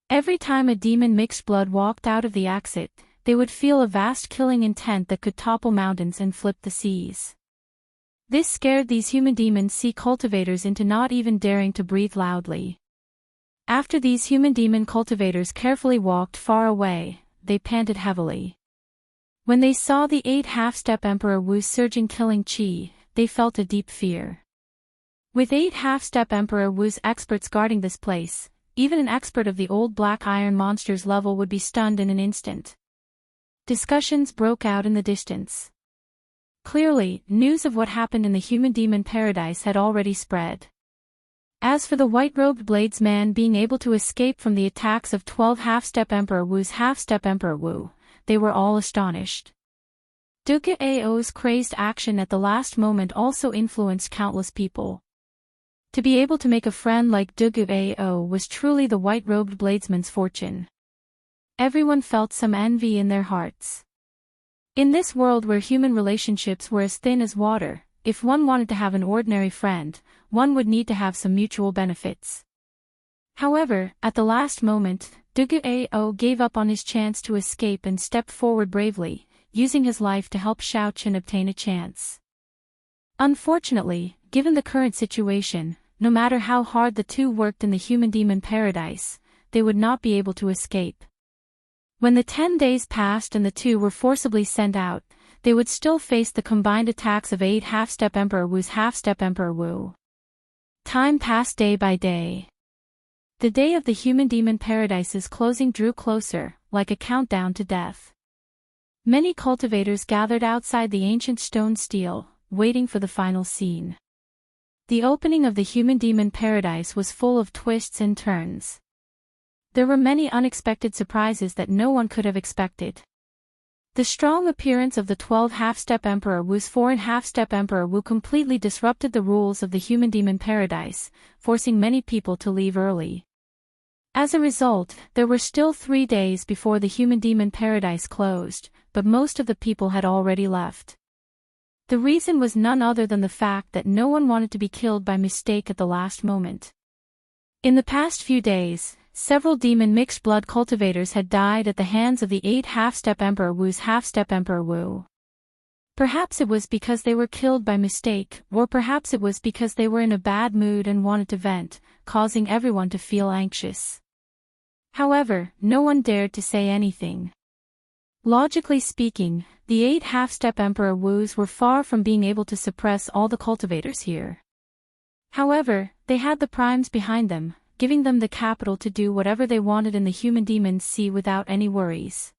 Every time a demon mixed blood walked out of the exit, they would feel a vast killing intent that could topple mountains and flip the seas. This scared these human-demon sea cultivators into not even daring to breathe loudly. After these human-demon cultivators carefully walked far away, they panted heavily. When they saw the 8 half-step Emperor Wu's surging killing chi, they felt a deep fear. With 8 half-step Emperor Wu's experts guarding this place, even an expert of the old black iron monster's level would be stunned in an instant. Discussions broke out in the distance. Clearly, news of what happened in the human-demon paradise had already spread. As for the white-robed bladesman being able to escape from the attacks of 12 half-step Emperor Wu's half-step Emperor Wu, they were all astonished. Duge Ao's crazed action at the last moment also influenced countless people. To be able to make a friend like Duge Ao was truly the white-robed bladesman's fortune. Everyone felt some envy in their hearts. In this world where human relationships were as thin as water, if one wanted to have an ordinary friend, one would need to have some mutual benefits. However, at the last moment, Duge Ao gave up on his chance to escape and stepped forward bravely, using his life to help Xiaoqun obtain a chance. Unfortunately, given the current situation, no matter how hard the two worked in the human-demon paradise, they would not be able to escape. When the 10 days passed and the two were forcibly sent out, they would still face the combined attacks of 8 half-step Emperor Wu's half-step Emperor Wu. Time passed day by day. The day of the human-demon paradise's closing drew closer, like a countdown to death. Many cultivators gathered outside the ancient stone stele, waiting for the final scene. The opening of the human-demon paradise was full of twists and turns. There were many unexpected surprises that no one could have expected. The strong appearance of the 12 half-step Emperor Wu's 4 and half-step Emperor Wu completely disrupted the rules of the human-demon paradise, forcing many people to leave early. As a result, there were still 3 days before the human-demon paradise closed, but most of the people had already left. The reason was none other than the fact that no one wanted to be killed by mistake at the last moment. In the past few days, several demon mixed blood cultivators had died at the hands of the 8 half-step Emperor Wu's half-step Emperor Wu. Perhaps it was because they were killed by mistake, or perhaps it was because they were in a bad mood and wanted to vent, causing everyone to feel anxious. However, no one dared to say anything. Logically speaking, the 8 half-step Emperor Wus were far from being able to suppress all the cultivators here. However, they had the primes behind them, giving them the capital to do whatever they wanted in the human-demon sea without any worries.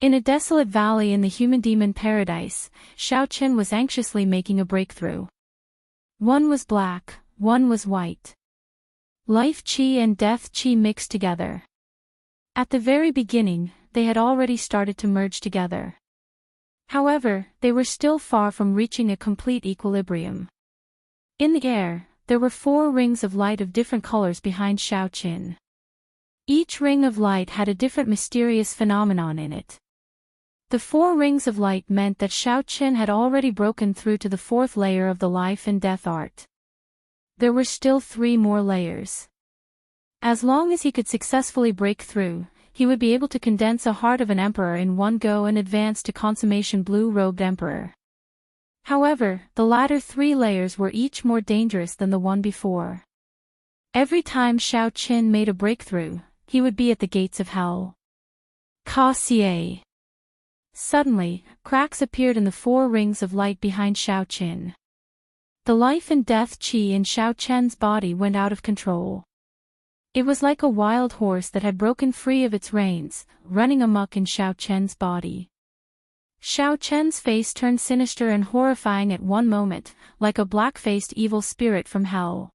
In a desolate valley in the human-demon paradise, Xiaoqun was anxiously making a breakthrough. One was black, one was white. Life chi and death chi mixed together. At the very beginning, they had already started to merge together. However, they were still far from reaching a complete equilibrium. In the air, there were 4 rings of light of different colors behind Xiaoqun. Each ring of light had a different mysterious phenomenon in it. The 4 rings of light meant that Xiaoqun had already broken through to the 4th layer of the life and death art. There were still 3 more layers. As long as he could successfully break through, he would be able to condense a heart of an emperor in one go and advance to consummation blue-robed emperor. However, the latter 3 layers were each more dangerous than the one before. Every time Xiaoqun made a breakthrough, he would be at the gates of hell. Cassier. Suddenly, cracks appeared in the four rings of light behind Xiao Qin. The life and death qi in Xiao Chen's body went out of control. It was like a wild horse that had broken free of its reins, running amok in Xiao Chen's body. Xiao Chen's face turned sinister and horrifying at one moment, like a black-faced evil spirit from hell.